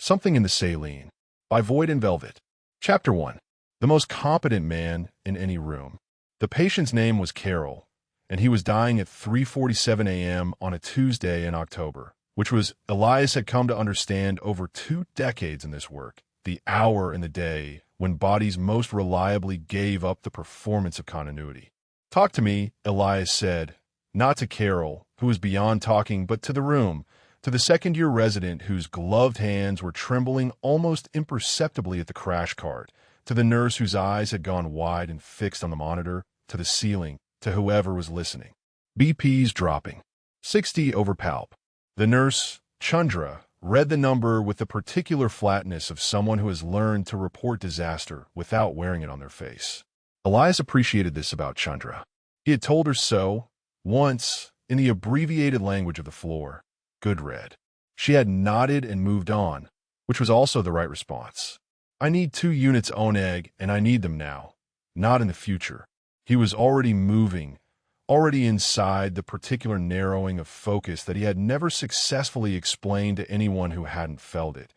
Something in the Saline, by Void and Velvet. Chapter 1. The most competent man in any room. The patient's name was Carol, and he was dying at 3:47 a.m. on a Tuesday in October, which was, Elias had come to understand over 2 decades in this work, the hour in the day when bodies most reliably gave up the performance of continuity. "Talk to me," Elias said, not to Carol, who was beyond talking, but to the room, to the second-year resident whose gloved hands were trembling almost imperceptibly at the crash cart, to the nurse whose eyes had gone wide and fixed on the monitor, to the ceiling, to whoever was listening. BP's dropping. 60 over palp. The nurse, Chandra, read the number with the particular flatness of someone who has learned to report disaster without wearing it on their face. Elias appreciated this about Chandra. He had told her so, once, in the abbreviated language of the floor. Good read. She had nodded and moved on, which was also the right response. "I need 2 units oneg, and I need them now, not in the future." He was already moving, already inside the particular narrowing of focus that he had never successfully explained to anyone who hadn't felt it.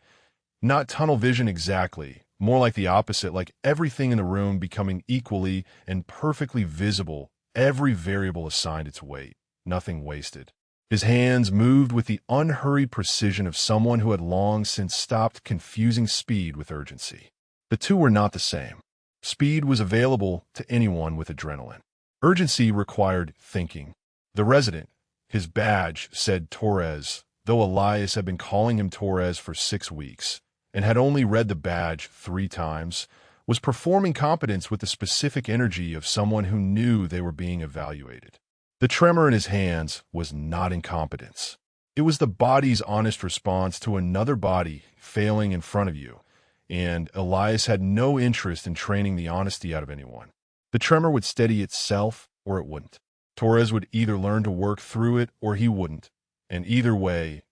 Not tunnel vision exactly, more like the opposite, like everything in the room becoming equally and perfectly visible, every variable assigned its weight, nothing wasted. His hands moved with the unhurried precision of someone who had long since stopped confusing speed with urgency. The two were not the same. Speed was available to anyone with adrenaline. Urgency required thinking. The resident, his badge said Torres, though Elias had been calling him Torres for 6 weeks, and had only read the badge 3 times, was performing competence with the specific energy of someone who knew they were being evaluated. The tremor in his hands was not incompetence. It was the body's honest response to another body failing in front of you, and Elias had no interest in training the honesty out of anyone. The tremor would steady itself or it wouldn't. Torres would either learn to work through it or he wouldn't, and either way,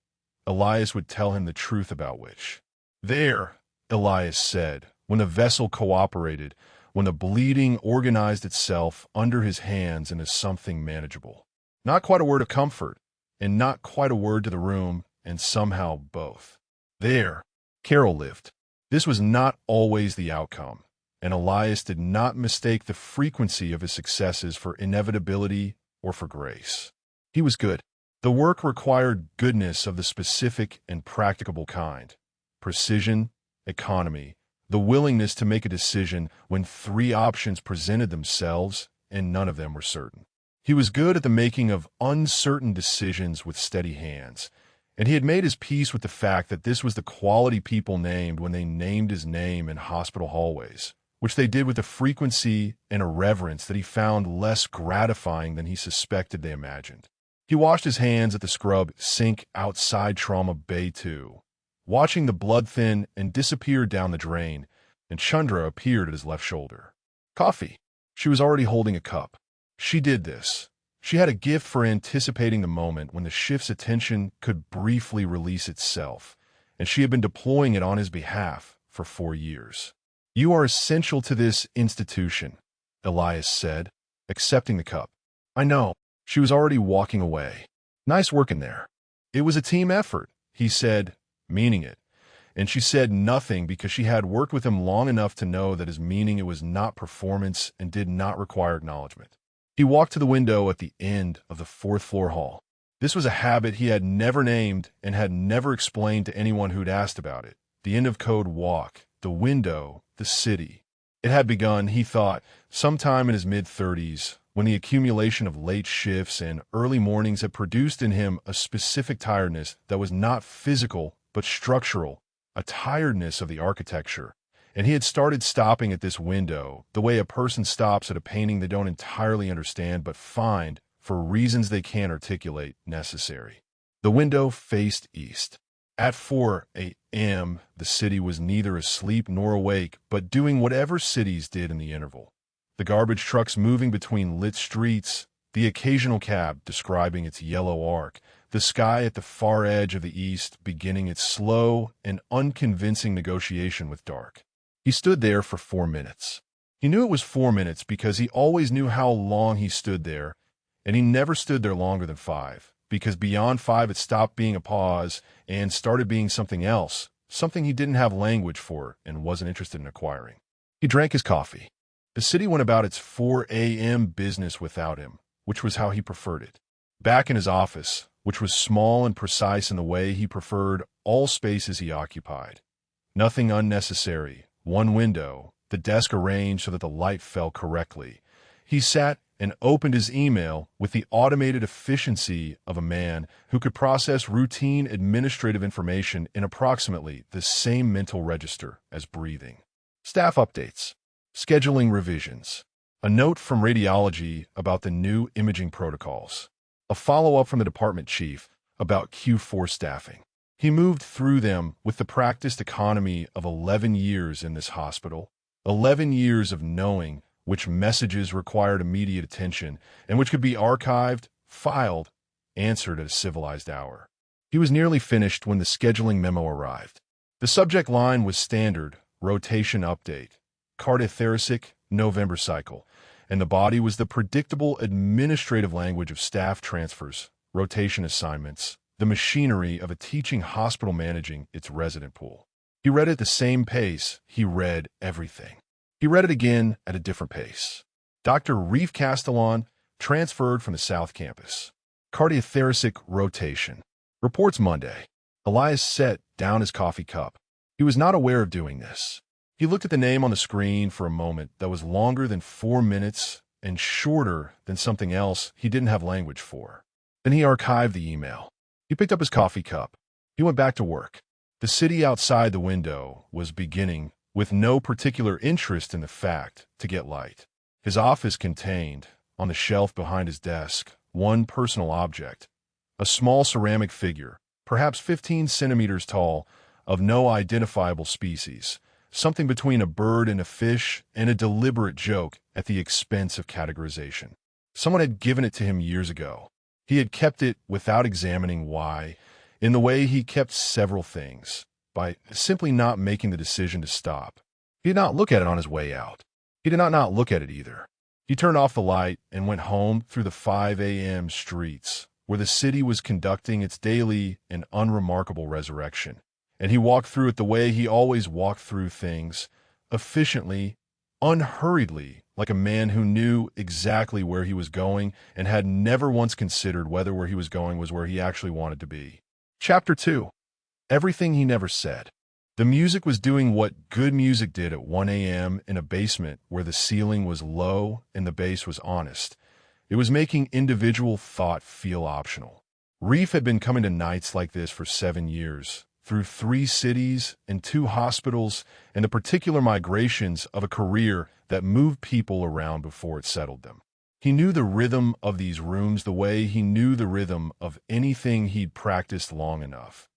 Elias would tell him the truth about which. "There," Elias said, when the vessel cooperated, when the bleeding organized itself under his hands into something manageable. Not quite a word of comfort, and not quite a word to the room, and somehow both. There, Carol lived. This was not always the outcome, and Elias did not mistake the frequency of his successes for inevitability or for grace. He was good. The work required goodness of the specific and practicable kind. Precision, economy, the willingness to make a decision when 3 options presented themselves and none of them were certain. He was good at the making of uncertain decisions with steady hands, and he had made his peace with the fact that this was the quality people named when they named his name in hospital hallways, which they did with a frequency and a reverence that he found less gratifying than he suspected they imagined. He washed his hands at the scrub sink outside Trauma Bay 2, watching the blood thin and disappear down the drain, and Chandra appeared at his left shoulder. Coffee. She was already holding a cup. She did this. She had a gift for anticipating the moment when the shift's attention could briefly release itself, and she had been deploying it on his behalf for 4 years. "You are essential to this institution," Elias said, accepting the cup. "I know." She was already walking away. "Nice work in there." "It was a team effort," he said, meaning it, and she said nothing because she had worked with him long enough to know that his meaning it was not performance and did not require acknowledgement. He walked to the window at the end of the 4th-floor hall. This was a habit he had never named and had never explained to anyone who'd asked about it. The end-of-code walk, the window, the city. It had begun, he thought, sometime in his mid-30s, when the accumulation of late shifts and early mornings had produced in him a specific tiredness that was not physical but structural, a tiredness of the architecture, and he had started stopping at this window the way a person stops at a painting they don't entirely understand but find, for reasons they can't articulate, necessary. The window faced east. At 4 a.m., the city was neither asleep nor awake, but doing whatever cities did in the interval. The garbage trucks moving between lit streets, the occasional cab describing its yellow arc, the sky at the far edge of the east beginning its slow and unconvincing negotiation with dark. He stood there for 4 minutes. He knew it was 4 minutes because he always knew how long he stood there, and he never stood there longer than 5, because beyond 5 it stopped being a pause and started being something else, something he didn't have language for and wasn't interested in acquiring. He drank his coffee. The city went about its 4 a.m. business without him, which was how he preferred it. Back in his office, which was small and precise in the way he preferred all spaces he occupied. Nothing unnecessary, one window, the desk arranged so that the light fell correctly. He sat and opened his email with the automated efficiency of a man who could process routine administrative information in approximately the same mental register as breathing. Staff updates. Scheduling revisions. A note from radiology about the new imaging protocols. A follow-up from the department chief about Q4 staffing. He moved through them with the practiced economy of 11 years in this hospital, 11 years of knowing which messages required immediate attention and which could be archived, filed, answered at a civilized hour. He was nearly finished when the scheduling memo arrived. The subject line was standard, rotation update, cardiothoracic, November cycle, and the body was the predictable administrative language of staff transfers, rotation assignments, the machinery of a teaching hospital managing its resident pool. He read at the same pace he read everything. He read it again at a different pace. Dr. Reef Castelan transferred from the South Campus. Cardiothoracic rotation. Reports Monday. Elias set down his coffee cup. He was not aware of doing this. He looked at the name on the screen for a moment that was longer than 4 minutes and shorter than something else he didn't have language for. Then he archived the email. He picked up his coffee cup. He went back to work. The city outside the window was beginning, with no particular interest in the fact, to get light. His office contained, on the shelf behind his desk, one personal object, a small ceramic figure, perhaps 15 centimeters tall, of no identifiable species, something between a bird and a fish, and a deliberate joke at the expense of categorization. Someone had given it to him years ago. He had kept it without examining why, in the way he kept several things, by simply not making the decision to stop. He did not look at it on his way out. He did not look at it either. He turned off the light and went home through the 5 a.m. streets, where the city was conducting its daily and unremarkable resurrection. And he walked through it the way he always walked through things, efficiently, unhurriedly, like a man who knew exactly where he was going and had never once considered whether where he was going was where he actually wanted to be. Chapter 2. Everything he never said. The music was doing what good music did at 1 a.m. in a basement where the ceiling was low and the bass was honest. It was making individual thought feel optional. Reef had been coming to nights like this for 7 years, through 3 cities and 2 hospitals, and the particular migrations of a career that moved people around before it settled them. He knew the rhythm of these rooms the way he knew the rhythm of anything he'd practiced long enough.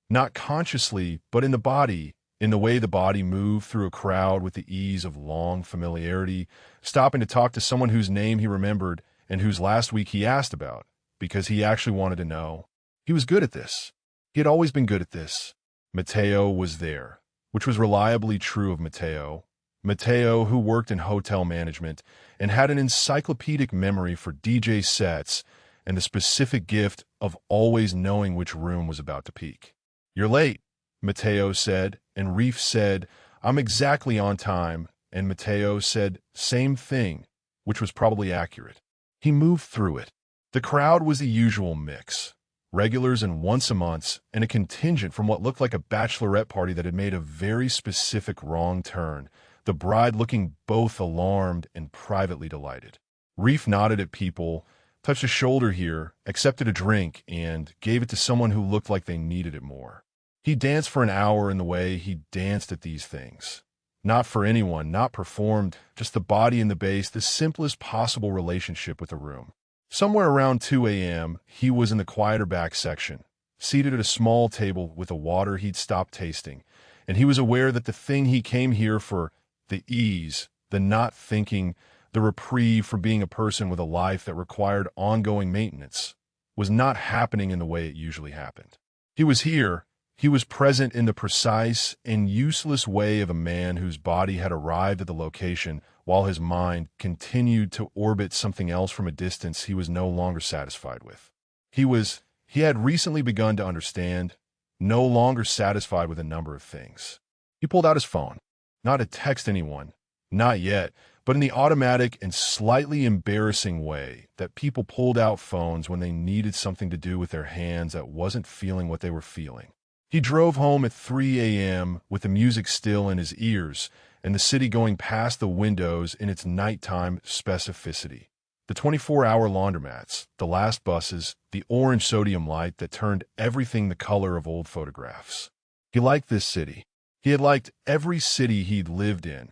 Not consciously, but in the body, in the way the body moved through a crowd with the ease of long familiarity, stopping to talk to someone whose name he remembered and whose last week he asked about, because he actually wanted to know. He was good at this. He had always been good at this. Mateo was there, which was reliably true of Mateo. Mateo, who worked in hotel management and had an encyclopedic memory for DJ sets and the specific gift of always knowing which room was about to peak. "You're late," Mateo said, and Reef said, "I'm exactly on time," and Mateo said, "Same thing," which was probably accurate. He moved through it. The crowd was the usual mix. Regulars and once-a-months, and a contingent from what looked like a bachelorette party that had made a very specific wrong turn, the bride looking both alarmed and privately delighted. Reef nodded at people, touched a shoulder here, accepted a drink, and gave it to someone who looked like they needed it more. He danced for an hour in the way he danced at these things. Not for anyone, not performed, just the body and the bass, the simplest possible relationship with the room. Somewhere around 2 a.m., he was in the quieter back section, seated at a small table with a water he'd stopped tasting, and he was aware that the thing he came here for, the ease, the not thinking, the reprieve from being a person with a life that required ongoing maintenance, was not happening in the way it usually happened. He was here. He was present in the precise and useless way of a man whose body had arrived at the location while his mind continued to orbit something else from a distance he was no longer satisfied with. He had recently begun to understand, no longer satisfied with a number of things. He pulled out his phone, not to text anyone, not yet, but in the automatic and slightly embarrassing way that people pulled out phones when they needed something to do with their hands that wasn't feeling what they were feeling. He drove home at 3 a.m. with the music still in his ears and the city going past the windows in its nighttime specificity. The 24-hour laundromats, the last buses, the orange sodium light that turned everything the color of old photographs. He liked this city. He had liked every city he'd lived in,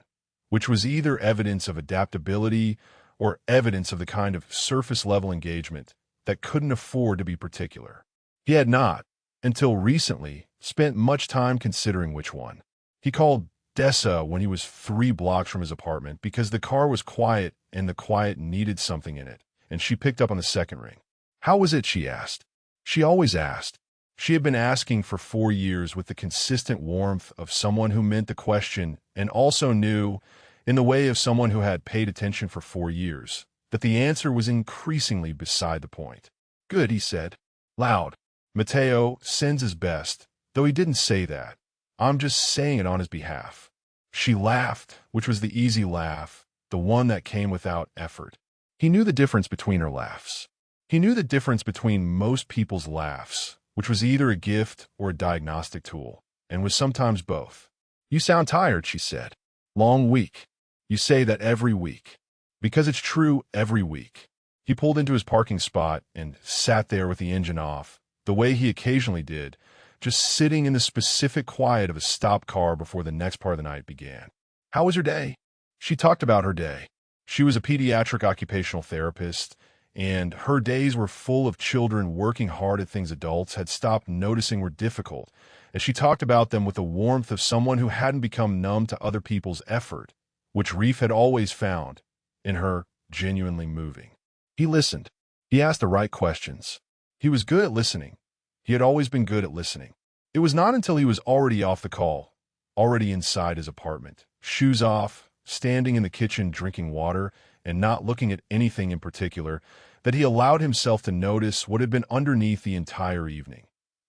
which was either evidence of adaptability or evidence of the kind of surface-level engagement that couldn't afford to be particular. He had not, until recently, spent much time considering which one. He called Dessa when he was 3 blocks from his apartment because the car was quiet and the quiet needed something in it, and she picked up on the second ring. How was it, she asked. She always asked. She had been asking for 4 years with the consistent warmth of someone who meant the question and also knew, in the way of someone who had paid attention for 4 years, that the answer was increasingly beside the point. Good, he said. Loud. Matteo sends his best, though he didn't say that. I'm just saying it on his behalf. She laughed, which was the easy laugh, the one that came without effort. He knew the difference between her laughs. He knew the difference between most people's laughs, which was either a gift or a diagnostic tool, and was sometimes both. You sound tired, she said. Long week. You say that every week. Because it's true every week. He pulled into his parking spot and sat there with the engine off, the way he occasionally did, just sitting in the specific quiet of a stopped car before the next part of the night began. How was her day? She talked about her day. She was a pediatric occupational therapist, and her days were full of children working hard at things adults had stopped noticing were difficult, as she talked about them with the warmth of someone who hadn't become numb to other people's effort, which Reef had always found in her genuinely moving. He listened. He asked the right questions. He was good at listening. He had always been good at listening. It was not until he was already off the call, already inside his apartment, shoes off, standing in the kitchen drinking water, and not looking at anything in particular, that he allowed himself to notice what had been underneath the entire evening.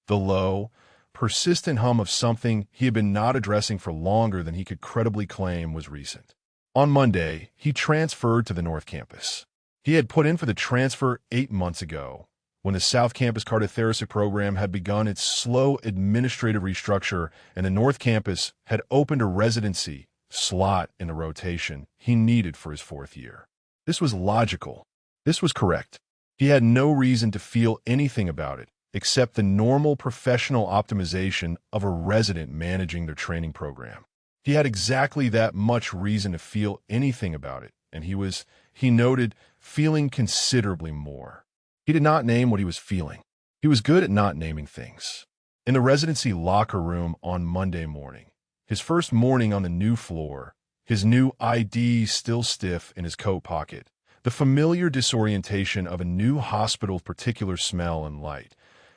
The low, persistent hum of something he had been not addressing for longer than he could credibly claim was recent. On Monday, he transferred to the North Campus. He had put in for the transfer 8 months ago, when the South Campus cardiothoracic program had begun its slow administrative restructure and the North Campus had opened a residency slot in the rotation he needed for his 4th year. This was logical. This was correct. He had no reason to feel anything about it, except the normal professional optimization of a resident managing their training program. He had exactly that much reason to feel anything about it, and he noted, feeling considerably more. He did not name what he was feeling. He was good at not naming things. In the residency locker room on Monday morning, his first morning on the new floor, his new ID still stiff in his coat pocket, the familiar disorientation of a new hospital's particular smell and light,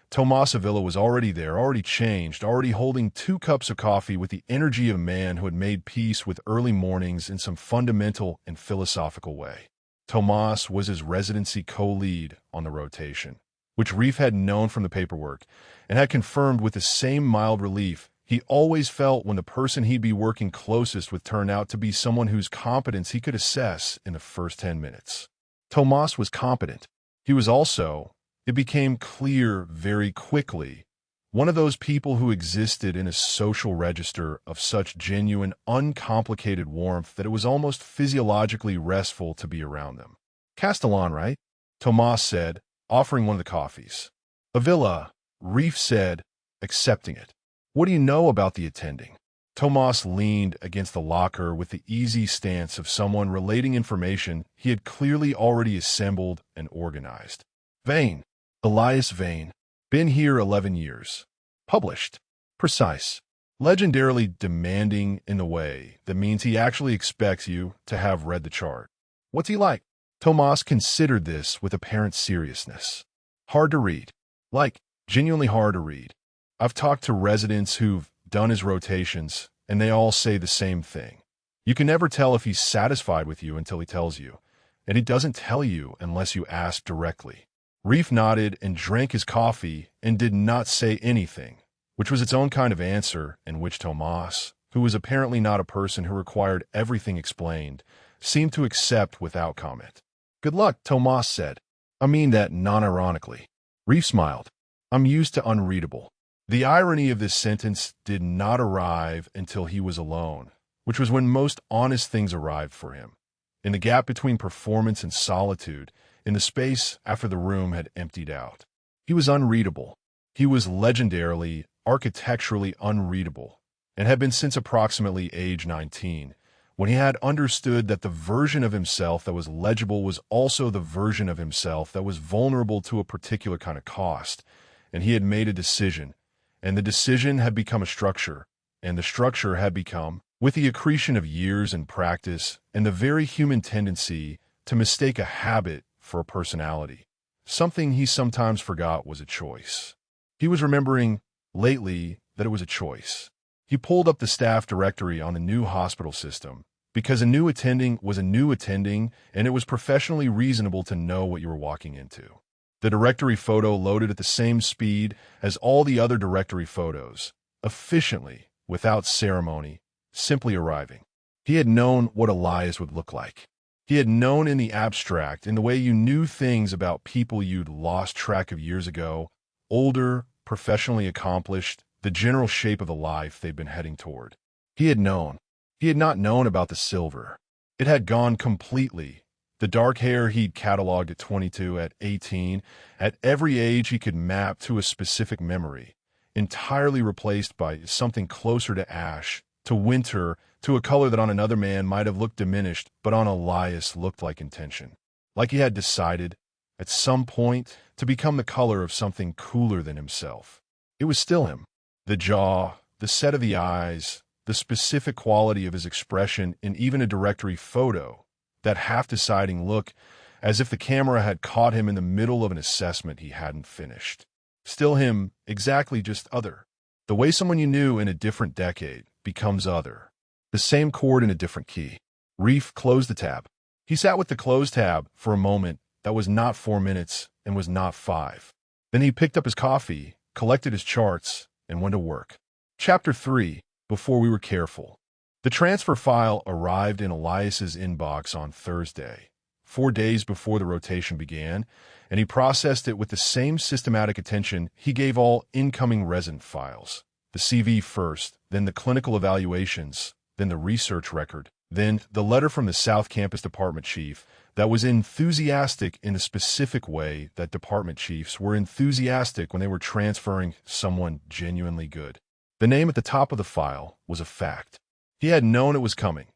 Tomas Avila was already there, already changed, already holding 2 cups of coffee with the energy of a man who had made peace with early mornings in some fundamental and philosophical way. Tomas was his residency co-lead on the rotation, which Reef had known from the paperwork, and had confirmed with the same mild relief he always felt when the person he'd be working closest with turned out to be someone whose competence he could assess in the first 10 minutes. Tomas was competent. He was also, it became clear very quickly, one of those people who existed in a social register of such genuine, uncomplicated warmth that it was almost physiologically restful to be around them. Castelan, right? Tomas said, offering one of the coffees. Avila, Reef said, accepting it. What do you know about the attending? Tomas leaned against the locker with the easy stance of someone relating information he had clearly already assembled and organized. Vane. Elias Vane. Been here 11 years. Published. Precise. Legendarily demanding in the way that means he actually expects you to have read the chart. What's he like? Tomas considered this with apparent seriousness. Hard to read. Like, genuinely hard to read. I've talked to residents who've done his rotations, and they all say the same thing. You can never tell if he's satisfied with you until he tells you, and he doesn't tell you unless you ask directly. Reef nodded and drank his coffee and did not say anything, which was its own kind of answer, and which Tomas, who was apparently not a person who required everything explained, seemed to accept without comment. "Good luck," Tomas said. "I mean that non-ironically." Reef smiled. "I'm used to unreadable." The irony of this sentence did not arrive until he was alone, which was when most honest things arrived for him. In the gap between performance and solitude, in the space after the room had emptied out. He was unreadable. He was legendarily, architecturally unreadable, and had been since approximately age 19, when he had understood that the version of himself that was legible was also the version of himself that was vulnerable to a particular kind of cost, and he had made a decision, and the decision had become a structure, and the structure had become, with the accretion of years and practice, and the very human tendency to mistake a habit for a personality, something he sometimes forgot was a choice. He was remembering, lately, that it was a choice. He pulled up the staff directory on the new hospital system, because a new attending was a new attending, and it was professionally reasonable to know what you were walking into. The directory photo loaded at the same speed as all the other directory photos, efficiently, without ceremony, simply arriving. He had known what Elias would look like. He had known in the abstract, in the way you knew things about people you'd lost track of years ago, older, professionally accomplished, the general shape of the life they'd been heading toward. He had known. He had not known about the silver. It had gone completely. The dark hair he'd cataloged at 22, at 18, at every age he could map to a specific memory, entirely replaced by something closer to ash, to winter, to a color that on another man might have looked diminished, but on Elias looked like intention. Like he had decided, at some point, to become the color of something cooler than himself. It was still him. The jaw, the set of the eyes, the specific quality of his expression in even a directory photo, that half-deciding look, as if the camera had caught him in the middle of an assessment he hadn't finished. Still him, exactly just other. The way someone you knew in a different decade becomes other. The same chord in a different key. Reef closed the tab. He sat with the closed tab for a moment that was not 4 minutes and was not 5. Then he picked up his coffee, collected his charts, and went to work. Chapter 3. Before we were careful. The transfer file arrived in Elias's inbox on Thursday, 4 days before the rotation began, and he processed it with the same systematic attention he gave all incoming resident files. The CV first, then the clinical evaluations, then the research record, then the letter from the South Campus department chief that was enthusiastic in the specific way that department chiefs were enthusiastic when they were transferring someone genuinely good. The name at the top of the file was a fact. He had known it was coming,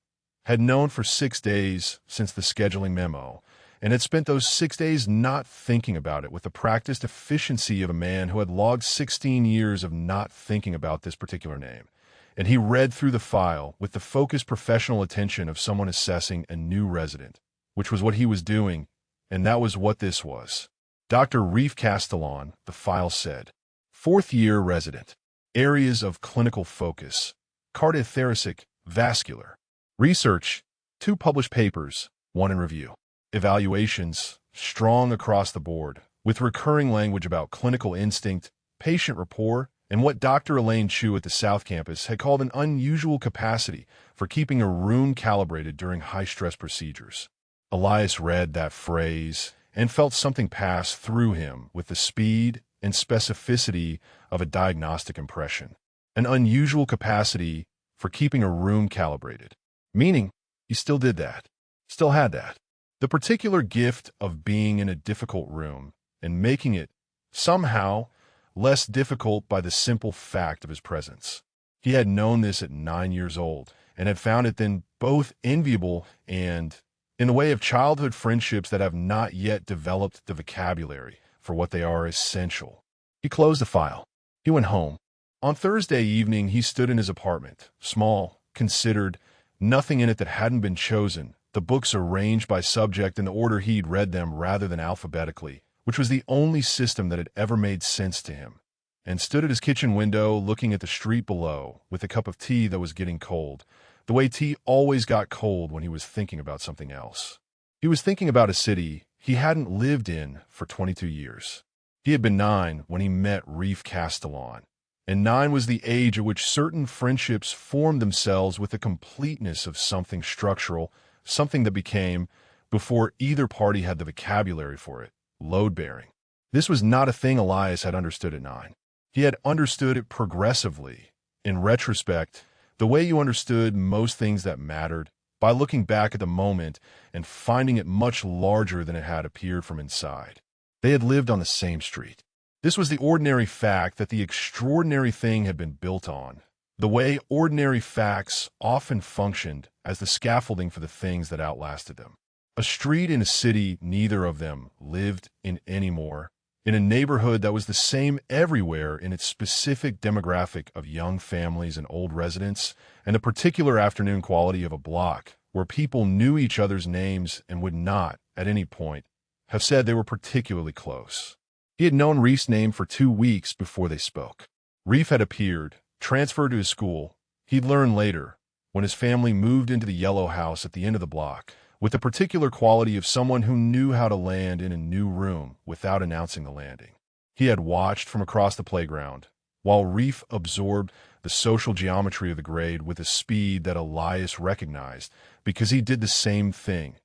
had known for 6 days since the scheduling memo, and had spent those 6 days not thinking about it with the practiced efficiency of a man who had logged 16 years of not thinking about this particular name. And he read through the file with the focused professional attention of someone assessing a new resident, which was what he was doing, and that was what this was. Dr. Reef Castelan, the file said. 4th-year resident. Areas of clinical focus. Cardiothoracic, vascular. Research, 2 published papers, 1 in review. Evaluations, strong across the board, with recurring language about clinical instinct, patient rapport, and what Dr. Elaine Chu at the South Campus had called an unusual capacity for keeping a room calibrated during high-stress procedures. Elias read that phrase and felt something pass through him with the speed and specificity of a diagnostic impression. An unusual capacity for keeping a room calibrated. Meaning, he still did that. Still had that. The particular gift of being in a difficult room and making it, somehow, less difficult by the simple fact of his presence. He had known this at 9 years old and had found it then both enviable and, in the way of childhood friendships that have not yet developed the vocabulary for what they are, essential. He closed the file. He went home. On Thursday evening, he stood in his apartment, small, considered, nothing in it that hadn't been chosen, the books arranged by subject in the order he'd read them rather than alphabetically, which was the only system that had ever made sense to him, and stood at his kitchen window looking at the street below with a cup of tea that was getting cold, the way tea always got cold when he was thinking about something else. He was thinking about a city he hadn't lived in for 22 years. He had been 9 when he met Reef Castelan, And 9 was the age at which certain friendships formed themselves with the completeness of something structural, something that became, before either party had the vocabulary for it, load-bearing. This was not a thing Elias had understood at 9. He had understood it progressively. In retrospect, the way you understood most things that mattered, by looking back at the moment and finding it much larger than it had appeared from inside. They had lived on the same street. This was the ordinary fact that the extraordinary thing had been built on, the way ordinary facts often functioned as the scaffolding for the things that outlasted them. A street in a city neither of them lived in anymore, in a neighborhood that was the same everywhere in its specific demographic of young families and old residents, and the particular afternoon quality of a block where people knew each other's names and would not, at any point, have said they were particularly close. He had known Reef's name for 2 weeks before they spoke. Reef had appeared, transferred to his school, he'd learn later, when his family moved into the yellow house at the end of the block, with the particular quality of someone who knew how to land in a new room without announcing the landing. He had watched from across the playground, while Reef absorbed the social geometry of the grade with a speed that Elias recognized because he did the same thing.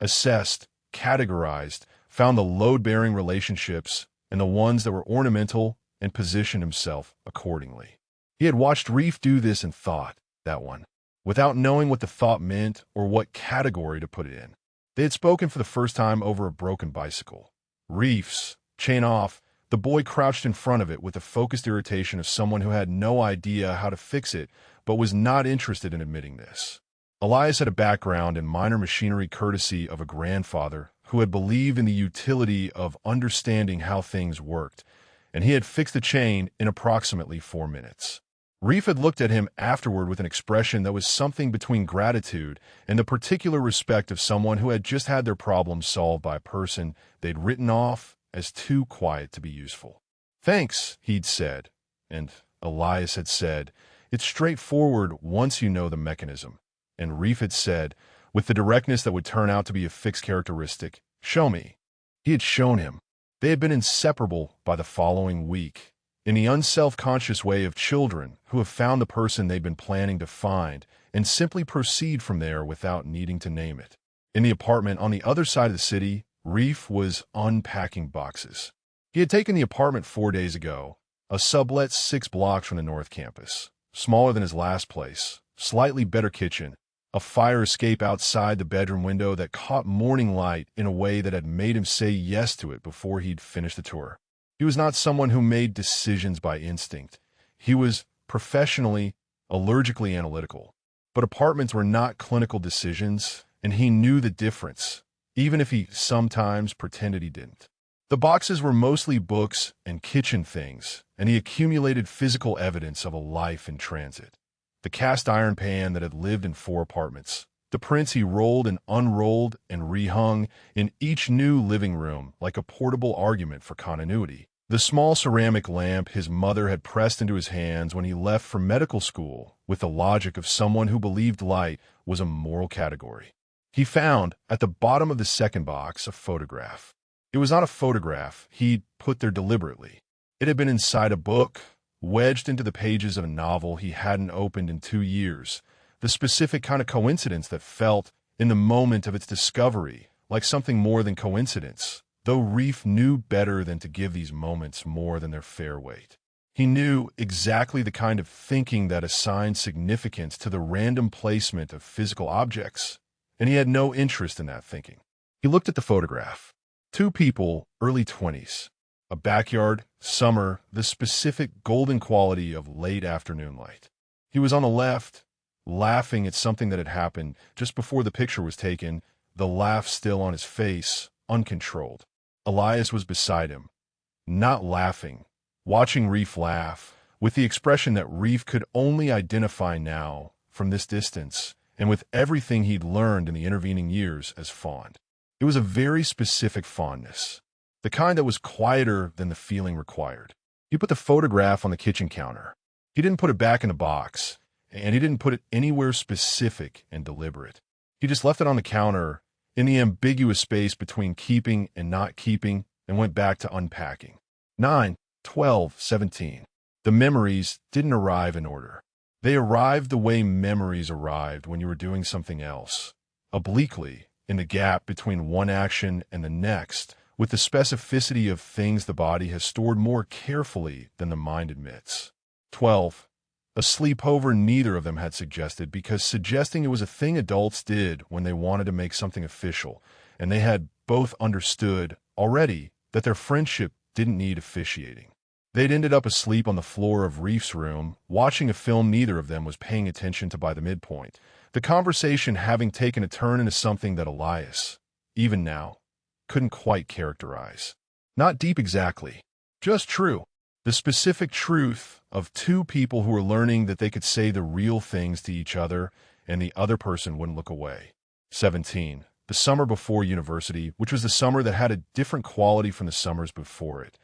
Assessed, categorized, found the load-bearing relationships and the ones that were ornamental and positioned himself accordingly. He had watched Reef do this and thought, that one, without knowing what the thought meant or what category to put it in. They had spoken for the first time over a broken bicycle. Reef's, chain off, the boy crouched in front of it with the focused irritation of someone who had no idea how to fix it but was not interested in admitting this. Elias had a background in minor machinery courtesy of a grandfather who had believed in the utility of understanding how things worked, and he had fixed the chain in approximately 4 minutes. Reef had looked at him afterward with an expression that was something between gratitude and the particular respect of someone who had just had their problems solved by a person they'd written off as too quiet to be useful. "Thanks," he'd said, and Elias had said, "It's straightforward once you know the mechanism." And Reef had said, with the directness that would turn out to be a fixed characteristic, "Show me." He had shown him. They had been inseparable by the following week, in the unself-conscious way of children who have found the person they've been planning to find and simply proceed from there without needing to name it. In the apartment on the other side of the city, Reef was unpacking boxes. He had taken the apartment 4 days ago, a sublet 6 blocks from the North Campus, smaller than his last place, slightly better kitchen, a fire escape outside the bedroom window that caught morning light in a way that had made him say yes to it before he'd finished the tour. He was not someone who made decisions by instinct. He was professionally, allergically analytical. But apartments were not clinical decisions, and he knew the difference, even if he sometimes pretended he didn't. The boxes were mostly books and kitchen things, and he accumulated physical evidence of a life in transit. The cast iron pan that had lived in 4 apartments, the prints he rolled and unrolled and rehung in each new living room like a portable argument for continuity. The small ceramic lamp his mother had pressed into his hands when he left for medical school with the logic of someone who believed light was a moral category. He found, at the bottom of the second box, a photograph. It was not a photograph he'd put there deliberately. It had been inside a book, wedged into the pages of a novel he hadn't opened in 2 years, the specific kind of coincidence that felt, in the moment of its discovery, like something more than coincidence, though Reef knew better than to give these moments more than their fair weight. He knew exactly the kind of thinking that assigned significance to the random placement of physical objects, and he had no interest in that thinking. He looked at the photograph. 2 people, early 20s. A backyard, summer, the specific golden quality of late afternoon light. He was on the left, laughing at something that had happened just before the picture was taken, the laugh still on his face, uncontrolled. Elias was beside him, not laughing, watching Reef laugh, with the expression that Reef could only identify now, from this distance, and with everything he'd learned in the intervening years, as fond. It was a very specific fondness. The kind that was quieter than the feeling required. He put the photograph on the kitchen counter. He didn't put it back in the box, and he didn't put it anywhere specific and deliberate. He just left it on the counter in the ambiguous space between keeping and not keeping and went back to unpacking. 9, 12, 17. The memories didn't arrive in order. They arrived the way memories arrived when you were doing something else, obliquely, in the gap between one action and the next, with the specificity of things the body has stored more carefully than the mind admits. 12. A sleepover neither of them had suggested, because suggesting it was a thing adults did when they wanted to make something official, and they had both understood already that their friendship didn't need officiating. They'd ended up asleep on the floor of Reef's room, watching a film neither of them was paying attention to by the midpoint, the conversation having taken a turn into something that Elias, even now, couldn't quite characterize. Not deep exactly, just true. The specific truth of two people who were learning that they could say the real things to each other and the other person wouldn't look away. 17. The summer before university, which was the summer that had a different quality from the summers before it.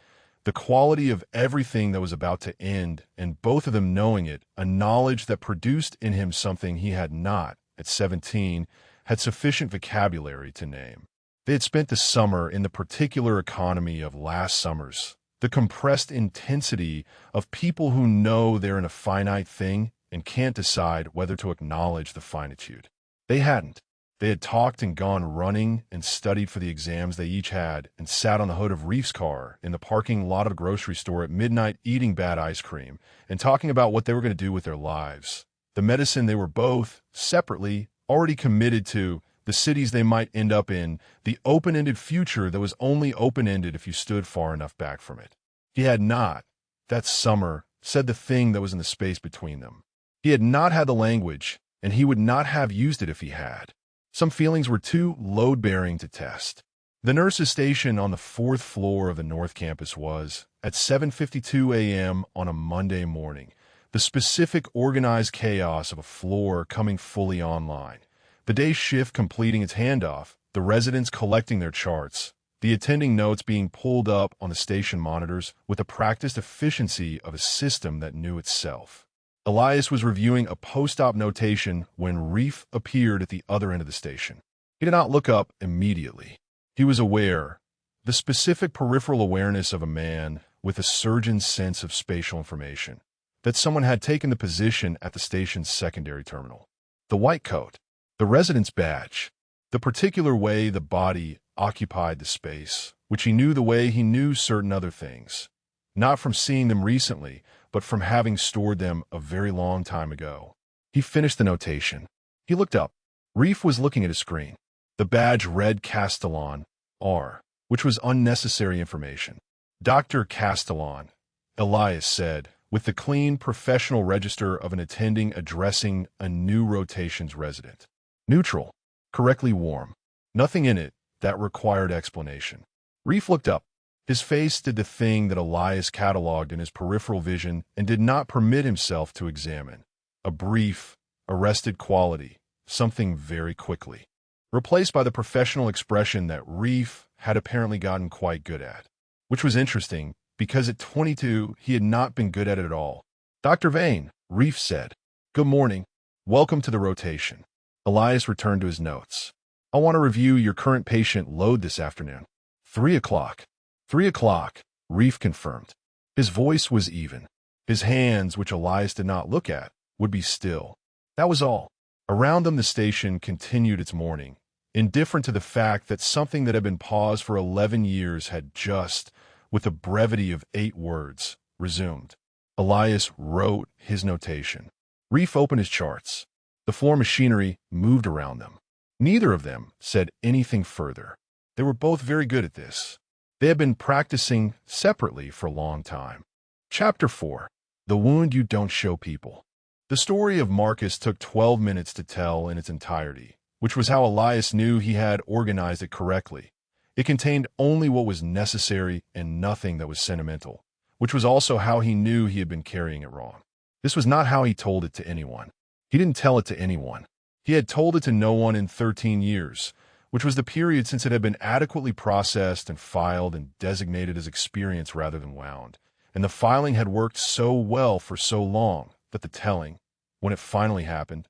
The quality of everything that was about to end, and both of them knowing it, a knowledge that produced in him something he had not, at 17, had sufficient vocabulary to name. They had spent the summer in the particular economy of last summers, the compressed intensity of people who know they're in a finite thing and can't decide whether to acknowledge the finitude. They hadn't. They had talked and gone running and studied for the exams they each had and sat on the hood of Reef's car in the parking lot of a grocery store at midnight eating bad ice cream and talking about what they were going to do with their lives. The medicine they were both, separately, already committed to, the cities they might end up in, the open-ended future that was only open-ended if you stood far enough back from it. He had not, that summer, said the thing that was in the space between them. He had not had the language, and he would not have used it if he had. Some feelings were too load-bearing to test. The nurse's station on the 4th floor of the North Campus was, at 7:52 a.m. on a Monday morning, the specific organized chaos of a floor coming fully online. The day shift completing its handoff, the residents collecting their charts, the attending notes being pulled up on the station monitors with the practiced efficiency of a system that knew itself. Elias was reviewing a post-op notation when Reef appeared at the other end of the station. He did not look up immediately. He was aware, the specific peripheral awareness of a man with a surgeon's sense of spatial information, that someone had taken the position at the station's secondary terminal. The white coat, the resident's badge, the particular way the body occupied the space, which he knew the way he knew certain other things, not from seeing them recently, but from having stored them a very long time ago. He finished the notation. He looked up. Reef was looking at his screen. The badge read Castelan, R, which was unnecessary information. Dr. Castelan, Elias said, with the clean, professional register of an attending addressing a new rotations resident. Neutral, correctly warm. Nothing in it that required explanation. Reef looked up. His face did the thing that Elias cataloged in his peripheral vision and did not permit himself to examine. A brief, arrested quality, something very quickly, replaced by the professional expression that Reef had apparently gotten quite good at, which was interesting because at 22 he had not been good at it at all. Dr. Vane, Reef said. Good morning. Welcome to the rotation. Elias returned to his notes. I want to review your current patient load this afternoon. 3 o'clock. 3 o'clock, Reef confirmed. His voice was even. His hands, which Elias did not look at, would be still. That was all. Around them the station continued its morning, indifferent to the fact that something that had been paused for 11 years had just, with a brevity of 8 words, resumed. Elias wrote his notation. Reef opened his charts. The floor machinery moved around them. Neither of them said anything further. They were both very good at this. They had been practicing separately for a long time. Chapter 4. The Wound You Don't Show People. The story of Marcus took 12 minutes to tell in its entirety, which was how Elias knew he had organized it correctly. It contained only what was necessary and nothing that was sentimental, which was also how he knew he had been carrying it wrong. This was not how he told it to anyone. He didn't tell it to anyone. He had told it to no one in 13 years, which was the period since it had been adequately processed and filed and designated as experience rather than wound. And the filing had worked so well for so long that the telling, when it finally happened,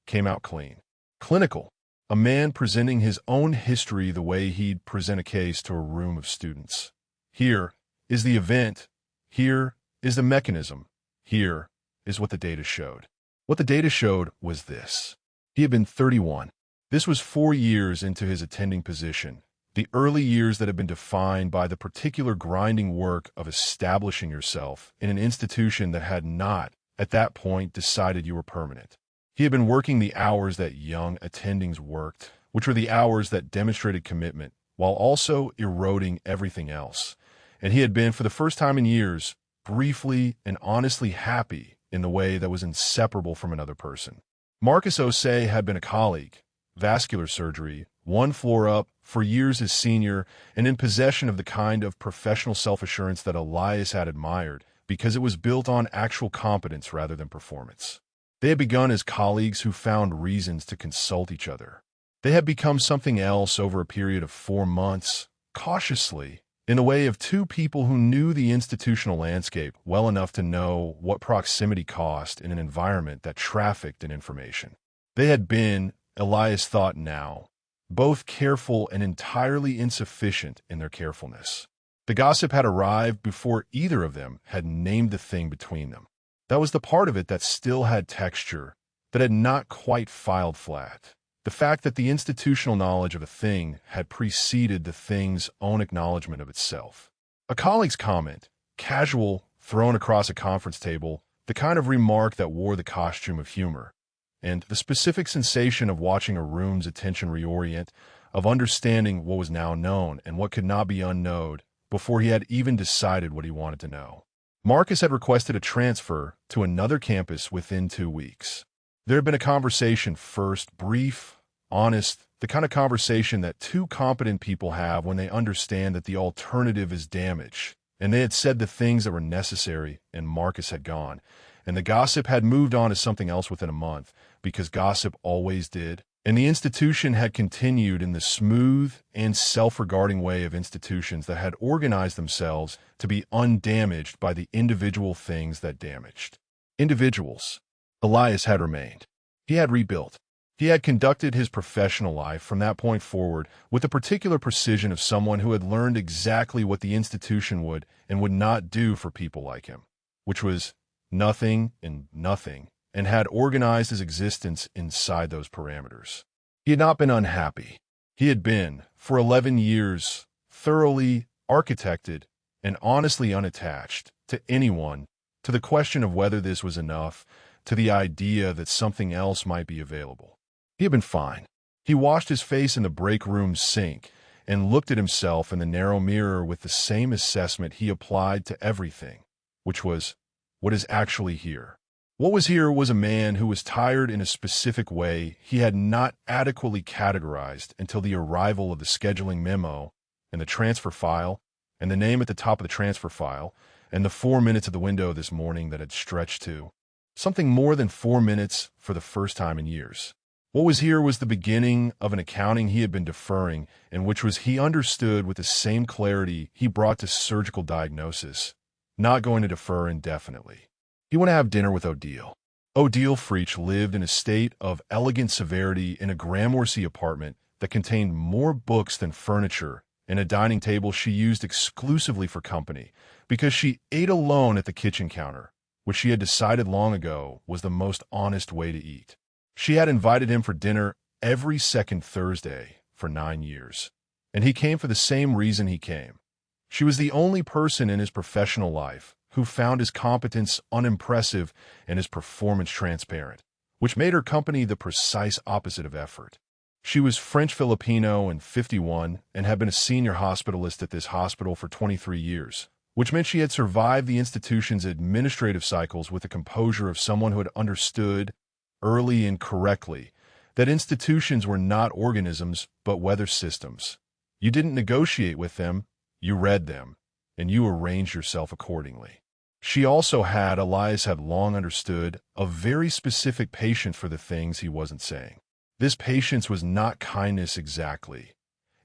came out clean. Clinical. A man presenting his own history the way he'd present a case to a room of students. Here is the event. Here is the mechanism. Here is what the data showed. What the data showed was this. He had been 31. This was 4 years into his attending position, the early years that had been defined by the particular grinding work of establishing yourself in an institution that had not, at that point, decided you were permanent. He had been working the hours that young attendings worked, which were the hours that demonstrated commitment, while also eroding everything else. And he had been, for the first time in years, briefly and honestly happy in the way that was inseparable from another person. Marcus Osei had been a colleague, vascular surgery, 1 floor up, for years his senior, and in possession of the kind of professional self-assurance that Elias had admired, because it was built on actual competence rather than performance. They had begun as colleagues who found reasons to consult each other. They had become something else over a period of 4 months, cautiously, in the way of 2 people who knew the institutional landscape well enough to know what proximity cost in an environment that trafficked in information. They had been, Elias thought now, both careful and entirely insufficient in their carefulness. The gossip had arrived before either of them had named the thing between them. That was the part of it that still had texture, that had not quite filed flat. The fact that the institutional knowledge of a thing had preceded the thing's own acknowledgement of itself. A colleague's comment, casual, thrown across a conference table, the kind of remark that wore the costume of humor, and the specific sensation of watching a room's attention reorient, of understanding what was now known and what could not be unknown before he had even decided what he wanted to know. Marcus had requested a transfer to another campus within 2 weeks. There had been a conversation first, brief, honest, the kind of conversation that 2 competent people have when they understand that the alternative is damage. And they had said the things that were necessary, and Marcus had gone. And the gossip had moved on to something else within a month, because gossip always did. And the institution had continued in the smooth and self-regarding way of institutions that had organized themselves to be undamaged by the individual things that damaged. Individuals. Elias had remained. He had rebuilt. He had conducted his professional life from that point forward with the particular precision of someone who had learned exactly what the institution would and would not do for people like him, which was nothing and nothing, and had organized his existence inside those parameters. He had not been unhappy. He had been, for 11 years, thoroughly architected and honestly unattached to anyone, to the question of whether this was enough, to the idea that something else might be available. He had been fine. He washed his face in the break room sink and looked at himself in the narrow mirror with the same assessment he applied to everything, which was, what is actually here? What was here was a man who was tired in a specific way he had not adequately categorized until the arrival of the scheduling memo and the transfer file and the name at the top of the transfer file and the 4 minutes at the window this morning that had stretched to something more than 4 minutes for the first time in years. What was here was the beginning of an accounting he had been deferring, and which was he understood with the same clarity he brought to surgical diagnosis, not going to defer indefinitely. He went to have dinner with Odile. Odile Freach lived in a state of elegant severity in a Gramercy apartment that contained more books than furniture and a dining table she used exclusively for company, because she ate alone at the kitchen counter, which she had decided long ago was the most honest way to eat. She had invited him for dinner every second Thursday for 9 years, and he came for the same reason he came. She was the only person in his professional life who found his competence unimpressive and his performance transparent, which made her company the precise opposite of effort. She was French-Filipino and 51 and had been a senior hospitalist at this hospital for 23 years, which meant she had survived the institution's administrative cycles with the composure of someone who had understood, early and correctly, that institutions were not organisms but weather systems. You didn't negotiate with them, you read them, and you arranged yourself accordingly. She also had, Elias had long understood, a very specific patience for the things he wasn't saying. This patience was not kindness exactly.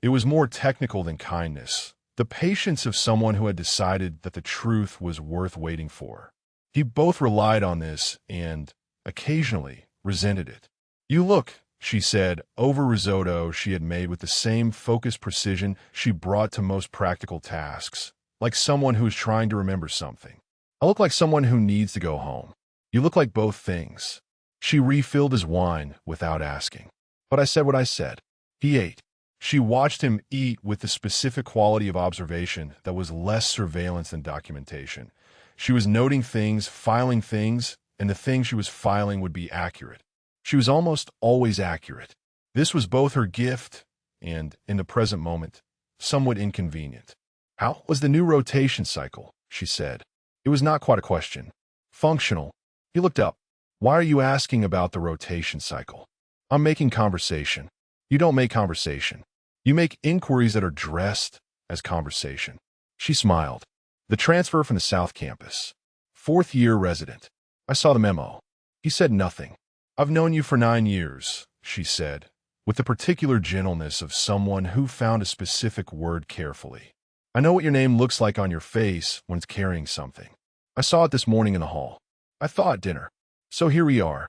It was more technical than kindness, the patience of someone who had decided that the truth was worth waiting for. He both relied on this and, occasionally, resented it. "You look," she said, over risotto she had made with the same focused precision she brought to most practical tasks, like someone who was trying to remember something. I look like someone who needs to go home. You look like both things. She refilled his wine without asking. But I said what I said. He ate. She watched him eat with the specific quality of observation that was less surveillance than documentation. She was noting things, filing things, and the things she was filing would be accurate. She was almost always accurate. This was both her gift and, in the present moment, somewhat inconvenient. How was the new rotation cycle? She said. It was not quite a question. Functional. He looked up. Why are you asking about the rotation cycle? I'm making conversation. You don't make conversation. You make inquiries that are dressed as conversation. She smiled. The transfer from the South Campus. 4th-year resident. I saw the memo. He said nothing. I've known you for 9 years, she said, with the particular gentleness of someone who found a specific word carefully. I know what your name looks like on your face when it's carrying something. I saw it this morning in the hall. I thought dinner. So here we are.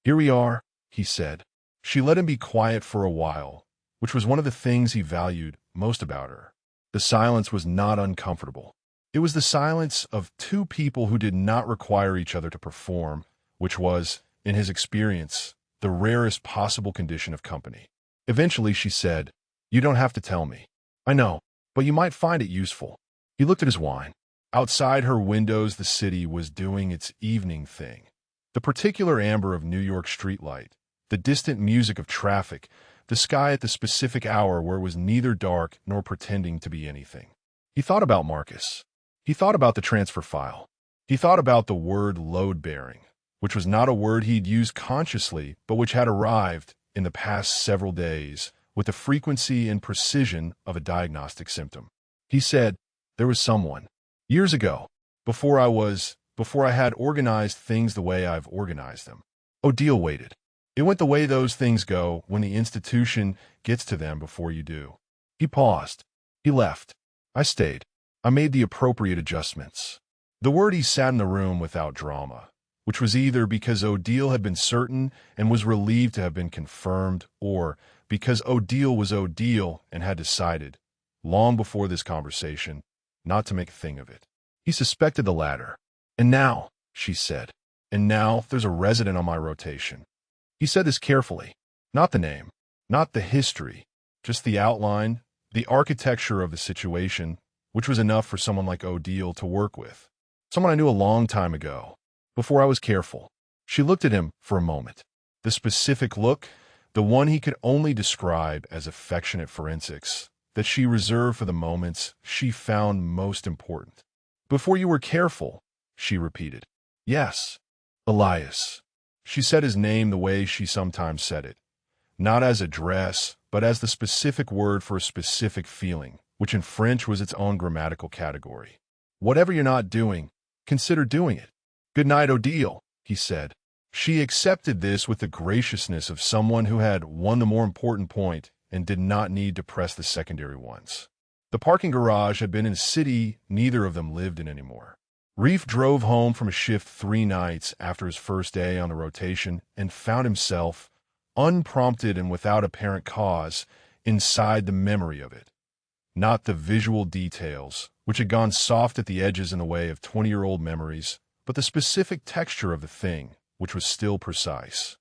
Here we are, he said. She let him be quiet for a while, which was one of the things he valued most about her. The silence was not uncomfortable. It was the silence of two people who did not require each other to perform, which was, in his experience, the rarest possible condition of company. Eventually she said, "You don't have to tell me. I know, but you might find it useful." He looked at his wine. Outside her windows, the city was doing its evening thing. The particular amber of New York streetlight, the distant music of traffic, the sky at the specific hour where it was neither dark nor pretending to be anything. He thought about Marcus. He thought about the transfer file. He thought about the word load-bearing, which was not a word he'd used consciously, but which had arrived in the past several days with the frequency and precision of a diagnostic symptom. He said, there was someone. Years ago, before I had organized things the way I've organized them. Odile waited. It went the way those things go when the institution gets to them before you do. He paused. He left. I stayed. I made the appropriate adjustments. The word he sat in the room without drama, which was either because Odile had been certain and was relieved to have been confirmed, or because Odile was Odile and had decided, long before this conversation, not to make a thing of it. He suspected the latter. And now, she said, and now there's a resident on my rotation. He said this carefully. Not the name, not the history, just the outline, the architecture of the situation, which was enough for someone like Odile to work with. Someone I knew a long time ago, before I was careful. She looked at him for a moment. The specific look, the one he could only describe as affectionate forensics, that she reserved for the moments she found most important. Before you were careful, she repeated. Yes, Elias. She said his name the way she sometimes said it, not as address, but as the specific word for a specific feeling, which in French was its own grammatical category. Whatever you're not doing, consider doing it. Good night, Odile, he said. She accepted this with the graciousness of someone who had won the more important point and did not need to press the secondary ones. The parking garage had been in a city neither of them lived in anymore. Reef drove home from a shift 3 nights after his first day on the rotation and found himself, unprompted and without apparent cause, inside the memory of it. Not the visual details, which had gone soft at the edges in the way of 20-year-old memories, but the specific texture of the thing, which was still precise.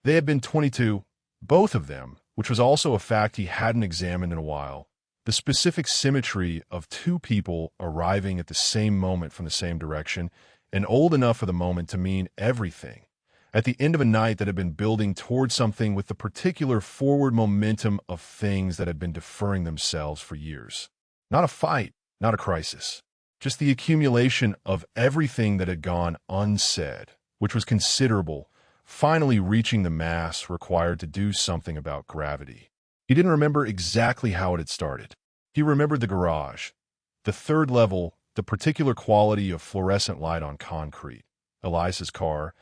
They had been 22, both of them, which was also a fact he hadn't examined in a while. The specific symmetry of two people arriving at the same moment from the same direction, and old enough for the moment to mean everything, at the end of a night that had been building toward something with the particular forward momentum of things that had been deferring themselves for years. Not a fight, not a crisis, just the accumulation of everything that had gone unsaid, which was considerable, finally reaching the mass required to do something about gravity. He didn't remember exactly how it had started. He remembered the garage, the 3rd level, the particular quality of fluorescent light on concrete, Elias's car,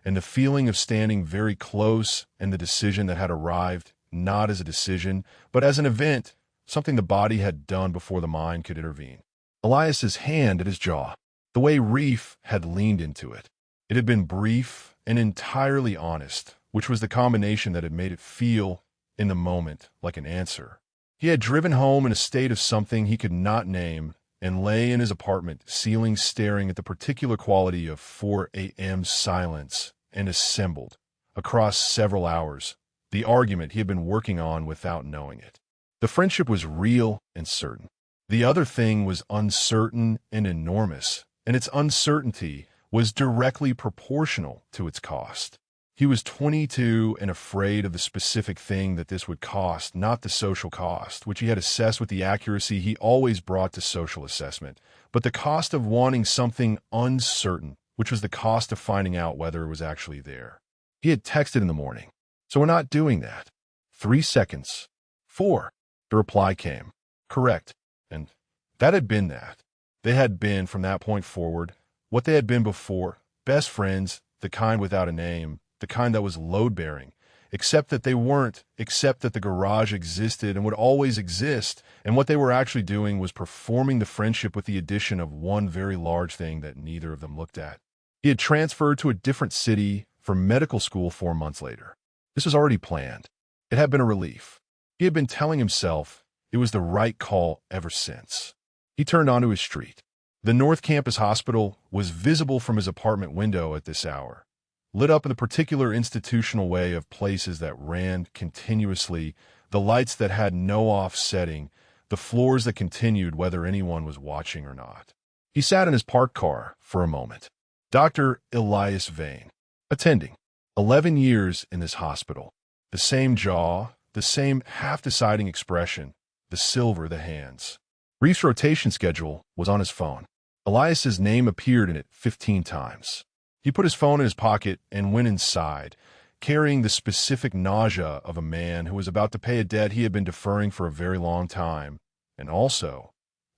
and the feeling of standing very close and the decision that had arrived, not as a decision, but as an event, something the body had done before the mind could intervene. Elias's hand at his jaw, the way Reef had leaned into it. It had been brief and entirely honest, which was the combination that had made it feel, in the moment, like an answer. He had driven home in a state of something he could not name, and lay in his apartment, ceiling staring at the particular quality of 4 a.m. silence, and assembled, across several hours, the argument he had been working on without knowing it. The friendship was real and certain. The other thing was uncertain and enormous, and its uncertainty was directly proportional to its cost. He was 22 and afraid of the specific thing that this would cost, not the social cost, which he had assessed with the accuracy he always brought to social assessment, but the cost of wanting something uncertain, which was the cost of finding out whether it was actually there. He had texted in the morning, "So we're not doing that." 3 seconds. 4. The reply came, "Correct." And that had been that. They had been, from that point forward, what they had been before, best friends, the kind without a name, the kind that was load-bearing, except that they weren't, except that the garage existed and would always exist, and what they were actually doing was performing the friendship with the addition of one very large thing that neither of them looked at. He had transferred to a different city for medical school 4 months later. This was already planned. It had been a relief. He had been telling himself it was the right call ever since. He turned onto his street. The North Campus Hospital was visible from his apartment window at this hour, lit up in the particular institutional way of places that ran continuously, the lights that had no offsetting, the floors that continued whether anyone was watching or not. He sat in his parked car for a moment. Dr. Elias Vane, attending. 11 years in this hospital. The same jaw, the same half-deciding expression, the silver the hands. Reef's rotation schedule was on his phone. Elias's name appeared in it 15 times. He put his phone in his pocket and went inside, carrying the specific nausea of a man who was about to pay a debt he had been deferring for a very long time, and also,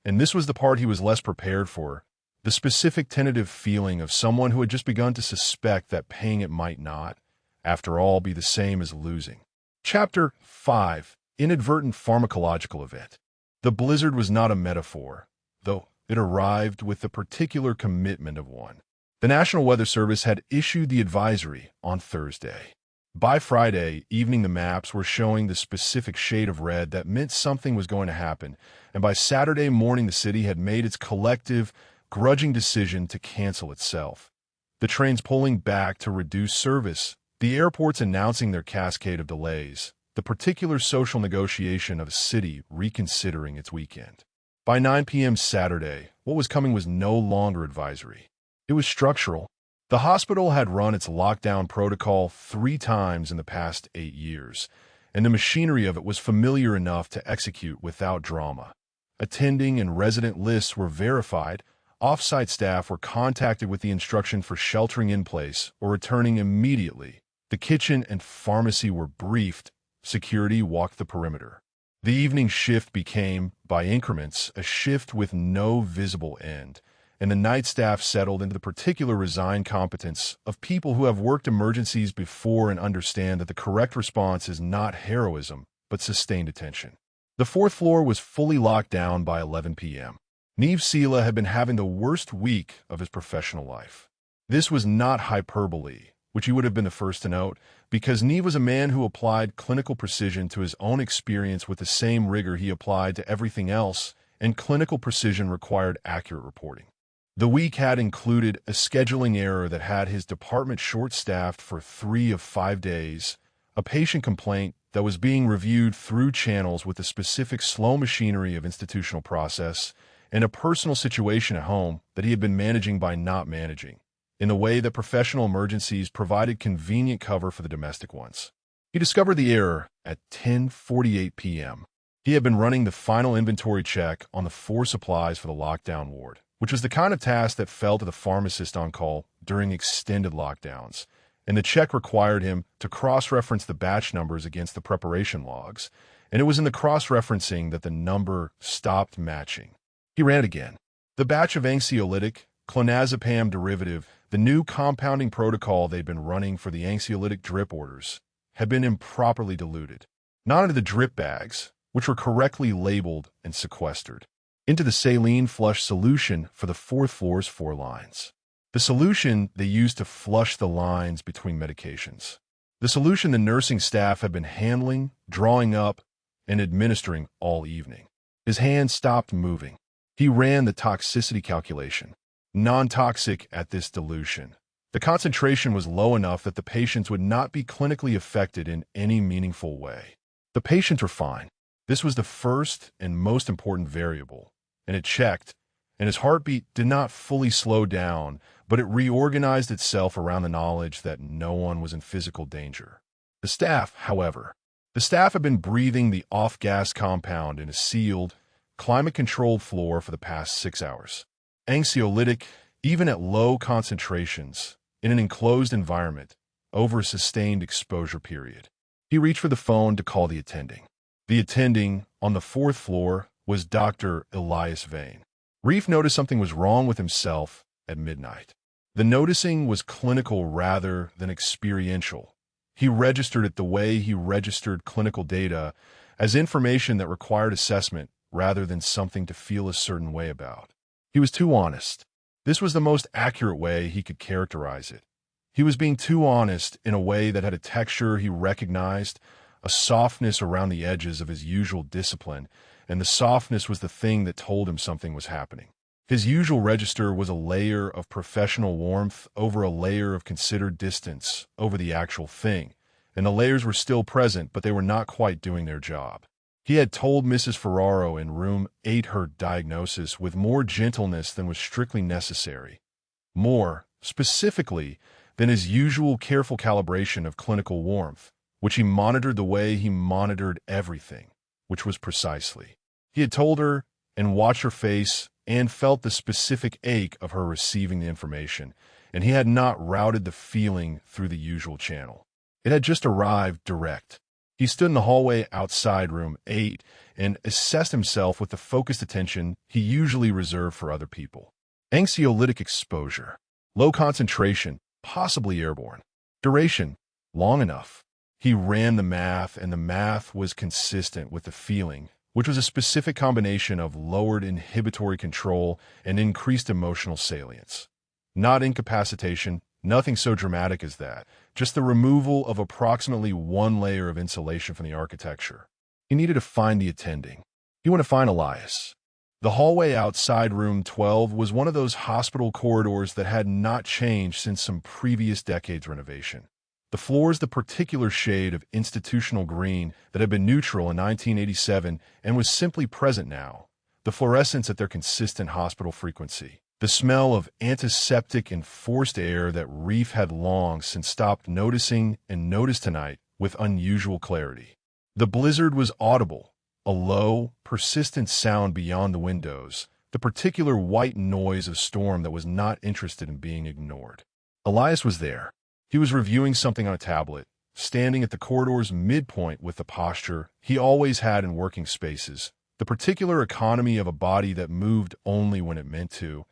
and this was the part he was less prepared for, the specific tentative feeling of someone who had just begun to suspect that paying it might not, after all, be the same as losing. Chapter 5. Inadvertent Pharmacological Event. The blizzard was not a metaphor, though it arrived with the particular commitment of one. The National Weather Service had issued the advisory on Thursday. By Friday evening, the maps were showing the specific shade of red that meant something was going to happen, and by Saturday morning, the city had made its collective, grudging decision to cancel itself. The trains pulling back to reduce service, the airports announcing their cascade of delays, the particular social negotiation of a city reconsidering its weekend. By 9 p.m. Saturday, what was coming was no longer advisory. It was structural. The hospital had run its lockdown protocol 3 times in the past 8 years, and the machinery of it was familiar enough to execute without drama. Attending and resident lists were verified. Off-site staff were contacted with the instruction for sheltering in place or returning immediately. The kitchen and pharmacy were briefed. Security walked the perimeter. The evening shift became, by increments, a shift with no visible end, and the night staff settled into the particular resigned competence of people who have worked emergencies before and understand that the correct response is not heroism, but sustained attention. The 4th floor was fully locked down by 11 p.m. Neve Sela had been having the worst week of his professional life. This was not hyperbole, which he would have been the first to note, because Neve was a man who applied clinical precision to his own experience with the same rigor he applied to everything else, and clinical precision required accurate reporting. The week had included a scheduling error that had his department short-staffed for 3 of 5 days, a patient complaint that was being reviewed through channels with the specific slow machinery of institutional process, and a personal situation at home that he had been managing by not managing, in the way that professional emergencies provided convenient cover for the domestic ones. He discovered the error at 10:48 p.m. He had been running the final inventory check on the 4 supplies for the lockdown ward, which was the kind of task that fell to the pharmacist on call during extended lockdowns, and the check required him to cross-reference the batch numbers against the preparation logs, and it was in the cross-referencing that the number stopped matching. He ran it again. The batch of anxiolytic, clonazepam derivative, the new compounding protocol they'd been running for the anxiolytic drip orders, had been improperly diluted, not into the drip bags, which were correctly labeled and sequestered, into the saline flush solution for the 4th floor's 4 lines. The solution they used to flush the lines between medications. The solution the nursing staff had been handling, drawing up, and administering all evening. His hand stopped moving. He ran the toxicity calculation. Non-toxic at this dilution. The concentration was low enough that the patients would not be clinically affected in any meaningful way. The patients were fine. This was the first and most important variable, and it checked, and his heartbeat did not fully slow down, but it reorganized itself around the knowledge that no one was in physical danger. The staff had been breathing the off-gas compound in a sealed, climate-controlled floor for the past 6 hours. Anxiolytic, even at low concentrations, in an enclosed environment, over a sustained exposure period. He reached for the phone to call the attending. The attending, on the 4th floor, was Dr. Elias Vane. Reef noticed something was wrong with himself at midnight. The noticing was clinical rather than experiential. He registered it the way he registered clinical data, as information that required assessment rather than something to feel a certain way about. He was too honest. This was the most accurate way he could characterize it. He was being too honest in a way that had a texture he recognized, a softness around the edges of his usual discipline, and the softness was the thing that told him something was happening. His usual register was a layer of professional warmth over a layer of considered distance over the actual thing, and the layers were still present, but they were not quite doing their job. He had told Mrs. Ferraro in room 8 her diagnosis with more gentleness than was strictly necessary. More, specifically, than his usual careful calibration of clinical warmth, which he monitored the way he monitored everything, which was precisely. He had told her and watched her face and felt the specific ache of her receiving the information, and he had not routed the feeling through the usual channel. It had just arrived direct. He stood in the hallway outside room 8 and assessed himself with the focused attention he usually reserved for other people. Anxiolytic exposure. Low concentration, possibly airborne. Duration, long enough. He ran the math, and the math was consistent with the feeling, which was a specific combination of lowered inhibitory control and increased emotional salience. Not incapacitation, nothing so dramatic as that, just the removal of approximately 1 layer of insulation from the architecture. He needed to find the attending. He wanted to find Elias. The hallway outside room 12 was one of those hospital corridors that had not changed since some previous decade's renovation. The floors the particular shade of institutional green that had been neutral in 1987 and was simply present now, the fluorescence at their consistent hospital frequency. The smell of antiseptic and forced air that Reef had long since stopped noticing and noticed tonight with unusual clarity. The blizzard was audible, a low, persistent sound beyond the windows, the particular white noise of storm that was not interested in being ignored. Elias was there. He was reviewing something on a tablet, standing at the corridor's midpoint with the posture he always had in working spaces, the particular economy of a body that moved only when it meant to,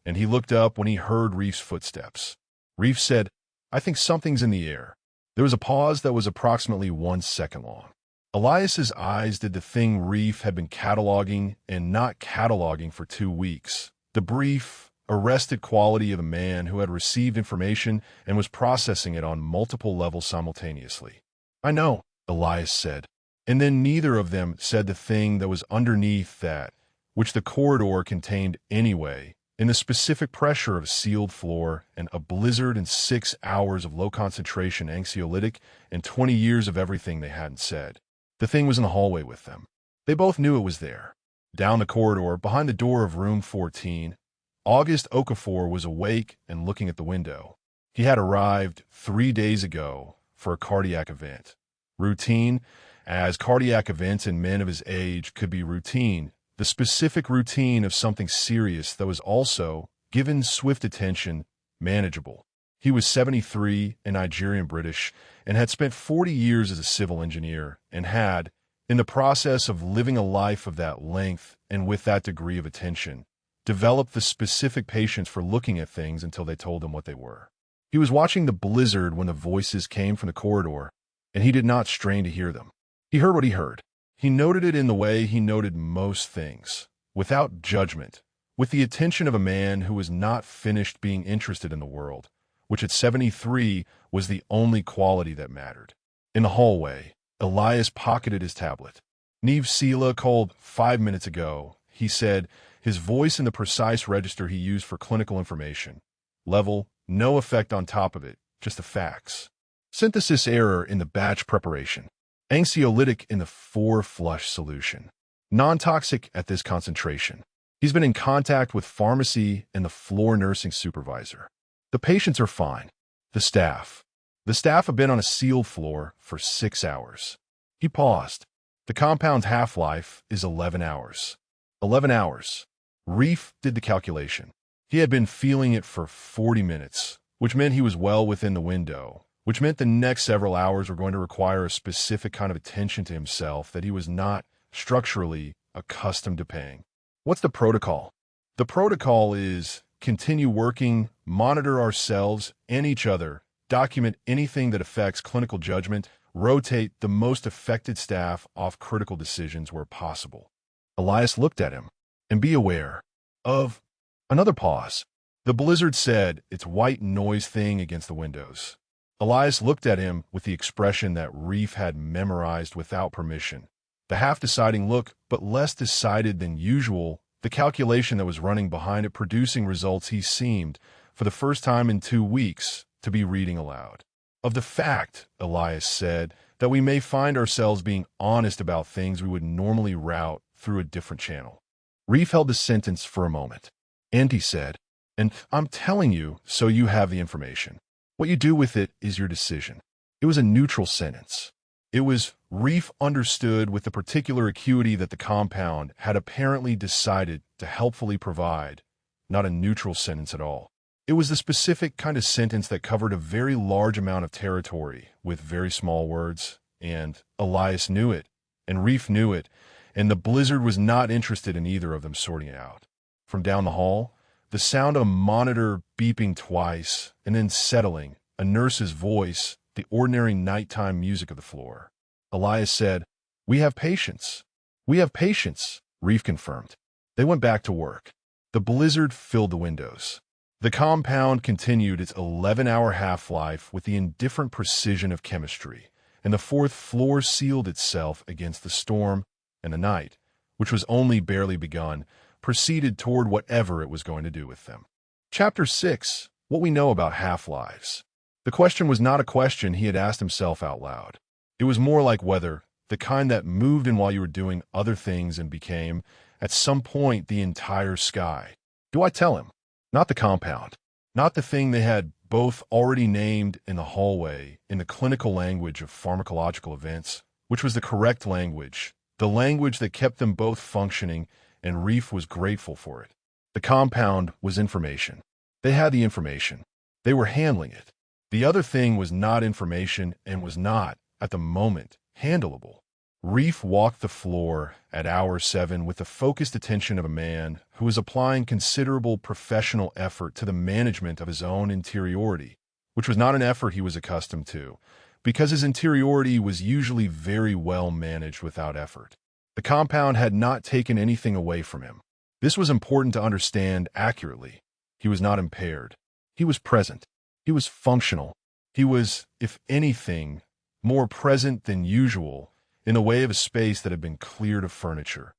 and he looked up when he heard Reef's footsteps. Reef said, "I think something's in the air." There was a pause that was approximately 1 second long. Elias's eyes did the thing Reef had been cataloging and not cataloging for 2 weeks. The brief, arrested quality of a man who had received information and was processing it on multiple levels simultaneously. "I know," Elias said. And then neither of them said the thing that was underneath that, which the corridor contained anyway, in the specific pressure of a sealed floor and a blizzard and 6 hours of low-concentration anxiolytic and 20 years of everything they hadn't said. The thing was in the hallway with them. They both knew it was there. Down the corridor, behind the door of room 14, August Okafor was awake and looking at the window. He had arrived 3 days ago for a cardiac event. Routine, as cardiac events in men of his age could be routine, the specific routine of something serious that was also, given swift attention, manageable. He was 73 and Nigerian-British and had spent 40 years as a civil engineer and had, in the process of living a life of that length and with that degree of attention, developed the specific patience for looking at things until they told him what they were. He was watching the blizzard when the voices came from the corridor, and he did not strain to hear them. He heard what he heard. He noted it in the way he noted most things, without judgment, with the attention of a man who was not finished being interested in the world, which at 73 was the only quality that mattered. In the hallway, Elias pocketed his tablet. "Neve Sela called 5 minutes ago," he said, his voice in the precise register he used for clinical information. Level, no effect on top of it, just the facts. Synthesis error in the batch preparation. Anxiolytic in the 4-flush solution. Non-toxic at this concentration. He's been in contact with pharmacy and the floor nursing supervisor. The patients are fine. The staff. The staff have been on a sealed floor for 6 hours. He paused. The compound's half-life is 11 hours. 11 hours. Reef did the calculation. He had been feeling it for 40 minutes, which meant he was well within the window, which meant the next several hours were going to require a specific kind of attention to himself that he was not structurally accustomed to paying. What's the protocol? The protocol is continue working, monitor ourselves and each other, document anything that affects clinical judgment, rotate the most affected staff off critical decisions where possible. Elias looked at him. And be aware of another pause. The blizzard said its white noise thing against the windows. Elias looked at him with the expression that Reef had memorized without permission. The half-deciding look, but less decided than usual, the calculation that was running behind it producing results he seemed, for the first time in 2 weeks, to be reading aloud. Of the fact, Elias said, that we may find ourselves being honest about things we would normally route through a different channel. Reef held the sentence for a moment. And he said, and I'm telling you so you have the information. What you do with it is your decision. It was a neutral sentence. It was Reef understood with the particular acuity that the compound had apparently decided to helpfully provide, not a neutral sentence at all. It was the specific kind of sentence that covered a very large amount of territory with very small words, and Elias knew it, and Reef knew it, and the blizzard was not interested in either of them sorting it out. From down the hall, the sound of a monitor beeping twice and then settling, a nurse's voice, the ordinary nighttime music of the floor. Elias said, "We have patience. We have patience," Reef confirmed. They went back to work. The blizzard filled the windows. The compound continued its 11-hour half-life with the indifferent precision of chemistry, and the 4th floor sealed itself against the storm, and the night, which was only barely begun, proceeded toward whatever it was going to do with them. Chapter 6. What we know about half-lives. The question was not a question he had asked himself out loud. It was more like weather, the kind that moved in while you were doing other things and became, at some point, the entire sky. Do I tell him? Not the compound. Not the thing they had both already named in the hallway in the clinical language of pharmacological events, which was the correct language, the language that kept them both functioning, and Reef was grateful for it. The compound was information. They had the information. They were handling it. The other thing was not information and was not, at the moment, handleable. Reef walked the floor at hour 7 with the focused attention of a man who was applying considerable professional effort to the management of his own interiority, which was not an effort he was accustomed to, because his interiority was usually very well managed without effort. The compound had not taken anything away from him. This was important to understand accurately. He was not impaired. He was present. He was functional. He was, if anything, more present than usual in the way of a space that had been cleared of furniture.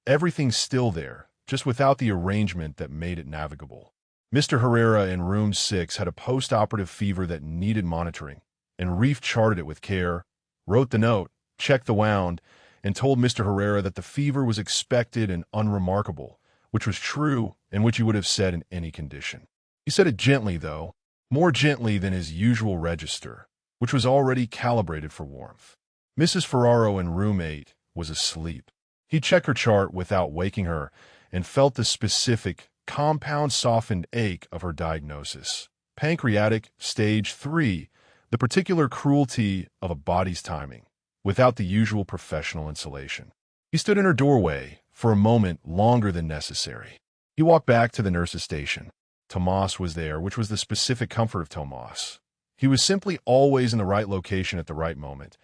Everything's still there, just without the arrangement that made it navigable. Mr. Herrera in room 6 had a post-operative fever that needed monitoring, and Reef charted it with care, wrote the note, checked the wound, and told Mr. Herrera that the fever was expected and unremarkable, which was true and which he would have said in any condition. He said it gently, though, more gently than his usual register, which was already calibrated for warmth. Mrs. Ferraro in room 8 was asleep. He checked her chart without waking her and felt the specific, compound-softened ache of her diagnosis. Pancreatic, stage 3, the particular cruelty of a body's timing, without the usual professional insulation. He stood in her doorway for a moment longer than necessary. He walked back to the nurse's station. Tomas was there, which was the specific comfort of Tomas. He was simply always in the right location at the right moment,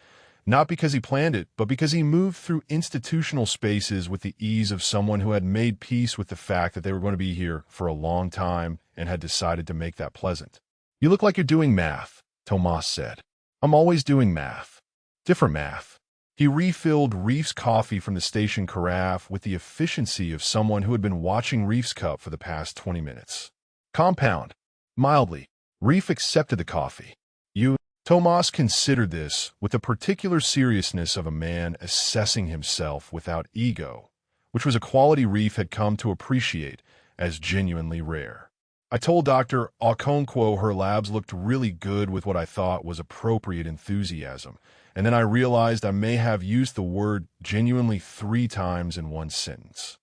not because he planned it, but because he moved through institutional spaces with the ease of someone who had made peace with the fact that they were going to be here for a long time and had decided to make that pleasant. "You look like you're doing math," Tomas said. "I'm always doing math. Different math. He refilled Reef's coffee from the station carafe with the efficiency of someone who had been watching Reef's cup for the past 20 minutes. Compound. Mildly. Reef accepted the coffee. Tomas considered this with the particular seriousness of a man assessing himself without ego, which was a quality Reef had come to appreciate as genuinely rare. I told Dr. Okonkwo her labs looked really good with what I thought was appropriate enthusiasm, and then I realized I may have used the word genuinely 3 times in one sentence.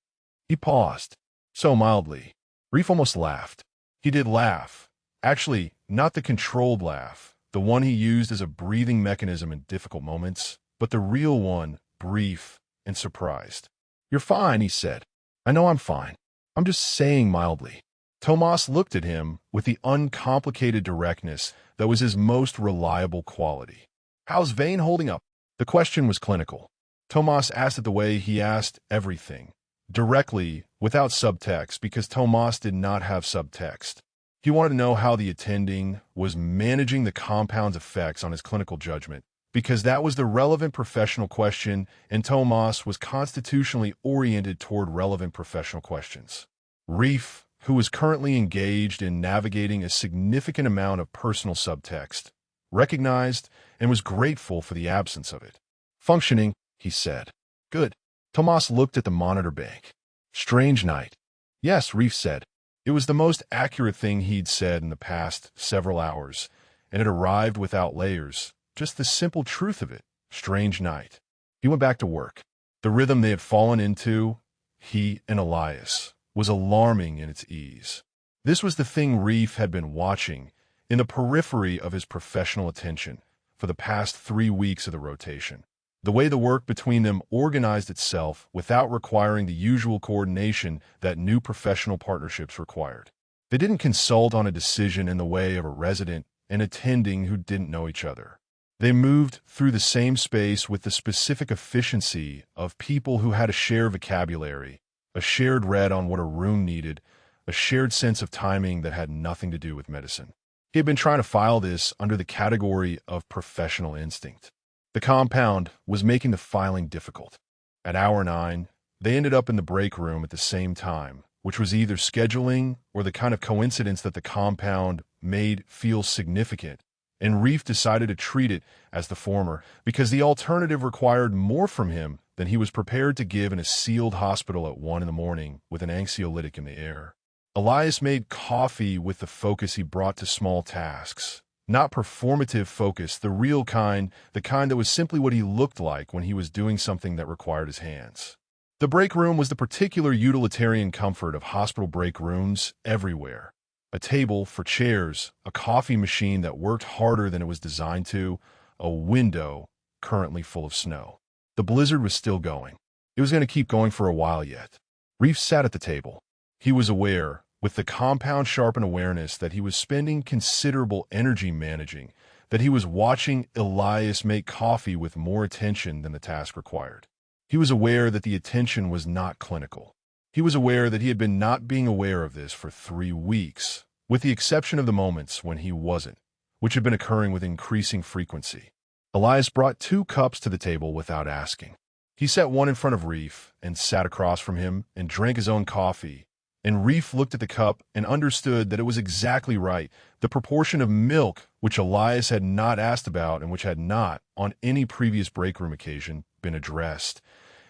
He paused, so mildly. Reef almost laughed. He did laugh. Actually, not the controlled laugh, the one he used as a breathing mechanism in difficult moments, but the real one, brief and surprised. "You're fine," he said. "I know I'm fine. I'm just saying mildly." Tomas looked at him with the uncomplicated directness that was his most reliable quality. "How's Vane holding up?" The question was clinical. Tomas asked it the way he asked everything, directly, without subtext, because Tomas did not have subtext. He wanted to know how the attending was managing the compound's effects on his clinical judgment, because that was the relevant professional question, and Tomas was constitutionally oriented toward relevant professional questions. Reef, who was currently engaged in navigating a significant amount of personal subtext, recognized and was grateful for the absence of it. "Functioning," he said. "Good." Tomas looked at the monitor bank. "Strange night." "Yes," Reef said. It was the most accurate thing he'd said in the past several hours, and it arrived without layers, just the simple truth of it. Strange night. He went back to work. The rhythm they had fallen into, he and Elias, was alarming in its ease. This was the thing Reef had been watching in the periphery of his professional attention for the past 3 weeks of the rotation. The way the work between them organized itself without requiring the usual coordination that new professional partnerships required. They didn't consult on a decision in the way of a resident and attending who didn't know each other. They moved through the same space with the specific efficiency of people who had a shared vocabulary, a shared read on what a room needed, a shared sense of timing that had nothing to do with medicine. He had been trying to file this under the category of professional instinct. The compound was making the filing difficult. At hour 9, they ended up in the break room at the same time, which was either scheduling or the kind of coincidence that the compound made feel significant, and Reef decided to treat it as the former because the alternative required more from him than he was prepared to give in a sealed hospital at 1 in the morning with an anxiolytic in the air. Elias made coffee with the focus he brought to small tasks. Not performative focus, the real kind, the kind that was simply what he looked like when he was doing something that required his hands. The break room was the particular utilitarian comfort of hospital break rooms everywhere. A table for chairs, a coffee machine that worked harder than it was designed to, a window currently full of snow. The blizzard was still going. It was going to keep going for a while yet. Reef sat at the table. He was aware, with the compound sharpened awareness that he was spending considerable energy managing, that he was watching Elias make coffee with more attention than the task required. He was aware that the attention was not clinical. He was aware that he had been not being aware of this for 3 weeks, with the exception of the moments when he wasn't, which had been occurring with increasing frequency. Elias brought 2 cups to the table without asking. He set one in front of Reef and sat across from him and drank his own coffee, and Reef looked at the cup and understood that it was exactly right, the proportion of milk which Elias had not asked about and which had not, on any previous break room occasion, been addressed,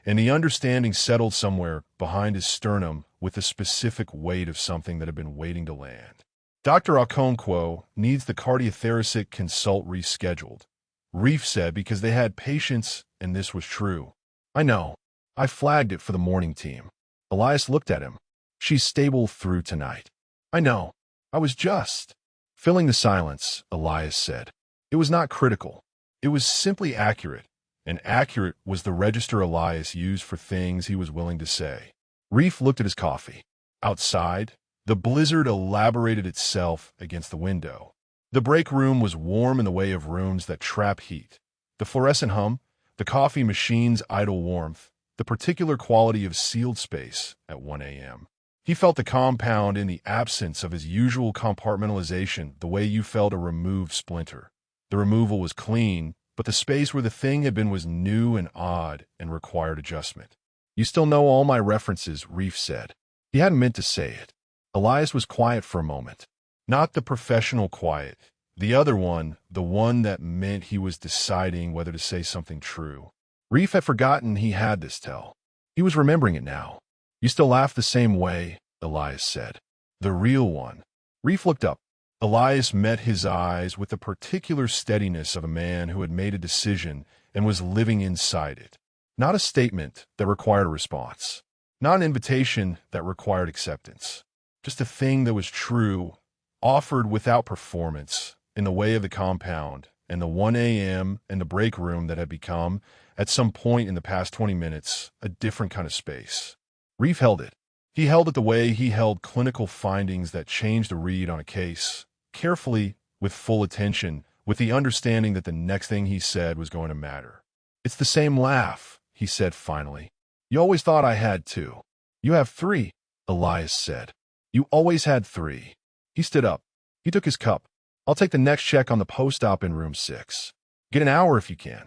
and the understanding settled somewhere behind his sternum with the specific weight of something that had been waiting to land. Dr. Okonkwo needs the cardiothoracic consult rescheduled, Reef said, because they had patients, and this was true. "I know. I flagged it for the morning team." Elias looked at him. "She's stable through tonight." "I know. I was just..." Filling the silence, Elias said. It was not critical. It was simply accurate, and accurate was the register Elias used for things he was willing to say. Reef looked at his coffee. Outside, the blizzard elaborated itself against the window. The break room was warm in the way of rooms that trap heat. The fluorescent hum, the coffee machine's idle warmth, the particular quality of sealed space at 1 a.m. He felt the compound in the absence of his usual compartmentalization, the way you felt a removed splinter. The removal was clean, but the space where the thing had been was new and odd and required adjustment. "You still know all my references," Reef said. He hadn't meant to say it. Elias was quiet for a moment. Not the professional quiet. The other one, the one that meant he was deciding whether to say something true. Reef had forgotten he had this tell. He was remembering it now. "You still laugh the same way," Elias said. "The real one." Reef looked up. Elias met his eyes with the particular steadiness of a man who had made a decision and was living inside it. Not a statement that required a response. Not an invitation that required acceptance. Just a thing that was true, offered without performance, in the way of the compound, and the 1 a.m. and the break room that had become, at some point in the past 20 minutes, a different kind of space. Reef held it. He held it the way he held clinical findings that changed a read on a case, carefully, with full attention, with the understanding that the next thing he said was going to matter. "It's the same laugh," he said finally. "You always thought I had two." "You have three," Elias said. "You always had three." He stood up. He took his cup. "I'll take the next check on the post-op in room 6. Get an hour if you can."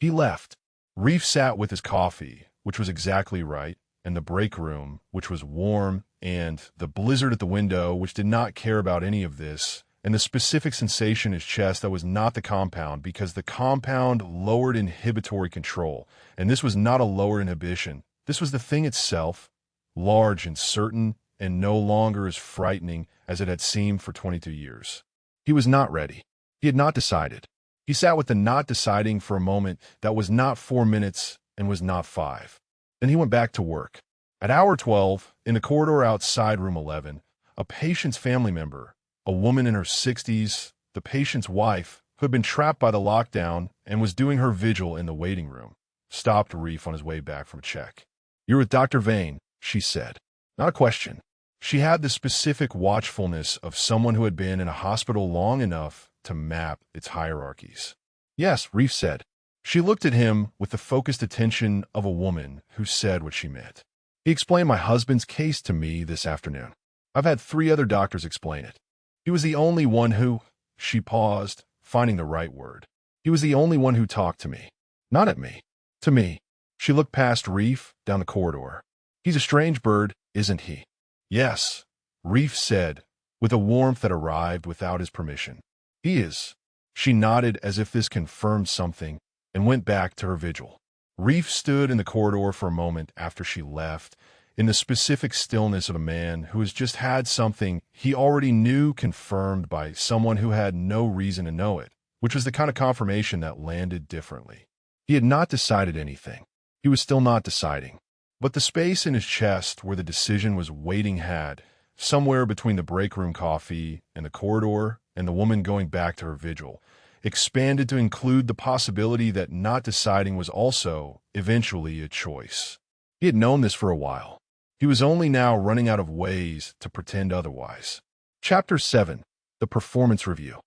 He left. Reef sat with his coffee, which was exactly right, and the break room, which was warm, and the blizzard at the window, which did not care about any of this, and the specific sensation in his chest that was not the compound, because the compound lowered inhibitory control, and this was not a lower inhibition. This was the thing itself, large and certain, and no longer as frightening as it had seemed for 22 years. He was not ready. He had not decided. He sat with the not deciding for a moment that was not 4 minutes and was not 5. Then he went back to work. At hour 12, in the corridor outside room 11, a patient's family member, a woman in her 60s, the patient's wife, who had been trapped by the lockdown and was doing her vigil in the waiting room, stopped Reef on his way back from a check. "You're with Dr. Vane," she said. Not a question. She had the specific watchfulness of someone who had been in a hospital long enough to map its hierarchies. "Yes," Reef said. She looked at him with the focused attention of a woman who said what she meant. "He explained my husband's case to me this afternoon. I've had 3 other doctors explain it. He was the only one who—" She paused, finding the right word. "He was the only one who talked to me. Not at me. To me." She looked past Reef, down the corridor. "He's a strange bird, isn't he?" "Yes," Reef said, with a warmth that arrived without his permission. "He is." She nodded as if this confirmed something, and went back to her vigil. Reef stood in the corridor for a moment after she left, in the specific stillness of a man who has just had something he already knew confirmed by someone who had no reason to know it, which was the kind of confirmation that landed differently. He had not decided anything. He was still not deciding. But the space in his chest where the decision was waiting had, somewhere between the break room coffee and the corridor and the woman going back to her vigil, expanded to include the possibility that not deciding was also, eventually, a choice. He had known this for a while. He was only now running out of ways to pretend otherwise. Chapter 7. The Performance Review.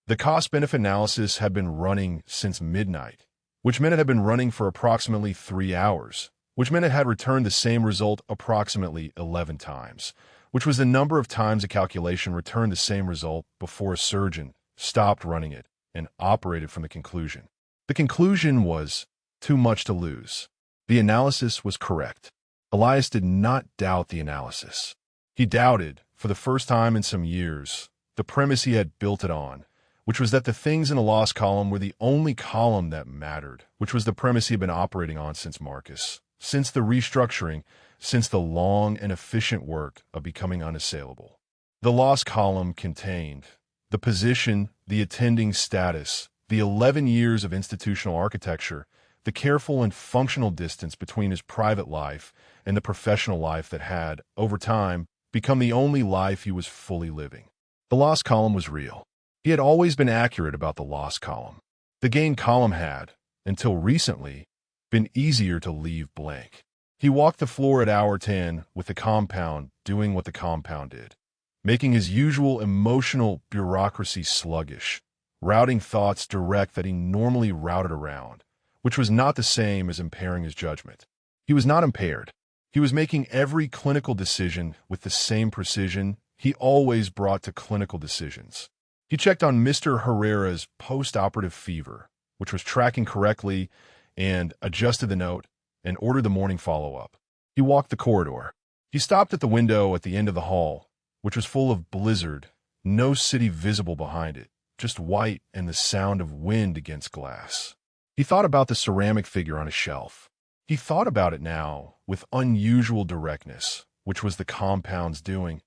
The cost-benefit analysis had been running since midnight, which meant it had been running for approximately 3 hours, which meant it had returned the same result approximately 11 times, which was the number of times a calculation returned the same result before a surgeon stopped running it and operated from the conclusion. The conclusion was too much to lose. The analysis was correct. Elias did not doubt the analysis. He doubted, for the first time in some years, the premise he had built it on, which was that the things in the loss column were the only column that mattered, which was the premise he had been operating on since Marcus, since the restructuring, since the long and efficient work of becoming unassailable. The loss column contained the position, the attending status, the 11 years of institutional architecture, the careful and functional distance between his private life and the professional life that had, over time, become the only life he was fully living. The loss column was real. He had always been accurate about the loss column. The gain column had, until recently, been easier to leave blank. He walked the floor at hour 10 with the compound doing what the compound did, making his usual emotional bureaucracy sluggish, routing thoughts direct that he normally routed around, which was not the same as impairing his judgment. He was not impaired. He was making every clinical decision with the same precision he always brought to clinical decisions. He checked on Mr. Herrera's post-operative fever, which was tracking correctly, and adjusted the note and ordered the morning follow-up. He walked the corridor. He stopped at the window at the end of the hall, which was full of blizzard, no city visible behind it, just white and the sound of wind against glass. He thought about the ceramic figure on a shelf. He thought about it now with unusual directness, which was the compound's doing.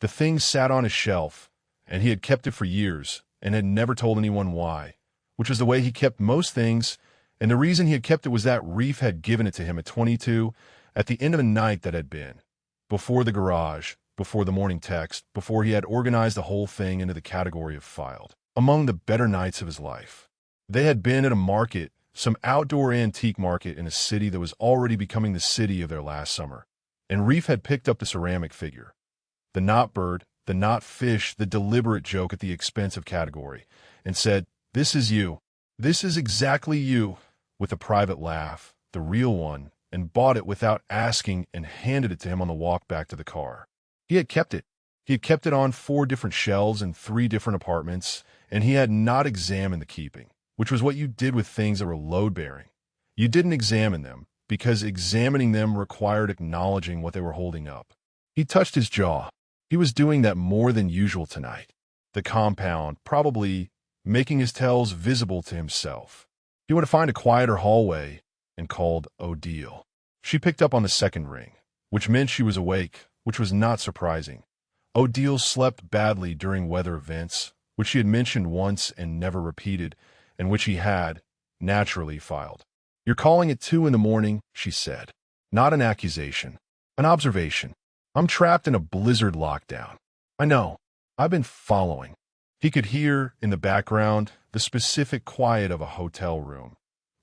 The thing sat on his shelf, and he had kept it for years and had never told anyone why, which was the way he kept most things, and the reason he had kept it was that Reef had given it to him at 22 at the end of a night that had been, before the garage, before the morning text, before he had organized the whole thing into the category of filed, among the better nights of his life. They had been at a market, some outdoor antique market in a city that was already becoming the city of their last summer, and Reef had picked up the ceramic figure. The not bird, the not fish, the deliberate joke at the expense of category, and said, "This is you. This is exactly you," with a private laugh, the real one, and bought it without asking and handed it to him on the walk back to the car. He had kept it. He had kept it on 4 different shelves in 3 different apartments, and he had not examined the keeping, which was what you did with things that were load-bearing. You didn't examine them, because examining them required acknowledging what they were holding up. He touched his jaw. He was doing that more than usual tonight. The compound, probably making his tells visible to himself. He went to find a quieter hallway and called Odile. She picked up on the second ring, which meant she was awake, which was not surprising. Odile slept badly during weather events, which she had mentioned once and never repeated, and which he had, naturally, filed. "You're calling at 2 in the morning," she said. "Not an accusation. An observation. I'm trapped in a blizzard lockdown. I know. I've been following." He could hear, in the background, the specific quiet of a hotel room,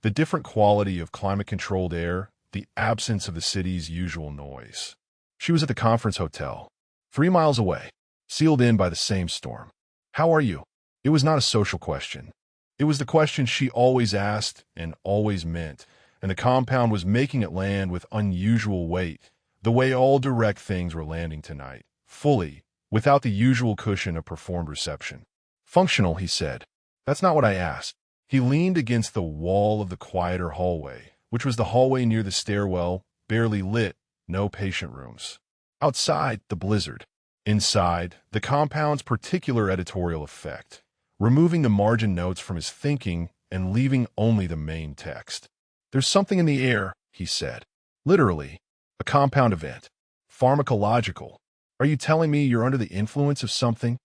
the different quality of climate-controlled air, the absence of the city's usual noise. She was at the conference hotel, 3 miles away, sealed in by the same storm. "How are you?" It was not a social question. It was the question she always asked and always meant, and the compound was making it land with unusual weight, the way all direct things were landing tonight, fully, without the usual cushion of performed reception. "Functional," he said. "That's not what I asked." He leaned against the wall of the quieter hallway, which was the hallway near the stairwell, barely lit, no patient rooms. Outside, the blizzard. Inside, the compound's particular editorial effect, removing the margin notes from his thinking and leaving only the main text. "There's something in the air," he said. "Literally. A compound event. Pharmacological. Are you telling me you're under the influence of something?"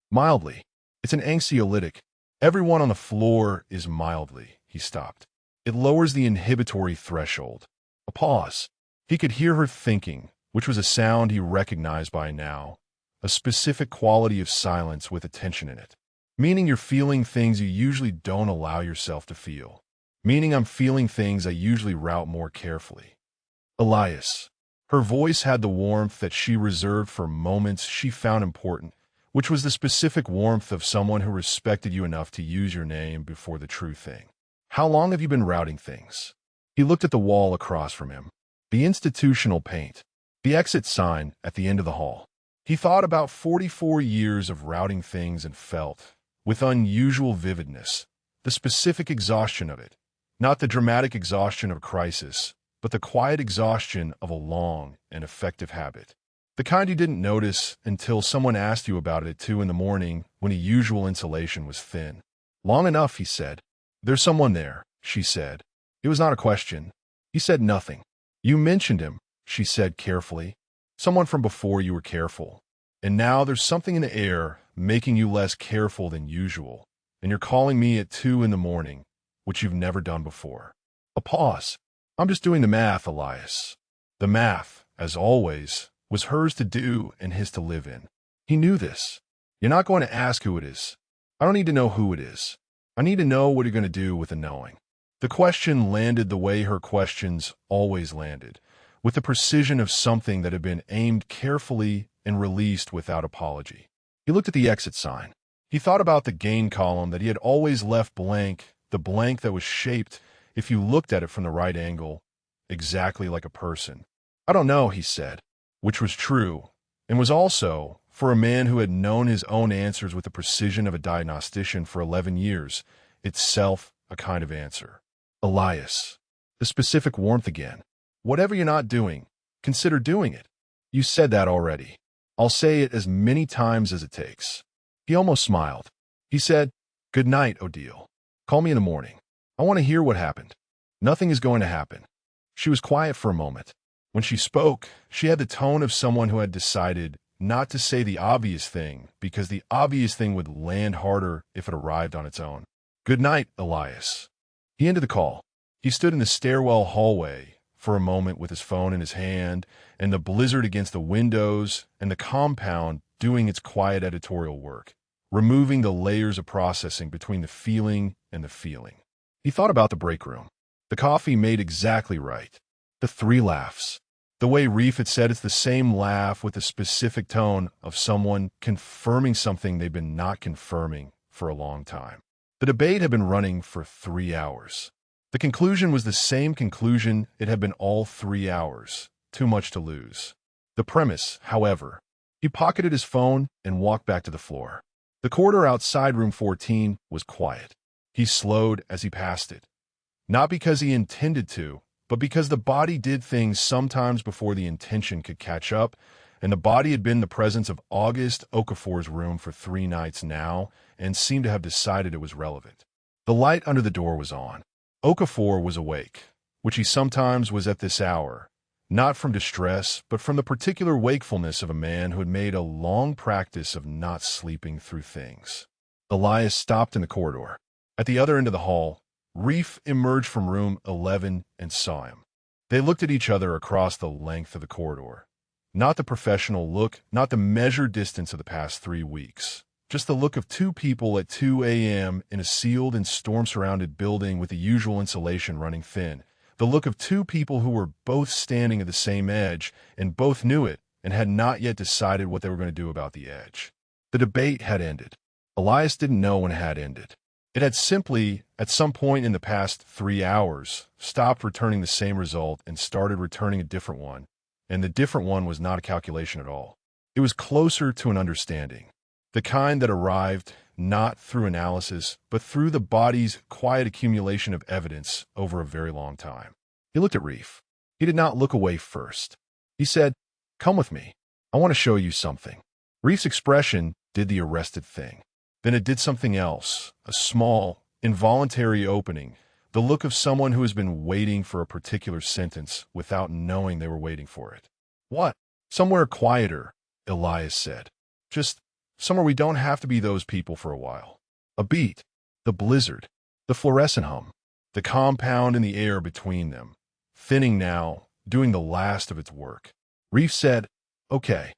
"Mildly. It's an anxiolytic. Everyone on the floor is mildly." He stopped. "It lowers the inhibitory threshold." A pause. He could hear her thinking, which was a sound he recognized by now, a specific quality of silence with attention in it. "Meaning you're feeling things you usually don't allow yourself to feel. Meaning I'm feeling things I usually route more carefully." Elias. Her voice had the warmth that she reserved for moments she found important, which was the specific warmth of someone who respected you enough to use your name before the true thing. "How long have you been routing things?" He looked at the wall across from him. The institutional paint. The exit sign at the end of the hall. He thought about 44 years of routing things and felt, with unusual vividness, the specific exhaustion of it. Not the dramatic exhaustion of a crisis, but the quiet exhaustion of a long and effective habit. The kind you didn't notice until someone asked you about it at 2 in the morning when the usual insulation was thin. "Long enough," he said. "There's someone there," she said. It was not a question. He said nothing. "You mentioned him," she said carefully. "Someone from before you were careful. And now there's something in the air making you less careful than usual. And you're calling me at 2 in the morning, which you've never done before." A pause. "I'm just doing the math, Elias." The math, as always, was hers to do and his to live in. He knew this. "You're not going to ask who it is. I don't need to know who it is. I need to know what you're going to do with the knowing." The question landed the way her questions always landed, with the precision of something that had been aimed carefully and released without apology. He looked at the exit sign. He thought about the gain column that he had always left blank, the blank that was shaped, if you looked at it from the right angle, exactly like a person. "I don't know," he said, which was true, and was also, for a man who had known his own answers with the precision of a diagnostician for 11 years, itself a kind of answer. Elias. The specific warmth again. Whatever you're not doing, consider doing it. You said that already. I'll say it as many times as it takes. He almost smiled. He said, "Good night, Odile. Call me in the morning. I want to hear what happened." "Nothing is going to happen." She was quiet for a moment. When she spoke, she had the tone of someone who had decided not to say the obvious thing because the obvious thing would land harder if it arrived on its own. "Good night, Elias." He ended the call. He stood in the stairwell hallway for a moment with his phone in his hand and the blizzard against the windows and the compound doing its quiet editorial work, removing the layers of processing between the feeling and the feeling. He thought about the break room. The coffee made exactly right. The 3 laughs. The way Reef had said it's the same laugh with the specific tone of someone confirming something they've been not confirming for a long time. The debate had been running for 3 hours. The conclusion was the same conclusion it had been all 3 hours. Too much to lose. The premise, however. He pocketed his phone and walked back to the floor. The corridor outside room 14 was quiet. He slowed as he passed it. Not because he intended to, but because the body did things sometimes before the intention could catch up, and the body had been in the presence of August Okafor's room for 3 nights now and seemed to have decided it was relevant. The light under the door was on. Okafor was awake, which he sometimes was at this hour, not from distress, but from the particular wakefulness of a man who had made a long practice of not sleeping through things. Elias stopped in the corridor. At the other end of the hall, Reef emerged from room 11 and saw him. They looked at each other across the length of the corridor. Not the professional look, not the measured distance of the past 3 weeks. Just the look of 2 people at 2 a.m. in a sealed and storm-surrounded building with the usual insulation running thin. The look of 2 people who were both standing at the same edge and both knew it and had not yet decided what they were going to do about the edge. The debate had ended. Elias didn't know when it had ended. It had simply, at some point in the past 3 hours, stopped returning the same result and started returning a different one, and the different one was not a calculation at all. It was closer to an understanding, the kind that arrived not through analysis, but through the body's quiet accumulation of evidence over a very long time. He looked at Reef. He did not look away first. He said, "Come with me. I want to show you something." Reef's expression did the arrested thing. Then it did something else, a small, involuntary opening, the look of someone who has been waiting for a particular sentence without knowing they were waiting for it. "What?" "Somewhere quieter," Elias said. "Just somewhere we don't have to be those people for a while." A beat, the blizzard, the fluorescent hum, the compound in the air between them, thinning now, doing the last of its work. Reef said, "Okay."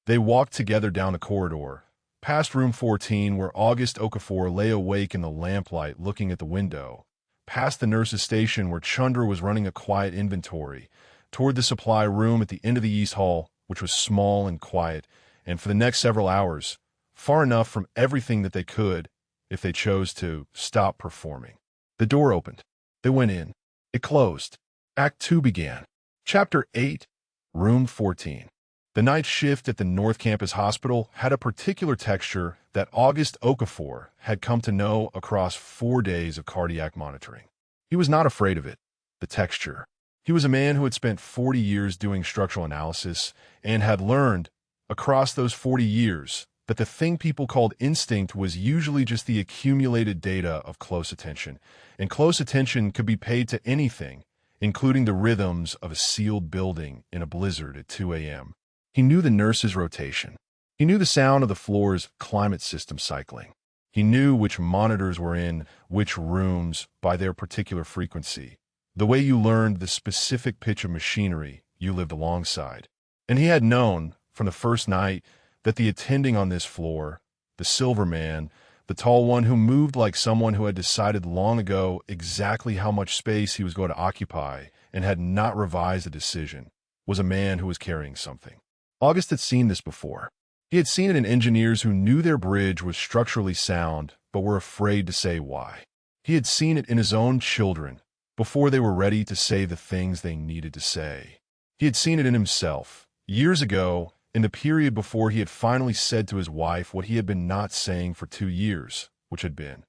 They walked together down the corridor, past room 14 where August Okafor lay awake in the lamplight looking at the window, past the nurse's station where Chandra was running a quiet inventory, toward the supply room at the end of the East Hall, which was small and quiet, and for the next several hours, far enough from everything that they could, if they chose to, stop performing. The door opened. They went in. It closed. Act 2 began. Chapter 8, Room 14. The night shift at the North Campus Hospital had a particular texture that August Okafor had come to know across 4 days of cardiac monitoring. He was not afraid of it, the texture. He was a man who had spent 40 years doing structural analysis and had learned, across those 40 years, that the thing people called instinct was usually just the accumulated data of close attention, and close attention could be paid to anything, including the rhythms of a sealed building in a blizzard at 2 a.m. He knew the nurse's rotation. He knew the sound of the floor's climate system cycling. He knew which monitors were in which rooms by their particular frequency, the way you learned the specific pitch of machinery you lived alongside. And he had known, from the first night, that the attending on this floor, the silver man, the tall one who moved like someone who had decided long ago exactly how much space he was going to occupy and had not revised the decision, was a man who was carrying something. August had seen this before. He had seen it in engineers who knew their bridge was structurally sound but were afraid to say why. He had seen it in his own children before they were ready to say the things they needed to say. He had seen it in himself, years ago, in the period before he had finally said to his wife what he had been not saying for 2 years, which had been,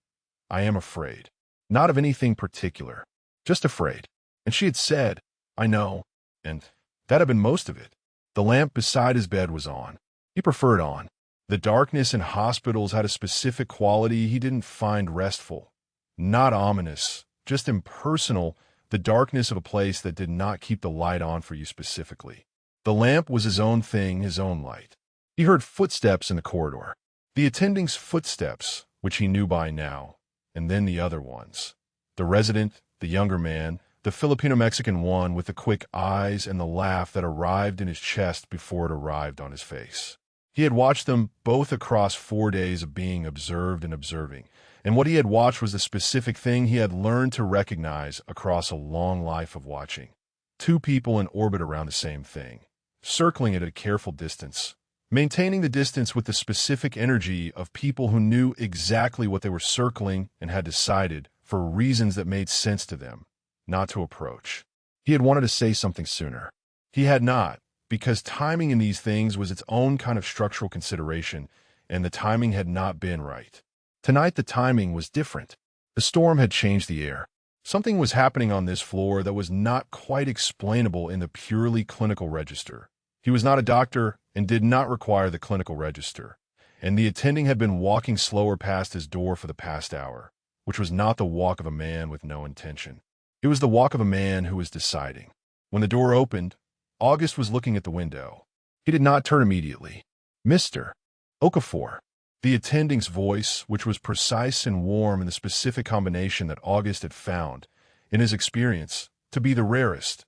"I am afraid." Not of anything particular, just afraid. And she had said, "I know," and that had been most of it. The lamp beside his bed was on. He preferred on. The darkness in hospitals had a specific quality he didn't find restful. Not ominous, just impersonal, the darkness of a place that did not keep the light on for you specifically. The lamp was his own thing, his own light. He heard footsteps in the corridor. The attending's footsteps, which he knew by now, and then the other ones. The resident, the younger man, the Filipino-Mexican one with the quick eyes and the laugh that arrived in his chest before it arrived on his face. He had watched them both across 4 days of being observed and observing, and what he had watched was the specific thing he had learned to recognize across a long life of watching. Two people in orbit around the same thing, circling it at a careful distance, maintaining the distance with the specific energy of people who knew exactly what they were circling and had decided, for reasons that made sense to them, not to approach. He had wanted to say something sooner. He had not, because timing in these things was its own kind of structural consideration, and the timing had not been right. Tonight the timing was different. The storm had changed the air. Something was happening on this floor that was not quite explainable in the purely clinical register. He was not a doctor and did not require the clinical register, and the attending had been walking slower past his door for the past hour, which was not the walk of a man with no intention. It was the walk of a man who was deciding. When the door opened, August was looking at the window. He did not turn immediately. "Mr. Okafor." The attending's voice, which was precise and warm in the specific combination that August had found, in his experience, to be the rarest.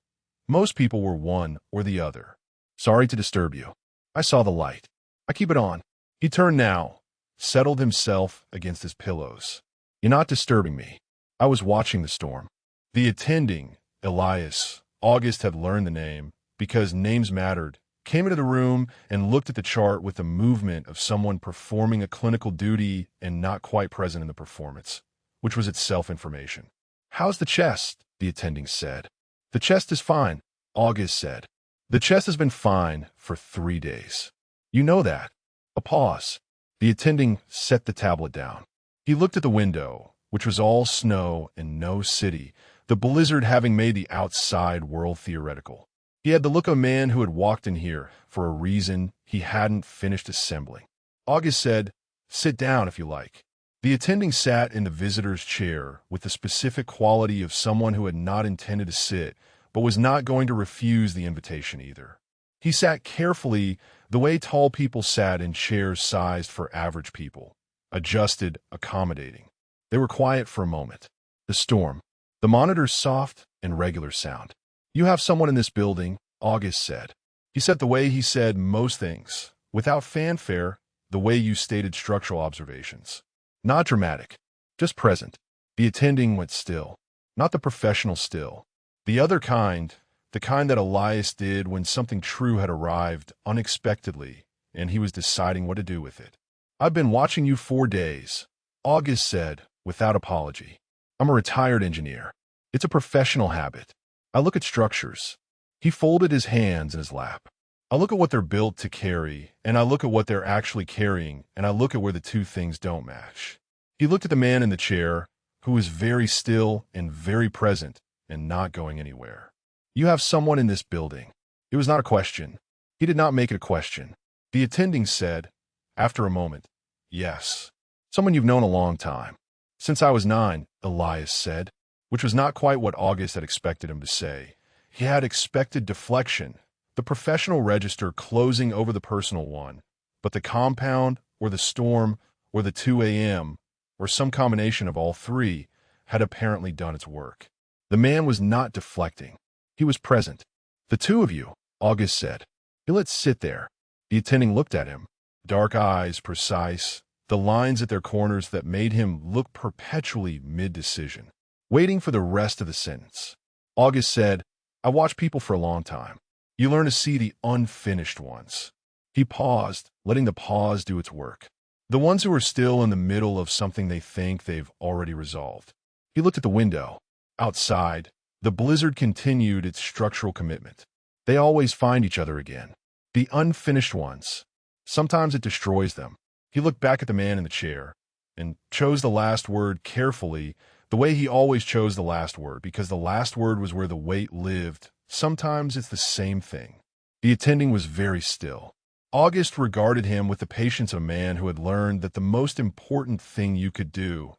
Most people were one or the other. "Sorry to disturb you. I saw the light. I keep it on." He turned now, settled himself against his pillows. "You're not disturbing me. I was watching the storm." The attending, Elias, August had learned the name, because names mattered, came into the room and looked at the chart with the movement of someone performing a clinical duty and not quite present in the performance, which was itself information. "How's the chest?" the attending said. "The chest is fine," August said. "The chest has been fine for 3 days. You know that." A pause. The attending set the tablet down. He looked at the window, which was all snow and no city, the blizzard having made the outside world theoretical. He had the look of a man who had walked in here for a reason he hadn't finished assembling. August said, "Sit down if you like." The attending sat in the visitor's chair with the specific quality of someone who had not intended to sit, but was not going to refuse the invitation either. He sat carefully, the way tall people sat in chairs sized for average people, adjusted, accommodating. They were quiet for a moment. The storm. The monitor's soft and regular sound. "You have someone in this building," August said. He said the way he said most things, without fanfare, the way you stated structural observations. Not dramatic, just present. The attending went still, not the professional still. The other kind, the kind that Elias did when something true had arrived unexpectedly, and he was deciding what to do with it. "I've been watching you 4 days," August said, without apology. "I'm a retired engineer. It's a professional habit. I look at structures." He folded his hands in his lap. "I look at what they're built to carry, and I look at what they're actually carrying, and I look at where the two things don't match." He looked at the man in the chair, who was very still and very present and not going anywhere. "You have someone in this building." It was not a question. He did not make it a question. The attending said, after a moment, "Yes. Someone you've known a long time." "Since I was 9, Elias said, which was not quite what August had expected him to say. He had expected deflection, the professional register closing over the personal one, but the compound, or the storm, or the 2 a.m., or some combination of all three, had apparently done its work. The man was not deflecting. He was present. "The two of you," August said. "Let's sit there." The attending looked at him. Dark eyes, precise, the lines at their corners that made him look perpetually mid-decision, waiting for the rest of the sentence. August said, "I watch people for a long time. You learn to see the unfinished ones." He paused, letting the pause do its work. The ones who are still in the middle of something they think they've already resolved. He looked at the window. Outside, the blizzard continued its structural commitment. They always find each other again. The unfinished ones. Sometimes it destroys them. He looked back at the man in the chair and chose the last word carefully, The way he always chose the last word, because the last word was where the weight lived. Sometimes it's the same thing. The attending was very still. August regarded him with the patience of a man who had learned that the most important thing you could do,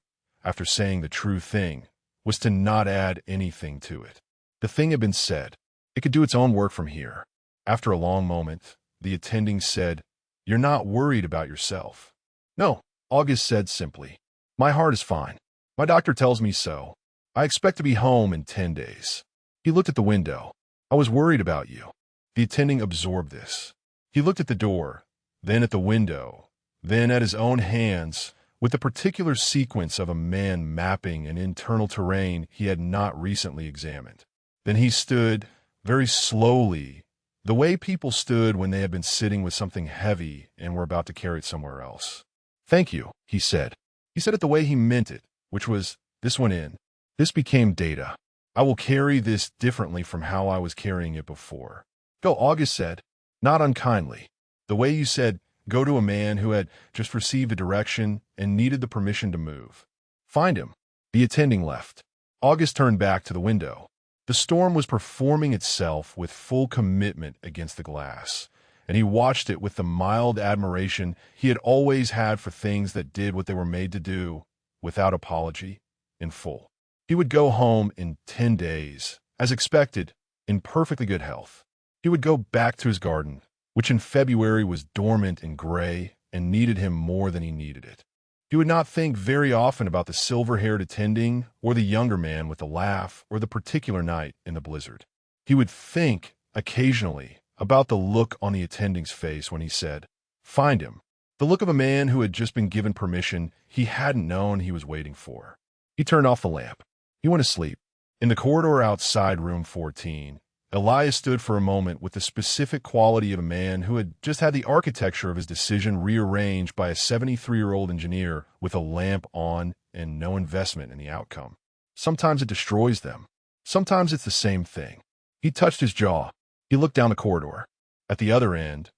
after saying the true thing, was to not add anything to it. The thing had been said. It could do its own work from here. After a long moment, the attending said, "You're not worried about yourself." "No," August said simply. "My heart is fine. My doctor tells me so. I expect to be home in 10 days. He looked at the window. "I was worried about you." The attending absorbed this. He looked at the door, then at the window, then at his own hands, with the particular sequence of a man mapping an internal terrain he had not recently examined. Then he stood, very slowly, the way people stood when they had been sitting with something heavy and were about to carry it somewhere else. "Thank you," he said. He said it the way he meant it, which was, "This went in. This became data. I will carry this differently from how I was carrying it before." "Go," August said, not unkindly. The way you said, "Go" to a man who had just received a direction and needed the permission to move. "Find him." The attending left. August turned back to the window. The storm was performing itself with full commitment against the glass, and he watched it with the mild admiration he had always had for things that did what they were made to do, without apology, in full. He would go home in 10 days, as expected, in perfectly good health. He would go back to his garden, which in February was dormant and gray and needed him more than he needed it. He would not think very often about the silver-haired attending or the younger man with the laugh or the particular night in the blizzard. He would think, occasionally, about the look on the attending's face when he said, "Find him," the look of a man who had just been given permission he hadn't known he was waiting for. He turned off the lamp. He went to sleep. In the corridor outside room 14, Elias stood for a moment with the specific quality of a man who had just had the architecture of his decision rearranged by a 73-year-old engineer with a lamp on and no investment in the outcome. Sometimes it destroys them. Sometimes it's the same thing. He touched his jaw. He looked down the corridor. At the other end,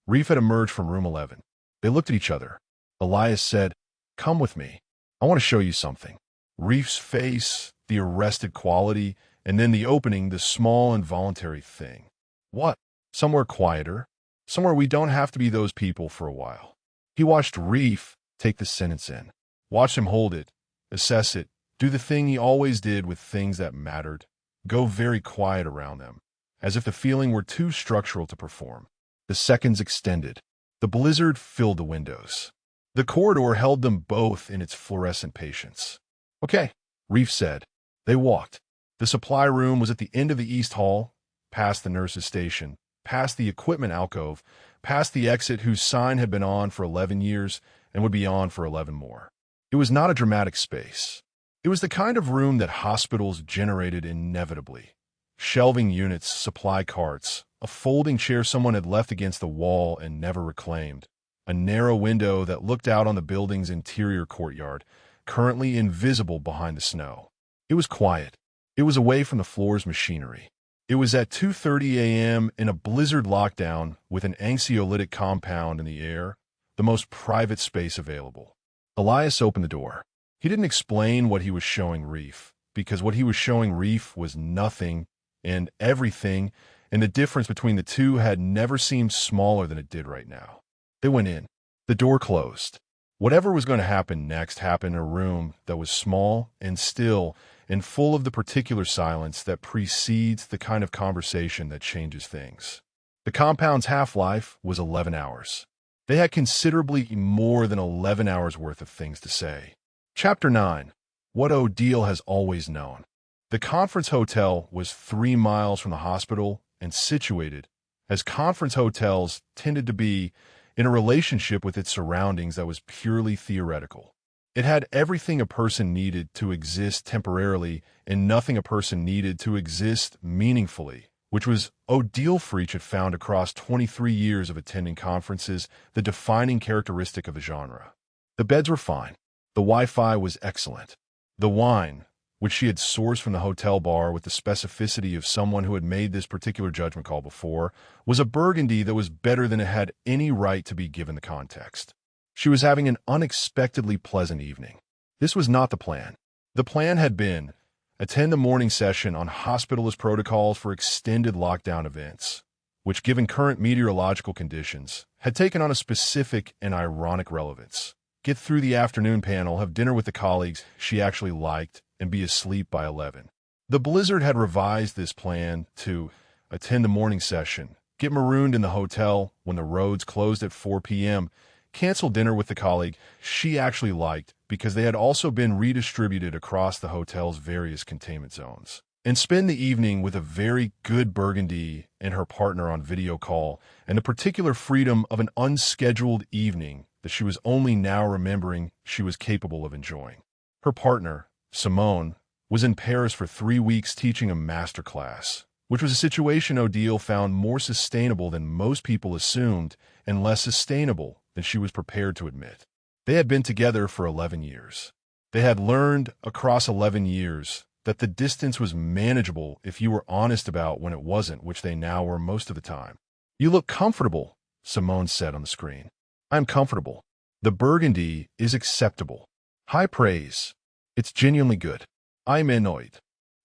Reef had emerged from room 11. They looked at each other. Elias said, "Come with me. I want to show you something." Reef's face, the arrested quality, and then the opening, the small involuntary thing. "What?" "Somewhere quieter. Somewhere we don't have to be those people for a while." He watched Reef take the sentence in. Watched him hold it, assess it, do the thing he always did with things that mattered, go very quiet around them, as if the feeling were too structural to perform. The seconds extended. The blizzard filled the windows. The corridor held them both in its fluorescent patience. "Okay," Reef said. They walked. The supply room was at the end of the East Hall, past the nurse's station, past the equipment alcove, past the exit whose sign had been on for 11 years and would be on for 11 more. It was not a dramatic space. It was the kind of room that hospitals generated inevitably. Shelving units, supply carts, a folding chair someone had left against the wall and never reclaimed, a narrow window that looked out on the building's interior courtyard, currently invisible behind the snow. It was quiet. It was away from the floor's machinery. It was at 2:30 a.m. in a blizzard lockdown with an anxiolytic compound in the air, the most private space available. Elias opened the door. He didn't explain what he was showing Reef, because what he was showing Reef was nothing and everything, and the difference between the two had never seemed smaller than it did right now. They went in. The door closed. Whatever was going to happen next happened in a room that was small and still and full of the particular silence that precedes the kind of conversation that changes things. The compound's half-life was 11 hours. They had considerably more than 11 hours worth of things to say. Chapter 9. What Odile has always known. The conference hotel was 3 miles from the hospital and situated, as conference hotels tended to be, in a relationship with its surroundings that was purely theoretical. It had everything a person needed to exist temporarily and nothing a person needed to exist meaningfully, which was Odile Freach had found across 23 years of attending conferences, the defining characteristic of the genre. The beds were fine. The Wi-Fi was excellent. The wine, which she had sourced from the hotel bar with the specificity of someone who had made this particular judgment call before, was a Burgundy that was better than it had any right to be given the context. She was having an unexpectedly pleasant evening. This was not the plan. The plan had been attend the morning session on hospitalist protocols for extended lockdown events, which, given current meteorological conditions, had taken on a specific and ironic relevance. Get through the afternoon panel, have dinner with the colleagues she actually liked, and be asleep by 11. The blizzard had revised this plan to attend the morning session, get marooned in the hotel when the roads closed at 4 p.m., cancel dinner with the colleague she actually liked because they had also been redistributed across the hotel's various containment zones, and spend the evening with a very good burgundy and her partner on video call, and the particular freedom of an unscheduled evening that she was only now remembering she was capable of enjoying. Her partner, Simone, was in Paris for 3 weeks teaching a master class, which was a situation Odile found more sustainable than most people assumed and less sustainable than she was prepared to admit. They had been together for 11 years. They had learned across 11 years that the distance was manageable if you were honest about when it wasn't, which they now were most of the time. "You look comfortable," Simone said on the screen. "I'm comfortable. The burgundy is acceptable. High praise. It's genuinely good. I'm annoyed."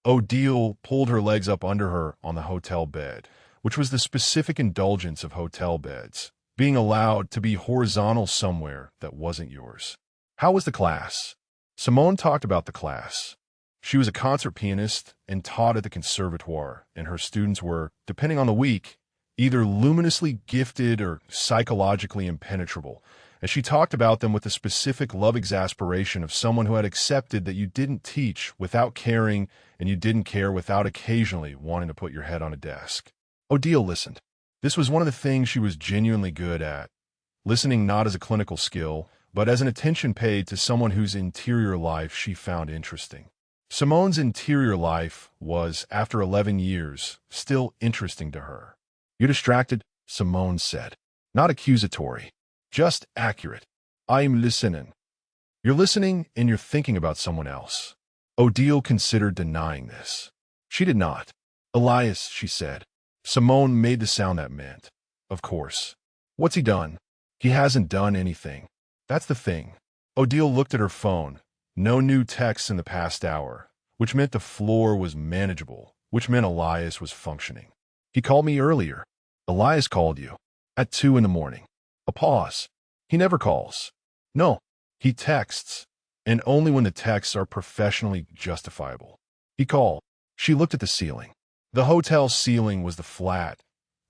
Odile pulled her legs up under her on the hotel bed, which was the specific indulgence of hotel beds, being allowed to be horizontal somewhere that wasn't yours. "How was the class?" Simone talked about the class. She was a concert pianist and taught at the conservatoire, and her students were, depending on the week, either luminously gifted or psychologically impenetrable, as she talked about them with the specific love exasperation of someone who had accepted that you didn't teach without caring and you didn't care without occasionally wanting to put your head on a desk. Odile listened. This was one of the things she was genuinely good at, listening not as a clinical skill, but as an attention paid to someone whose interior life she found interesting. Simone's interior life was, after 11 years, still interesting to her. "You're distracted," Simone said. "Not accusatory. Just accurate. I'm listening." "You're listening and you're thinking about someone else." Odile considered denying this. She did not. "Elias," she said. Simone made the sound that meant, "Of course. What's he done?" "He hasn't done anything. That's the thing." Odile looked at her phone. No new texts in the past hour, which meant the floor was manageable, which meant Elias was functioning. "He called me earlier." "Elias called you?" "At 2 in the morning. A pause. "He never calls." "No. He texts, and only when the texts are professionally justifiable." "He called." She looked at the ceiling. The hotel ceiling was the flat,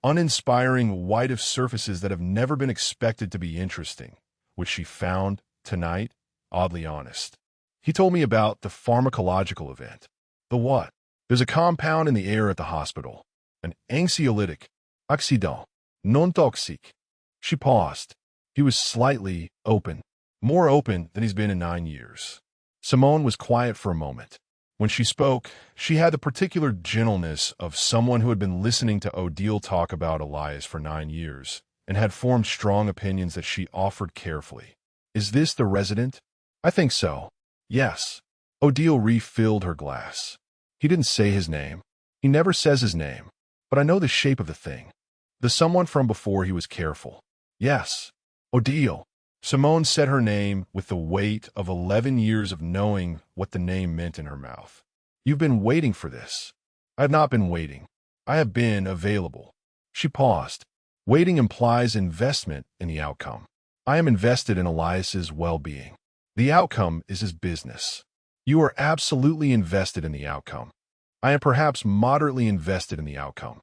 uninspiring white of surfaces that have never been expected to be interesting, which she found, tonight, oddly honest. "He told me about the pharmacological event." "The what?" "There's a compound in the air at the hospital. An anxiolytic. Accident. Non toxique." She paused. He was slightly open. More open than he's been in 9 years. Simone was quiet for a moment. When she spoke, she had the particular gentleness of someone who had been listening to Odile talk about Elias for 9 years and had formed strong opinions that she offered carefully. "Is this the resident?" "I think so. Yes." Odile refilled her glass. "He didn't say his name. He never says his name. But I know the shape of the thing. The someone from before he was careful." "Yes." "Odile." Simone said her name with the weight of 11 years of knowing what the name meant in her mouth. "You've been waiting for this." "I have not been waiting. I have been available." She paused. "Waiting implies investment in the outcome. I am invested in Elias's well-being. The outcome is his business. You are absolutely invested in the outcome. I am perhaps moderately invested in the outcome."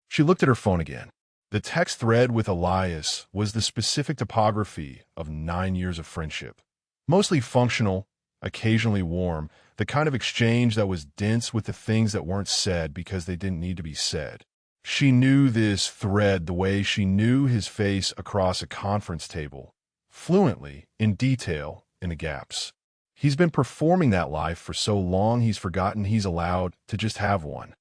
She looked at her phone again. The text thread with Elias was the specific topography of 9 years of friendship. Mostly functional, occasionally warm, the kind of exchange that was dense with the things that weren't said because they didn't need to be said. She knew this thread the way she knew his face across a conference table, fluently, in detail, in the gaps. He's been performing that life for so long he's forgotten he's allowed to just have one.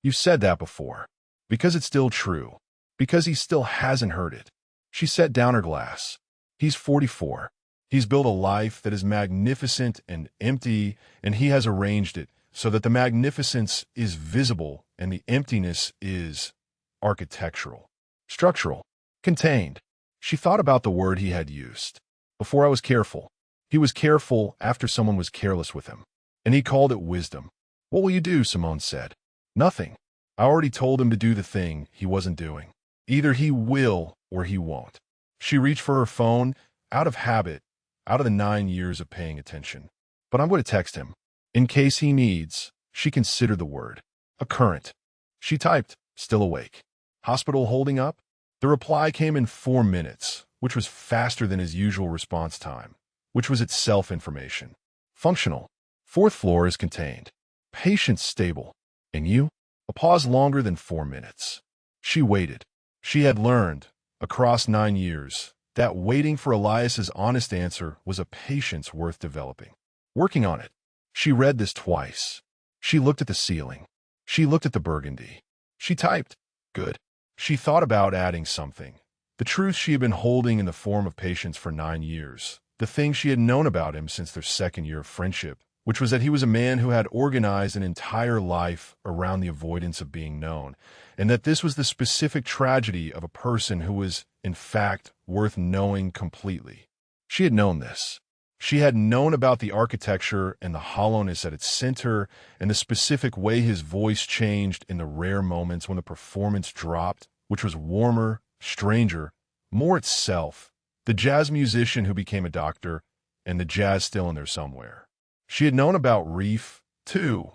You've said that before. Because it's still true. Because he still hasn't heard it. She set down her glass. He's 44. He's built a life that is magnificent and empty, and he has arranged it so that the magnificence is visible and the emptiness is architectural, structural, contained. She thought about the word he had used. "Before I was careful." He was careful after someone was careless with him. and he called it wisdom. "What will you do?" Simone said. "Nothing. I already told him to do the thing he wasn't doing. Either he will or he won't." She reached for her phone, out of habit, out of the 9 years of paying attention. "But I'm going to text him. In case he needs," she considered the word, "a current." She typed, still awake. "Hospital holding up?" The reply came in 4 minutes, which was faster than his usual response time, which was itself information. "Functional. 4th floor is contained. Patient stable. And you?" A pause longer than 4 minutes. She waited. She had learned, across 9 years, that waiting for Elias's honest answer was a patience worth developing. Working on it. She read this twice. She looked at the ceiling. She looked at the burgundy. She typed, "Good." She thought about adding something. The truth she had been holding in the form of patience for 9 years. The thing she had known about him since their 2nd year of friendship, which was that he was a man who had organized an entire life around the avoidance of being known, and that this was the specific tragedy of a person who was, in fact, worth knowing completely. She had known this. She had known about the architecture and the hollowness at its center, and the specific way his voice changed in the rare moments when the performance dropped, which was warmer, stranger, more itself. The jazz musician who became a doctor, and the jazz still in there somewhere. She had known about Reef, too,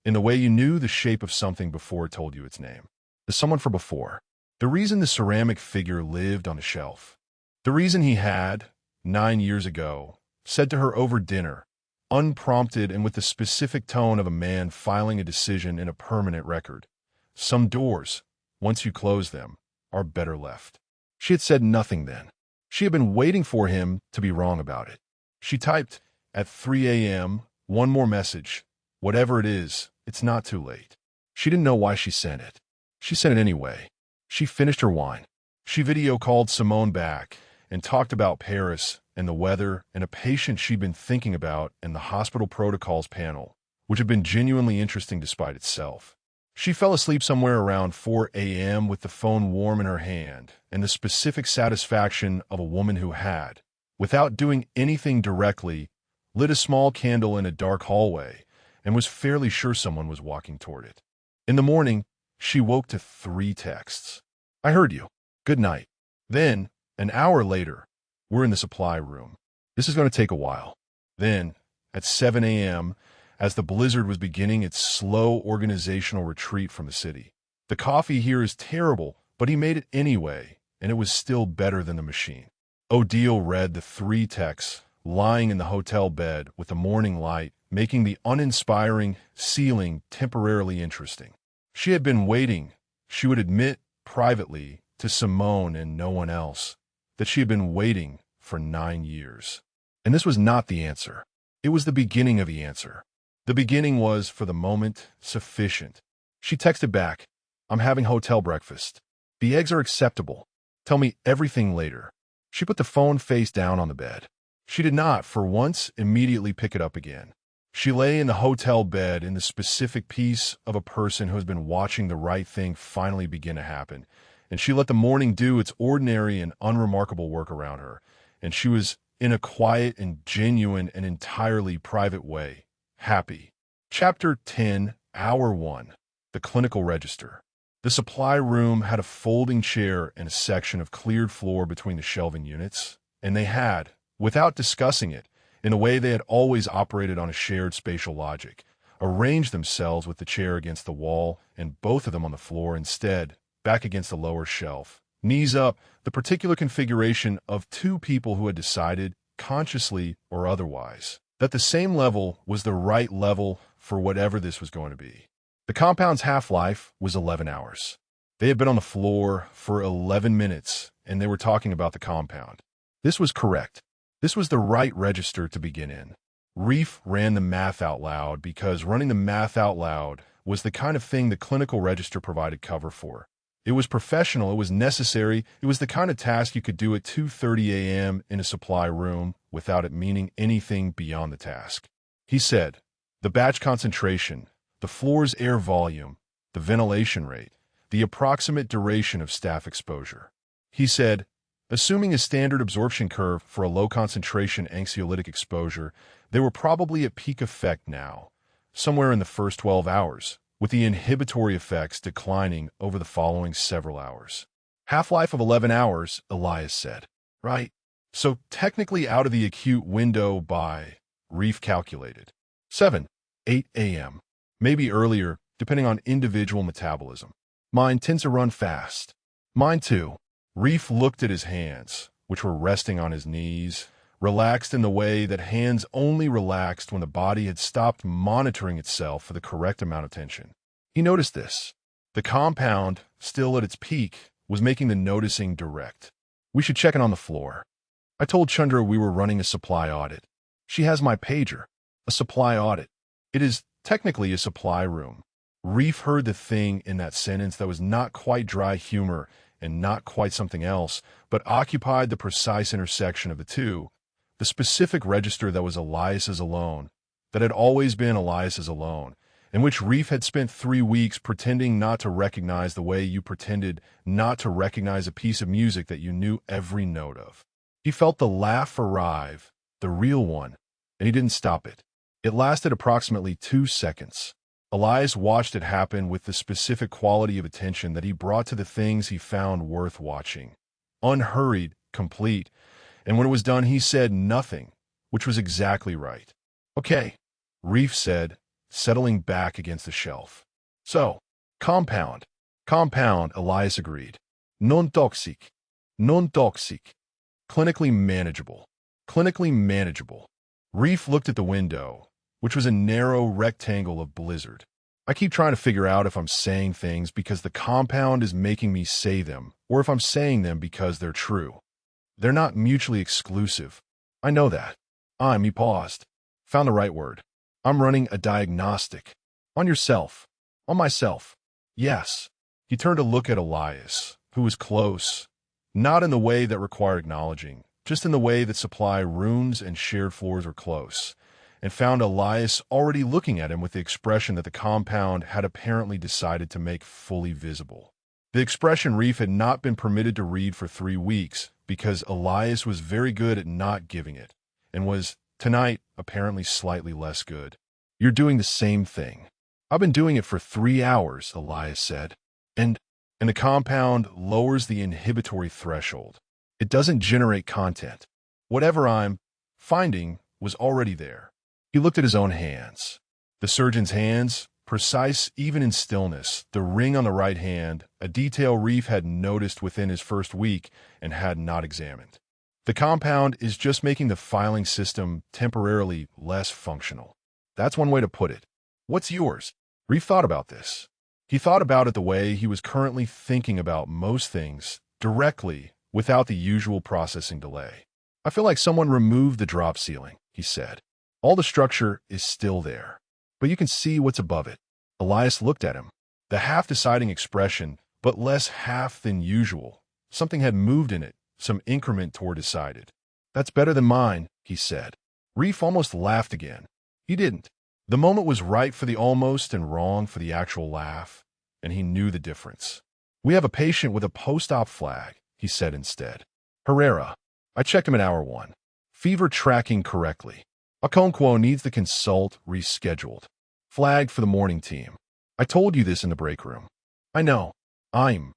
in the way you knew the shape of something before it told you its name. The someone from before. The reason the ceramic figure lived on a shelf. The reason he had, 9 years ago, said to her over dinner, unprompted and with the specific tone of a man filing a decision in a permanent record, "Some doors, once you close them, are better left." She had said nothing then. She had been waiting for him to be wrong about it. She typed, at 3 a.m., "One more message. Whatever it is, it's not too late." She didn't know why she sent it. She sent it anyway. She finished her wine. She video called Simone back and talked about Paris and the weather and a patient she'd been thinking about and the hospital protocols panel, which had been genuinely interesting despite itself. She fell asleep somewhere around 4 a.m. with the phone warm in her hand and the specific satisfaction of a woman who had, without doing anything directly, lit a small candle in a dark hallway and was fairly sure someone was walking toward it. In the morning, she woke to 3 texts. "I heard you. Good night." Then, an hour later, "We're in the supply room. This is going to take a while." Then, at 7 a.m., as the blizzard was beginning its slow organizational retreat from the city. "The coffee here is terrible, but he made it anyway, and it was still better than the machine." Odile read the 3 texts, lying in the hotel bed with the morning light, making the uninspiring ceiling temporarily interesting. She had been waiting, she would admit privately to Simone and no one else, that she had been waiting for 9 years. And this was not the answer. It was the beginning of the answer. The beginning was, for the moment, sufficient. She texted back, "I'm having hotel breakfast. The eggs are acceptable. Tell me everything later." She put the phone face down on the bed. She did not, for once, immediately pick it up again. She lay in the hotel bed in the specific peace of a person who has been watching the right thing finally begin to happen, and she let the morning do its ordinary and unremarkable work around her, and she was, in a quiet and genuine and entirely private way, happy. Chapter 10, Hour 1. The Clinical Register. The supply room had a folding chair and a section of cleared floor between the shelving units, and they had, without discussing it, in a way they had always operated on a shared spatial logic, arranged themselves with the chair against the wall and both of them on the floor instead, back against the lower shelf, knees up, the particular configuration of 2 people who had decided, consciously or otherwise, that the same level was the right level for whatever this was going to be. The compound's half-life was 11 hours. They had been on the floor for 11 minutes, and they were talking about the compound. This was correct. This was the right register to begin in. Reef ran the math out loud because running the math out loud was the kind of thing the clinical register provided cover for. It was professional, it was necessary, it was the kind of task you could do at 2:30 a.m. in a supply room without it meaning anything beyond the task. He said, the batch concentration, the floor's air volume, the ventilation rate, the approximate duration of staff exposure. He said, assuming a standard absorption curve for a low-concentration anxiolytic exposure, they were probably at peak effect now, somewhere in the first 12 hours, with the inhibitory effects declining over the following several hours. Half-life of 11 hours, Elias said. Right. So technically out of the acute window by, Reef calculated. 7, 8 a.m. Maybe earlier, depending on individual metabolism. Mine tends to run fast. Mine too. Reef looked at his hands, which were resting on his knees, relaxed in the way that hands only relaxed when the body had stopped monitoring itself for the correct amount of tension. He noticed this. The compound, still at its peak, was making the noticing direct. We should check it on the floor. I told Chandra we were running a supply audit. She has my pager. A supply audit. It is technically a supply room. Reef heard the thing in that sentence that was not quite dry humor and not quite something else, but occupied the precise intersection of the two, the specific register that was Elias's alone, that had always been Elias's alone, in which Reef had spent 3 weeks pretending not to recognize the way you pretended not to recognize a piece of music that you knew every note of. He felt the laugh arrive, the real one, and he didn't stop it. It lasted approximately 2 seconds. Elias watched it happen with the specific quality of attention that he brought to the things he found worth watching. Unhurried, complete, and when it was done he said nothing, which was exactly right. Okay, Reef said, settling back against the shelf. So, compound. Compound, Elias agreed. Non-toxic. Non-toxic. Clinically manageable. Clinically manageable. Reef looked at the window, which was a narrow rectangle of blizzard. I keep trying to figure out if I'm saying things because the compound is making me say them, or if I'm saying them because they're true. They're not mutually exclusive. I know that. He paused. Found the right word. I'm running a diagnostic. On yourself. On myself. Yes. He turned to look at Elias, who was close. Not in the way that required acknowledging, just in the way that supply rooms and shared floors were close, and found Elias already looking at him with the expression that the compound had apparently decided to make fully visible. The expression Reef had not been permitted to read for 3 weeks because Elias was very good at not giving it, and was, tonight, apparently slightly less good. You're doing the same thing. I've been doing it for 3 hours, Elias said. And the compound lowers the inhibitory threshold. It doesn't generate content. Whatever I'm finding was already there. He looked at his own hands. The surgeon's hands, precise even in stillness, the ring on the right hand, a detail Reef had noticed within his first week and had not examined. The compound is just making the filing system temporarily less functional. That's one way to put it. What's yours? Reef thought about this. He thought about it the way he was currently thinking about most things, directly, without the usual processing delay. I feel like someone removed the drop ceiling, he said. All the structure is still there, but you can see what's above it. Elias looked at him, the half-deciding expression, but less half than usual. Something had moved in it, some increment toward decided. That's better than mine, he said. Reef almost laughed again. He didn't. The moment was right for the almost and wrong for the actual laugh, and he knew the difference. We have a patient with a post-op flag, he said instead. Herrera. I checked him at hour 1. Fever tracking correctly. Okonkwo needs the consult rescheduled. Flagged for the morning team. I told you this in the break room. I know. I'm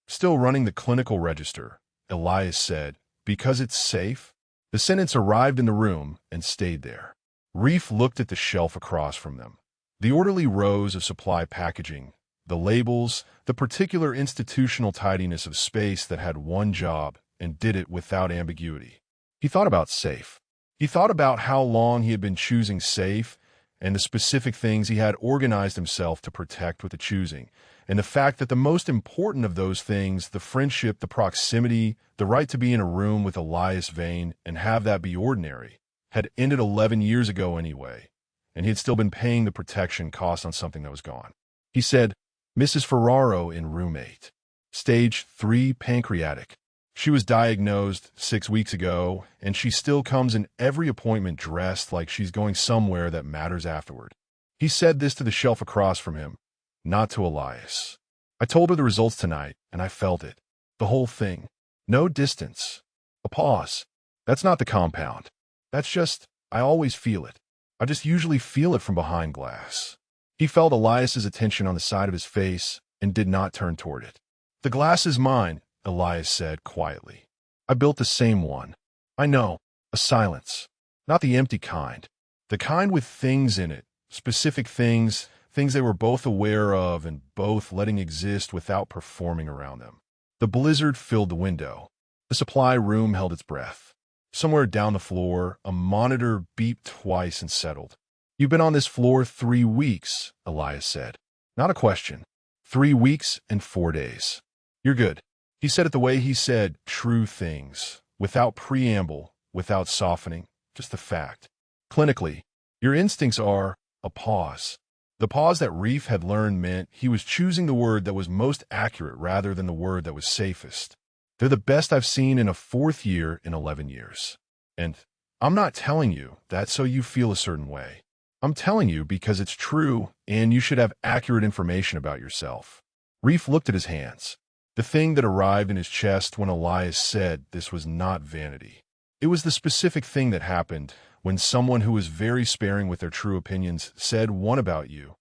still running the clinical register, Elias said, because it's safe. The sentence arrived in the room and stayed there. Reef looked at the shelf across from them. The orderly rows of supply packaging, the labels, the particular institutional tidiness of space that had one job and did it without ambiguity. He thought about safe. He thought about how long he had been choosing safe and the specific things he had organized himself to protect with the choosing, and the fact that the most important of those things, the friendship, the proximity, the right to be in a room with Elias Vane and have that be ordinary, had ended 11 years ago anyway, and he had still been paying the protection cost on something that was gone. He said, Mrs. Ferraro in room 8. Stage 3 pancreatic. She was diagnosed 6 weeks ago, and she still comes in every appointment dressed like she's going somewhere that matters afterward. He said this to the shelf across from him, not to Elias. I told her the results tonight, and I felt it. The whole thing. No distance. A pause. That's not the compound. That's just, I always feel it. I just usually feel it from behind glass. He felt Elias's attention on the side of his face and did not turn toward it. The glass is mine, Elias said quietly. I built the same one. I know. A silence. Not the empty kind. The kind with things in it, specific things they were both aware of and both letting exist without performing around them. The blizzard filled the window. The supply room held its breath. Somewhere down the floor, a monitor beeped twice and settled. You've been on this floor 3 weeks, Elias said. Not a question. 3 weeks and 4 days. You're good. He said it the way he said true things, without preamble, without softening, just the fact. Clinically, your instincts are a pause. The pause that Reef had learned meant he was choosing the word that was most accurate rather than the word that was safest. They're the best I've seen in a 4th year in 11 years. And I'm not telling you that so you feel a certain way. I'm telling you because it's true and you should have accurate information about yourself. Reef looked at his hands. The thing that arrived in his chest when Elias said this was not vanity. It was the specific thing that happened when someone who was very sparing with their true opinions said one about you.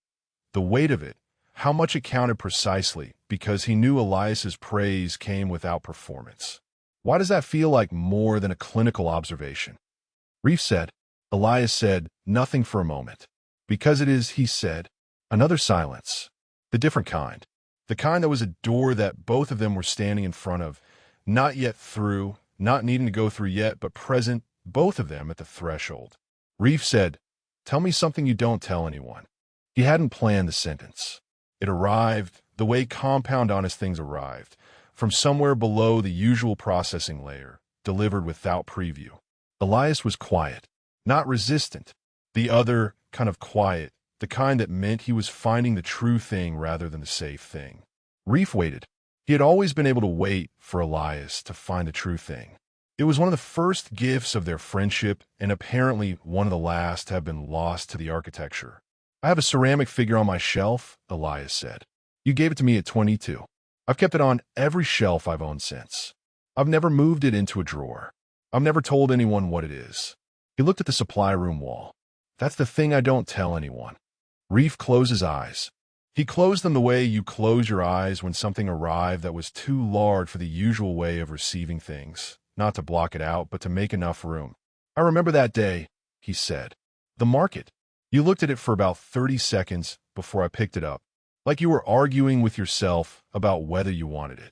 The weight of it, how much it counted precisely, because he knew Elias's praise came without performance. Why does that feel like more than a clinical observation? Reef said. Elias said nothing for a moment. Because it is, he said. Another silence. The different kind. The kind that was a door that both of them were standing in front of, not yet through, not needing to go through yet, but present, both of them at the threshold. Reef said, tell me something you don't tell anyone. He hadn't planned the sentence. It arrived the way compound honest things arrived, from somewhere below the usual processing layer, delivered without preview. Elias was quiet, not resistant. The other kind of quiet, the kind that meant he was finding the true thing rather than the safe thing. Reef waited. He had always been able to wait for Elias to find the true thing. It was one of the first gifts of their friendship and apparently one of the last to have been lost to the architecture. I have a ceramic figure on my shelf, Elias said. You gave it to me at 22. I've kept it on every shelf I've owned since. I've never moved it into a drawer. I've never told anyone what it is. He looked at the supply room wall. That's the thing I don't tell anyone. Reef closed his eyes. He closed them the way you close your eyes when something arrived that was too large for the usual way of receiving things, not to block it out, but to make enough room. I remember that day, he said. The market. You looked at it for about 30 seconds before I picked it up, like you were arguing with yourself about whether you wanted it.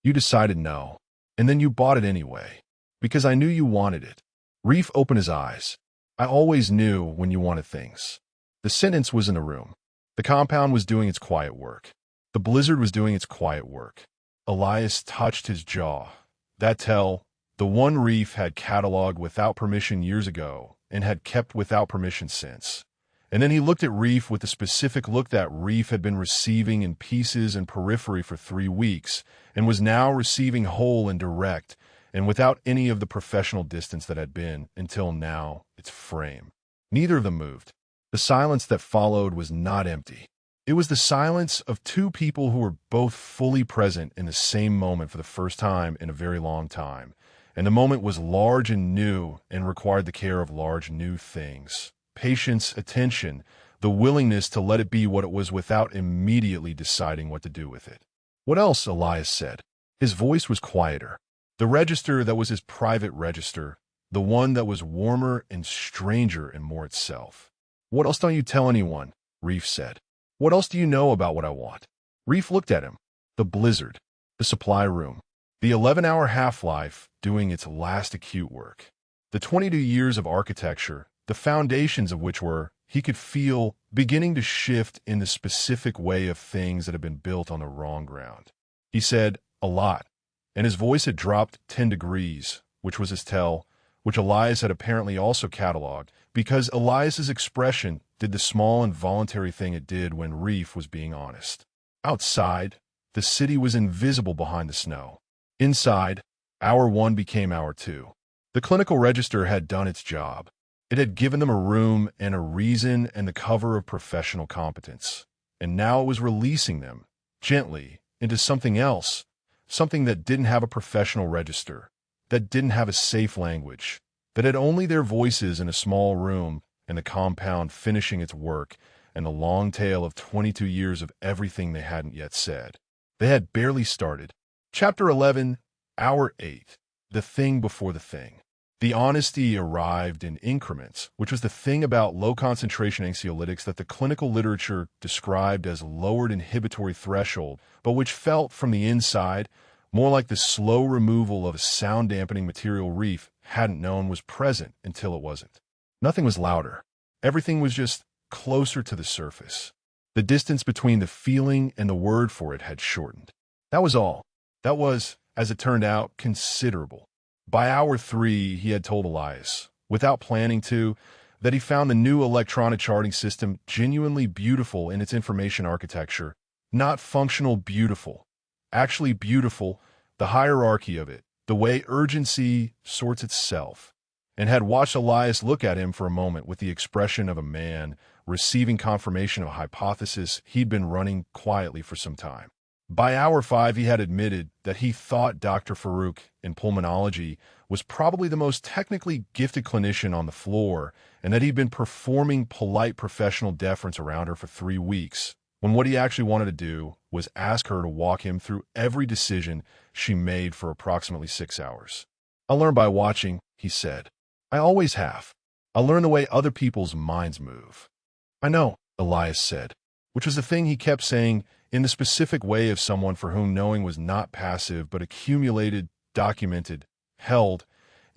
You decided no, and then you bought it anyway, because I knew you wanted it. Reef opened his eyes. I always knew when you wanted things. The sentence was in the room. The compound was doing its quiet work. The blizzard was doing its quiet work. Elias touched his jaw. That tell, the one Reef had cataloged without permission years ago and had kept without permission since. And then he looked at Reef with the specific look that Reef had been receiving in pieces and periphery for 3 weeks and was now receiving whole and direct and without any of the professional distance that had been, until now, its frame. Neither of them moved. The silence that followed was not empty. It was the silence of two people who were both fully present in the same moment for the first time in a very long time, and the moment was large and new and required the care of large new things. Patience, attention, the willingness to let it be what it was without immediately deciding what to do with it. What else? Elias said. His voice was quieter. The register that was his private register, the one that was warmer and stranger and more itself. What else don't you tell anyone? Reef said. What else do you know about what I want? Reef looked at him. The blizzard, the supply room, the 11-hour half-life doing its last acute work. The 22 years of architecture, the foundations of which were, he could feel, beginning to shift in the specific way of things that had been built on the wrong ground. He said, a lot, and his voice had dropped 10 degrees, which was his tell, which Elias had apparently also cataloged, because Elias's expression did the small involuntary thing it did when Reef was being honest. Outside, the city was invisible behind the snow. Inside, hour 1 became hour 2. The clinical register had done its job. It had given them a room and a reason and the cover of professional competence. And now it was releasing them, gently, into something else, something that didn't have a professional register, that didn't have a safe language, that had only their voices in a small room, and the compound finishing its work, and the long tale of 22 years of everything they hadn't yet said. They had barely started. Chapter 11, Hour 8, The Thing Before the Thing. The honesty arrived in increments, which was the thing about low-concentration anxiolytics that the clinical literature described as lowered inhibitory threshold, but which felt, from the inside, more like the slow removal of a sound-dampening material Reef hadn't known was present until it wasn't. Nothing was louder. Everything was just closer to the surface. The distance between the feeling and the word for it had shortened. That was all. That was, as it turned out, considerable. By hour 3, he had told Elias, without planning to, that he found the new electronic charting system genuinely beautiful in its information architecture. Not functional beautiful. Actually beautiful, the hierarchy of it, the way urgency sorts itself, and had watched Elias look at him for a moment with the expression of a man receiving confirmation of a hypothesis he'd been running quietly for some time. By hour 5, he had admitted that he thought Dr. Farouk in pulmonology was probably the most technically gifted clinician on the floor, and that he'd been performing polite professional deference around her for 3 weeks, when what he actually wanted to do was ask her to walk him through every decision she made for approximately 6 hours. "I learn by watching," he said. "I always have. I learn the way other people's minds move." "I know," Elias said, which was the thing he kept saying in the specific way of someone for whom knowing was not passive but accumulated, documented, held,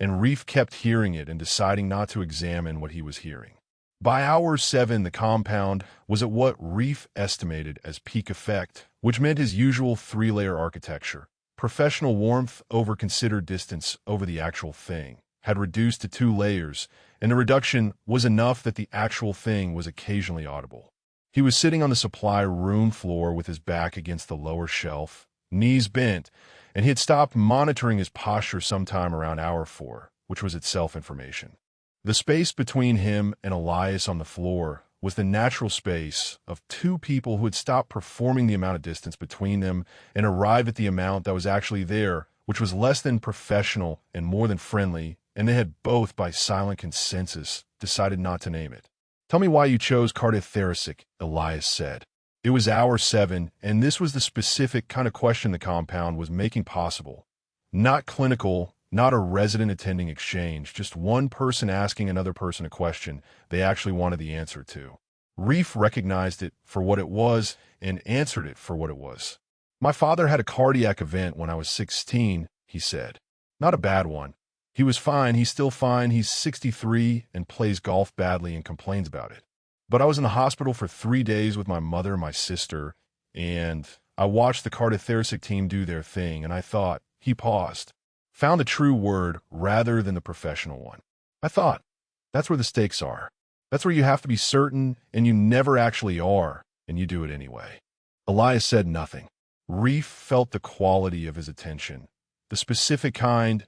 and Reef kept hearing it and deciding not to examine what he was hearing. By hour 7, the compound was at what Reef estimated as peak effect, which meant his usual 3-layer architecture. Professional warmth over considered distance over the actual thing had reduced to 2 layers, and the reduction was enough that the actual thing was occasionally audible. He was sitting on the supply room floor with his back against the lower shelf, knees bent, and he had stopped monitoring his posture sometime around hour 4, which was itself information. The space between him and Elias on the floor was the natural space of 2 people who had stopped performing the amount of distance between them and arrived at the amount that was actually there, which was less than professional and more than friendly, and they had both, by silent consensus, decided not to name it. "Tell me why you chose cardiothoracic," Elias said. It was hour 7, and this was the specific kind of question the compound was making possible. Not clinical, not a resident-attending exchange, just one person asking another person a question they actually wanted the answer to. Reef recognized it for what it was and answered it for what it was. "My father had a cardiac event when I was 16, he said. "Not a bad one. He was fine, he's still fine, he's 63 and plays golf badly and complains about it. But I was in the hospital for 3 days with my mother and my sister, and I watched the cardiothoracic team do their thing, and I thought," he paused, found the true word rather than the professional one. "I thought, that's where the stakes are. That's where you have to be certain, and you never actually are, and you do it anyway." Elias said nothing. Reef felt the quality of his attention, the specific kind,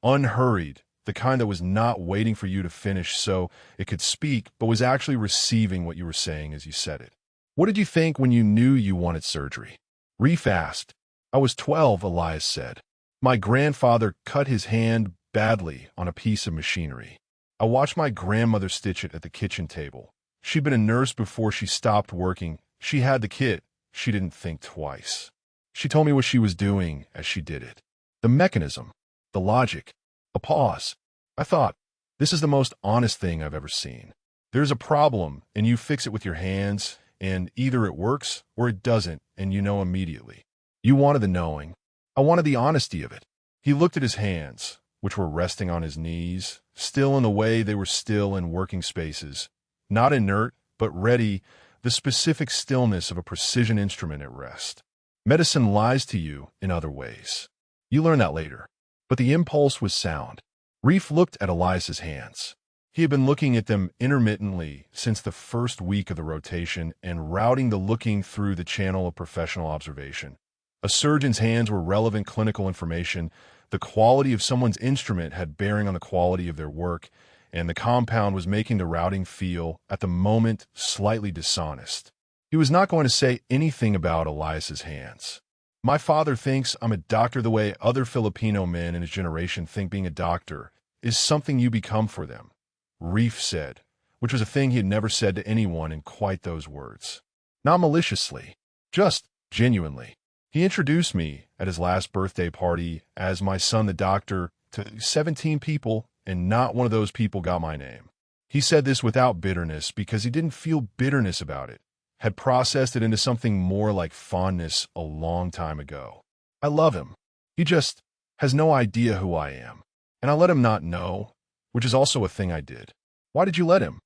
unhurried, the kind that was not waiting for you to finish so it could speak, but was actually receiving what you were saying as you said it. "What did you think when you knew you wanted surgery?" Reef asked. "I was 12, Elias said. My grandfather cut his hand badly on a piece of machinery. I watched my grandmother stitch it at the kitchen table. She'd been a nurse before she stopped working. She had the kit. She didn't think twice. She told me what she was doing as she did it. The mechanism. The logic. A pause. I thought, this is the most honest thing I've ever seen. There's a problem, and you fix it with your hands, and either it works or it doesn't, and you know immediately. You wanted the knowing. I wanted the honesty of it." He looked at his hands, which were resting on his knees, still in the way they were still in working spaces, not inert, but ready, the specific stillness of a precision instrument at rest. Medicine lies to you in other ways. You learn that later. But the impulse was sound. Reef looked at Elias's hands. He had been looking at them intermittently since the first week of the rotation and routing the looking through the channel of professional observation. A surgeon's hands were relevant clinical information. The quality of someone's instrument had bearing on the quality of their work, and the compound was making the routing feel, at the moment, slightly dishonest. He was not going to say anything about Elias's hands. "My father thinks I'm a doctor the way other Filipino men in his generation think being a doctor is something you become for them," Reef said, which was a thing he had never said to anyone in quite those words. Not maliciously, just genuinely. He introduced me at his last birthday party as my son the doctor to 17 people, and not one of those people got my name. He said this without bitterness because he didn't feel bitterness about it, had processed it into something more like fondness a long time ago. I love him. He just has no idea who I am. And I let him not know, which is also a thing I did. Why did you let him?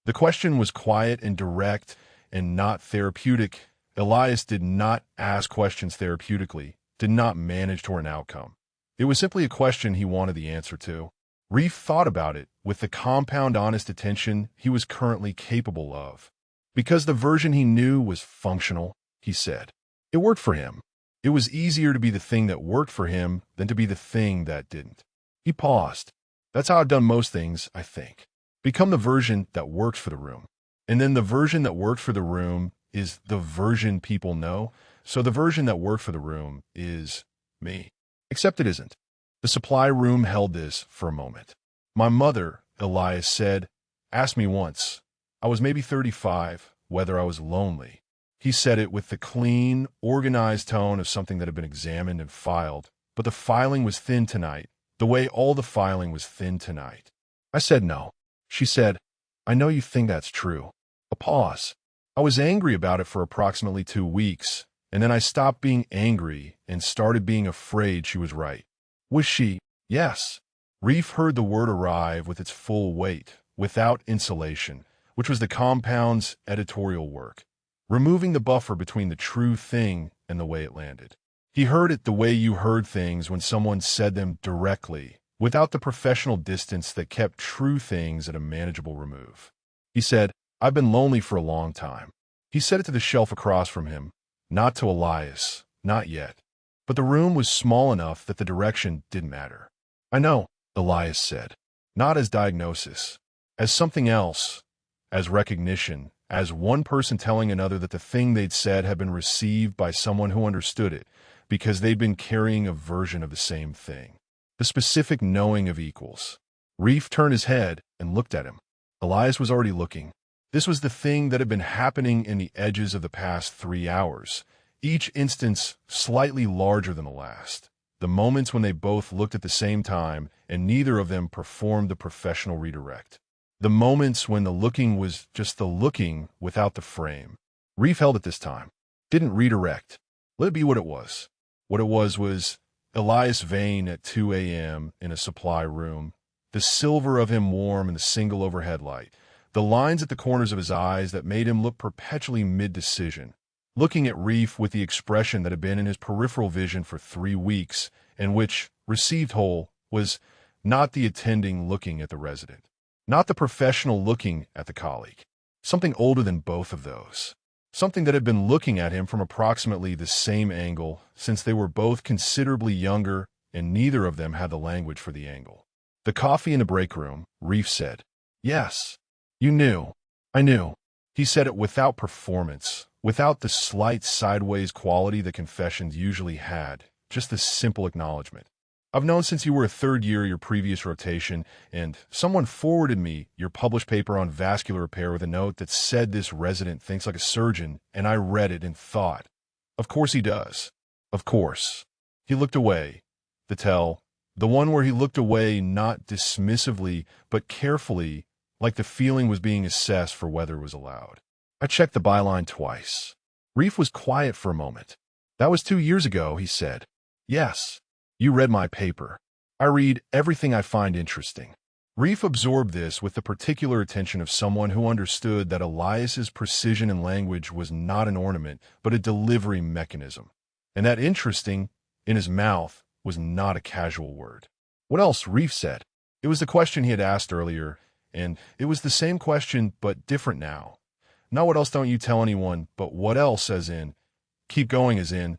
The question was quiet and direct and not therapeutic. Elias did not ask questions therapeutically, did not manage toward an outcome. It was simply a question he wanted the answer to. Reef thought about it with the compound honest attention he was currently capable of. Because the version he knew was functional, he said. It worked for him. It was easier to be the thing that worked for him than to be the thing that didn't. He paused. That's how I've done most things, I think. Become the version that works for the room. And then the version that worked for the room is the version people know. So the version that worked for the room is me. Except it isn't. The supply room held this for a moment. My mother, Elias said, asked me once, I was maybe 35, whether I was lonely. He said it with the clean, organized tone of something that had been examined and filed, but the filing was thin tonight, the way all the filing was thin tonight. I said no. She said, I know you think that's true. A pause. I was angry about it for approximately 2 weeks, and then I stopped being angry and started being afraid she was right. Was she? Yes. Reef heard the word arrive with its full weight, without insulation, which was the compound's editorial work, removing the buffer between the true thing and the way it landed. He heard it the way you heard things when someone said them directly, without the professional distance that kept true things at a manageable remove. He said, I've been lonely for a long time. He said it to the shelf across from him, not to Elias, not yet. But the room was small enough that the direction didn't matter. I know, Elias said, not as diagnosis, as something else, as recognition, as one person telling another that the thing they'd said had been received by someone who understood it, because they'd been carrying a version of the same thing. The specific knowing of equals. Reef turned his head and looked at him. Elias was already looking. This was the thing that had been happening in the edges of the past 3 hours, each instance slightly larger than the last. The moments when they both looked at the same time and neither of them performed the professional redirect. The moments when the looking was just the looking without the frame. Reef held it this time. Didn't redirect. Let it be what it was. What it was Elias Vane at 2 a.m. in a supply room, the silver of him warm in the single overhead light, the lines at the corners of his eyes that made him look perpetually mid-decision, looking at Reef with the expression that had been in his peripheral vision for 3 weeks, and which, received whole, was not the attending looking at the resident, not the professional looking at the colleague, something older than both of those, something that had been looking at him from approximately the same angle since they were both considerably younger and neither of them had the language for the angle. The coffee in the break room, Reef said. Yes. You knew. I knew. He said it without performance, without the slight sideways quality that confessions usually had, just the simple acknowledgement. I've known since you were a third year your previous rotation, and someone forwarded me your published paper on vascular repair with a note that said this resident thinks like a surgeon, and I read it and thought, of course he does. Of course. He looked away. The one where he looked away not dismissively, but carefully, like the feeling was being assessed for whether it was allowed. I checked the byline twice. Reef was quiet for a moment. That was 2 years ago, he said. Yes. You read my paper. I read everything I find interesting. Reef absorbed this with the particular attention of someone who understood that Elias's precision in language was not an ornament, but a delivery mechanism, and that interesting, in his mouth, was not a casual word. What else? Reef said. It was the question he had asked earlier, and it was the same question, but different now. Not what else don't you tell anyone, but what else as in, keep going as in,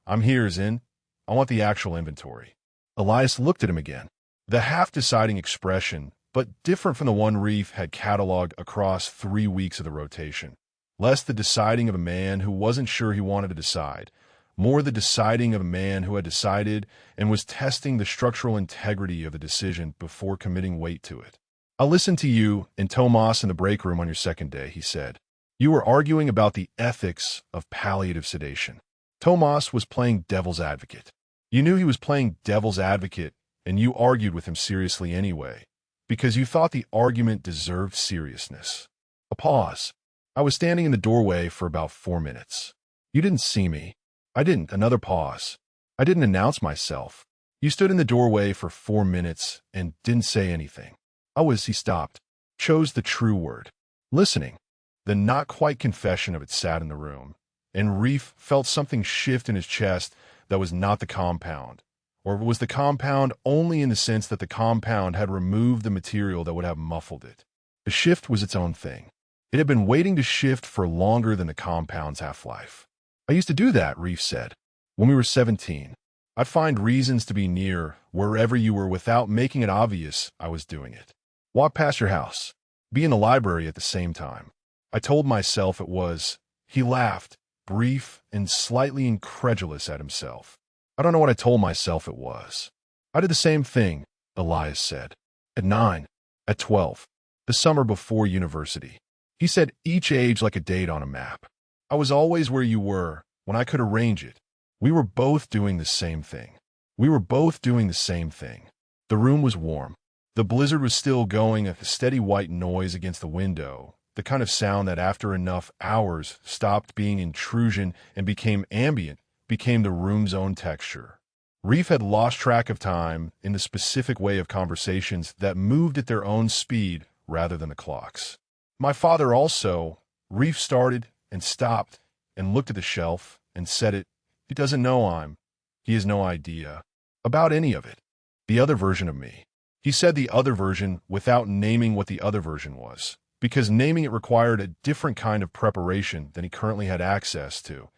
I'm here as in, I want the actual inventory. Elias looked at him again. The half-deciding expression, but different from the one Reef had cataloged across 3 weeks of the rotation. Less the deciding of a man who wasn't sure he wanted to decide, more the deciding of a man who had decided and was testing the structural integrity of the decision before committing weight to it. "I listened to you and Tomas in the break room on your second day," he said. "You were arguing about the ethics of palliative sedation." Tomas was playing devil's advocate. You knew he was playing devil's advocate, and you argued with him seriously anyway, because you thought the argument deserved seriousness. A pause. "I was standing in the doorway for about 4 minutes. You didn't see me. I didn't." Another pause. "I didn't announce myself. You stood in the doorway for 4 minutes and didn't say anything. I was," he stopped, chose the true word, "listening." The not-quite confession of it sat in the room, and Reef felt something shift in his chest that was not the compound, or was the compound only in the sense that the compound had removed the material that would have muffled it. The shift was its own thing. It had been waiting to shift for longer than the compound's half-life. "I used to do that," Reef said. "When we were 17. I'd find reasons to be near wherever you were without making it obvious I was doing it. Walk past your house. Be in the library at the same time. I told myself it was." He laughed, brief and slightly incredulous at himself. "I don't know what I told myself it was." "I did the same thing," Elias said. "At 9. At 12. The summer before university." He said each age like a date on a map. "I was always where you were, when I could arrange it. We were both doing the same thing. We were both doing the same thing." The room was warm. The blizzard was still going, a steady white noise against the window, the kind of sound that after enough hours stopped being intrusion and became ambient, became the room's own texture. Reef had lost track of time in the specific way of conversations that moved at their own speed rather than the clocks. "My father also," Reef started and stopped and looked at the shelf and said it. "He doesn't know he has no idea about any of it. The other version of me." He said the other version without naming what the other version was, because naming it required a different kind of preparation than he currently had access to,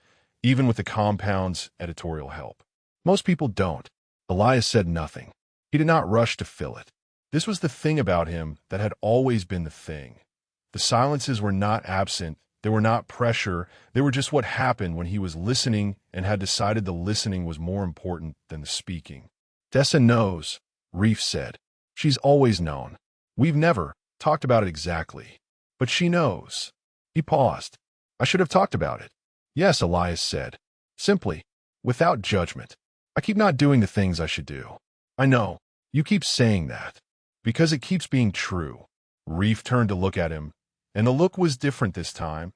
even with the compound's editorial help. Most people don't. Elias said nothing. He did not rush to fill it. This was the thing about him that had always been the thing. The silences were not absent, they were not pressure, they were just what happened when he was listening and had decided the listening was more important than the speaking. "Dessa knows," Reef said. "She's always known. We've never talked about it exactly. But she knows." He paused. "I should have talked about it." "Yes," Elias said. Simply, without judgment. "I keep not doing the things I should do." "I know. You keep saying that. Because it keeps being true." Reef turned to look at him, and the look was different this time.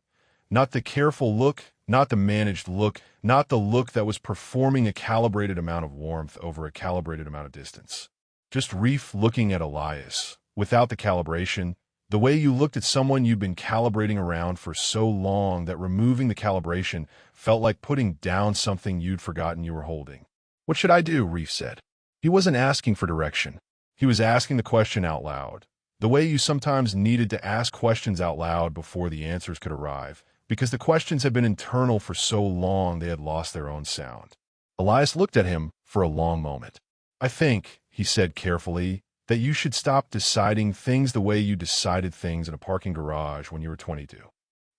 Not the careful look, not the managed look, not the look that was performing a calibrated amount of warmth over a calibrated amount of distance. Just Reef looking at Elias, without the calibration, the way you looked at someone you'd been calibrating around for so long that removing the calibration felt like putting down something you'd forgotten you were holding. "What should I do?" Reef said. He wasn't asking for direction. He was asking the question out loud, the way you sometimes needed to ask questions out loud before the answers could arrive, because the questions had been internal for so long they had lost their own sound. Elias looked at him for a long moment. "I think," he said carefully, "that you should stop deciding things the way you decided things in a parking garage when you were 22.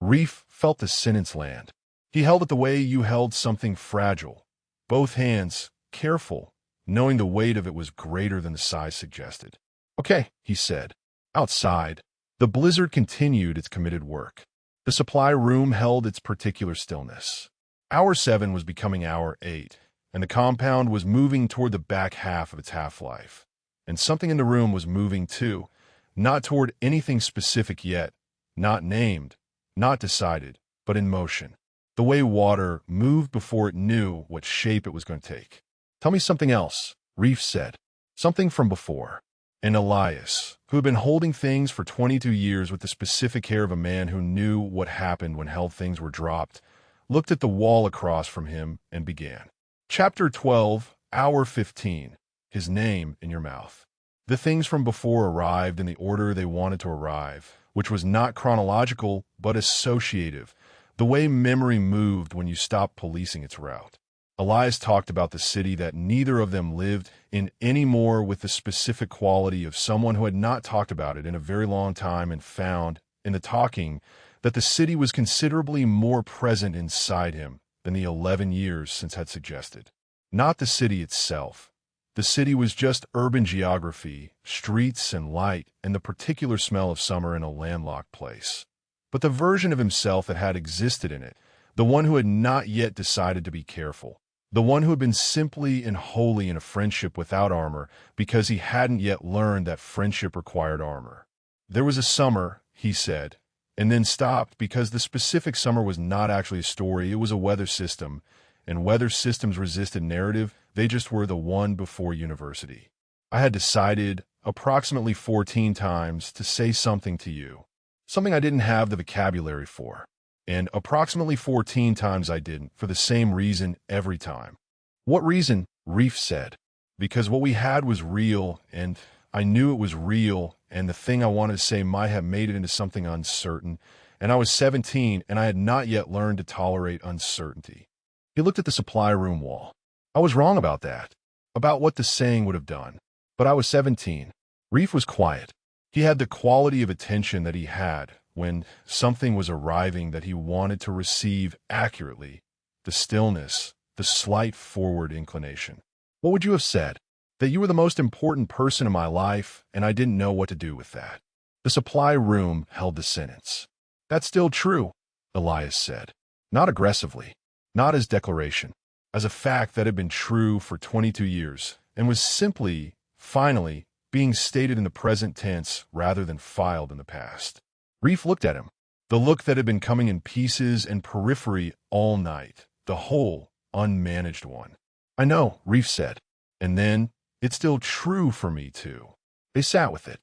Reef felt the sentence land. He held it the way you held something fragile. Both hands, careful, knowing the weight of it was greater than the size suggested. "Okay," he said. Outside, the blizzard continued its committed work. The supply room held its particular stillness. Hour 7 was becoming hour 8, and the compound was moving toward the back half of its half-life. And something in the room was moving too, not toward anything specific yet, not named, not decided, but in motion. The way water moved before it knew what shape it was going to take. "Tell me something else," Reef said. "Something from before." And Elias, who had been holding things for 22 years with the specific care of a man who knew what happened when held things were dropped, looked at the wall across from him and began. Chapter 12, Hour 15. His name in your mouth. The things from before arrived in the order they wanted to arrive, which was not chronological but associative, the way memory moved when you stopped policing its route. Elias talked about the city that neither of them lived in any more with the specific quality of someone who had not talked about it in a very long time and found, in the talking, that the city was considerably more present inside him than the 11 years since had suggested. Not the city itself, The city was just urban geography, streets and light, and the particular smell of summer in a landlocked place. But the version of himself that had existed in it, the one who had not yet decided to be careful, the one who had been simply and wholly in a friendship without armor because he hadn't yet learned that friendship required armor. There was a summer, he said, and then stopped because the specific summer was not actually a story, it was a weather system, and weather systems resisted narrative, they just were the one before university. I had decided, approximately 14 times, to say something to you, something I didn't have the vocabulary for. And approximately 14 times I didn't, for the same reason every time. What reason? Reef said. Because what we had was real, and I knew it was real, and the thing I wanted to say might have made it into something uncertain, and I was 17, and I had not yet learned to tolerate uncertainty. He looked at the supply room wall. I was wrong about that, about what the saying would have done. But I was 17. Reef was quiet. He had the quality of attention that he had when something was arriving that he wanted to receive accurately, the stillness, the slight forward inclination. What would you have said? That you were the most important person in my life, and I didn't know what to do with that. The supply room held the sentence. That's still true, Elias said. Not aggressively, not as declaration, as a fact that had been true for 22 years, and was simply, finally, being stated in the present tense rather than filed in the past. Reef looked at him, the look that had been coming in pieces and periphery all night, the whole, unmanaged one. I know, Reef said. And then, it's still true for me too. They sat with it.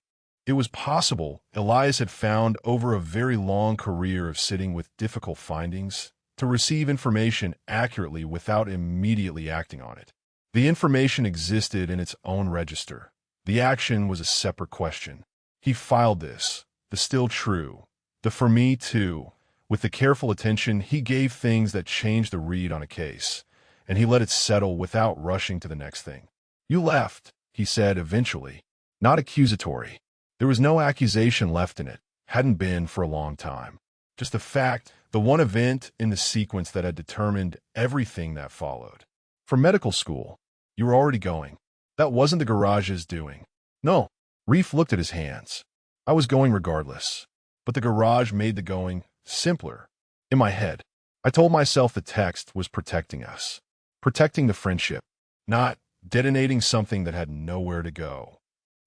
It was possible Elias had found over a very long career of sitting with difficult findings to receive information accurately without immediately acting on it. The information existed in its own register. The action was a separate question. He filed this. The still true, the for me too. With the careful attention, he gave things that changed the read on a case, and he let it settle without rushing to the next thing. You left, he said eventually, not accusatory. There was no accusation left in it, hadn't been for a long time. Just the fact, the one event in the sequence that had determined everything that followed. For medical school, you were already going. That wasn't the garage's doing. No, Reef looked at his hands. I was going regardless, but the garage made the going simpler. In my head, I told myself the text was protecting us, protecting the friendship, not detonating something that had nowhere to go.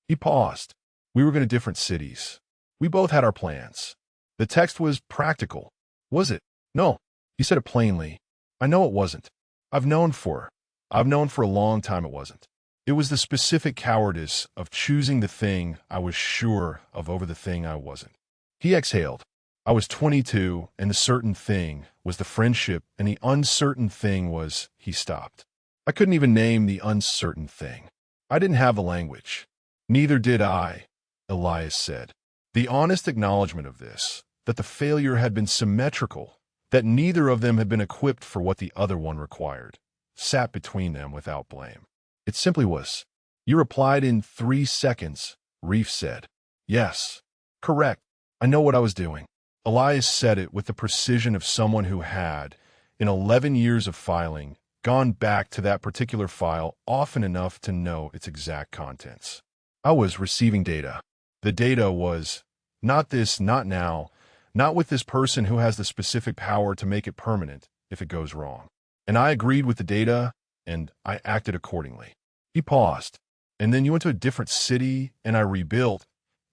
He paused. We were going to different cities. We both had our plans. The text was practical. Was it? No. He said it plainly. I know it wasn't. I've known for a long time it wasn't. It was the specific cowardice of choosing the thing I was sure of over the thing I wasn't. He exhaled. I was 22, and the certain thing was the friendship, and the uncertain thing was, he stopped. I couldn't even name the uncertain thing. I didn't have the language. Neither did I, Elias said. The honest acknowledgement of this, that the failure had been symmetrical, that neither of them had been equipped for what the other one required, sat between them without blame. It simply was. You replied in 3 seconds, Reef said. Yes. Correct. I know what I was doing. Elias said it with the precision of someone who had, in 11 years of filing, gone back to that particular file often enough to know its exact contents. I was receiving data. The data was, not this, not now, not with this person who has the specific power to make it permanent if it goes wrong. And I agreed with the data, and I acted accordingly. He paused, and then you went to a different city, and I rebuilt,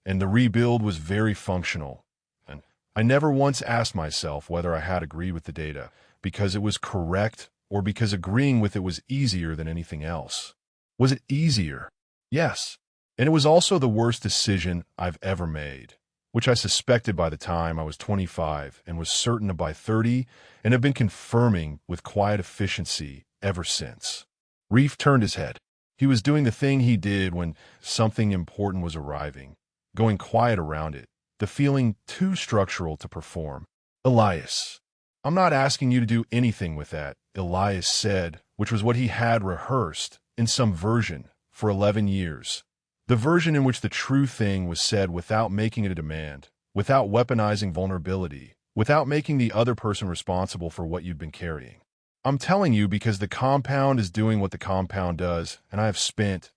and the rebuild was very functional. And I never once asked myself whether I had agreed with the data, because it was correct or because agreeing with it was easier than anything else. Was it easier? Yes. And it was also the worst decision I've ever made, which I suspected by the time I was 25 and was certain of by 30, and have been confirming with quiet efficiency ever since. Reef turned his head. He was doing the thing he did when something important was arriving, going quiet around it, the feeling too structural to perform. Elias, I'm not asking you to do anything with that, Elias said, which was what he had rehearsed in some version for 11 years. The version in which the true thing was said without making it a demand, without weaponizing vulnerability, without making the other person responsible for what you'd been carrying. I'm telling you because the compound is doing what the compound does, and I have spent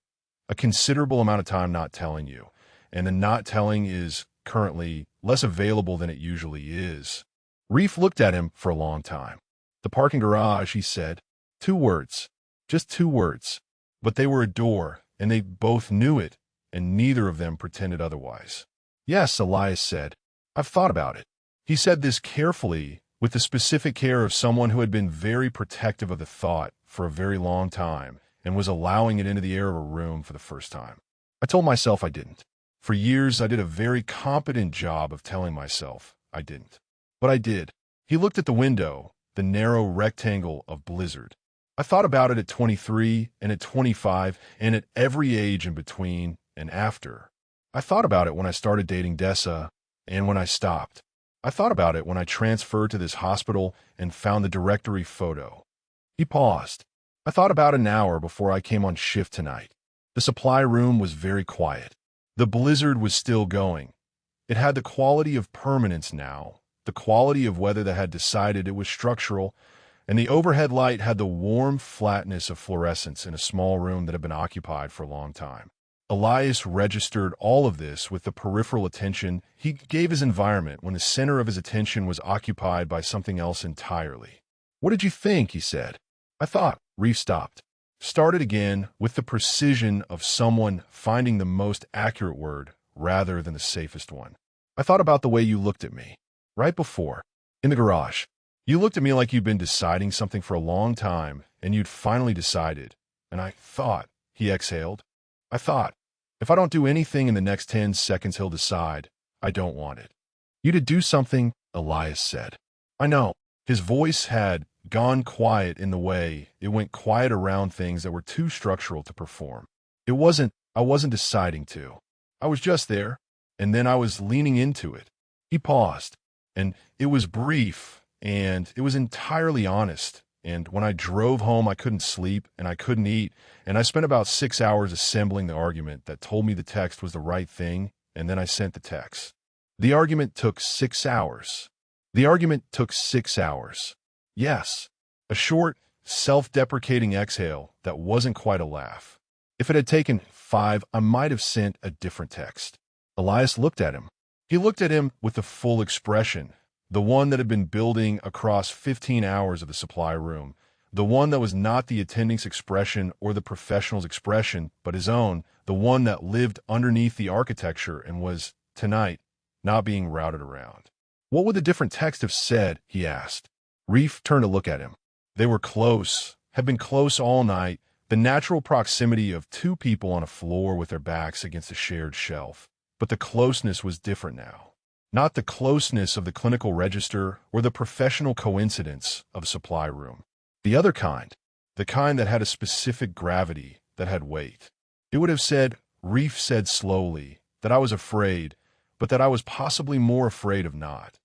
a considerable amount of time not telling you, and the not telling is currently less available than it usually is. Reef looked at him for a long time. The parking garage, he said. 2 words. Just 2 words. But they were a door, and they both knew it, and neither of them pretended otherwise. Yes, Elias said. I've thought about it. He said this carefully, with the specific care of someone who had been very protective of the thought for a very long time and was allowing it into the air of a room for the first time. I told myself I didn't. For years, I did a very competent job of telling myself I didn't. But I did. He looked at the window, the narrow rectangle of blizzard. I thought about it at 23 and at 25 and at every age in between and after. I thought about it when I started dating Dessa and when I stopped. I thought about it when I transferred to this hospital and found the directory photo. He paused. I thought about an hour before I came on shift tonight. The supply room was very quiet. The blizzard was still going. It had the quality of permanence now, the quality of weather that had decided it was structural, and the overhead light had the warm flatness of fluorescence in a small room that had been occupied for a long time. Elias registered all of this with the peripheral attention he gave his environment when the center of his attention was occupied by something else entirely. What did you think? He said. I thought. Reef stopped. Started again with the precision of someone finding the most accurate word rather than the safest one. I thought about the way you looked at me. Right before. In the garage. You looked at me like you'd been deciding something for a long time, and you'd finally decided. And I thought, he exhaled. I thought, if I don't do anything in the next 10 seconds, he'll decide. I don't want it. You to do something, Elias said. I know. His voice had gone quiet in the way it went quiet around things that were too structural to perform. I wasn't deciding to. I was just there, and then I was leaning into it. He paused, and it was brief, and it was entirely honest. And when I drove home, I couldn't sleep, and I couldn't eat, and I spent about 6 hours assembling the argument that told me the text was the right thing, and then I sent the text. The argument took 6 hours. Yes, a short, self-deprecating exhale that wasn't quite a laugh. If it had taken 5, I might have sent a different text. Elias looked at him. He looked at him with the full expression, the one that had been building across 15 hours of the supply room, the one that was not the attending's expression or the professional's expression, but his own, the one that lived underneath the architecture and was, tonight, not being routed around. What would the different text have said? He asked. Reef turned to look at him. They were close, had been close all night, the natural proximity of 2 people on a floor with their backs against a shared shelf. But the closeness was different now. Not the closeness of the clinical register or the professional coincidence of a supply room. The other kind, the kind that had a specific gravity, that had weight. It would have said, Reef said slowly, that I was afraid, but that I was possibly more afraid of not.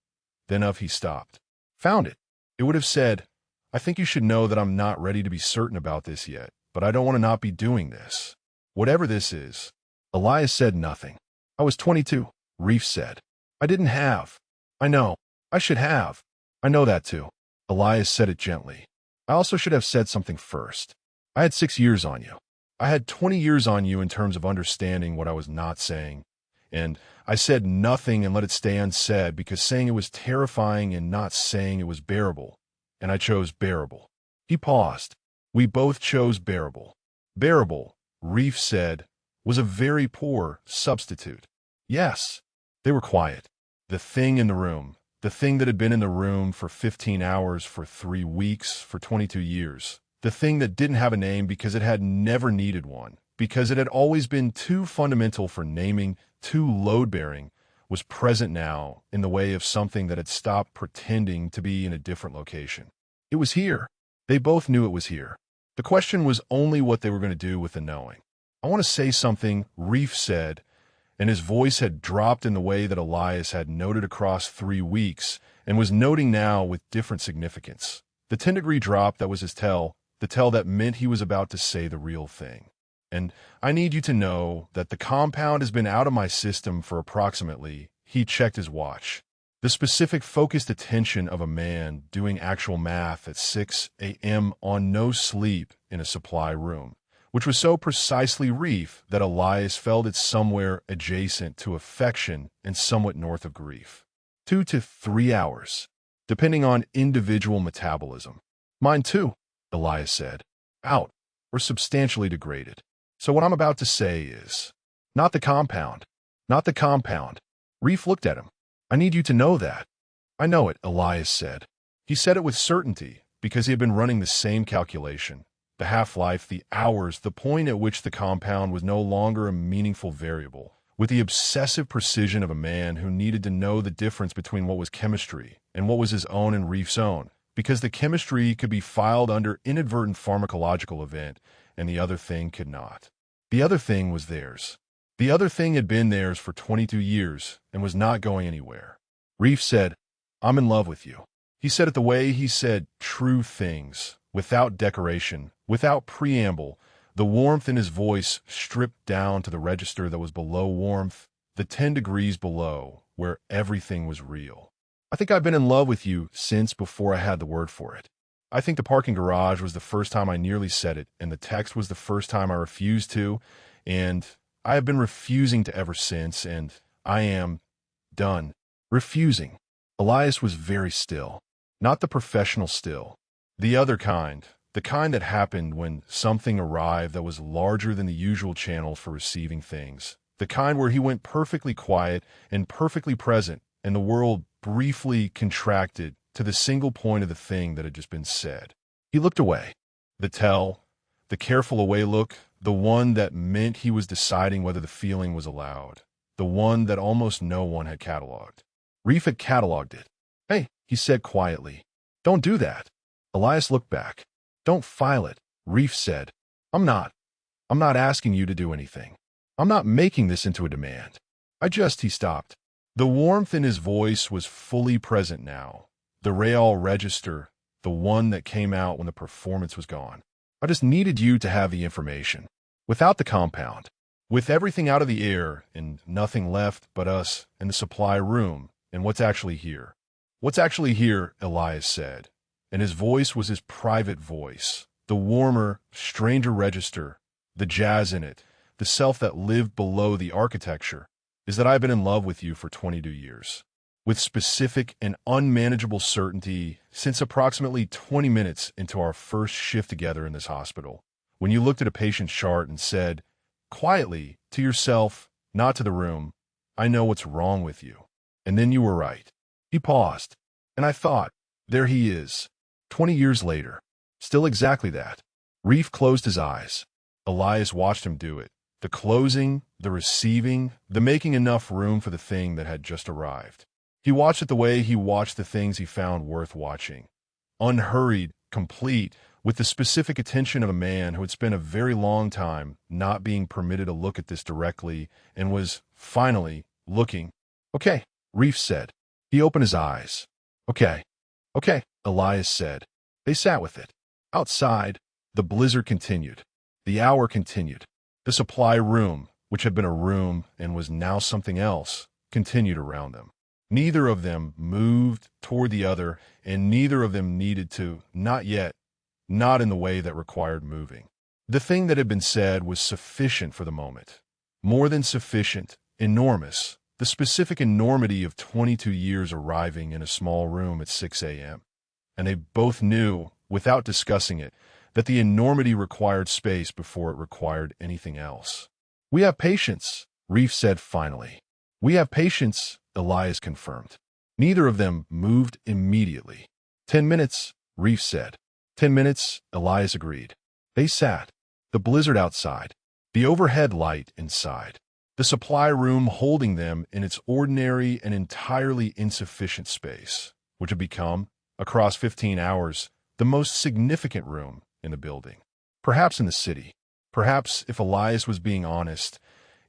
Then he stopped. Found it. It would have said, I think you should know that I'm not ready to be certain about this yet, but I don't want to not be doing this. Whatever this is. Elias said nothing. I was 22, Reef said. I didn't have. I know. I should have. I know that too. Elias said it gently. I also should have said something first. I had 6 years on you. I had 20 years on you in terms of understanding what I was not saying. And I said nothing and let it stay unsaid because saying it was terrifying and not saying it was bearable. And I chose bearable. He paused. We both chose bearable. Bearable, Reef said, was a very poor substitute. Yes. They were quiet. The thing in the room, the thing that had been in the room for 15 hours, for 3 weeks, for 22 years, the thing that didn't have a name because it had never needed one, because it had always been too fundamental for naming, too load-bearing, was present now in the way of something that had stopped pretending to be in a different location. It was here. They both knew it was here. The question was only what they were going to do with the knowing. I want to say something, Reef said, and his voice had dropped in the way that Elias had noted across 3 weeks and was noting now with different significance. The 10-degree drop that was his tell, the tell that meant he was about to say the real thing. And I need you to know that the compound has been out of my system for approximately, he checked his watch, The specific focused attention of a man doing actual math at 6 a.m. on no sleep in a supply room, which was so precisely Reef that Elias felt it somewhere adjacent to affection and somewhat north of grief. 2 to 3 hours, depending on individual metabolism. Mine too, Elias said. Out, or substantially degraded. So what I'm about to say is, not the compound. Not the compound. Reef looked at him. I need you to know that. I know it, Elias said. He said it with certainty because he had been running the same calculation. The half-life, the hours, the point at which the compound was no longer a meaningful variable, with the obsessive precision of a man who needed to know the difference between what was chemistry and what was his own and Reef's own, because the chemistry could be filed under inadvertent pharmacological event and the other thing could not. The other thing was theirs. The other thing had been theirs for 22 years and was not going anywhere. Reef said, I'm in love with you. He said it the way he said true things, without decoration, without preamble, the warmth in his voice stripped down to the register that was below warmth, the 10 degrees below, where everything was real. I think I've been in love with you since before I had the word for it. I think the parking garage was the first time I nearly said it, and the text was the first time I refused to, and I have been refusing to ever since, and I am done refusing. Elias was very still. Not the professional still. The other kind. The kind that happened when something arrived that was larger than the usual channel for receiving things. The kind where he went perfectly quiet and perfectly present, and the world briefly contracted to the single point of the thing that had just been said. He looked away. The careful away look, the one that meant he was deciding whether the feeling was allowed, the one that almost no one had cataloged. Reef had cataloged it. Hey, he said quietly. Don't do that. Elias looked back. Don't file it, Reef said. I'm not asking you to do anything. I'm not making this into a demand. He stopped. The warmth in his voice was fully present now. The real register, the one that came out when the performance was gone. I just needed you to have the information. Without the compound. With everything out of the air and nothing left but us and the supply room and what's actually here. What's actually here, Elias said. And his voice was his private voice. The warmer, stranger register, the jazz in it, the self that lived below the architecture, is that I've been in love with you for 22 years. With specific and unmanageable certainty since approximately 20 minutes into our first shift together in this hospital, when you looked at a patient's chart and said, quietly, to yourself, not to the room, I know what's wrong with you. And then you were right. He paused, and I thought, there he is, 20 years later, still exactly that. Reef closed his eyes. Elias watched him do it. The closing, the receiving, the making enough room for the thing that had just arrived. He watched it the way he watched the things he found worth watching. Unhurried, complete, with the specific attention of a man who had spent a very long time not being permitted to look at this directly and was, finally, looking. Okay, Reef said. He opened his eyes. Okay, Elias said. They sat with it. Outside, the blizzard continued. The hour continued. The supply room, which had been a room and was now something else, continued around them. Neither of them moved toward the other, and neither of them needed to, not yet, not in the way that required moving. The thing that had been said was sufficient for the moment. More than sufficient, enormous, the specific enormity of 22 years arriving in a small room at 6 a.m. And they both knew, without discussing it, that the enormity required space before it required anything else. We have patience, Reef said finally. We have patience, Elias confirmed. Neither of them moved immediately. 10 minutes, Reef said. 10 minutes, Elias agreed. They sat. The blizzard outside. The overhead light inside. The supply room holding them in its ordinary and entirely insufficient space, which had become, across 15 hours, the most significant room in the building. Perhaps in the city. Perhaps, if Elias was being honest,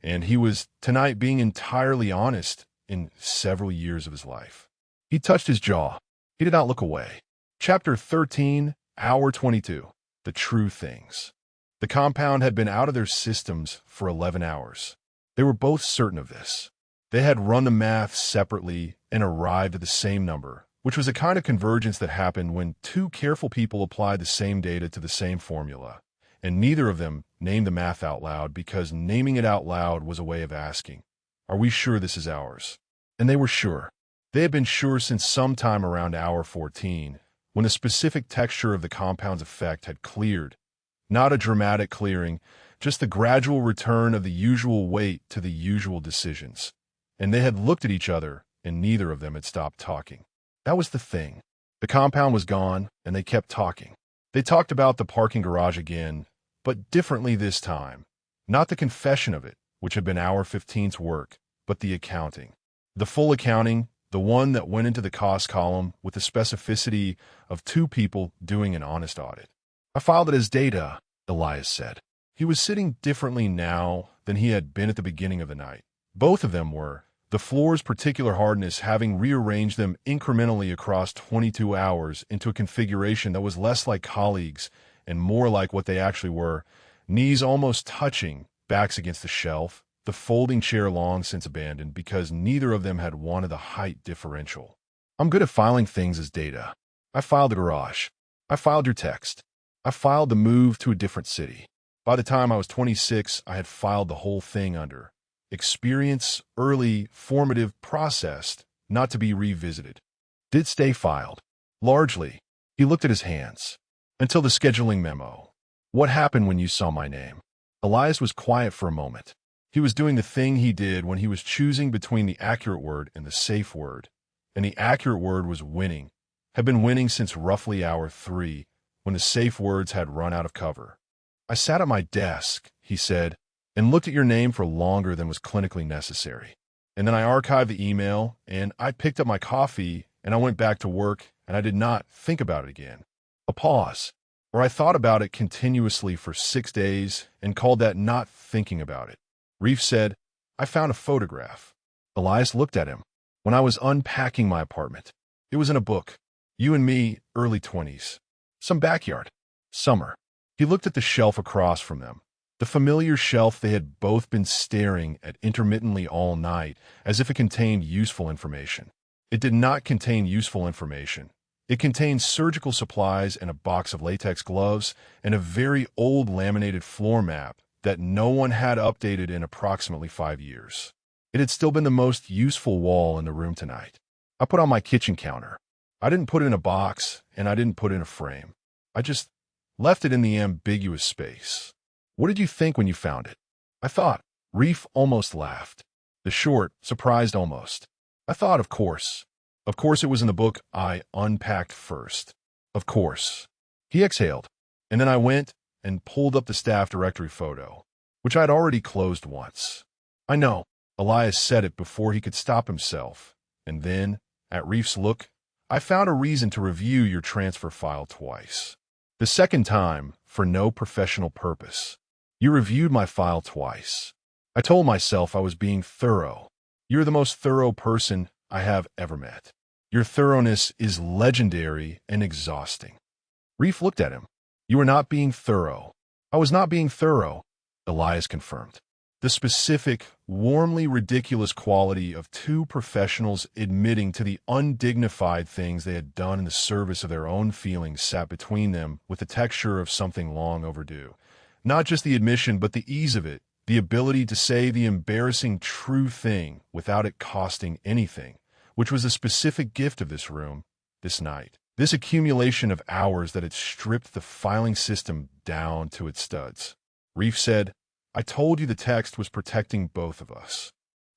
and he was tonight being entirely honest, in several years of his life. He touched his jaw. He did not look away. Chapter 13, Hour 22. The True Things. The compound had been out of their systems for 11 hours. They were both certain of this. They had run the math separately and arrived at the same number, which was a kind of convergence that happened when two careful people applied the same data to the same formula, and neither of them named the math out loud because naming it out loud was a way of asking, "Are we sure this is ours?" And they were sure. They had been sure since sometime around hour 14, when the specific texture of the compound's effect had cleared. Not a dramatic clearing, just the gradual return of the usual weight to the usual decisions. And they had looked at each other, and neither of them had stopped talking. That was the thing. The compound was gone, and they kept talking. They talked about the parking garage again, but differently this time. Not the confession of it, which had been hour 15's work, but the accounting. The full accounting, the one that went into the cost column with the specificity of two people doing an honest audit. "I filed it as data," Elias said. He was sitting differently now than he had been at the beginning of the night. Both of them were, the floor's particular hardness having rearranged them incrementally across 22 hours into a configuration that was less like colleagues and more like what they actually were, knees almost touching, backs against the shelf, the folding chair long since abandoned because neither of them had wanted the height differential. "I'm good at filing things as data. I filed the garage. I filed your text. I filed the move to a different city. By the time I was 26, I had filed the whole thing under experience, early, formative, processed, not to be revisited. Did stay filed. Largely." He looked at his hands. "Until the scheduling memo. What happened when you saw my name?" Elias was quiet for a moment. He was doing the thing he did when he was choosing between the accurate word and the safe word. And the accurate word was winning, had been winning since roughly hour 3, when the safe words had run out of cover. "I sat at my desk," he said, "and looked at your name for longer than was clinically necessary. And then I archived the email, and I picked up my coffee, and I went back to work, and I did not think about it again." A pause, where I thought about it continuously for 6 days and called that not thinking about it. Reef said, "I found a photograph." Elias looked at him. "When I was unpacking my apartment. It was in a book. You and me, early 20s. Some backyard. Summer." He looked at the shelf across from them. The familiar shelf they had both been staring at intermittently all night, as if it contained useful information. It did not contain useful information. It contained surgical supplies and a box of latex gloves and a very old laminated floor map that no one had updated in approximately 5 years. It had still been the most useful wall in the room tonight. "I put on my kitchen counter. I didn't put it in a box, and I didn't put it in a frame. I just left it in the ambiguous space. What did you think when you found it?" "I thought." Reef almost laughed. The short, surprised almost. "I thought, of course. Of course it was in the book I unpacked first. Of course." He exhaled. "And then I went and pulled up the staff directory photo, which I had already closed once." "I know." Elias said it before he could stop himself. And then, at Reef's look, "I found a reason to review your transfer file twice. The second time, for no professional purpose. You reviewed my file twice. I told myself I was being thorough. You're the most thorough person I have ever met. Your thoroughness is legendary and exhausting." Reef looked at him. "You are not being thorough." "I was not being thorough," Elias confirmed. The specific, warmly ridiculous quality of two professionals admitting to the undignified things they had done in the service of their own feelings sat between them with the texture of something long overdue. Not just the admission, but the ease of it, the ability to say the embarrassing true thing without it costing anything, which was the specific gift of this room, this night. This accumulation of hours that had stripped the filing system down to its studs. Reef said, "I told you the text was protecting both of us.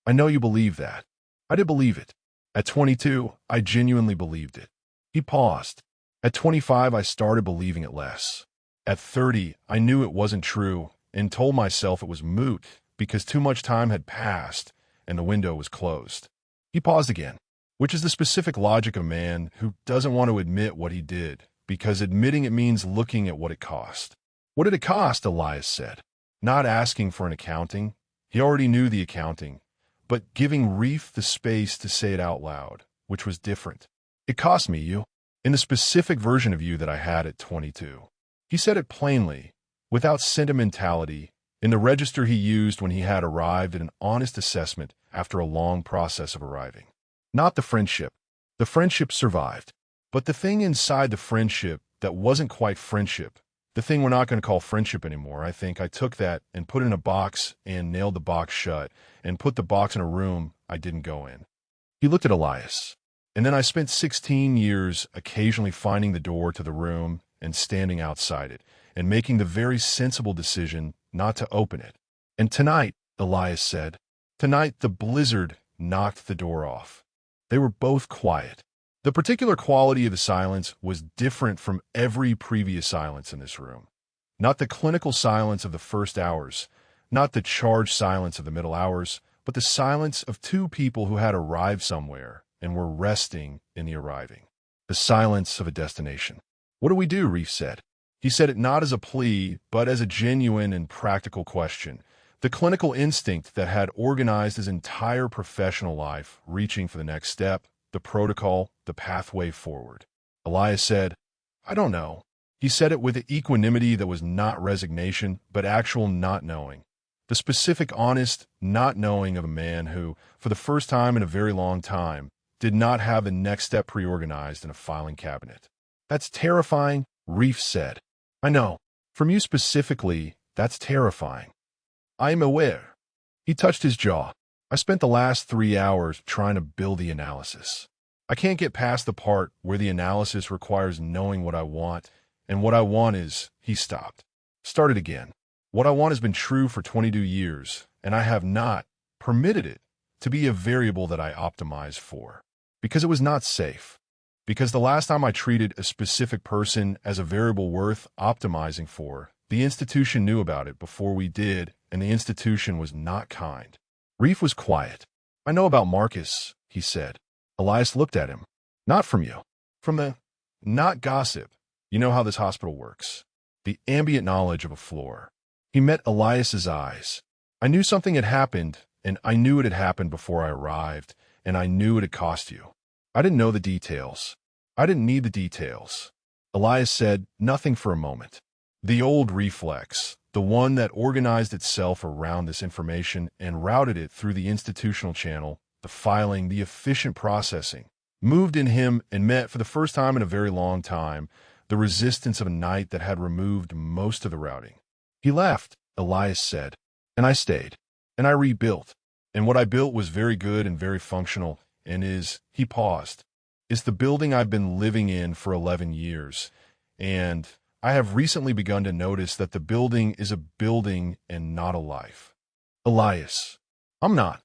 I know you believe that." I did believe it. At 22, I genuinely believed it. He paused. At 25, I started believing it less. At 30, I knew it wasn't true and told myself it was moot because too much time had passed and the window was closed. He paused again, which is the specific logic of a man who doesn't want to admit what he did because admitting it means looking at what it cost. "What did it cost?" Elias said. Not asking for an accounting. He already knew the accounting, but giving Reef the space to say it out loud, which was different. "It cost me you, in the specific version of you that I had at 22. He said it plainly, without sentimentality, in the register he used when he had arrived at an honest assessment after a long process of arriving. Not the friendship. The friendship survived. But the thing inside the friendship that wasn't quite friendship, the thing we're not going to call friendship anymore, I think I took that and put it in a box and nailed the box shut and put the box in a room I didn't go in. He looked at Elias. And then I spent 16 years occasionally finding the door to the room and standing outside it and making the very sensible decision not to open it. And tonight, Elias said, tonight the blizzard knocked the door off. They were both quiet. The particular quality of the silence was different from every previous silence in this room. Not the clinical silence of the first hours, not the charged silence of the middle hours, but the silence of two people who had arrived somewhere and were resting in the arriving. The silence of a destination. What do we do? Reef said. He said it not as a plea, but as a genuine and practical question. The clinical instinct that had organized his entire professional life, reaching for the next step, the protocol, the pathway forward. Elias said, I don't know. He said it with an equanimity that was not resignation, but actual not knowing. The specific, honest not knowing of a man who, for the first time in a very long time, did not have the next step preorganized in a filing cabinet. That's terrifying, Reef said. I know. From you specifically, that's terrifying. I am aware. He touched his jaw. I spent the last 3 hours trying to build the analysis. I can't get past the part where the analysis requires knowing what I want, and what I want is, he stopped. Started again. What I want has been true for 22 years, and I have not permitted it to be a variable that I optimize for. Because it was not safe. Because the last time I treated a specific person as a variable worth optimizing for, the institution knew about it before we did, and the institution was not kind. Reef was quiet. I know about Marcus, he said. Elias looked at him. Not from you. From the not gossip. You know how this hospital works. The ambient knowledge of a floor. He met Elias's eyes. I knew something had happened, and I knew it had happened before I arrived, and I knew it had cost you. I didn't know the details. I didn't need the details. Elias said nothing for a moment. The old reflex, the one that organized itself around this information and routed it through the institutional channel, the filing, the efficient processing, moved in him and met for the first time in a very long time the resistance of a night that had removed most of the routing. He left, Elias said, and I stayed, and I rebuilt. And what I built was very good and very functional, and he paused, is the building I've been living in for 11 years, and I have recently begun to notice that the building is a building and not a life. Elias, I'm not.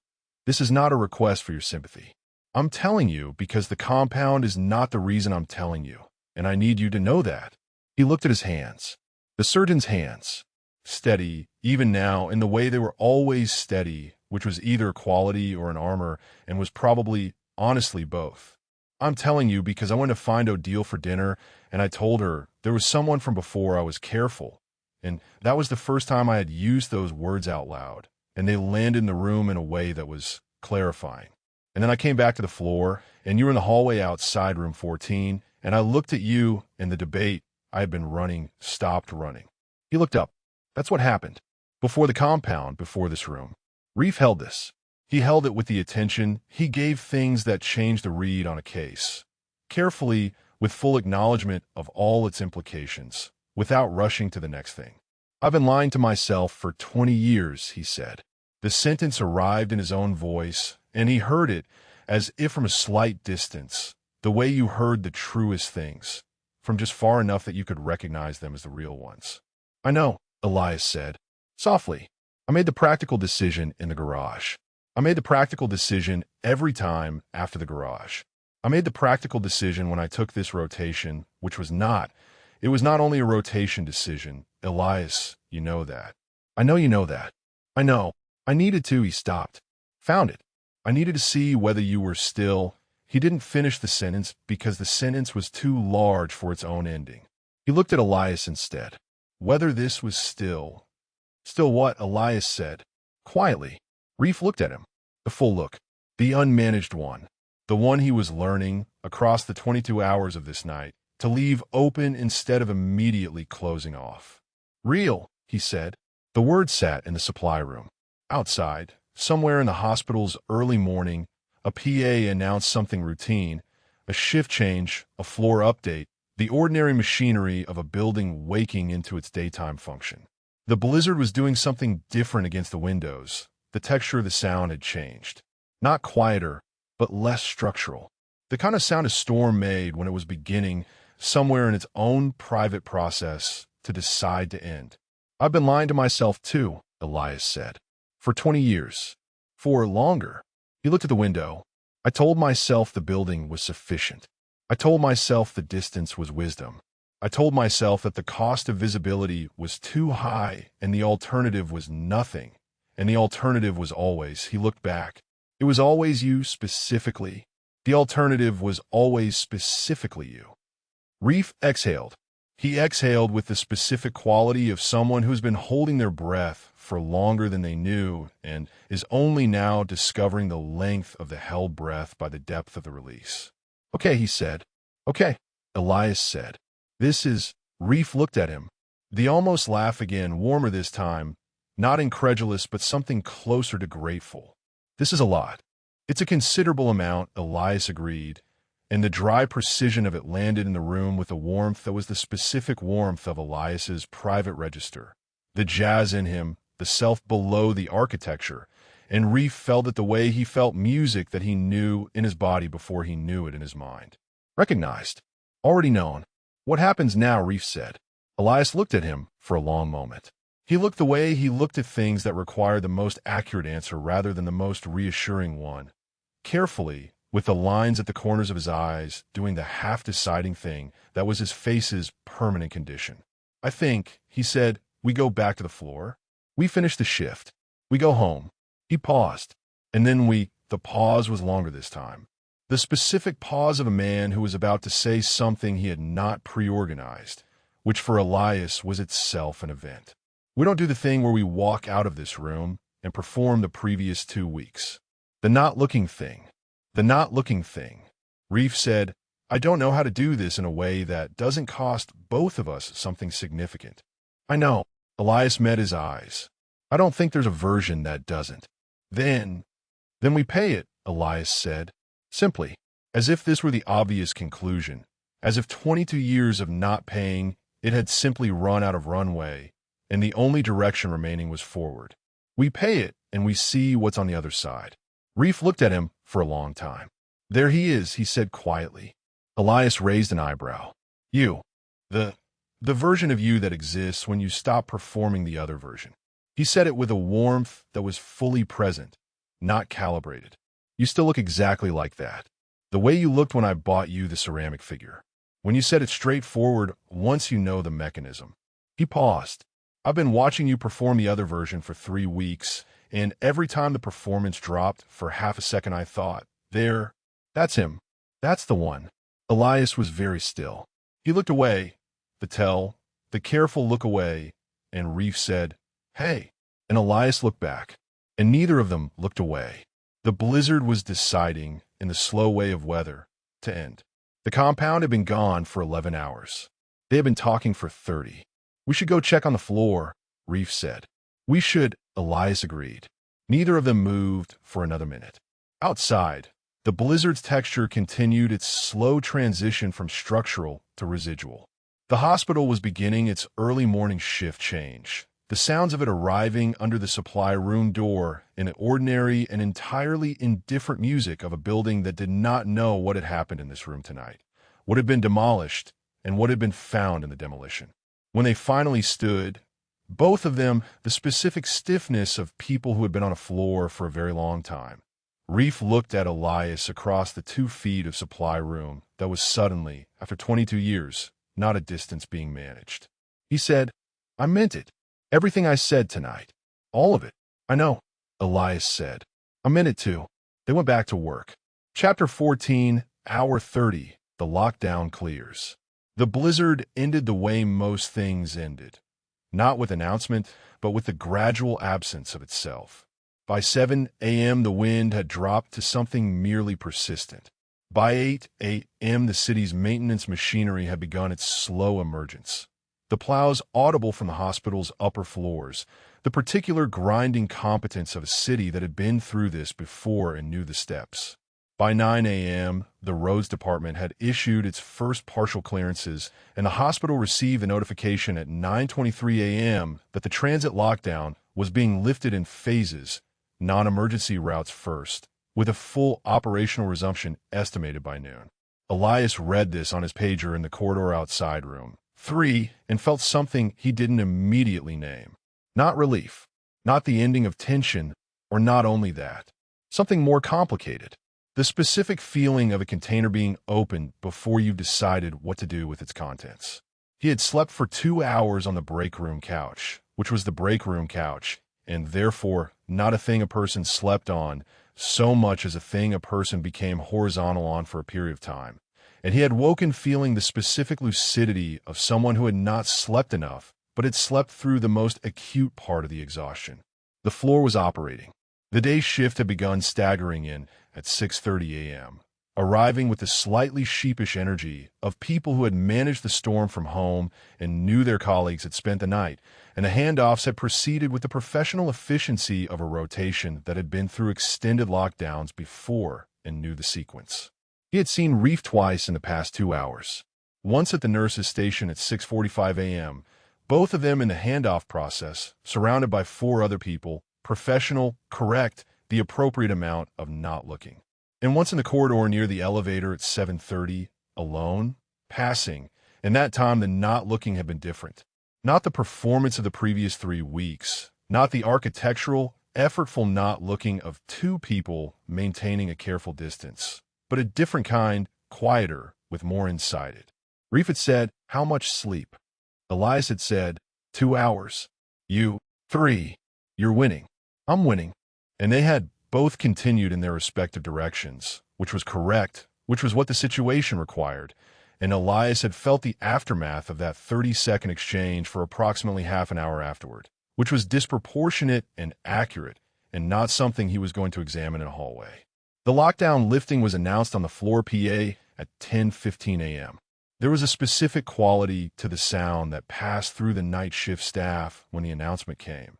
This is not a request for your sympathy. I'm telling you because the compound is not the reason I'm telling you, and I need you to know that. He looked at his hands. The surgeon's hands. Steady, even now, in the way they were always steady, which was either quality or an armor, and was probably, honestly, both. I'm telling you because I went to find Odile for dinner, and I told her there was someone from before I was careful, and that was the first time I had used those words out loud, and they landed in the room in a way that was clarifying. And then I came back to the floor, and you were in the hallway outside room 14, and I looked at you, and the debate I had been running stopped running. He looked up. That's what happened. Before the compound, before this room. Reef held this. He held it with the attention. He gave things that changed the read on a case. Carefully, with full acknowledgement of all its implications, without rushing to the next thing. I've been lying to myself for 20 years, he said. The sentence arrived in his own voice, and he heard it as if from a slight distance, the way you heard the truest things, from just far enough that you could recognize them as the real ones. I know, Elias said, softly. I made the practical decision in the garage. I made the practical decision every time after the garage. I made the practical decision when I took this rotation, which was not. It was not only a rotation decision. Elias, you know that. I know you know that. I know. I needed to, he stopped. Found it. I needed to see whether you were still. He didn't finish the sentence because the sentence was too large for its own ending. He looked at Elias instead. Whether this was still. Still what? Elias said. Quietly. Reef looked at him. The full look. The unmanaged one. The one he was learning, across the 22 hours of this night, to leave open instead of immediately closing off. Real, he said. The word sat in the supply room. Outside, somewhere in the hospital's early morning, a PA announced something routine, a shift change, a floor update, the ordinary machinery of a building waking into its daytime function. The blizzard was doing something different against the windows. The texture of the sound had changed. Not quieter, but less structural. The kind of sound a storm made when it was beginning, somewhere in its own private process, to decide to end. I've been lying to myself too, Elias said. For 20 years. For longer. He looked at the window. I told myself the building was sufficient. I told myself the distance was wisdom. I told myself that the cost of visibility was too high and the alternative was nothing. And the alternative was always, he looked back. It was always you specifically. The alternative was always specifically you. Reef exhaled. He exhaled with the specific quality of someone who's been holding their breath for longer than they knew and is only now discovering the length of the held breath by the depth of the release. Okay, he said. Okay, Elias said. This is... Reef looked at him. The almost laugh again, warmer this time, not incredulous but something closer to grateful. This is a lot. It's a considerable amount, Elias agreed, and the dry precision of it landed in the room with a warmth that was the specific warmth of Elias's private register. The jazz in him, the self below the architecture, and Reef felt it the way he felt music that he knew in his body before he knew it in his mind. Recognized. Already known. What happens now, Reef said. Elias looked at him for a long moment. He looked the way he looked at things that required the most accurate answer rather than the most reassuring one. Carefully, with the lines at the corners of his eyes, doing the half-deciding thing that was his face's permanent condition. I think, he said, we go back to the floor. We finish the shift. We go home. He paused. And then the pause was longer this time. The specific pause of a man who was about to say something he had not pre-organized, which for Elias was itself an event. We don't do the thing where we walk out of this room and perform the previous 2 weeks. The not looking thing. The not looking thing. Reef said, I don't know how to do this in a way that doesn't cost both of us something significant. I know. Elias met his eyes. I don't think there's a version that doesn't. Then we pay it, Elias said. Simply, as if this were the obvious conclusion, as if 22 years of not paying, it had simply run out of runway, and the only direction remaining was forward. We pay it, and we see what's on the other side. Reef looked at him for a long time. There he is, he said quietly. Elias raised an eyebrow. You. The version of you that exists when you stop performing the other version. He said it with a warmth that was fully present, not calibrated. You still look exactly like that. The way you looked when I bought you the ceramic figure. When you said it straightforward, once you know the mechanism. He paused. I've been watching you perform the other version for 3 weeks, and every time the performance dropped, for half a second I thought, that's him. That's the one. Elias was very still. He looked away, the careful look away, and Reef said, hey. And Elias looked back, and neither of them looked away. The blizzard was deciding, in the slow way of weather, to end. The compound had been gone for 11 hours. They had been talking for 30. We should go check on the floor, Reef said. We should, Elias agreed. Neither of them moved for another minute. Outside, the blizzard's texture continued its slow transition from structural to residual. The hospital was beginning its early morning shift change, the sounds of it arriving under the supply room door in ordinary and entirely indifferent music of a building that did not know what had happened in this room tonight, what had been demolished, and what had been found in the demolition. When they finally stood, both of them, the specific stiffness of people who had been on a floor for a very long time. Reef looked at Elias across the 2 feet of supply room that was suddenly, after 22 years, not a distance being managed. He said, I meant it. Everything I said tonight. All of it. I know, Elias said. I meant it too. They went back to work. Chapter 14, Hour 30, The Lockdown Clears. The blizzard ended the way most things ended. Not with announcement, but with the gradual absence of itself. By 7 a.m. the wind had dropped to something merely persistent. By 8 a.m. the city's maintenance machinery had begun its slow emergence. the plows audible from the hospital's upper floors, the particular grinding competence of a city that had been through this before and knew the steps. By 9 a.m., the roads department had issued its first partial clearances, and the hospital received the notification at 9:23 a.m. that the transit lockdown was being lifted in phases, non-emergency routes first, with a full operational resumption estimated by noon. Elias read this on his pager in the corridor outside room 3 and felt something he didn't immediately name. Not relief, not the ending of tension, or not only that. Something more complicated. The specific feeling of a container being opened before you've decided what to do with its contents. He had slept for 2 hours on the break room couch, which was the break room couch, and therefore not a thing a person slept on so much as a thing a person became horizontal on for a period of time. And he had woken feeling the specific lucidity of someone who had not slept enough, but had slept through the most acute part of the exhaustion. The floor was operating. The day's shift had begun staggering in at 6:30 a.m., arriving with the slightly sheepish energy of people who had managed the storm from home and knew their colleagues had spent the night, and the handoffs had proceeded with the professional efficiency of a rotation that had been through extended lockdowns before and knew the sequence. He had seen Reef twice in the past 2 hours, once at the nurse's station at 6:45 a.m., both of them in the handoff process, surrounded by 4 other people, professional, correct, the appropriate amount of not looking. And once in the corridor near the elevator at 7:30, alone, passing, and that time the not looking had been different. Not the performance of the previous 3 weeks, not the architectural, effortful not looking of 2 people maintaining a careful distance, but a different kind, quieter, with more inside it. Reef had said, "How much sleep?" Elias had said, 2 hours. "You, 3. You're winning. I'm winning." And they had both continued in their respective directions, which was correct, which was what the situation required, and Elias had felt the aftermath of that 30-second exchange for approximately half an hour afterward, which was disproportionate and accurate, and not something he was going to examine in a hallway. The lockdown lifting was announced on the floor PA at 10:15 a.m. There was a specific quality to the sound that passed through the night shift staff when the announcement came.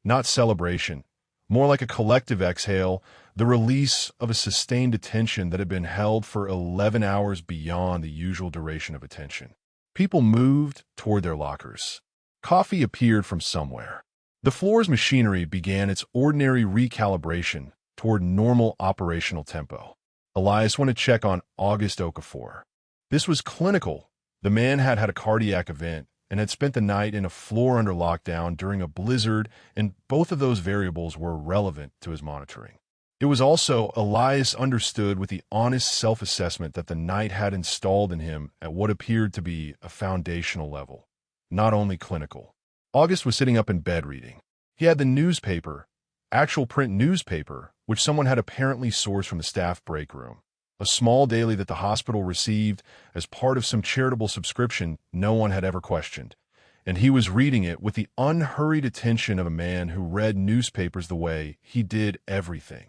Not celebration, more like a collective exhale, the release of a sustained attention that had been held for 11 hours beyond the usual duration of attention. People moved toward their lockers. Coffee appeared from somewhere. The floor's machinery began its ordinary recalibration toward normal operational tempo. Elias went to check on August Okafor. This was clinical. The man had had a cardiac event and had spent the night in a floor under lockdown during a blizzard, and both of those variables were relevant to his monitoring. It was also, Elias understood with the honest self-assessment that the night had installed in him at what appeared to be a foundational level, not only clinical. August was sitting up in bed reading. He had the newspaper, actual print newspaper, which someone had apparently sourced from the staff break room. A small daily that the hospital received as part of some charitable subscription no one had ever questioned, and he was reading it with the unhurried attention of a man who read newspapers the way he did everything,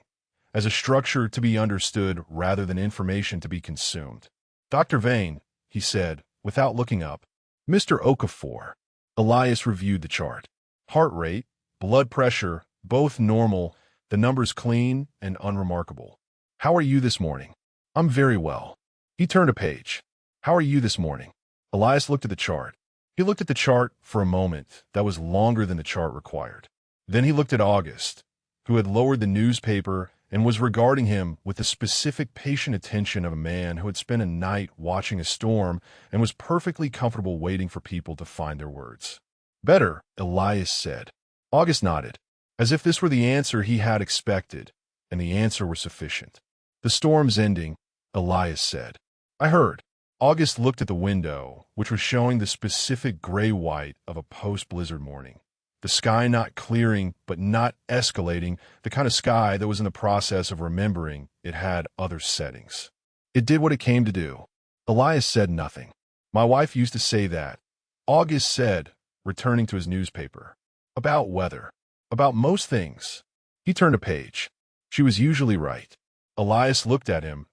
as a structure to be understood rather than information to be consumed. "Dr. Vane," he said, without looking up. "Mr. Okafor." Elias reviewed the chart. Heart rate, blood pressure, both normal, the numbers clean and unremarkable. "How are you this morning?" "I'm very well." He turned a page. "How are you this morning?" Elias looked at the chart. He looked at the chart for a moment that was longer than the chart required. Then he looked at August, who had lowered the newspaper and was regarding him with the specific patient attention of a man who had spent a night watching a storm and was perfectly comfortable waiting for people to find their words. "Better," Elias said. August nodded, as if this were the answer he had expected, and the answer were sufficient. "The storm's ending," Elias said. "I heard." August looked at the window, which was showing the specific gray-white of a post-blizzard morning. The sky not clearing, but not escalating, the kind of sky that was in the process of remembering it had other settings. It did what it came to do. Elias said nothing. "My wife used to say that," August said, returning to his newspaper. "About weather. About most things." He turned a page. She was usually right. Elias looked at him,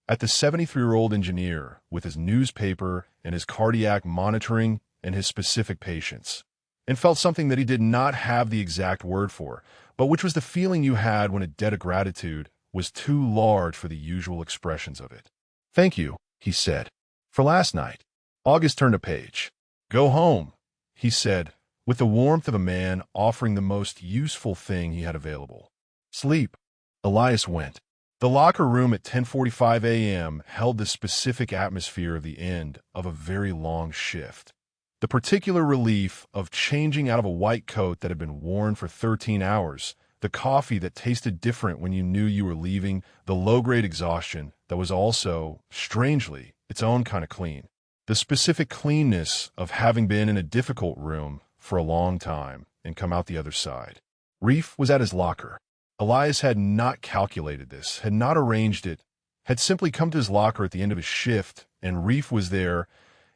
at the 73-year-old engineer with his newspaper and his cardiac monitoring and his specific patience, and felt something that he did not have the exact word for, but which was the feeling you had when a debt of gratitude was too large for the usual expressions of it. "Thank you," he said, "for last night." August turned a page. "Go home," he said, with the warmth of a man offering the most useful thing he had available. "Sleep." Elias went. The locker room at 10:45 a.m. held the specific atmosphere of the end of a very long shift. The particular relief of changing out of a white coat that had been worn for 13 hours, the coffee that tasted different when you knew you were leaving, the low-grade exhaustion that was also, strangely, its own kind of clean. The specific cleanness of having been in a difficult room for a long time and come out the other side. Reef was at his locker. Elias had not calculated this, had not arranged it, had simply come to his locker at the end of his shift, and Reef was there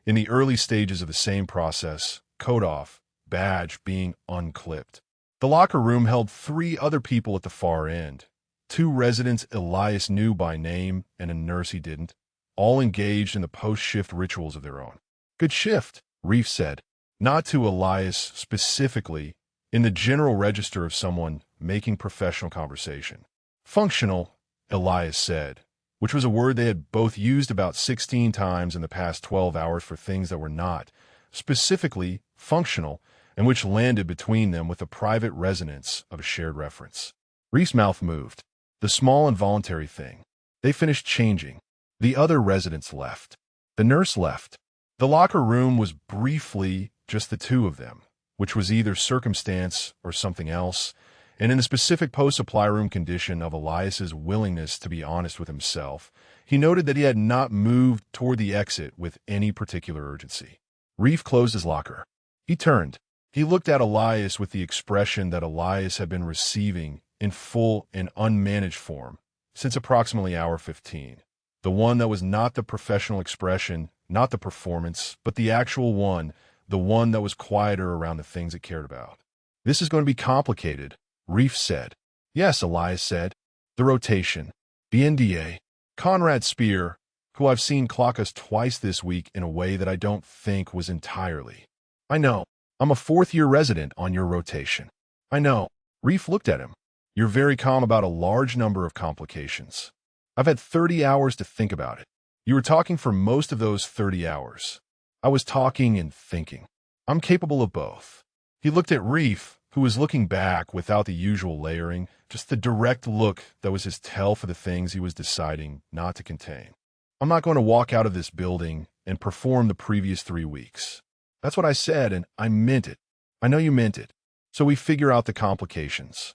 in the early stages of the same process, coat off, badge being unclipped. The locker room held 3 other people at the far end, 2 residents Elias knew by name and a nurse he didn't, all engaged in the post-shift rituals of their own. "Good shift," Reef said, not to Elias specifically, in the general register of someone making professional conversation. "Functional," Elias said, which was a word they had both used about 16 times in the past 12 hours for things that were not specifically functional, and which landed between them with the private resonance of a shared reference. Reef's mouth moved. The small involuntary thing. They finished changing. The other residents left. The nurse left. The locker room was briefly just the 2 of them, which was either circumstance or something else, and in the specific post-supply room condition of Elias's willingness to be honest with himself, he noted that he had not moved toward the exit with any particular urgency. Reef closed his locker. He turned. He looked at Elias with the expression that Elias had been receiving in full and unmanaged form since approximately hour 15. The one that was not the professional expression, not the performance, but the actual one, the one that was quieter around the things it cared about. "This is going to be complicated," Reef said. "Yes," Elias said. "The rotation. The NDA. Conrad Spear, who I've seen clock us twice this week in a way that I don't think was entirely. I know. I'm a 4th-year resident on your rotation. I know." Reef looked at him. "You're very calm about a large number of complications. I've had 30 hours to think about it. You were talking for most of those 30 hours. I was talking and thinking. I'm capable of both." He looked at Reef, who was looking back without the usual layering, just the direct look that was his tell for the things he was deciding not to contain. "I'm not going to walk out of this building and perform the previous 3 weeks. That's what I said, and I meant it. I know you meant it. So we figure out the complications.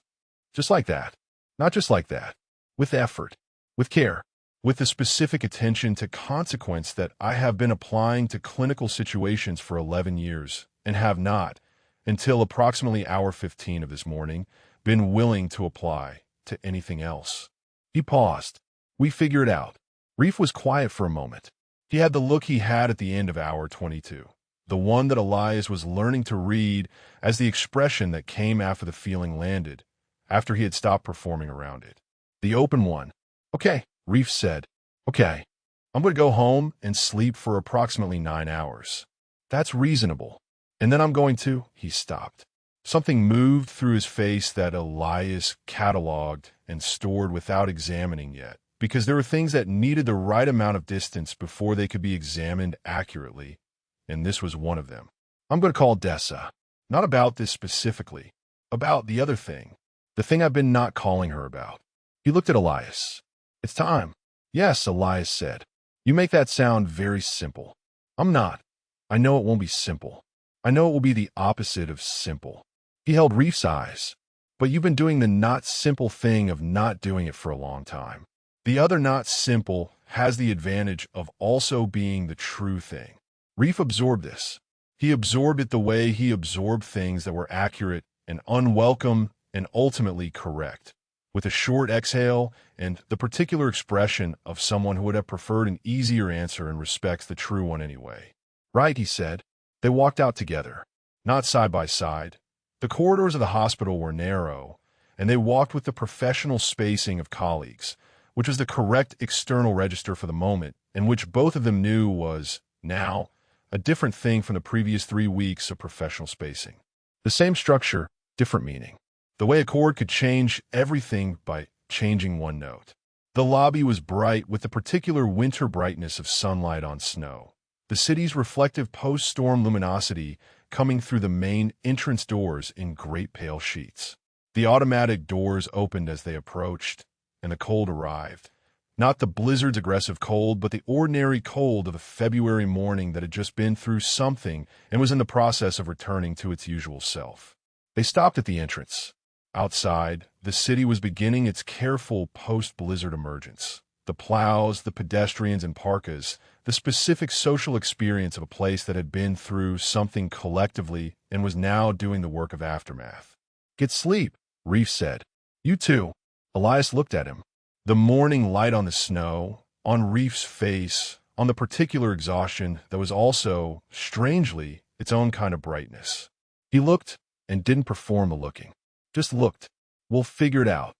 Just like that. Not just like that. With effort. With care. With the specific attention to consequence that I have been applying to clinical situations for 11 years and have not, until approximately hour 15 of this morning, been willing to apply to anything else." He paused. "We figure it out." Reef was quiet for a moment. He had the look he had at the end of hour 22, the one that Elias was learning to read as the expression that came after the feeling landed, after he had stopped performing around it. The open one. "Okay," Reef said. "Okay. I'm going to go home and sleep for approximately 9 hours. That's reasonable. And then I'm going to—" He stopped. Something moved through his face that Elias cataloged and stored without examining yet, because there were things that needed the right amount of distance before they could be examined accurately, and this was one of them. "I'm going to call Dessa. Not about this specifically. About the other thing. The thing I've been not calling her about." He looked at Elias. "It's time." "Yes," Elias said. "You make that sound very simple." "I'm not. I know it won't be simple. I know it will be the opposite of simple." He held Reef's eyes. "But you've been doing the not simple thing of not doing it for a long time. The other not simple has the advantage of also being the true thing." Reef absorbed this. He absorbed it the way he absorbed things that were accurate and unwelcome and ultimately correct, with a short exhale and the particular expression of someone who would have preferred an easier answer and respects the true one anyway. "Right," he said. They walked out together, not side by side. The corridors of the hospital were narrow, and they walked with the professional spacing of colleagues, which was the correct external register for the moment, and which both of them knew was, now, a different thing from the previous 3 weeks of professional spacing. The same structure, different meaning. The way a chord could change everything by changing one note. The lobby was bright with the particular winter brightness of sunlight on snow. The city's reflective post-storm luminosity coming through the main entrance doors in great pale sheets. The automatic doors opened as they approached, and the cold arrived. Not the blizzard's aggressive cold, but the ordinary cold of a February morning that had just been through something and was in the process of returning to its usual self. They stopped at the entrance. Outside, the city was beginning its careful post-blizzard emergence. The plows, the pedestrians and parkas, the specific social experience of a place that had been through something collectively and was now doing the work of aftermath. "Get sleep," Reef said. "You too." Elias looked at him. The morning light on the snow, on Reef's face, on the particular exhaustion that was also, strangely, its own kind of brightness. He looked and didn't perform the looking. Just looked. "We'll figure it out."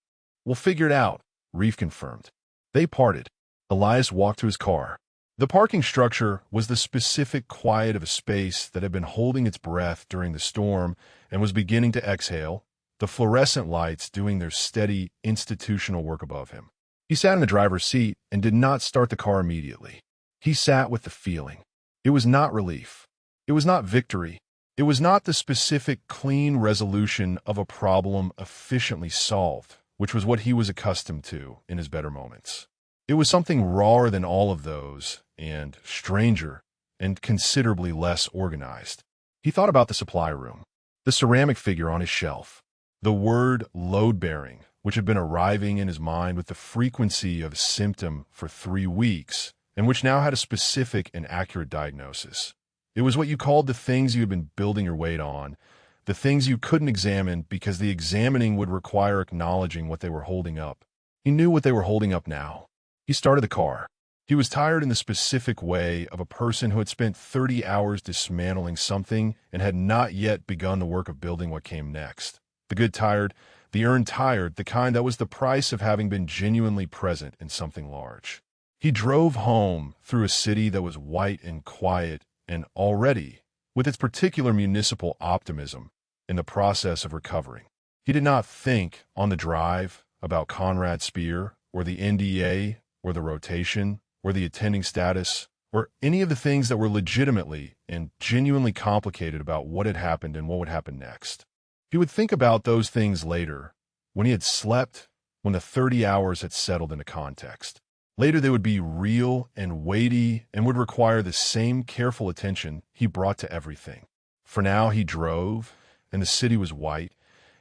"We'll figure it out," Reef confirmed. They parted. Elias walked to his car. The parking structure was the specific quiet of a space that had been holding its breath during the storm and was beginning to exhale, the fluorescent lights doing their steady, institutional work above him. He sat in the driver's seat and did not start the car immediately. He sat with the feeling. It was not relief. It was not victory. It was not the specific, clean resolution of a problem efficiently solved, which was what he was accustomed to in his better moments. It was something rawer than all of those, and stranger, and considerably less organized. He thought about the supply room, the ceramic figure on his shelf, the word load-bearing, which had been arriving in his mind with the frequency of a symptom for 3 weeks, and which now had a specific and accurate diagnosis. It was what you called the things you had been building your weight on, the things you couldn't examine because the examining would require acknowledging what they were holding up. He knew what they were holding up now. He started the car. He was tired in the specific way of a person who had spent 30 hours dismantling something and had not yet begun the work of building what came next. The good tired, the earned tired, the kind that was the price of having been genuinely present in something large. He drove home through a city that was white and quiet and already, with its particular municipal optimism, in the process of recovering. He did not think, on the drive, about Conrad Spear, or the NDA, or the rotation, or the attending status, or any of the things that were legitimately and genuinely complicated about what had happened and what would happen next. He would think about those things later, when he had slept, when the 30 hours had settled into context. Later they would be real and weighty and would require the same careful attention he brought to everything. For now he drove, and the city was white,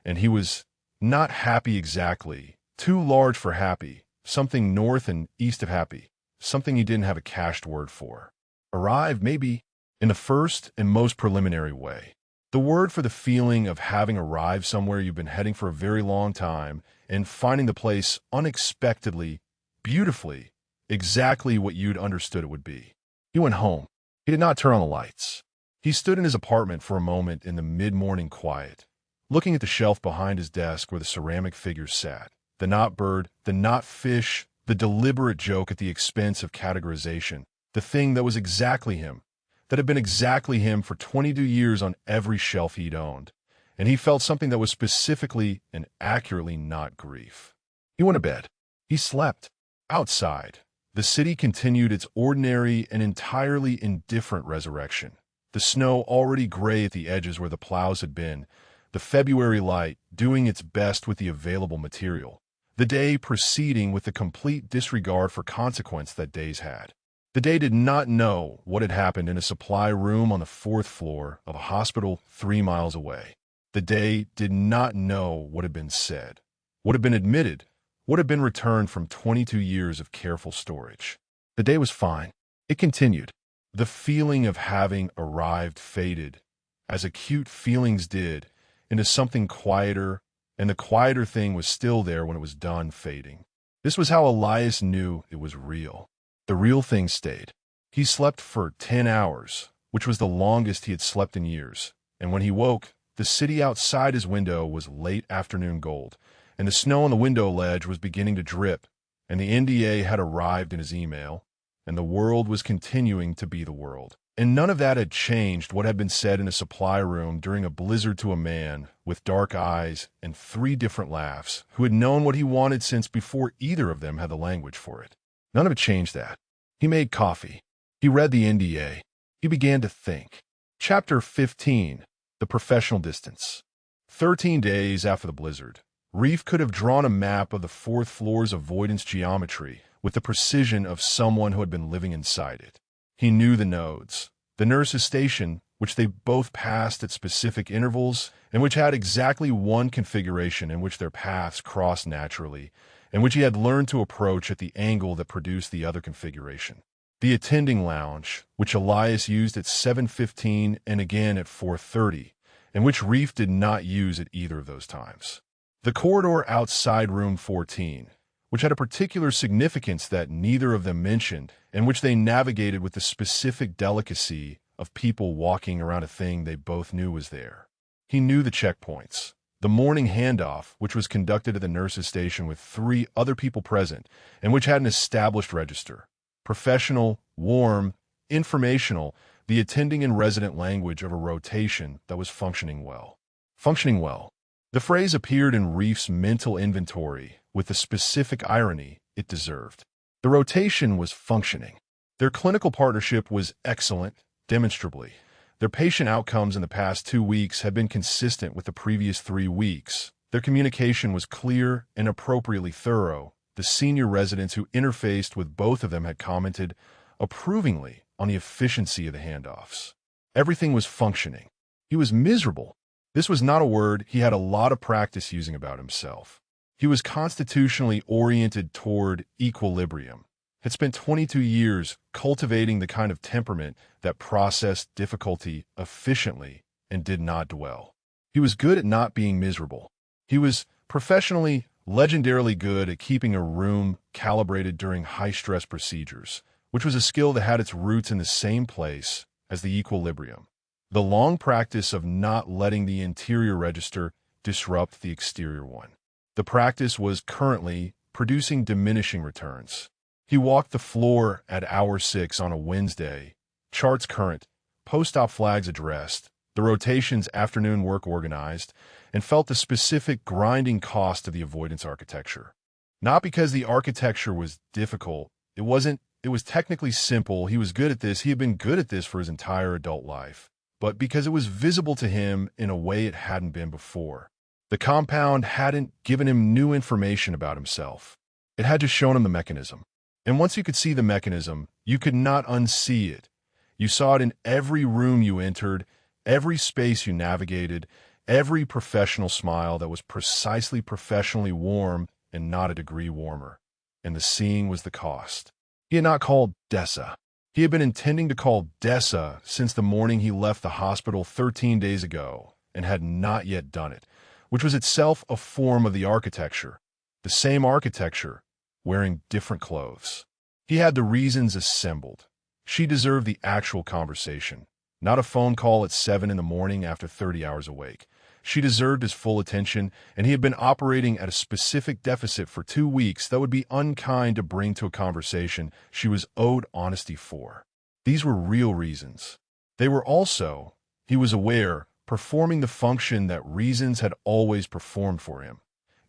and he was not happy exactly, too large for happy, something north and east of happy, something he didn't have a cached word for. Arrive, maybe, in the first and most preliminary way. The word for the feeling of having arrived somewhere you've been heading for a very long time and finding the place unexpectedly, beautifully, exactly what you'd understood it would be. He went home. He did not turn on the lights. He stood in his apartment for a moment in the mid-morning quiet, looking at the shelf behind his desk where the ceramic figures sat. The not bird, the not fish, the deliberate joke at the expense of categorization, the thing that was exactly him, that had been exactly him for 22 years on every shelf he'd owned, and he felt something that was specifically and accurately not grief. He went to bed. He slept. Outside, the city continued its ordinary and entirely indifferent resurrection. The snow already gray at the edges where the plows had been, the February light doing its best with the available material, the day proceeding with the complete disregard for consequence that days had. The day did not know what had happened in a supply room on the 4th floor of a hospital 3 miles away. The day did not know what had been said, what had been admitted, what had been returned from 22 years of careful storage. The day was fine. It continued. The feeling of having arrived faded, as acute feelings did, into something quieter, and the quieter thing was still there when it was done fading. This was how Elias knew it was real. The real thing stayed. He slept for 10 hours, which was the longest he had slept in years, and when he woke, the city outside his window was late afternoon gold, and the snow on the window ledge was beginning to drip, and the NDA had arrived in his email, and the world was continuing to be the world. And none of that had changed what had been said in a supply room during a blizzard to a man with dark eyes and 3 different laughs who had known what he wanted since before either of them had the language for it. None of it changed that. He made coffee. He read the NDA. He began to think. Chapter 15. The Professional Distance. 13 days after the blizzard, Reef could have drawn a map of the 4th floor's avoidance geometry with the precision of someone who had been living inside it. He knew the nodes, the nurse's station, which they both passed at specific intervals, and which had exactly one configuration in which their paths crossed naturally, and which he had learned to approach at the angle that produced the other configuration. The attending lounge, which Elias used at 7:15 and again at 4:30, and which Reef did not use at either of those times. The corridor outside room 14, which had a particular significance that neither of them mentioned, and which they navigated with the specific delicacy of people walking around a thing they both knew was there. He knew the checkpoints. The morning handoff, which was conducted at the nurse's station with 3 other people present, and which had an established register. Professional, warm, informational, the attending and resident language of a rotation that was functioning well. Functioning well. The phrase appeared in Reef's mental inventory with the specific irony it deserved. The rotation was functioning. Their clinical partnership was excellent, demonstrably. Their patient outcomes in the past 2 weeks had been consistent with the previous 3 weeks. Their communication was clear and appropriately thorough. The senior residents who interfaced with both of them had commented approvingly on the efficiency of the handoffs. Everything was functioning. He was miserable. This was not a word he had a lot of practice using about himself. He was constitutionally oriented toward equilibrium, had spent 22 years cultivating the kind of temperament that processed difficulty efficiently and did not dwell. He was good at not being miserable. He was professionally, legendarily good at keeping a room calibrated during high-stress procedures, which was a skill that had its roots in the same place as the equilibrium. The long practice of not letting the interior register disrupt the exterior one. The practice was currently producing diminishing returns. He walked the floor at hour 6 on a Wednesday, charts current, post-op flags addressed, the rotation's afternoon work organized, and felt the specific grinding cost of the avoidance architecture. Not because the architecture was difficult. It was technically simple. He was good at this. He had been good at this for his entire adult life. But because it was visible to him in a way it hadn't been before. The compound hadn't given him new information about himself. It had just shown him the mechanism. And once you could see the mechanism, you could not unsee it. You saw it in every room you entered, every space you navigated, every professional smile that was precisely professionally warm and not a degree warmer. And the seeing was the cost. He had not called Dessa. He had been intending to call Dessa since the morning he left the hospital 13 days ago and had not yet done it, which was itself a form of the architecture. The same architecture, wearing different clothes. He had the reasons assembled. She deserved the actual conversation, not a phone call at 7 in the morning after 30 hours awake. She deserved his full attention, and he had been operating at a specific deficit for 2 weeks that would be unkind to bring to a conversation she was owed honesty for. These were real reasons. They were also, he was aware, performing the function that reasons had always performed for him,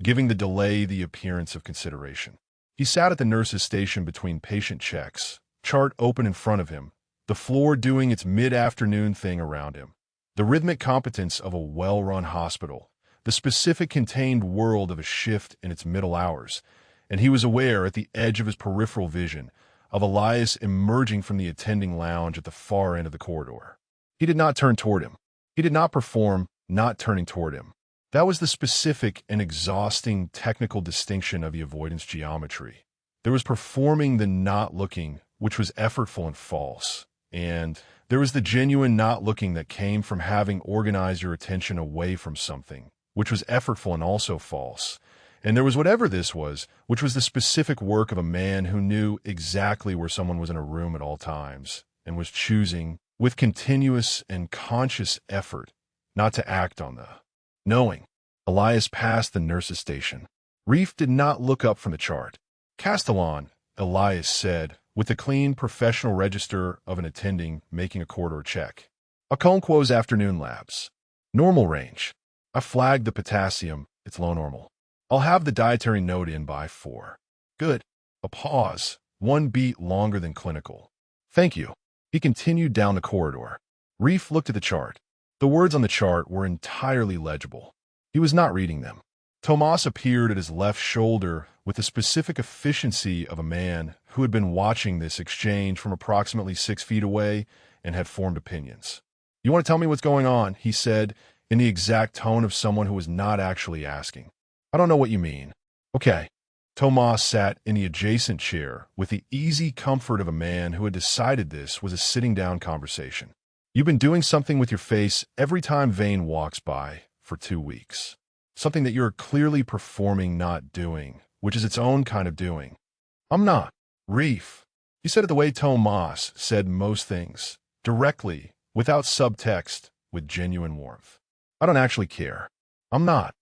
giving the delay the appearance of consideration. He sat at the nurse's station between patient checks, chart open in front of him, the floor doing its mid-afternoon thing around him. The rhythmic competence of a well-run hospital, the specific contained world of a shift in its middle hours, and he was aware at the edge of his peripheral vision of Elias emerging from the attending lounge at the far end of the corridor. He did not turn toward him. He did not perform, not turning toward him. That was the specific and exhausting technical distinction of the avoidance geometry. There was performing the not looking, which was effortful and false, and there was the genuine not looking that came from having organized your attention away from something, which was effortful and also false. And there was whatever this was, which was the specific work of a man who knew exactly where someone was in a room at all times, and was choosing, with continuous and conscious effort, not to act on the knowing. Elias passed the nurse's station. Reef did not look up from the chart. Castelan, Elias said, with the clean, professional register of an attending making a corridor check. A Conquo's afternoon labs. Normal range. I flagged the potassium. It's low normal. I'll have the dietary note in by 4. Good. A pause. 1 beat longer than clinical. Thank you. He continued down the corridor. Reef looked at the chart. The words on the chart were entirely legible. He was not reading them. Tomas appeared at his left shoulder with the specific efficiency of a man who had been watching this exchange from approximately 6 feet away and had formed opinions. You want to tell me what's going on, he said, in the exact tone of someone who was not actually asking. I don't know what you mean. Okay. Tomas sat in the adjacent chair with the easy comfort of a man who had decided this was a sitting-down conversation. You've been doing something with your face every time Vane walks by for 2 weeks. Something that you're clearly performing not doing, which is its own kind of doing. I'm not. Reef. He said it the way Tomas said most things, directly, without subtext, with genuine warmth. I don't actually care. I'm not.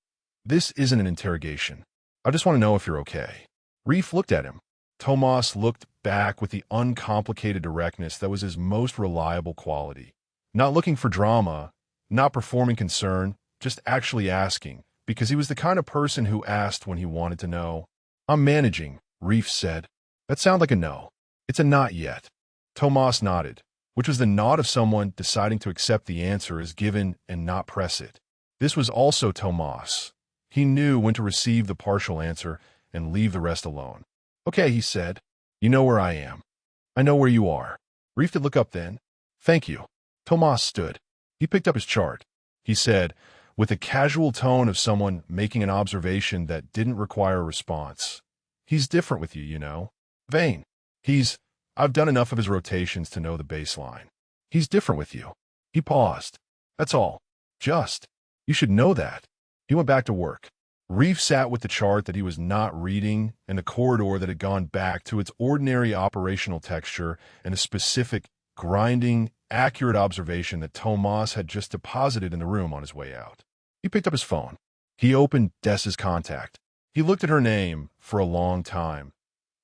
This isn't an interrogation. I just want to know if you're okay. Reef looked at him. Tomas looked back with the uncomplicated directness that was his most reliable quality. Not looking for drama, not performing concern, just actually asking, because he was the kind of person who asked when he wanted to know. I'm managing, Reef said. That sounds like a no. It's a not yet. Tomas nodded, which was the nod of someone deciding to accept the answer as given and not press it. This was also Tomas. He knew when to receive the partial answer and leave the rest alone. Okay, he said. You know where I am. I know where you are. Reef did look up then. Thank you. Tomas stood. He picked up his chart. He said, with the casual tone of someone making an observation that didn't require a response. He's different with you, you know. Vane. I've done enough of his rotations to know the baseline. He's different with you. He paused. That's all. You should know that. He went back to work. Reef sat with the chart that he was not reading and the corridor that had gone back to its ordinary operational texture and a specific, grinding, accurate observation that Tomas had just deposited in the room on his way out. He picked up his phone. He opened Dessa's contact. He looked at her name for a long time.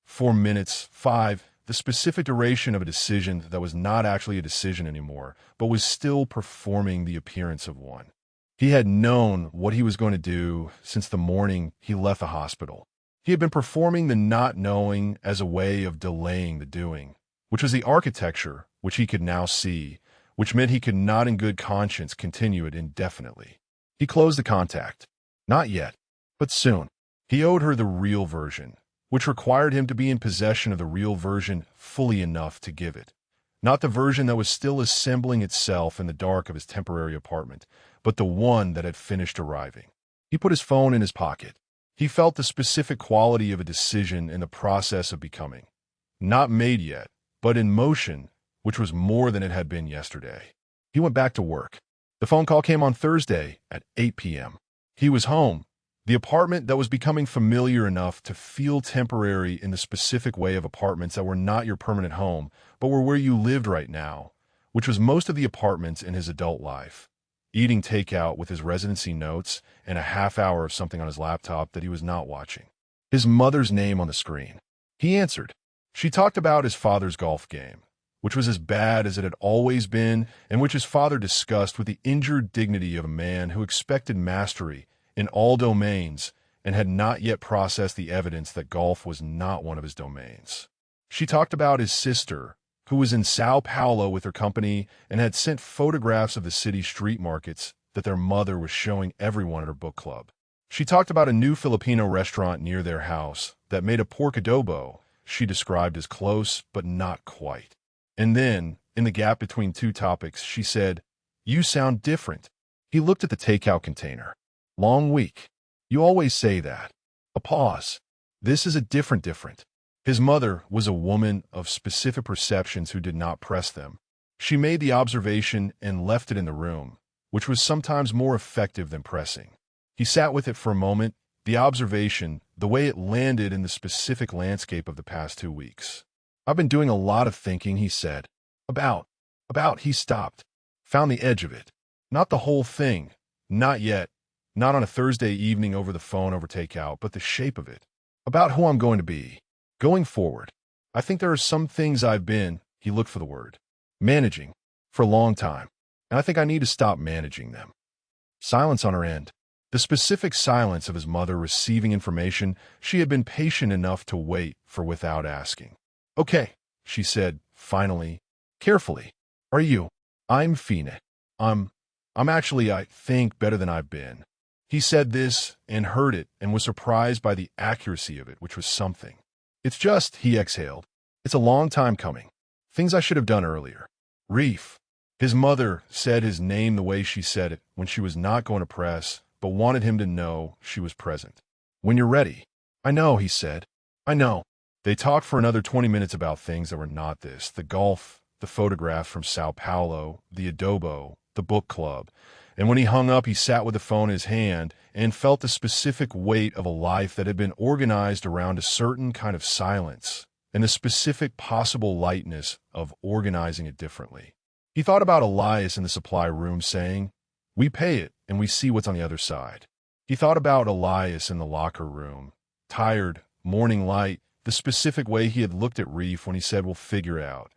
4 minutes, 5, the specific duration of a decision that was not actually a decision anymore, but was still performing the appearance of one. He had known what he was going to do since the morning he left the hospital. He had been performing the not knowing as a way of delaying the doing, which was the architecture which he could now see, which meant he could not in good conscience continue it indefinitely. He closed the contact. Not yet, but soon. He owed her the real version, which required him to be in possession of the real version fully enough to give it. Not the version that was still assembling itself in the dark of his temporary apartment, but the one that had finished arriving. He put his phone in his pocket. He felt the specific quality of a decision in the process of becoming. Not made yet, but in motion, which was more than it had been yesterday. He went back to work. The phone call came on Thursday at 8 p.m. He was home. The apartment that was becoming familiar enough to feel temporary in the specific way of apartments that were not your permanent home, but were where you lived right now, which was most of the apartments in his adult life. Eating takeout with his residency notes and a half hour of something on his laptop that he was not watching. His mother's name on the screen. He answered. She talked about his father's golf game, which was as bad as it had always been and which his father discussed with the injured dignity of a man who expected mastery in all domains and had not yet processed the evidence that golf was not one of his domains. She talked about his sister, who was in Sao Paulo with her company and had sent photographs of the city street markets that their mother was showing everyone at her book club. She talked about a new Filipino restaurant near their house that made a pork adobo she described as close but not quite. And then, in the gap between two topics, she said, "You sound different." He looked at the takeout container. Long week. You always say that. A pause. This is a different. His mother was a woman of specific perceptions who did not press them. She made the observation and left it in the room, which was sometimes more effective than pressing. He sat with it for a moment, the observation, the way it landed in the specific landscape of the past 2 weeks. I've been doing a lot of thinking, he said. About, he stopped. Found the edge of it. Not the whole thing. Not yet. Not on a Thursday evening over the phone over takeout, but the shape of it. About who I'm going to be. Going forward. I think there are some things I've been," he looked for the word, "managing for a long time, and I think I need to stop managing them." Silence on her end. The specific silence of his mother receiving information she had been patient enough to wait for without asking. "Okay," she said, finally, carefully. "Are you?" "I'm Fine. I'm actually, I think, better than I've been." He said this and heard it and was surprised by the accuracy of it, which was something. "It's just," he exhaled, "it's a long time coming. Things I should have done earlier." Reef. His mother said his name the way she said it when she was not going to press, but wanted him to know she was present. "When you're ready." "I know," he said. "I know." They talked for another 20 minutes about things that were not this: the golf, the photograph from Sao Paulo, the adobo, the book club. And when he hung up, he sat with the phone in his hand and felt the specific weight of a life that had been organized around a certain kind of silence and the specific possible lightness of organizing it differently. He thought about Elias in the supply room saying, "We pay it and we see what's on the other side." He thought about Elias in the locker room, tired, morning light, the specific way he had looked at Reef when he said, "We'll figure it out."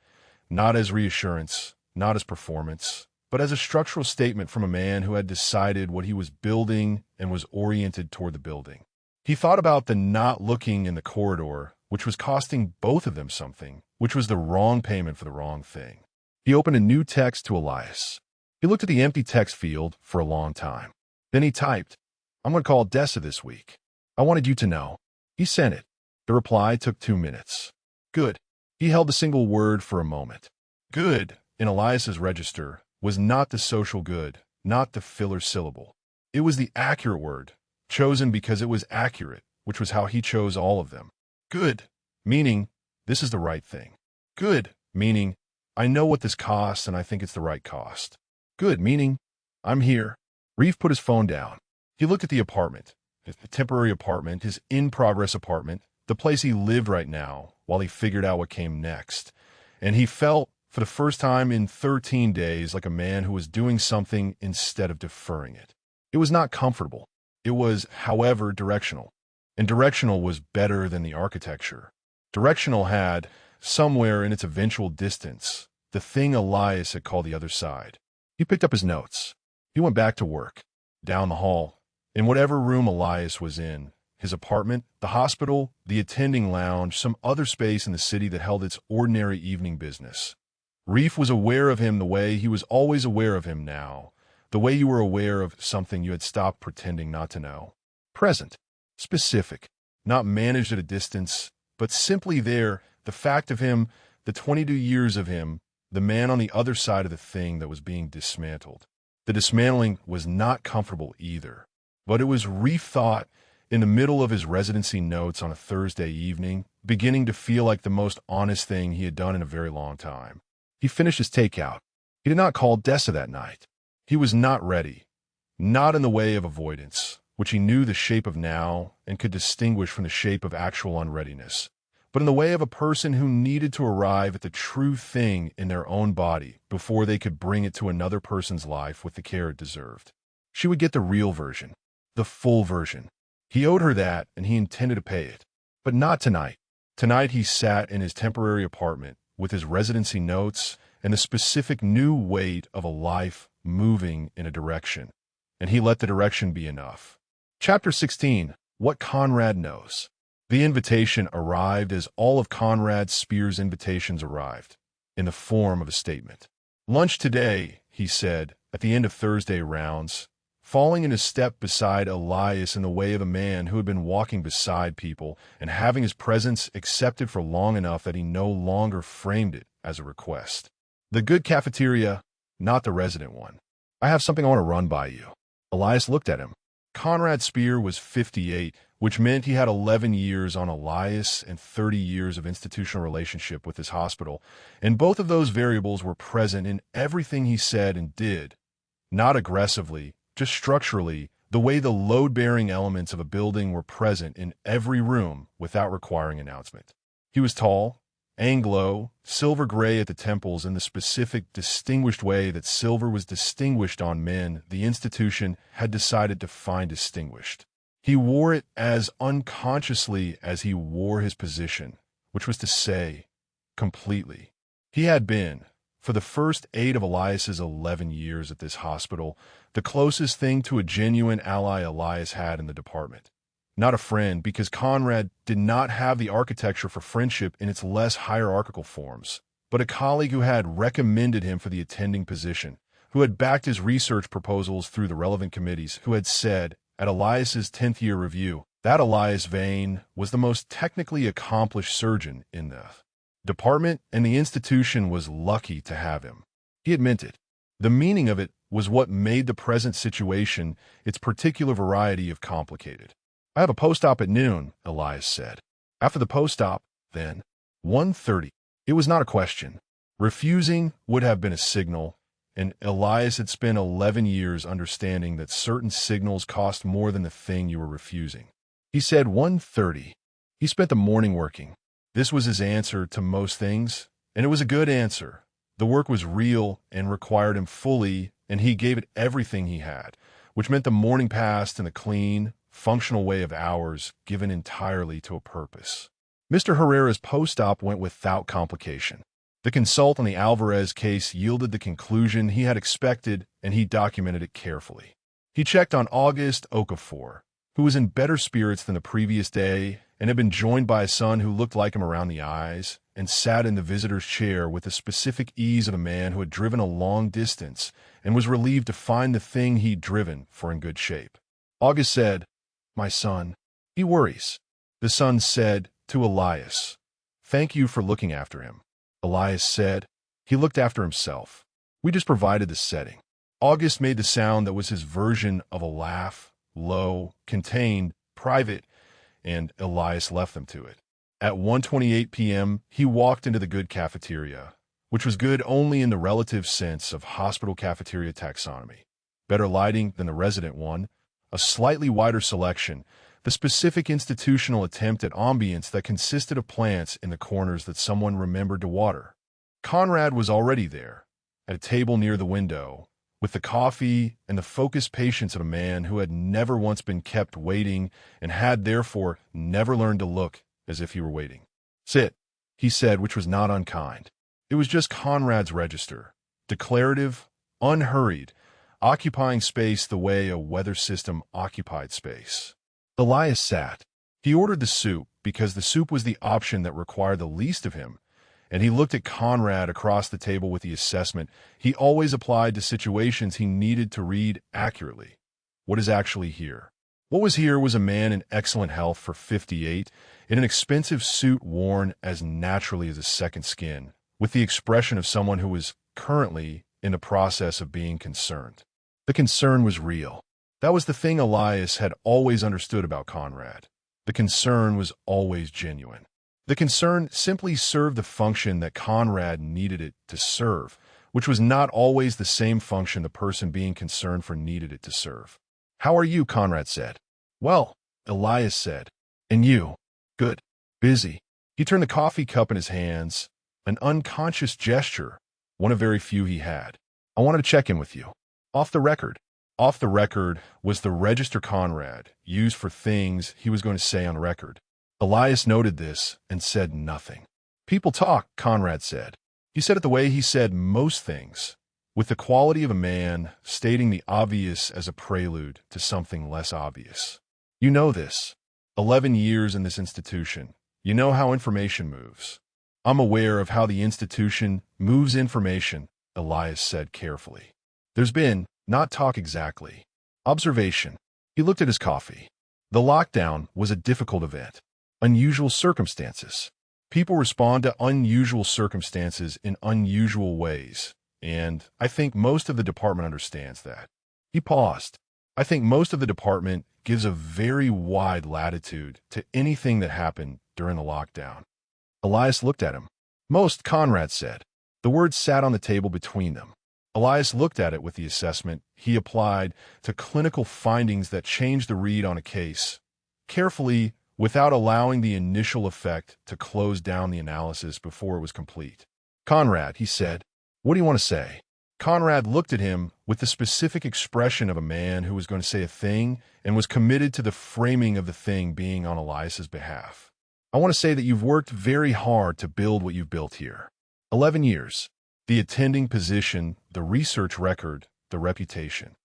Not as reassurance, not as performance, but as a structural statement from a man who had decided what he was building and was oriented toward the building. He thought about the not looking in the corridor, which was costing both of them something, which was the wrong payment for the wrong thing. He opened a new text to Elias. He looked at the empty text field for a long time. Then he typed, "I'm going to call Dessa this week. I wanted you to know." He sent it. The reply took 2 minutes. "Good." He held the single word for a moment. "Good," in Elias's register, was not the social good, not the filler syllable. It was the accurate word, chosen because it was accurate, which was how he chose all of them. "Good," meaning, this is the right thing. "Good," meaning, I know what this costs and I think it's the right cost. "Good," meaning, I'm here. Reef put his phone down. He looked at the apartment, his temporary apartment, his in-progress apartment, the place he lived right now, while he figured out what came next. And he felt, for the first time in 13 days, like a man who was doing something instead of deferring it. It was not comfortable. It was, however, directional. And directional was better than the architecture. Directional had, somewhere in its eventual distance, the thing Elias had called the other side. He picked up his notes. He went back to work. Down the hall, in whatever room Elias was in, his apartment, the hospital, the attending lounge, some other space in the city that held its ordinary evening business. Reef was aware of him the way he was always aware of him now, the way you were aware of something you had stopped pretending not to know. Present, specific, not managed at a distance, but simply there, the fact of him, the 22 years of him, the man on the other side of the thing that was being dismantled. The dismantling was not comfortable either, but it was Reef thought, in the middle of his residency notes on a Thursday evening, beginning to feel like the most honest thing he had done in a very long time. He finished his takeout. He did not call Dessa that night. He was not ready, not in the way of avoidance, which he knew the shape of now and could distinguish from the shape of actual unreadiness, but in the way of a person who needed to arrive at the true thing in their own body before they could bring it to another person's life with the care it deserved. She would get the real version, the full version. He owed her that, and he intended to pay it. But not tonight. Tonight he sat in his temporary apartment with his residency notes and the specific new weight of a life moving in a direction, and he let the direction be enough. Chapter 16. What Conrad Knows. The invitation arrived as all of Conrad Spear's invitations arrived, in the form of a statement. "Lunch today," he said, at the end of Thursday rounds, falling in his step beside Elias in the way of a man who had been walking beside people and having his presence accepted for long enough that he no longer framed it as a request. "The good cafeteria, not the resident one. I have something I want to run by you." Elias looked at him. Conrad Spear was 58, which meant he had 11 years on Elias and 30 years of institutional relationship with his hospital, and both of those variables were present in everything he said and did, not aggressively, just structurally, the way the load-bearing elements of a building were present in every room without requiring announcement. He was tall, Anglo, silver-gray at the temples in the specific, distinguished way that silver was distinguished on men the institution had decided to find distinguished. He wore it as unconsciously as he wore his position, which was to say, completely. He had been, for the first 8 of Elias's 11 years at this hospital, the closest thing to a genuine ally Elias had in the department. Not a friend, because Conrad did not have the architecture for friendship in its less hierarchical forms, but a colleague who had recommended him for the attending position, who had backed his research proposals through the relevant committees, who had said, at Elias's 10th-year review, that Elias Vane was the most technically accomplished surgeon in the department, and the institution was lucky to have him. He had meant it. The meaning of it was what made the present situation its particular variety of complicated. "I have a post-op at noon," Elias said. "After the post-op, then." 1:30. It was not a question. Refusing would have been a signal, and Elias had spent 11 years understanding that certain signals cost more than the thing you were refusing. He said 1:30. He spent the morning working. This was his answer to most things, and it was a good answer. The work was real and required him fully, and he gave it everything he had, which meant the morning passed in a clean, functional way of hours given entirely to a purpose. Mr. Herrera's post-op went without complication. The consult on the Alvarez case yielded the conclusion he had expected, and he documented it carefully. He checked on August Okafor, who was in better spirits than the previous day and had been joined by a son who looked like him around the eyes and sat in the visitor's chair with the specific ease of a man who had driven a long distance and was relieved to find the thing he'd driven for in good shape. August said, "My son, he worries." The son said to Elias, "Thank you for looking after him." Elias said, "He looked after himself. We just provided the setting." August made the sound that was his version of a laugh, low, contained, private, and Elias left them to it. At 1:28 p.m., he walked into the good cafeteria, which was good only in the relative sense of hospital cafeteria taxonomy. Better lighting than the resident one, a slightly wider selection, the specific institutional attempt at ambience that consisted of plants in the corners that someone remembered to water. Conrad was already there, at a table near the window, with the coffee and the focused patience of a man who had never once been kept waiting and had therefore never learned to look as if he were waiting. "Sit," he said, which was not unkind. It was just Conrad's register, declarative, unhurried, occupying space the way a weather system occupied space. Elias sat. He ordered the soup because the soup was the option that required the least of him, and he looked at Conrad across the table with the assessment he always applied to situations he needed to read accurately. What is actually here? What was here was a man in excellent health for 58, in an expensive suit worn as naturally as a second skin, with the expression of someone who was currently in the process of being concerned. The concern was real. That was the thing Elias had always understood about Conrad. The concern was always genuine. The concern simply served the function that Conrad needed it to serve, which was not always the same function the person being concerned for needed it to serve. "How are you?" Conrad said. "Well," Elias said. "And you?" "Good. Busy." He turned the coffee cup in his hands, an unconscious gesture, one of very few he had. "I wanted to check in with you. Off the record." Off the record was the register Conrad used for things he was going to say on record. Elias noted this and said nothing. "People talk," Conrad said. He said it the way he said most things, with the quality of a man stating the obvious as a prelude to something less obvious. "You know this. 11 years in this institution. You know how information moves." "I'm aware of how the institution moves information," Elias said carefully. "There's been, not talk exactly, observation." He looked at his coffee. The lockdown was a difficult event. Unusual circumstances. People respond to unusual circumstances in unusual ways, and I think most of the department understands that. He paused. "I think most of the department gives a very wide latitude to anything that happened during the lockdown." Elias looked at him. "Most," Conrad said. The words sat on the table between them. Elias looked at it with the assessment he applied to clinical findings that changed the read on a case, carefully, without allowing the initial effect to close down the analysis before it was complete. "Conrad," he said, "what do you want to say?" Conrad looked at him with the specific expression of a man who was going to say a thing and was committed to the framing of the thing being on Elias's behalf. I want to say that you've worked very hard to build what you've built here. 11 years. The attending position, the research record, the reputation.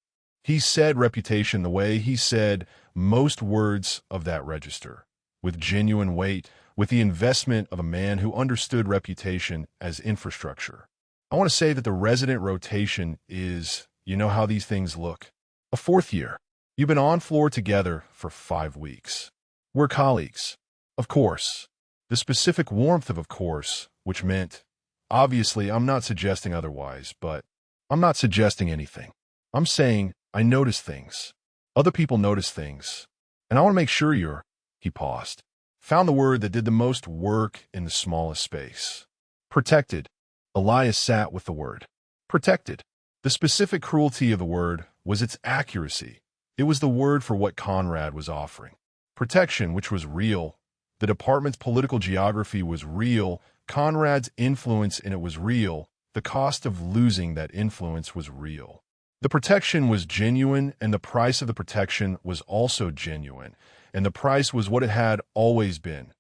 He said reputation the way he said most words of that register, with genuine weight, with the investment of a man who understood reputation as infrastructure. I want to say that the resident rotation is, you know how these things look. A fourth year. You've been on floor together for 5 weeks. We're colleagues. Of course. The specific warmth of course, which meant, obviously I'm not suggesting otherwise, but I'm not suggesting anything. I'm saying I notice things. Other people notice things. And I want to make sure he paused. Found the word that did the most work in the smallest space. Protected. Elias sat with the word. Protected. The specific cruelty of the word was its accuracy. It was the word for what Conrad was offering. Protection, which was real. The department's political geography was real. Conrad's influence in it was real. The cost of losing that influence was real. The protection was genuine, and the price of the protection was also genuine, and the price was what it had always been: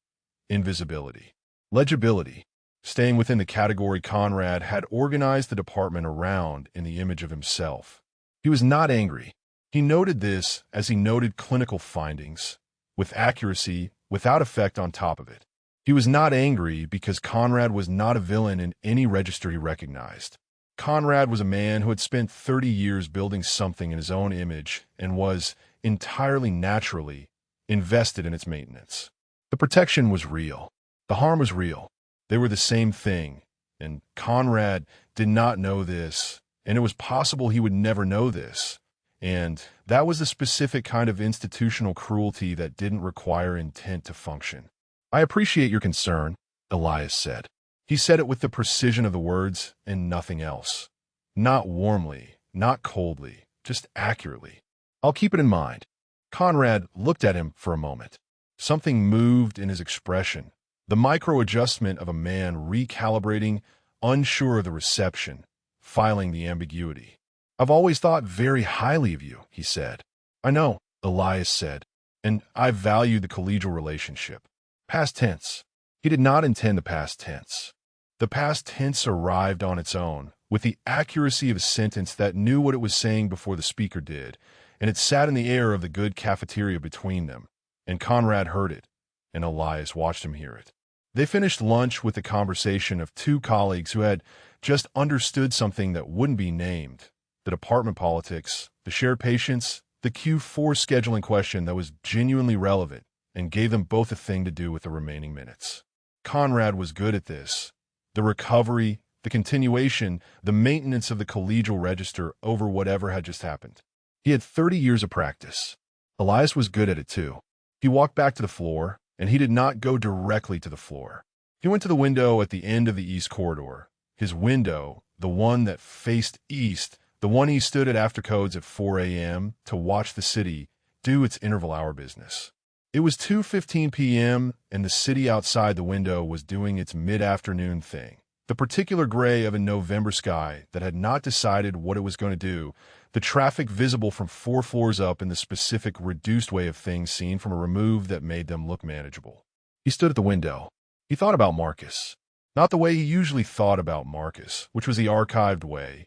invisibility. Legibility. Staying within the category Conrad had organized the department around in the image of himself. He was not angry. He noted this as he noted clinical findings, with accuracy, without effect on top of it. He was not angry because Conrad was not a villain in any register he recognized. Conrad was a man who had spent 30 years building something in his own image and was, entirely naturally, invested in its maintenance. The protection was real. The harm was real. They were the same thing, and Conrad did not know this, and it was possible he would never know this. And that was the specific kind of institutional cruelty that didn't require intent to function. I appreciate your concern, Elias said. He said it with the precision of the words and nothing else. Not warmly, not coldly, just accurately. I'll keep it in mind. Conrad looked at him for a moment. Something moved in his expression, the micro-adjustment of a man recalibrating, unsure of the reception, filing the ambiguity. I've always thought very highly of you, he said. I know, Elias said, and I value the collegial relationship. Past tense. He did not intend the past tense. The past tense arrived on its own, with the accuracy of a sentence that knew what it was saying before the speaker did, and it sat in the air of the good cafeteria between them, and Conrad heard it, and Elias watched him hear it. They finished lunch with the conversation of two colleagues who had just understood something that wouldn't be named: the department politics, the shared patients, the Q4 scheduling question that was genuinely relevant, and gave them both a thing to do with the remaining minutes. Conrad was good at this. The recovery, the continuation, the maintenance of the collegial register over whatever had just happened. He had 30 years of practice. Elias was good at it too. He walked back to the floor, and he did not go directly to the floor. He went to the window at the end of the east corridor. His window, the one that faced east, the one he stood at after codes at 4 a.m. to watch the city do its interval hour business. It was 2:15 p.m., and the city outside the window was doing its mid-afternoon thing. The particular gray of a November sky that had not decided what it was going to do, the traffic visible from 4 floors up in the specific reduced way of things seen from a remove that made them look manageable. He stood at the window. He thought about Marcus. Not the way he usually thought about Marcus, which was the archived way,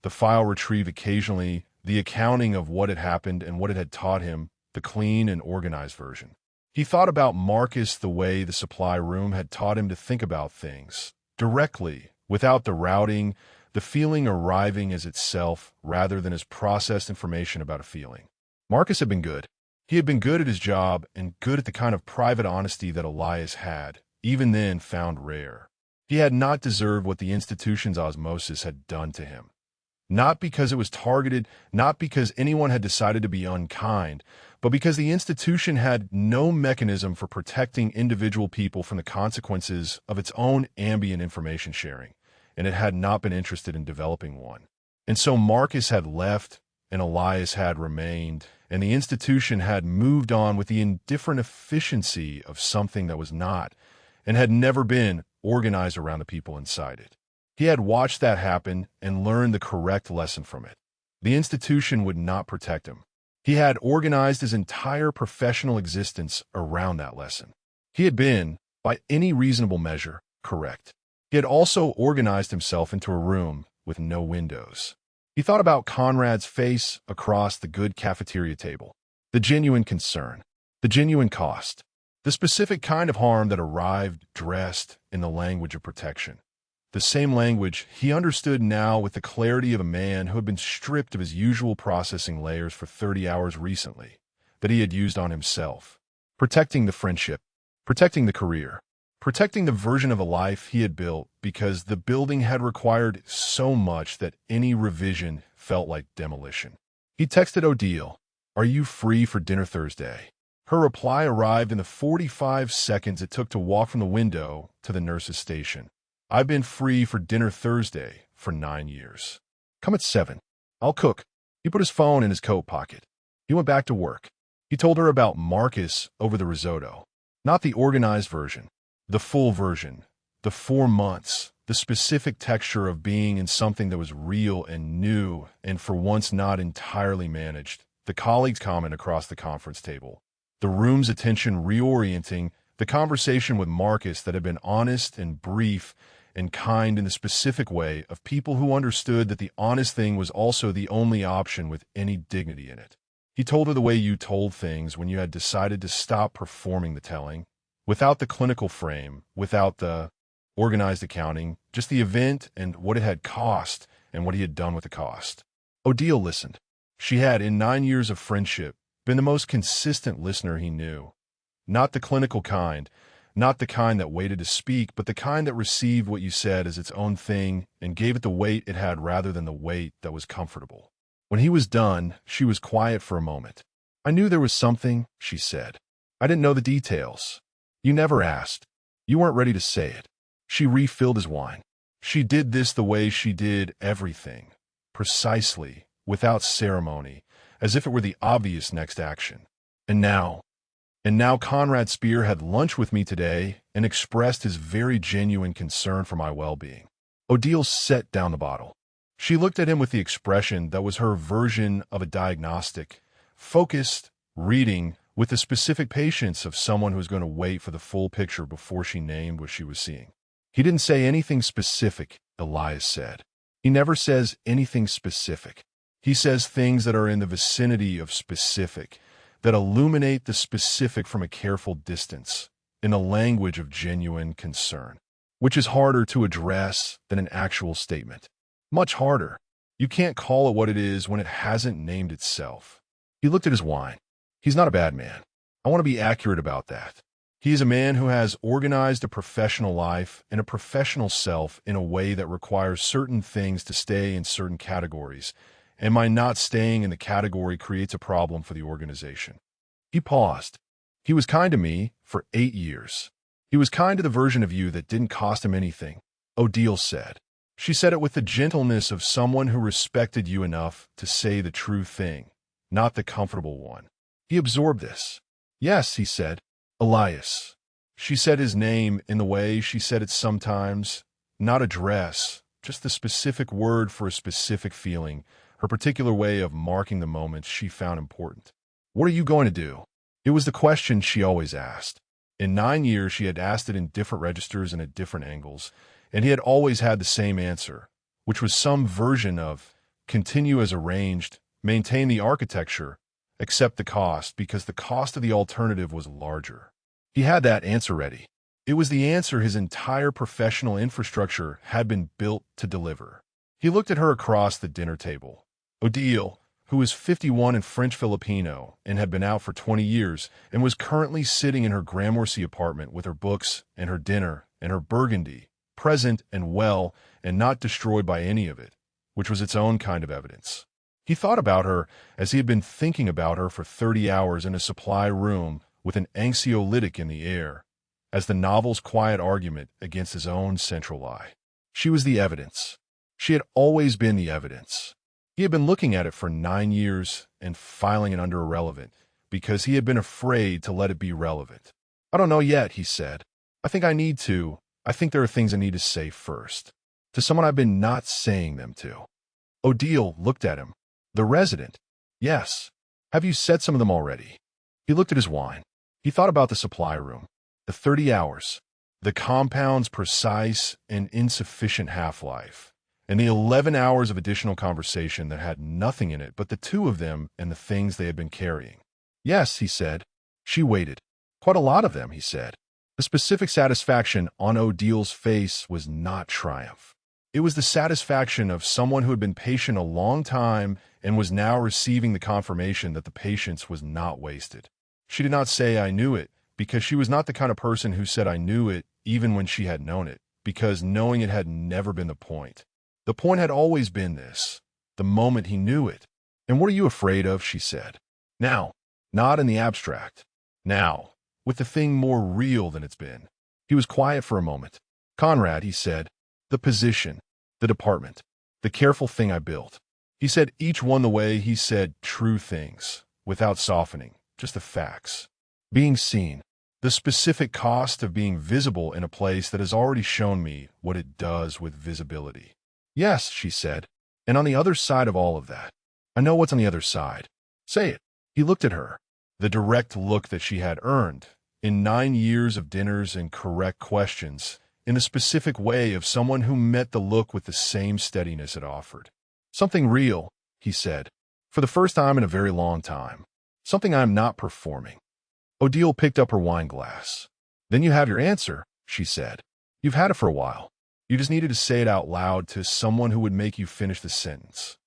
the file retrieved occasionally, the accounting of what had happened and what it had taught him, the clean and organized version. He thought about Marcus the way the supply room had taught him to think about things, directly, without the routing, the feeling arriving as itself rather than as processed information about a feeling. Marcus had been good. He had been good at his job and good at the kind of private honesty that Elias had, even then found rare. He had not deserved what the institution's osmosis had done to him. Not because it was targeted, not because anyone had decided to be unkind, but because the institution had no mechanism for protecting individual people from the consequences of its own ambient information sharing, and it had not been interested in developing one. And so Marcus had left, and Elias had remained, and the institution had moved on with the indifferent efficiency of something that was not, and had never been, organized around the people inside it. He had watched that happen and learned the correct lesson from it. The institution would not protect him. He had organized his entire professional existence around that lesson. He had been, by any reasonable measure, correct. He had also organized himself into a room with no windows. He thought about Conrad's face across the good cafeteria table, the genuine concern, the genuine cost, the specific kind of harm that arrived dressed in the language of protection. The same language he understood now with the clarity of a man who had been stripped of his usual processing layers for 30 hours recently, that he had used on himself. Protecting the friendship, protecting the career, protecting the version of a life he had built because the building had required so much that any revision felt like demolition. He texted Odile, "Are you free for dinner Thursday?" Her reply arrived in the 45 seconds it took to walk from the window to the nurse's station. "I've been free for dinner Thursday for 9 years. Come at 7. I'll cook." He put his phone in his coat pocket. He went back to work. He told her about Marcus over the risotto. Not the organized version, the full version, the 4 months, the specific texture of being in something that was real and new and for once not entirely managed, the colleagues' comment across the conference table, the room's attention reorienting, the conversation with Marcus that had been honest and brief and kind in the specific way of people who understood that the honest thing was also the only option with any dignity in it. He told her the way you told things when you had decided to stop performing the telling, without the clinical frame, without the organized accounting, just the event and what it had cost and what he had done with the cost. Odile listened. She had, in 9 years of friendship, been the most consistent listener he knew. Not the clinical kind, not the kind that waited to speak, but the kind that received what you said as its own thing and gave it the weight it had rather than the weight that was comfortable. When he was done, she was quiet for a moment. "I knew there was something," she said. "I didn't know the details. You never asked. You weren't ready to say it." She refilled his wine. She did this the way she did everything, precisely, without ceremony, as if it were the obvious next action. And now Conrad Spear had lunch with me today and expressed his very genuine concern for my well-being. Odile set down the bottle. She looked at him with the expression that was her version of a diagnostic, focused, reading, with the specific patience of someone who was going to wait for the full picture before she named what she was seeing. "He didn't say anything specific," Elias said. "He never says anything specific. He says things that are in the vicinity of specific, that illuminate the specific from a careful distance, in a language of genuine concern, which is harder to address than an actual statement. Much harder. You can't call it what it is when it hasn't named itself." He looked at his wine. "He's not a bad man. I want to be accurate about that. He is a man who has organized a professional life and a professional self in a way that requires certain things to stay in certain categories, and my not staying in the category creates a problem for the organization." He paused. "He was kind to me for 8 years. He was kind to the version of you that didn't cost him anything," Odile said. She said it with the gentleness of someone who respected you enough to say the true thing, not the comfortable one. He absorbed this. "Yes," he said. "Elias." She said his name in the way she said it sometimes, not address, just the specific word for a specific feeling, her particular way of marking the moments she found important. "What are you going to do?" It was the question she always asked. In 9 years, she had asked it in different registers and at different angles, and he had always had the same answer, which was some version of continue as arranged, maintain the architecture, accept the cost because the cost of the alternative was larger. He had that answer ready. It was the answer his entire professional infrastructure had been built to deliver. He looked at her across the dinner table. Odile, who was 51 and French-Filipino and had been out for 20 years and was currently sitting in her Gramercy apartment with her books and her dinner and her Burgundy, present and well and not destroyed by any of it, which was its own kind of evidence. He thought about her as he had been thinking about her for 30 hours in a supply room with an anxiolytic in the air, as the novel's quiet argument against his own central lie. She was the evidence. She had always been the evidence. He had been looking at it for 9 years and filing it under irrelevant because he had been afraid to let it be relevant. "I don't know yet," he said. I think there are things I need to say first. To someone I've been not saying them to." Odile looked at him. "The resident?" "Yes. Have you said some of them already?" He looked at his wine. He thought about the supply room. The 30 hours, the compound's precise and insufficient half-life, and the 11 hours of additional conversation that had nothing in it but the two of them and the things they had been carrying. Yes, he said. She waited. Quite a lot of them, he said. The specific satisfaction on Odil's face was not triumph. It was the satisfaction of someone who had been patient a long time and was now receiving the confirmation that the patience was not wasted. She did not say, "I knew it," because she was not the kind of person who said, "I knew it," even when she had known it, because knowing it had never been the point. The point had always been this, the moment he knew it. "And what are you afraid of?" she said. "Now, not in the abstract. Now, with the thing more real than it's been." He was quiet for a moment. "Conrad," he said, "the position, the department, the careful thing I built." He said each one the way he said true things, without softening, just the facts. Being seen, the specific cost of being visible in a place that has already shown me what it does with visibility. "Yes," she said, "and on the other side of all of that, I know what's on the other side." "Say it." He looked at her, the direct look that she had earned, in 9 years of dinners and correct questions, in the specific way of someone who met the look with the same steadiness it offered. "Something real," he said, "for the first time in a very long time. Something I am not performing." Odile picked up her wine glass. "Then you have your answer," she said. "You've had it for a while. You just needed to say it out loud to someone who would make you finish the sentence."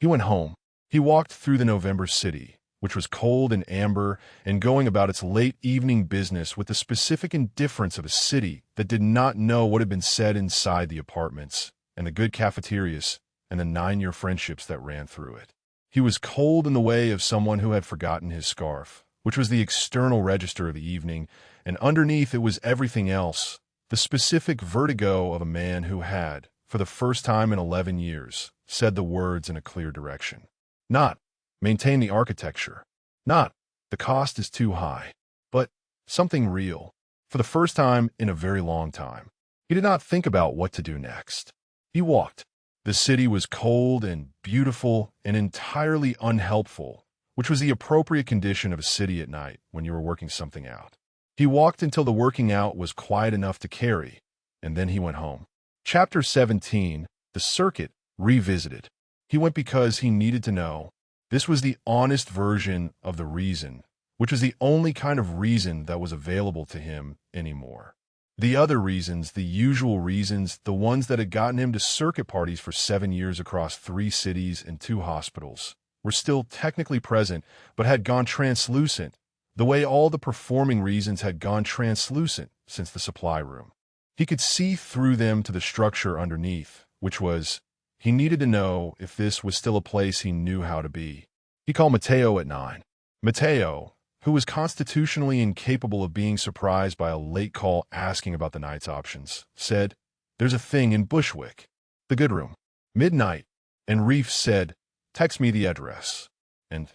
He went home. He walked through the November city, which was cold and amber and going about its late evening business with the specific indifference of a city that did not know what had been said inside the apartments and the good cafeterias and the 9-year friendships that ran through it. He was cold in the way of someone who had forgotten his scarf, which was the external register of the evening, and underneath it was everything else, the specific vertigo of a man who had, for the first time in 11 years, said the words in a clear direction. Not, "Maintain the architecture." Not, "The cost is too high." But, something real. For the first time in a very long time. He did not think about what to do next. He walked. The city was cold and beautiful and entirely unhelpful, which was the appropriate condition of a city at night when you were working something out. He walked until the working out was quiet enough to carry, and then he went home. Chapter 17, The Circuit, Revisited. He went because he needed to know. This was the honest version of the reason, which was the only kind of reason that was available to him anymore. The other reasons, the usual reasons, the ones that had gotten him to circuit parties for 7 years across 3 cities and 2 hospitals, were still technically present, but had gone translucent, the way all the performing reasons had gone translucent since the supply room. He could see through them to the structure underneath, which was, he needed to know if this was still a place he knew how to be. He called Matteo at 9. Matteo, who was constitutionally incapable of being surprised by a late call asking about the night's options, said, "There's a thing in Bushwick. The good room. Midnight." And Reef said, "Text me the address." And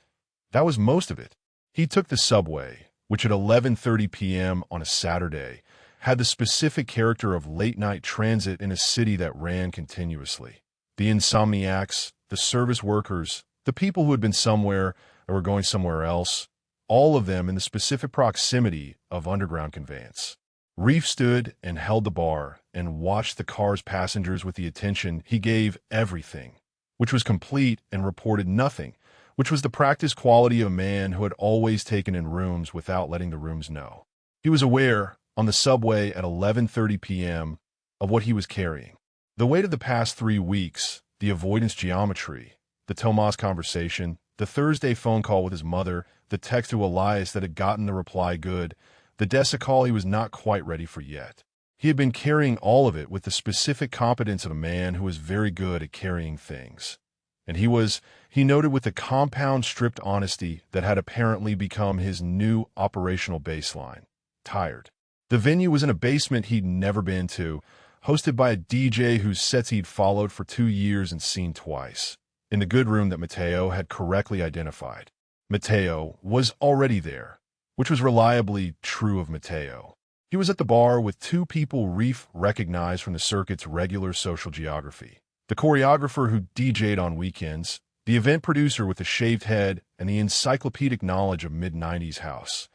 that was most of it. He took the subway, which at 11:30 p.m. on a Saturday had the specific character of late-night transit in a city that ran continuously. The insomniacs, the service workers, the people who had been somewhere or were going somewhere else, all of them in the specific proximity of underground conveyance. Reef stood and held the bar and watched the car's passengers with the attention he gave everything, which was complete and reported nothing, which was the practiced quality of a man who had always taken in rooms without letting the rooms know. He was aware, on the subway at 11:30 p.m., of what he was carrying. The weight of the past 3 weeks, the avoidance geometry, the Tomas conversation, the Thursday phone call with his mother, the text to Elias that had gotten the reply good, the DESA call he was not quite ready for yet. He had been carrying all of it with the specific competence of a man who was very good at carrying things. And he noted with the compound stripped honesty that had apparently become his new operational baseline. Tired. The venue was in a basement he'd never been to, hosted by a DJ whose sets he'd followed for 2 years and seen twice, in the good room that Matteo had correctly identified. Matteo was already there, which was reliably true of Matteo. He was at the bar with 2 people Reef recognized from the circuit's regular social geography. The choreographer who DJ'd on weekends, the event producer with the shaved head and the encyclopedic knowledge of mid-90s house,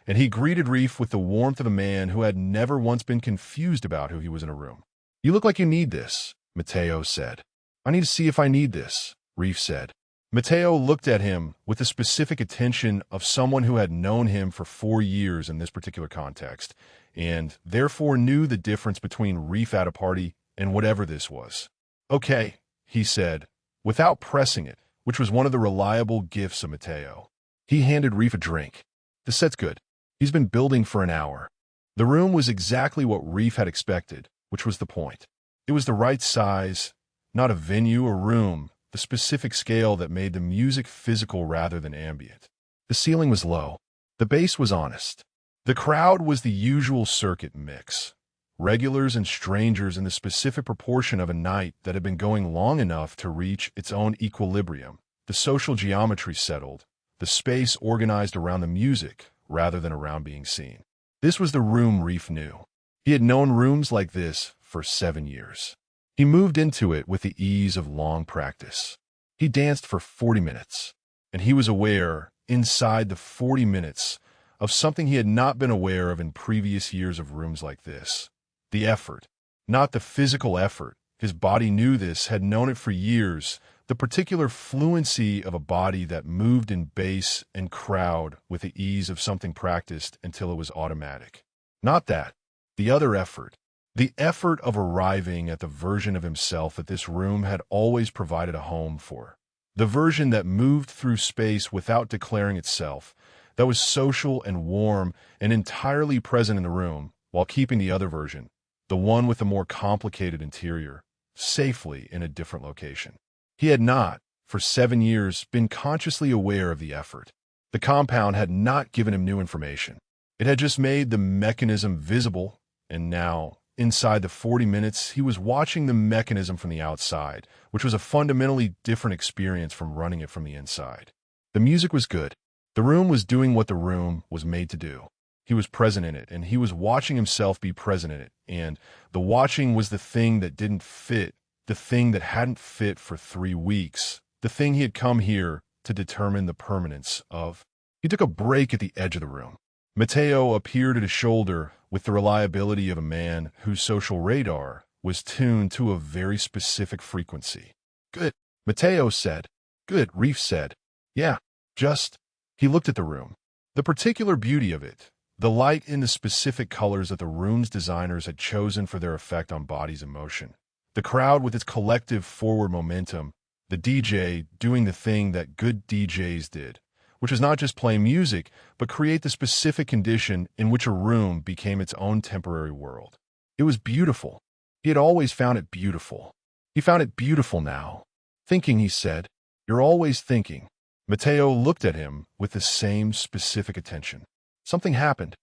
and he greeted Reef with the warmth of a man who had never once been confused about who he was in a room. "You look like you need this," Matteo said. "I need to see if I need this," Reef said. Matteo looked at him with the specific attention of someone who had known him for 4 years in this particular context, and therefore knew the difference between Reef at a party and whatever this was. "Okay," he said, without pressing it, which was one of the reliable gifts of Matteo. He handed Reef a drink. "The set's good. He's been building for an hour." The room was exactly what Reef had expected, which was the point. It was the right size, not a venue or room, the specific scale that made the music physical rather than ambient. The ceiling was low. The bass was honest. The crowd was the usual circuit mix. Regulars and strangers in the specific proportion of a night that had been going long enough to reach its own equilibrium. The social geometry settled, the space organized around the music rather than around being seen. This was the room Reef knew. He had known rooms like this for 7 years. He moved into it with the ease of long practice. He danced for 40 minutes, and he was aware, inside the 40 minutes, of something he had not been aware of in previous years of rooms like this. The effort, not the physical effort. His body knew this, had known it for years, the particular fluency of a body that moved in bass and crowd with the ease of something practiced until it was automatic. Not that, the other effort. The effort of arriving at the version of himself that this room had always provided a home for. The version that moved through space without declaring itself, that was social and warm and entirely present in the room, while keeping the other version, the one with the more complicated interior, safely in a different location. He had not, for 7 years, been consciously aware of the effort. The compound had not given him new information. It had just made the mechanism visible, and now, inside the 40 minutes, he was watching the mechanism from the outside, which was a fundamentally different experience from running it from the inside. The music was good. The room was doing what the room was made to do. He was present in it, and he was watching himself be present in it, and the watching was the thing that didn't fit, the thing that hadn't fit for 3 weeks, the thing he had come here to determine the permanence of. He took a break at the edge of the room. Matteo appeared at his shoulder with the reliability of a man whose social radar was tuned to a very specific frequency. "Good," Matteo said. "Good," Reef said. "Yeah, just..." He looked at the room. The particular beauty of it, the light in the specific colors that the room's designers had chosen for their effect on bodies in motion. The crowd with its collective forward momentum, the DJ doing the thing that good DJs did, which is not just play music, but create the specific condition in which a room became its own temporary world. It was beautiful. He had always found it beautiful. He found it beautiful now. "Thinking," he said. "You're always thinking." Matteo looked at him with the same specific attention. Something happened.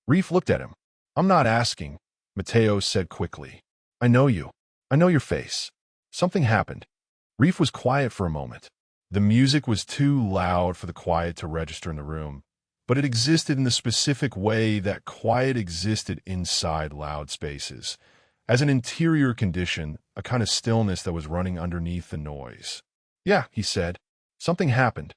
Reef looked at him. "I'm not asking," Matteo said quickly. "I know you. I know your face." Something happened. Reef was quiet for a moment. The music was too loud for the quiet to register in the room, but it existed in the specific way that quiet existed inside loud spaces, as an interior condition, a kind of stillness that was running underneath the noise. "Yeah," he said. "Something happened.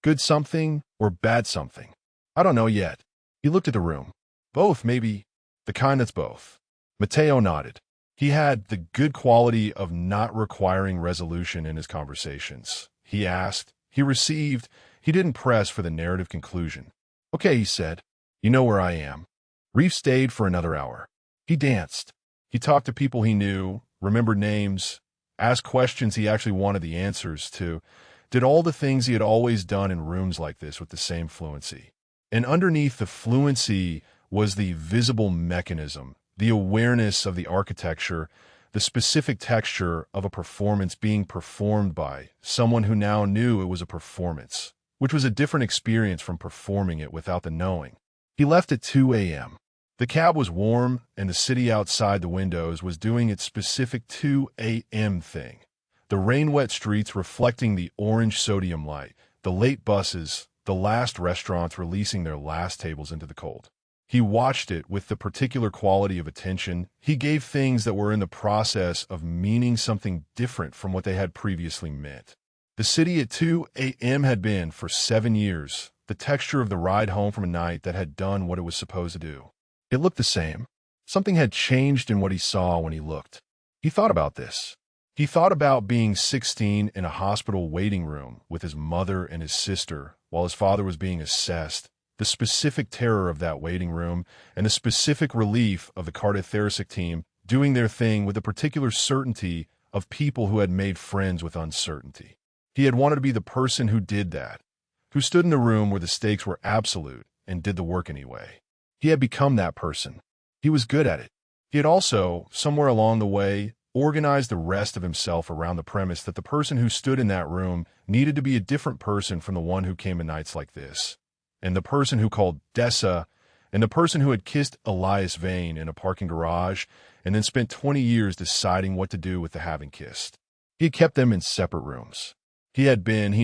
Good something or bad something. I don't know yet." He looked at the room. "Both, maybe. The kind that's both." Matteo nodded. He had the good quality of not requiring resolution in his conversations. He asked, he received, he didn't press for the narrative conclusion. "Okay," he said. "You know where I am." Reef stayed for another hour. He danced. He talked to people he knew, remembered names, asked questions he actually wanted the answers to, did all the things he had always done in rooms like this with the same fluency. And underneath the fluency was the visible mechanism, the awareness of the architecture, the specific texture of a performance being performed by someone who now knew it was a performance, which was a different experience from performing it without the knowing. He left at 2 a.m. The cab was warm, and the city outside the windows was doing its specific 2 a.m. thing. The rain-wet streets reflecting the orange sodium light, the late buses, the last restaurants releasing their last tables into the cold. He watched it with the particular quality of attention he gave things that were in the process of meaning something different from what they had previously meant. The city at 2 a.m. had been, for 7 years, the texture of the ride home from a night that had done what it was supposed to do. It looked the same. Something had changed in what he saw when he looked. He thought about this. He thought about being 16 in a hospital waiting room with his mother and his sister while his father was being assessed, the specific terror of that waiting room, and the specific relief of the cardiothoracic team doing their thing with the particular certainty of people who had made friends with uncertainty. He had wanted to be the person who did that, who stood in a room where the stakes were absolute and did the work anyway. He had become that person. He was good at it. He had also, somewhere along the way, organized the rest of himself around the premise that the person who stood in that room needed to be a different person from the one who came in nights like this, and the person who called Dessa, and the person who had kissed Elias Vane in a parking garage and then spent 20 years deciding what to do with the having kissed. He had kept them in separate rooms. He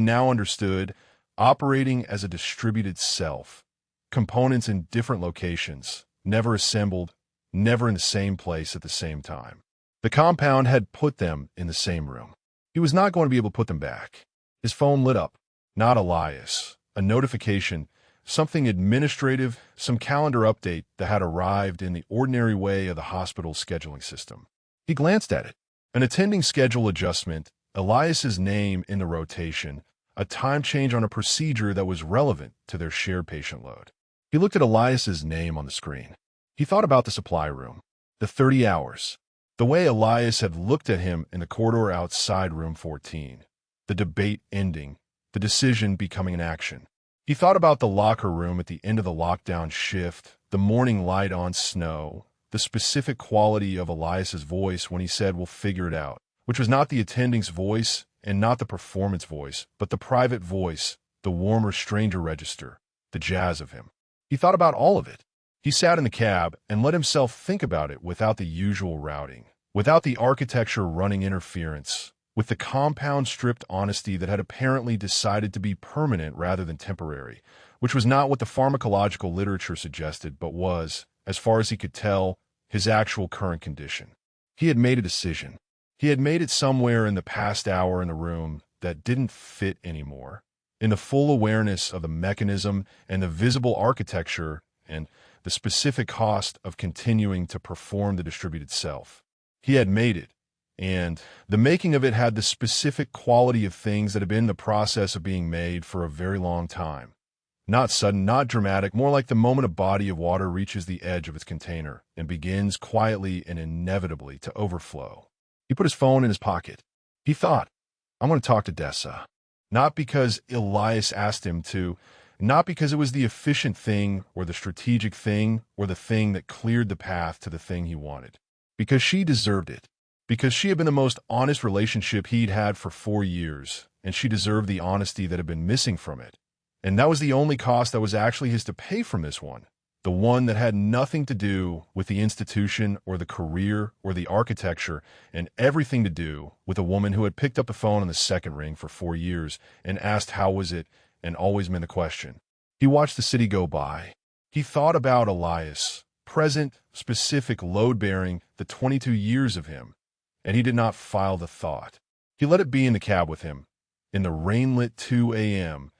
now understood, operating as a distributed self, components in different locations, never assembled, never in the same place at the same time. The compound had put them in the same room. He was not going to be able to put them back. His phone lit up. Not Elias. A notification, something administrative, some calendar update that had arrived in the ordinary way of the hospital's scheduling system. He glanced at it. An attending schedule adjustment, Elias's name in the rotation, a time change on a procedure that was relevant to their shared patient load. He looked at Elias's name on the screen. He thought about the supply room, the 30 hours, the way Elias had looked at him in the corridor outside room 14, the debate ending, the decision becoming an action. He thought about the locker room at the end of the lockdown shift, the morning light on snow, the specific quality of Elias's voice when he said, "We'll figure it out," which was not the attending's voice and not the performance voice, but the private voice, the warmer stranger register, the jazz of him. He thought about all of it. He sat in the cab and let himself think about it without the usual routing, without the architecture running interference, with the compound stripped honesty that had apparently decided to be permanent rather than temporary, which was not what the pharmacological literature suggested, but was, as far as he could tell, his actual current condition. He had made a decision. He had made it somewhere in the past hour in the room that didn't fit anymore, in the full awareness of the mechanism and the visible architecture and the specific cost of continuing to perform the distributed self. He had made it, and the making of it had the specific quality of things that had been in the process of being made for a very long time. Not sudden, not dramatic, more like the moment a body of water reaches the edge of its container and begins quietly and inevitably to overflow. He put his phone in his pocket. He thought, "I'm going to talk to Dessa." Not because Elias asked him to, not because it was the efficient thing or the strategic thing or the thing that cleared the path to the thing he wanted. Because she deserved it. Because she had been the most honest relationship he'd had for 4 years, and she deserved the honesty that had been missing from it. And that was the only cost that was actually his to pay from this one. The one that had nothing to do with the institution or the career or the architecture, and everything to do with a woman who had picked up the phone on the second ring for 4 years and asked how was it and always been the question. He watched the city go by. He thought about Elias, present, specific, load-bearing, the 22 years of him, and he did not file the thought. He let it be in the cab with him, in the rain-lit 2 a.m.,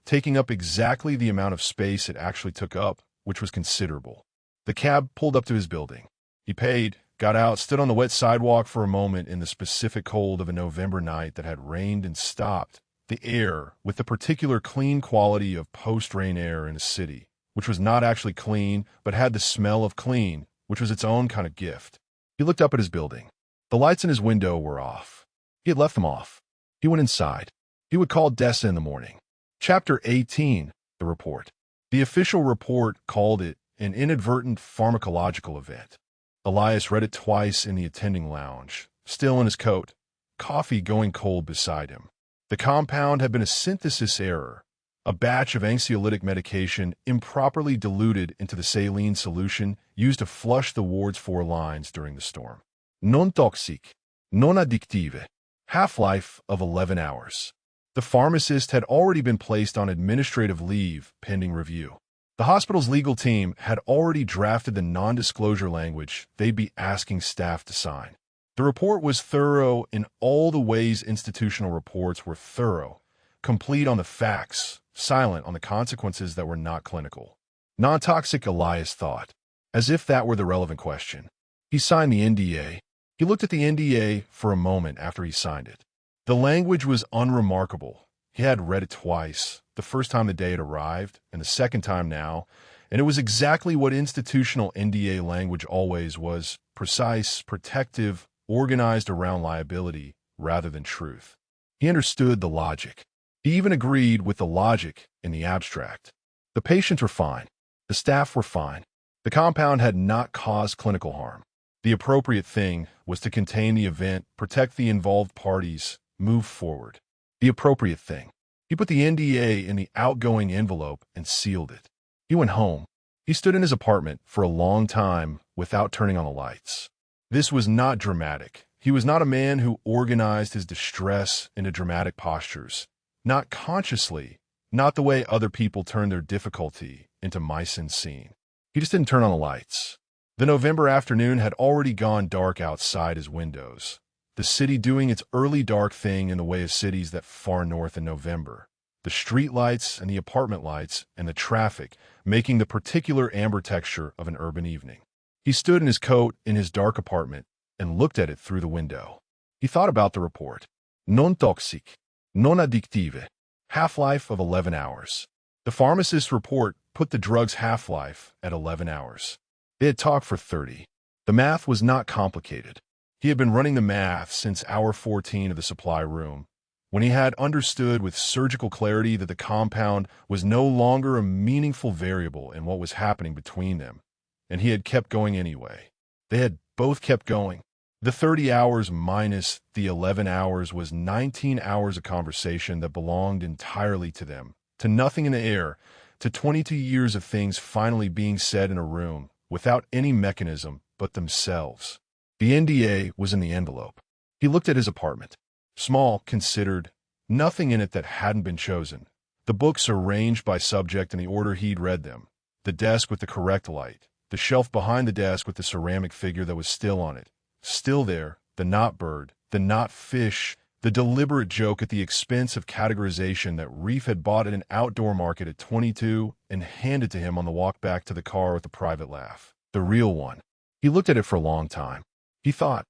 taking up exactly the amount of space it actually took up, which was considerable. The cab pulled up to his building. He paid, got out, stood on the wet sidewalk for a moment in the specific cold of a November night that had rained and stopped. The air, with the particular clean quality of post-rain air in a city, which was not actually clean, but had the smell of clean, which was its own kind of gift. He looked up at his building. The lights in his window were off. He had left them off. He went inside. He would call Dessa in the morning. Chapter 18, the report. The official report called it an inadvertent pharmacological event. Elias read it twice in the attending lounge, still in his coat, coffee going cold beside him. The compound had been a synthesis error, a batch of anxiolytic medication improperly diluted into the saline solution used to flush the ward's 4 lines during the storm. Non-toxic, non-addictive, half-life of 11 hours. The pharmacist had already been placed on administrative leave pending review. The hospital's legal team had already drafted the non-disclosure language they'd be asking staff to sign. The report was thorough in all the ways institutional reports were thorough, complete on the facts, silent on the consequences that were not clinical. Non-toxic, Elias thought, as if that were the relevant question. He signed the NDA. He looked at the NDA for a moment after he signed it. The language was unremarkable. He had read it twice, the first time the day it arrived, and the second time now, and it was exactly what institutional NDA language always was: precise, protective, organized around liability rather than truth. He understood the logic. He even agreed with the logic in the abstract. The patients were fine. The staff were fine. The compound had not caused clinical harm. The appropriate thing was to contain the event, protect the involved parties, move forward. The appropriate thing. He put the NDA in the outgoing envelope and sealed it. He went home. He stood in his apartment for a long time without turning on the lights. This was not dramatic. He was not a man who organized his distress into dramatic postures. Not consciously, not the way other people turn their difficulty into mise-en-scene. He just didn't turn on the lights. The November afternoon had already gone dark outside his windows, the city doing its early dark thing in the way of cities that far north in November. The street lights and the apartment lights and the traffic making the particular amber texture of an urban evening. He stood in his coat in his dark apartment and looked at it through the window. He thought about the report. Non toxic, non addictive, half-life of 11 hours. The pharmacist's report put the drug's half-life at 11 hours. They had talked for 30. The math was not complicated. He had been running the math since hour 14 of the supply room, when he had understood with surgical clarity that the compound was no longer a meaningful variable in what was happening between them, and he had kept going anyway. They had both kept going. The 30 hours minus the 11 hours was 19 hours of conversation that belonged entirely to them, to nothing in the air, to 22 years of things finally being said in a room, without any mechanism but themselves. The NDA was in the envelope. He looked at his apartment. Small, considered, nothing in it that hadn't been chosen. The books arranged by subject in the order he'd read them. The desk with the correct light. The shelf behind the desk with the ceramic figure that was still on it. Still there, the not bird, the not fish, the deliberate joke at the expense of categorization that Reef had bought at an outdoor market at 22 and handed to him on the walk back to the car with a private laugh. The real one. He looked at it for a long time. He thought,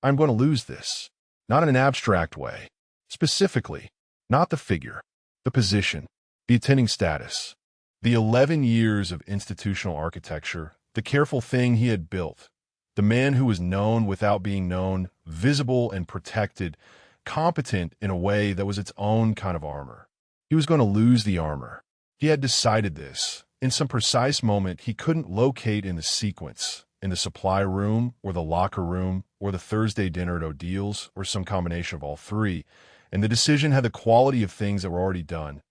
I'm going to lose this. Not in an abstract way. Specifically, not the figure, the position, the attending status, the 11 years of institutional architecture, the careful thing he had built, the man who was known without being known, visible and protected, competent in a way that was its own kind of armor. He was going to lose the armor. He had decided this. In some precise moment he couldn't locate in the sequence, in the supply room or the locker room or the Thursday dinner at O'Deal's or some combination of all three, and the decision had the quality of things that were already done,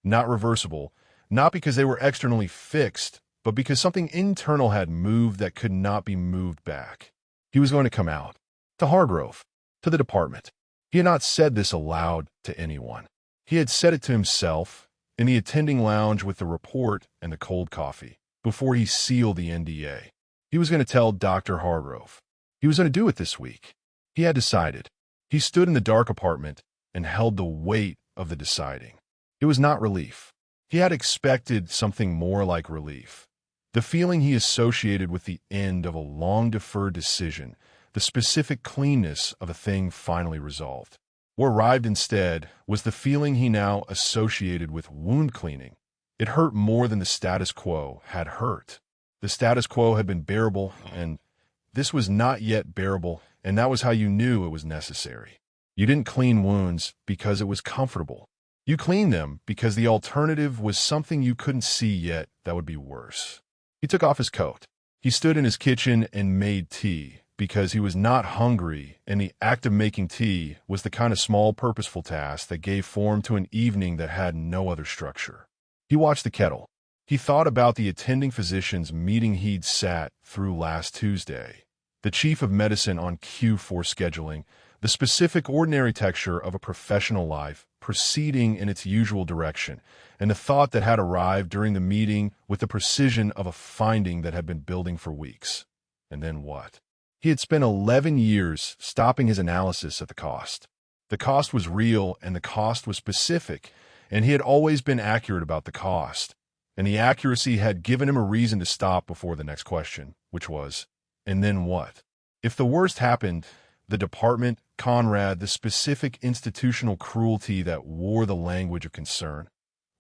not reversible, not because they were externally fixed, but because something internal had moved that could not be moved back. He was going to come out, to Hargrove, to the department. He had not said this aloud to anyone. He had said it to himself, in the attending lounge with the report and the cold coffee, before he sealed the NDA. He was going to tell Dr. Hargrove. He was going to do it this week. He had decided. He stood in the dark apartment and held the weight of the deciding. It was not relief. He had expected something more like relief. The feeling he associated with the end of a long-deferred decision, the specific cleanness of a thing finally resolved. What arrived instead was the feeling he now associated with wound cleaning. It hurt more than the status quo had hurt. The status quo had been bearable, and this was not yet bearable, and that was how you knew it was necessary. You didn't clean wounds because it was comfortable. You cleaned them because the alternative was something you couldn't see yet that would be worse. He took off his coat. He stood in his kitchen and made tea because he was not hungry, and the act of making tea was the kind of small, purposeful task that gave form to an evening that had no other structure. He watched the kettle. He thought about the attending physician's meeting he'd sat through last Tuesday, the chief of medicine on cue for scheduling, the specific ordinary texture of a professional life proceeding in its usual direction, and the thought that had arrived during the meeting with the precision of a finding that had been building for weeks. And then what? He had spent 11 years stopping his analysis at the cost. The cost was real and the cost was specific, and he had always been accurate about the cost. And the accuracy had given him a reason to stop before the next question, which was, and then what? If the worst happened, the department, Conrad, the specific institutional cruelty that wore the language of concern,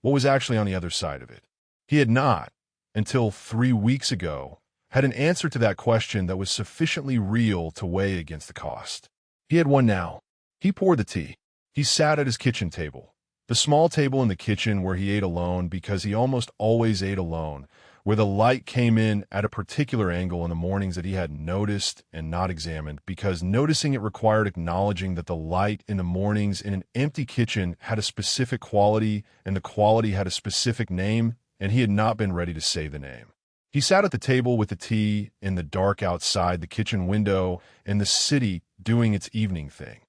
what was actually on the other side of it? He had not, until 3 weeks ago, had an answer to that question that was sufficiently real to weigh against the cost. He had one now. He poured the tea. He sat at his kitchen table, the small table in the kitchen where he ate alone because he almost always ate alone, where the light came in at a particular angle in the mornings that he had noticed and not examined, because noticing it required acknowledging that the light in the mornings in an empty kitchen had a specific quality, and the quality had a specific name, and he had not been ready to say the name. He sat at the table with the tea in the dark outside the kitchen window and the city doing its evening thing,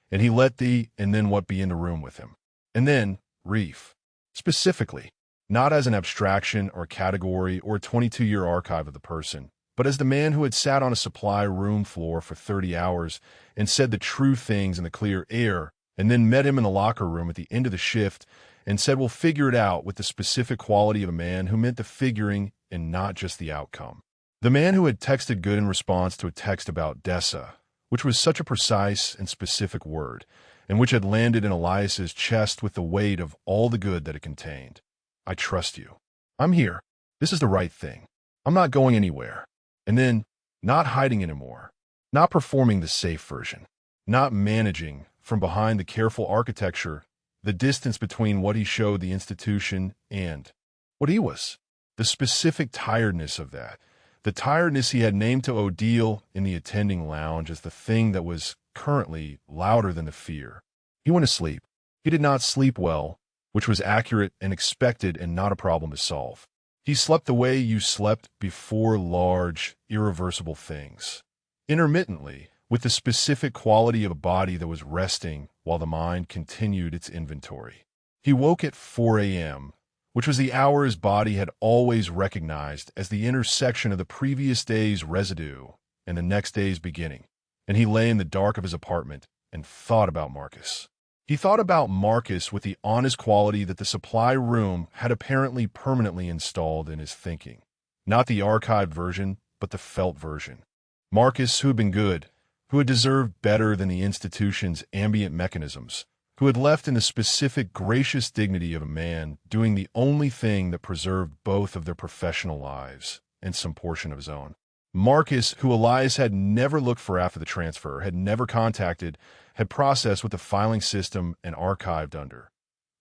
and he let the and then what be in the room with him. And then, Reef, specifically, not as an abstraction or category or a 22-year archive of the person, but as the man who had sat on a supply room floor for 30 hours and said the true things in the clear air, and then met him in the locker room at the end of the shift and said, we'll figure it out, with the specific quality of a man who meant the figuring and not just the outcome. The man who had texted good in response to a text about Dessa, which was such a precise and specific word, and which had landed in Elias's chest with the weight of all the good that it contained. I trust you. I'm here. This is the right thing. I'm not going anywhere. And then, not hiding anymore. Not performing the safe version. Not managing, from behind the careful architecture, the distance between what he showed the institution and what he was. The specific tiredness of that. The tiredness he had named to Odile in the attending lounge as the thing that was currently louder than the fear. He went to sleep. He did not sleep well, which was accurate and expected and not a problem to solve. He slept the way you slept before large, irreversible things. Intermittently, with the specific quality of a body that was resting while the mind continued its inventory. He woke at 4 a.m., which was the hour his body had always recognized as the intersection of the previous day's residue and the next day's beginning, and he lay in the dark of his apartment and thought about Marcus. He thought about Marcus with the honest quality that the supply room had apparently permanently installed in his thinking. Not the archived version, but the felt version. Marcus, who had been good, who had deserved better than the institution's ambient mechanisms, who had left in the specific gracious dignity of a man doing the only thing that preserved both of their professional lives and some portion of his own. Marcus, who Elias had never looked for after the transfer, had never contacted, had processed with the filing system and archived under.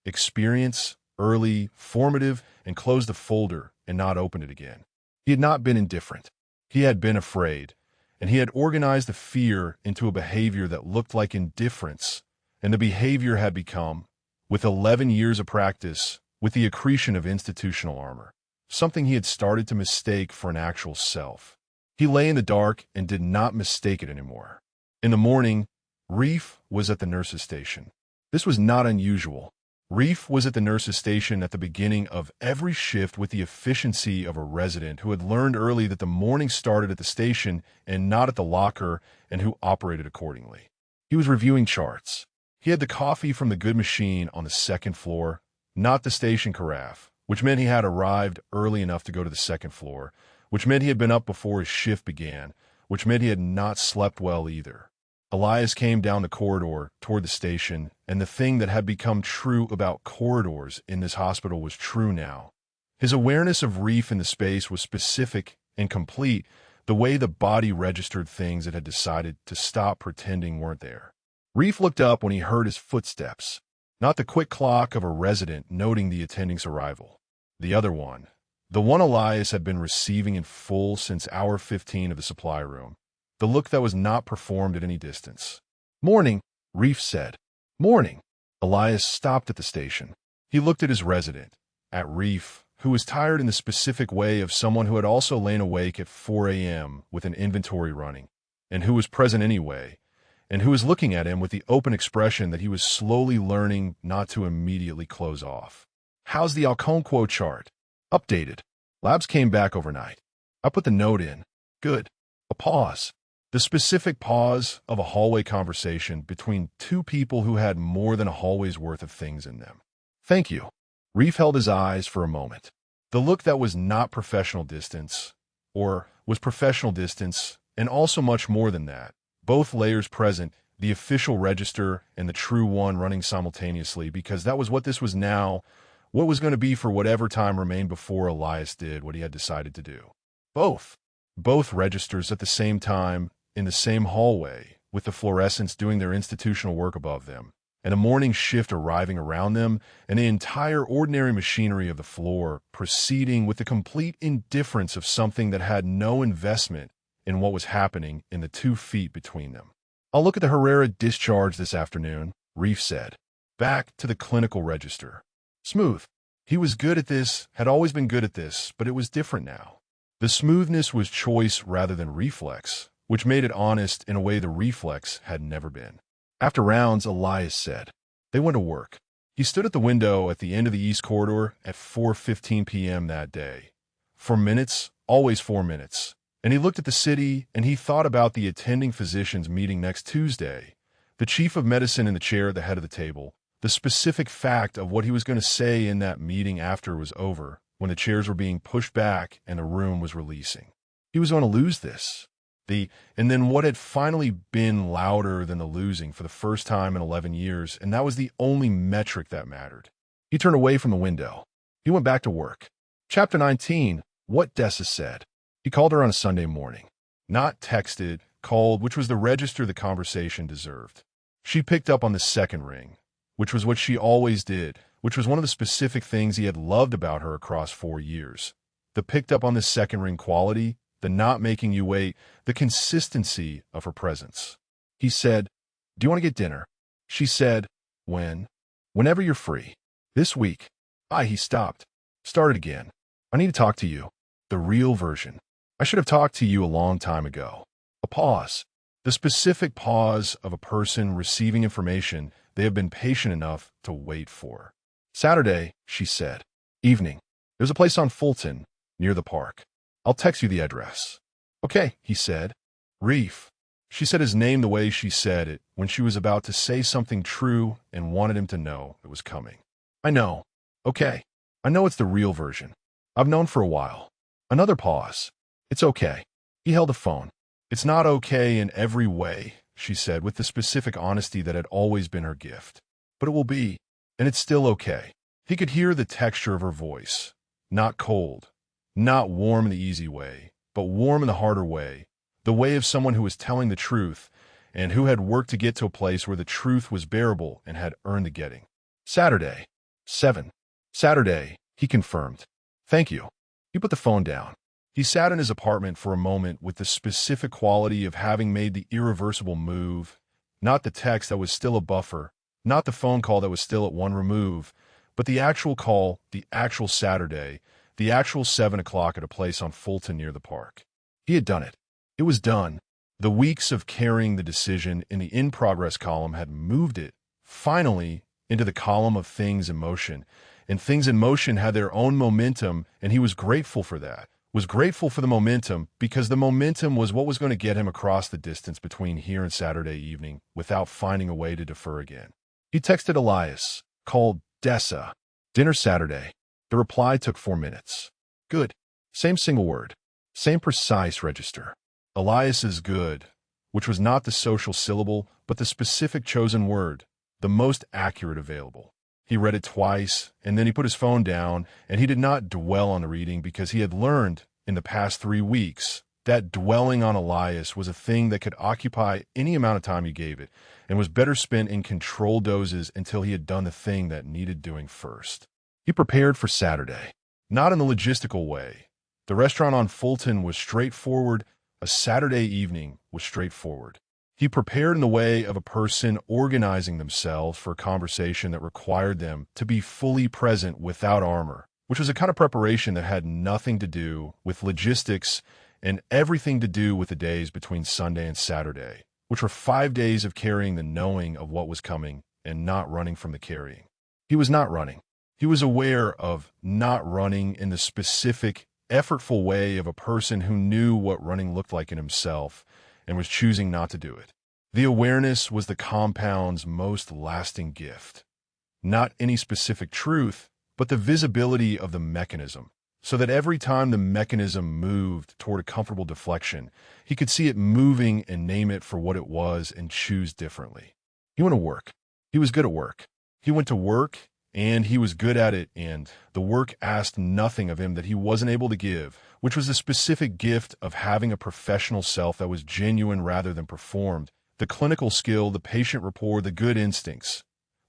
Experience, early, formative, and closed the folder and not opened it again. He had not been indifferent. He had been afraid, and he had organized the fear into a behavior that looked like indifference, and the behavior had become, with 11 years of practice, with the accretion of institutional armor, something he had started to mistake for an actual self. He lay in the dark and did not mistake it anymore. In the morning, Reef was at the nurse's station. This was not unusual. Reef was at the nurse's station at the beginning of every shift with the efficiency of a resident who had learned early that the morning started at the station and not at the locker, and who operated accordingly. He was reviewing charts. He had the coffee from the good machine on the second floor, not the station carafe, which meant he had arrived early enough to go to the second floor, which meant he had been up before his shift began, which meant he had not slept well either. Elias came down the corridor toward the station, and the thing that had become true about corridors in this hospital was true now. His awareness of Reef in the space was specific and complete, the way the body registered things it had decided to stop pretending weren't there. Reef looked up when he heard his footsteps, not the quick clock of a resident noting the attending's arrival. The other one, the one Elias had been receiving in full since hour 15 of the supply room. The look that was not performed at any distance. "Morning," Reef said. "Morning." Elias stopped at the station. He looked at his resident, at Reef, who was tired in the specific way of someone who had also lain awake at 4 a.m. with an inventory running, and who was present anyway, and who was looking at him with the open expression that he was slowly learning not to immediately close off. "How's the Alconquo chart?" "Updated. Labs came back overnight. I put the note in." "Good." A pause. The specific pause of a hallway conversation between two people who had more than a hallway's worth of things in them. Thank you. Reef held his eyes for a moment. The look that was not professional distance, or was professional distance, and also much more than that. Both layers present, the official register and the true one running simultaneously, because that was what this was now, what was going to be for whatever time remained before Elias did what he had decided to do. Both registers at the same time, in the same hallway, with the fluorescents doing their institutional work above them, and a morning shift arriving around them, and the entire ordinary machinery of the floor proceeding with the complete indifference of something that had no investment in what was happening in the 2 feet between them. I'll look at the Herrera discharge this afternoon, Reef said. Back to the clinical register. Smooth. He was good at this, had always been good at this, but it was different now. The smoothness was choice rather than reflex, which made it honest in a way the reflex had never been. After rounds, Elias said. They went to work. He stood at the window at the end of the East Corridor at 4:15 p.m. that day. 4 minutes, always 4 minutes. And he looked at the city, and he thought about the attending physicians meeting next Tuesday, the chief of medicine in the chair at the head of the table, the specific fact of what he was going to say in that meeting after it was over, when the chairs were being pushed back and the room was releasing. He was going to lose this. And then what had finally been louder than the losing for the first time in 11 years, and that was the only metric that mattered. He turned away from the window. He went back to work. Chapter 19, What Dessa Said. He called her on a Sunday morning. Not texted, called, which was the register the conversation deserved. She picked up on the second ring, which was what she always did, which was one of the specific things he had loved about her across 4 years. The picked up on the second ring quality, the not making you wait, the consistency of her presence. He said, Do you want to get dinner? She said, Whenever you're free. This week. He stopped. Started again. I need to talk to you. The real version. I should have talked to you a long time ago. A pause. The specific pause of a person receiving information they have been patient enough to wait for. Saturday, she said. Evening. There's a place on Fulton, near the park. I'll text you the address. Okay, he said. Reef. She said his name the way she said it when she was about to say something true and wanted him to know it was coming. I know. Okay. I know it's the real version. I've known for a while. Another pause. It's okay. He held the phone. It's not okay in every way, she said with the specific honesty that had always been her gift. But it will be, and it's still okay. He could hear the texture of her voice. Not cold. Not warm in the easy way, but warm in the harder way. The way of someone who was telling the truth and who had worked to get to a place where the truth was bearable and had earned the getting. Saturday. 7. Saturday, he confirmed. Thank you. He put the phone down. He sat in his apartment for a moment with the specific quality of having made the irreversible move, not the text that was still a buffer, not the phone call that was still at one remove, but the actual call, the actual Saturday, the actual 7 o'clock at a place on Fulton near the park. He had done it. It was done. The weeks of carrying the decision in the in-progress column had moved it, finally, into the column of things in motion, and things in motion had their own momentum, and he was grateful for that. Was grateful for the momentum because the momentum was what was going to get him across the distance between here and Saturday evening without finding a way to defer again. He texted Elias, called Dessa. Dinner Saturday. The reply took 4 minutes. Good. Same single word. Same precise register. Elias's good, which was not the social syllable, but the specific chosen word, the most accurate available. He read it twice, and then he put his phone down, and he did not dwell on the reading because he had learned in the past 3 weeks that dwelling on Elias was a thing that could occupy any amount of time you gave it and was better spent in controlled doses until he had done the thing that needed doing first. He prepared for Saturday, not in the logistical way. The restaurant on Fulton was straightforward. A Saturday evening was straightforward. He prepared in the way of a person organizing themselves for a conversation that required them to be fully present without armor, which was a kind of preparation that had nothing to do with logistics and everything to do with the days between Sunday and Saturday, which were 5 days of carrying the knowing of what was coming and not running from the carrying. He was not running. He was aware of not running in the specific, effortful way of a person who knew what running looked like in himself and was choosing not to do it. The awareness was the compound's most lasting gift. not any specific truth, but the visibility of the mechanism, so that every time the mechanism moved toward a comfortable deflection, he could see it moving and name it for what it was and choose differently. He went to work. He was good at work. He went to work, and he was good at it, and the work asked nothing of him that he wasn't able to give, which was the specific gift of having a professional self that was genuine rather than performed, the clinical skill, the patient rapport, the good instincts.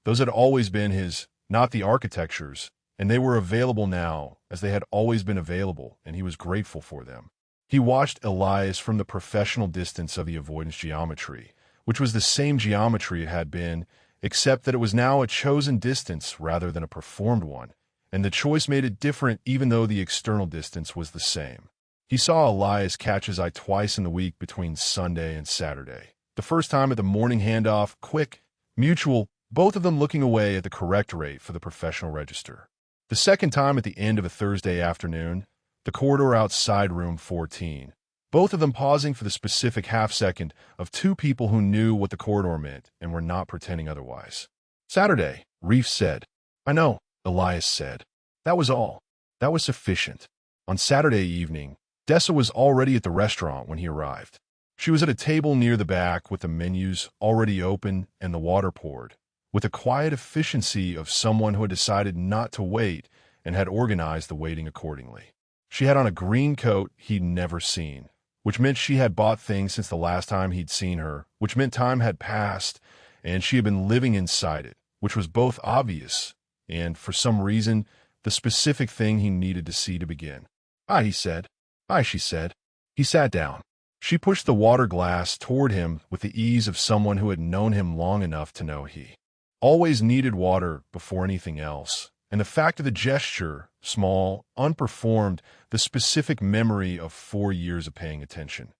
Those had always been his, not the architectures, and they were available now, as they had always been available, and he was grateful for them. He watched Elias from the professional distance of the avoidance geometry, which was the same geometry it had been, except that it was now a chosen distance rather than a performed one, and the choice made it different even though the external distance was the same. He saw Elias catch his eye twice in the week between Sunday and Saturday. The first time at the morning handoff, quick, mutual, both of them looking away at the correct rate for the professional register. The second time at the end of a Thursday afternoon, the corridor outside room 14, both of them pausing for the specific half-second of two people who knew what the corridor meant and were not pretending otherwise. Saturday, Reef said. I know, Elias said. That was all. That was sufficient. On Saturday evening, Dessa was already at the restaurant when he arrived. She was at a table near the back with the menus already open and the water poured, with the quiet efficiency of someone who had decided not to wait and had organized the waiting accordingly. She had on a green coat he'd never seen, which meant she had bought things since the last time he'd seen her, which meant time had passed, and she had been living inside it, which was both obvious and, for some reason, the specific thing he needed to see to begin. "Hi," he said. "Hi," she said. He sat down. She pushed the water glass toward him with the ease of someone who had known him long enough to know he always needed water before anything else, and the fact of the gesture, small, unperformed, the specific memory of 4 years of paying attention,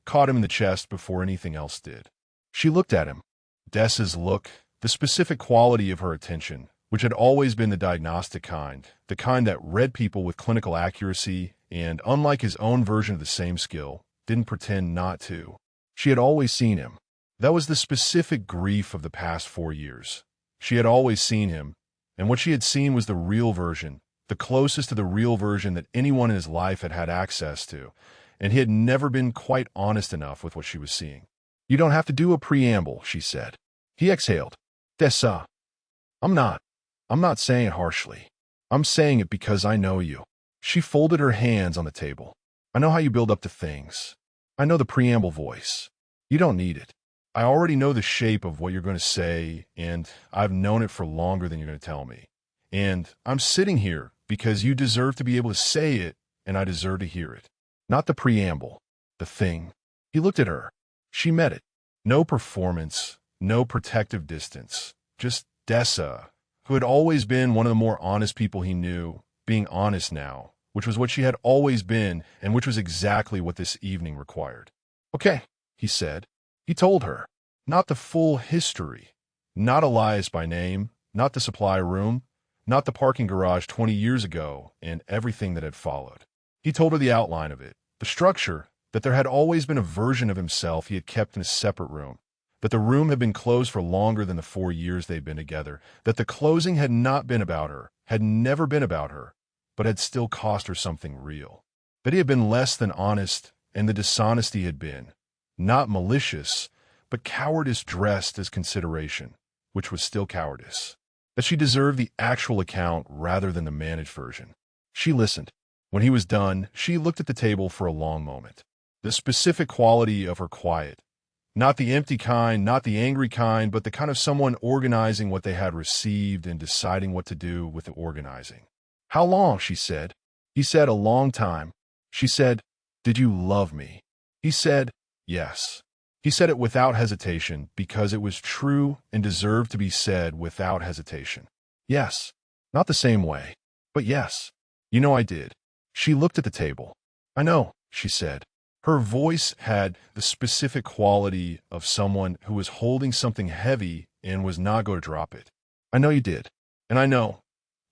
caught him in the chest before anything else did. She looked at him. Dessa's look, the specific quality of her attention, which had always been the diagnostic kind, the kind that read people with clinical accuracy and, unlike his own version of the same skill, didn't pretend not to. She had always seen him. That was the specific grief of the past 4 years. She had always seen him, and what she had seen was the real version, the closest to the real version that anyone in his life had had access to, and he had never been quite honest enough with what she was seeing. "You don't have to do a preamble," she said. He exhaled. "Dessa. I'm not saying it harshly. I'm saying it because I know you." She folded her hands on the table. "I know how you build up to things. I know the preamble voice. You don't need it. I already know the shape of what you're going to say, and I've known it for longer than you're going to tell me. And I'm sitting here because you deserve to be able to say it, and I deserve to hear it. Not the preamble, the thing." He looked at her. She met it. No performance, no protective distance, just Dessa, who had always been one of the more honest people he knew, being honest now, which was what she had always been and which was exactly what this evening required. "Okay," he said. He told her. Not the full history. Not Elias by name, not the supply room, not the parking garage 20 years ago and everything that had followed. He told her the outline of it, the structure, that there had always been a version of himself he had kept in a separate room, that the room had been closed for longer than the 4 years they'd been together, that the closing had not been about her, had never been about her, but had still cost her something real. That he had been less than honest, and the dishonesty had been, not malicious, but cowardice dressed as consideration, which was still cowardice. That she deserved the actual account rather than the managed version. She listened. When he was done, she looked at the table for a long moment. The specific quality of her quiet. Not the empty kind, not the angry kind, but the kind of someone organizing what they had received and deciding what to do with the organizing. "How long?" she said. He said, "A long time." She said, "Did you love me?" He said, "Yes." He said it without hesitation because it was true and deserved to be said without hesitation. "Yes. Not the same way, but yes. You know I did." She looked at the table. "I know," she said. Her voice had the specific quality of someone who was holding something heavy and was not going to drop it. "I know you did. And I know.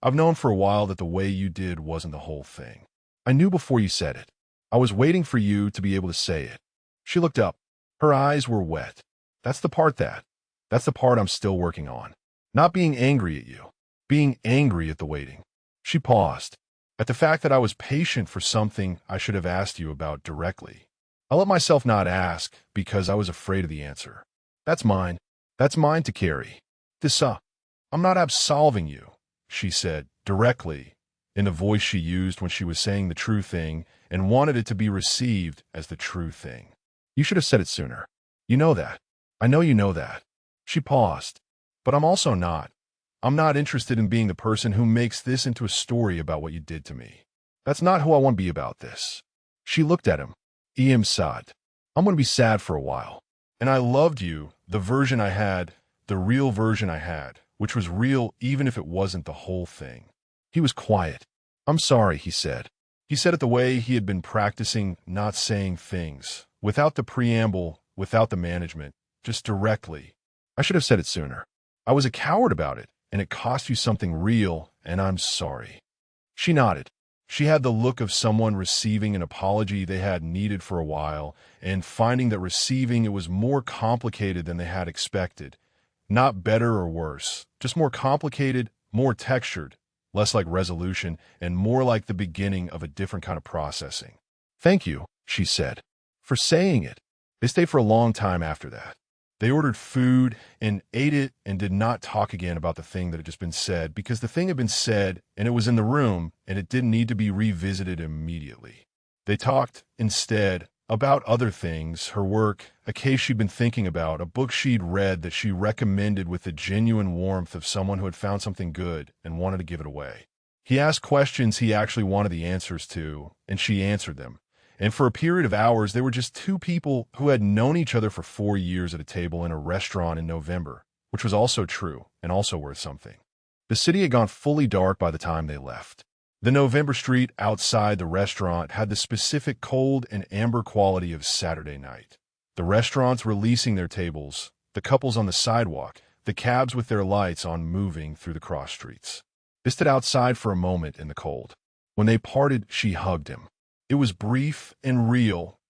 I've known for a while that the way you did wasn't the whole thing. I knew before you said it. I was waiting for you to be able to say it." She looked up. Her eyes were wet. That's the part I'm still working on. Not being angry at you. being angry at the waiting. She paused, at the fact that I was patient for something I should have asked you about directly. I let myself not ask because I was afraid of the answer. That's mine. That's mine to carry. I'm not absolving you, she said, directly, in the voice she used when she was saying the true thing and wanted it to be received as the true thing. You should have said it sooner. You know that. I know you know that. She paused. But I'm also not. I'm not interested in being the person who makes this into a story about what you did to me. That's not who I want to be about this. She looked at him. I'm sad. I'm going to be sad for a while. And I loved you, the version I had, the real version I had, which was real even if it wasn't the whole thing. He was quiet. I'm sorry, he said. He said it the way he had been practicing not saying things, without the preamble, without the management, just directly. I should have said it sooner. I was a coward about it, and it cost you something real, and I'm sorry. She nodded. She had the look of someone receiving an apology they had needed for a while, and finding that receiving it was more complicated than they had expected. Not better or worse, just more complicated, more textured, less like resolution, and more like the beginning of a different kind of processing. Thank you, she said, for saying it. They stayed for a long time after that. They ordered food and ate it and did not talk again about the thing that had just been said because the thing had been said and it was in the room and it didn't need to be revisited immediately. They talked, instead, about other things, her work, a case she'd been thinking about, a book she'd read that she recommended with the genuine warmth of someone who had found something good and wanted to give it away. He asked questions he actually wanted the answers to, and she answered them. And for a period of hours, they were just two people who had known each other for 4 years at a table in a restaurant in November, which was also true and also worth something. The city had gone fully dark by the time they left. The November street outside the restaurant had the specific cold and amber quality of Saturday night. The restaurants releasing their tables, the couples on the sidewalk, the cabs with their lights on moving through the cross streets. They stood outside for a moment in the cold. When they parted, she hugged him. It was brief and real,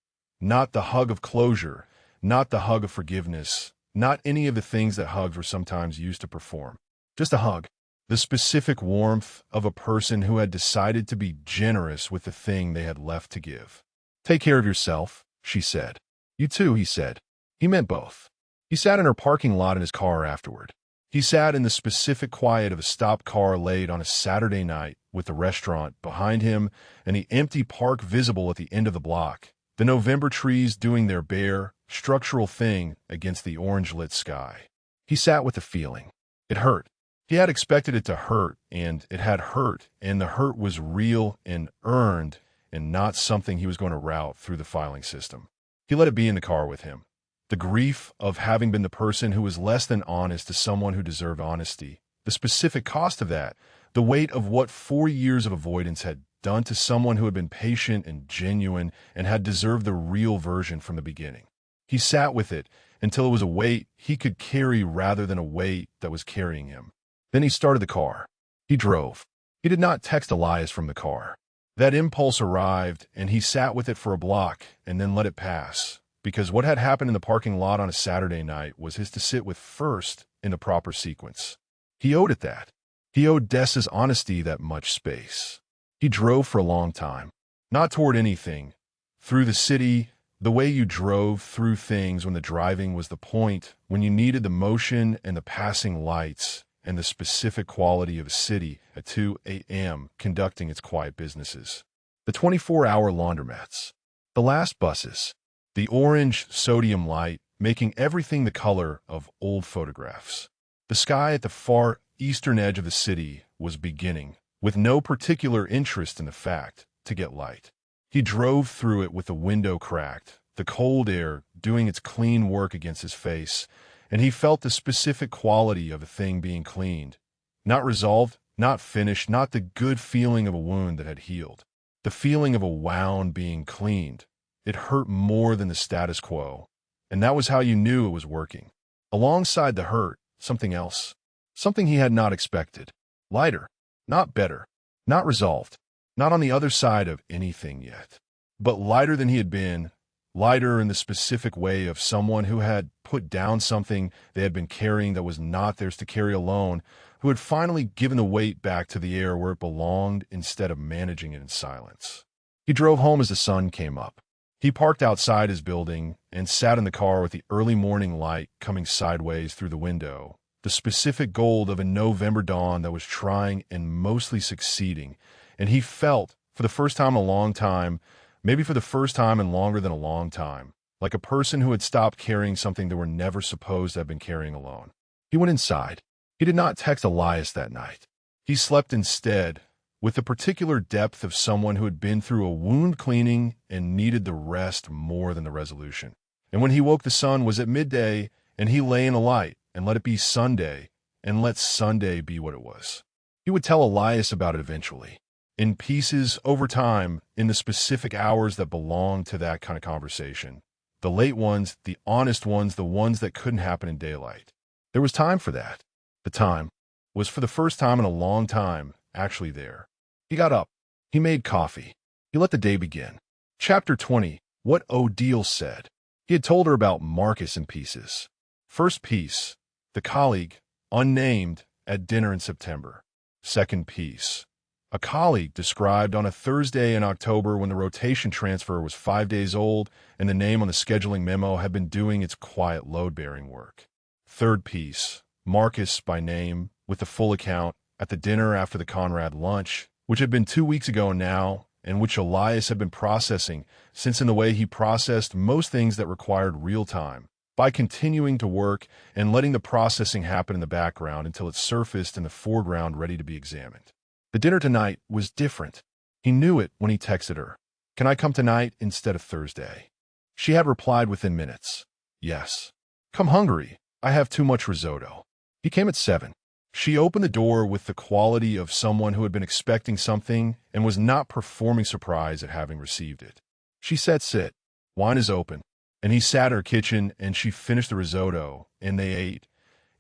not the hug of closure, not the hug of forgiveness, not any of the things that hugs were sometimes used to perform. Just a hug, the specific warmth of a person who had decided to be generous with the thing they had left to give. Take care of yourself, she said. You too, he said. He meant both. He sat in her parking lot in his car afterward. He sat in the specific quiet of a stopped car late on a Saturday night with the restaurant behind him and the empty park visible at the end of the block, the November trees doing their bare, structural thing against the orange-lit sky. He sat with the feeling. It hurt. He had expected it to hurt, and it had hurt, and the hurt was real and earned and not something he was going to route through the filing system. He let it be in the car with him. The grief of having been the person who was less than honest to someone who deserved honesty, the specific cost of that, the weight of what 4 years of avoidance had done to someone who had been patient and genuine and had deserved the real version from the beginning. He sat with it until it was a weight he could carry rather than a weight that was carrying him. Then he started the car. He drove. He did not text Elias from the car. That impulse arrived, and he sat with it for a block and then let it pass, because what had happened in the parking lot on a Saturday night was his to sit with first in the proper sequence. He owed it that. He owed Dessa's honesty that much space. He drove for a long time, not toward anything, through the city, the way you drove through things when the driving was the point, when you needed the motion and the passing lights and the specific quality of a city at 2 a.m. conducting its quiet businesses. The 24-hour laundromats, the last buses, the orange sodium light making everything the color of old photographs. The sky at the far eastern edge of the city was beginning, with no particular interest in the fact, to get light. He drove through it with the window cracked, the cold air doing its clean work against his face, and he felt the specific quality of a thing being cleaned. Not resolved, not finished, not the good feeling of a wound that had healed. The feeling of a wound being cleaned. It hurt more than the status quo, and that was how you knew it was working. Alongside the hurt, something else. Something he had not expected. Lighter, not better, not resolved, not on the other side of anything yet, but lighter than he had been, lighter in the specific way of someone who had put down something they had been carrying that was not theirs to carry alone, who had finally given the weight back to the air where it belonged instead of managing it in silence. He drove home as the sun came up. He parked outside his building and sat in the car with the early morning light coming sideways through the window, the specific gold of a November dawn that was trying and mostly succeeding, and he felt, for the first time in a long time, maybe for the first time in longer than a long time, like a person who had stopped carrying something they were never supposed to have been carrying alone. He went inside. He did not text Elias that night. He slept instead, with the particular depth of someone who had been through a wound cleaning and needed the rest more than the resolution. And when he woke, the sun was at midday, and he lay in the light and let it be Sunday, and let Sunday be what it was. He would tell Elias about it eventually, in pieces over time, in the specific hours that belonged to that kind of conversation. The late ones, the honest ones, the ones that couldn't happen in daylight. There was time for that. The time was, for the first time in a long time, actually there. He got up. He made coffee. He let the day begin. Chapter 20. What Odile said. He had told her about Marcus in pieces. First piece, the colleague, unnamed, at dinner in September. Second piece, a colleague described on a Thursday in October when the rotation transfer was 5 days old and the name on the scheduling memo had been doing its quiet load-bearing work. Third piece, Marcus by name, with the full account, at the dinner after the Conrad lunch, which had been 2 weeks ago now, and which Elias had been processing, since in the way he processed most things that required real time, by continuing to work and letting the processing happen in the background until it surfaced in the foreground ready to be examined. The dinner tonight was different. He knew it when he texted her. "Can I come tonight instead of Thursday?" She had replied within minutes. "Yes. Come hungry. I have too much risotto." He came at 7. She opened the door with the quality of someone who had been expecting something and was not performing surprise at having received it. She said, "Sit. Wine is open." And he sat in her kitchen, and she finished the risotto, and they ate.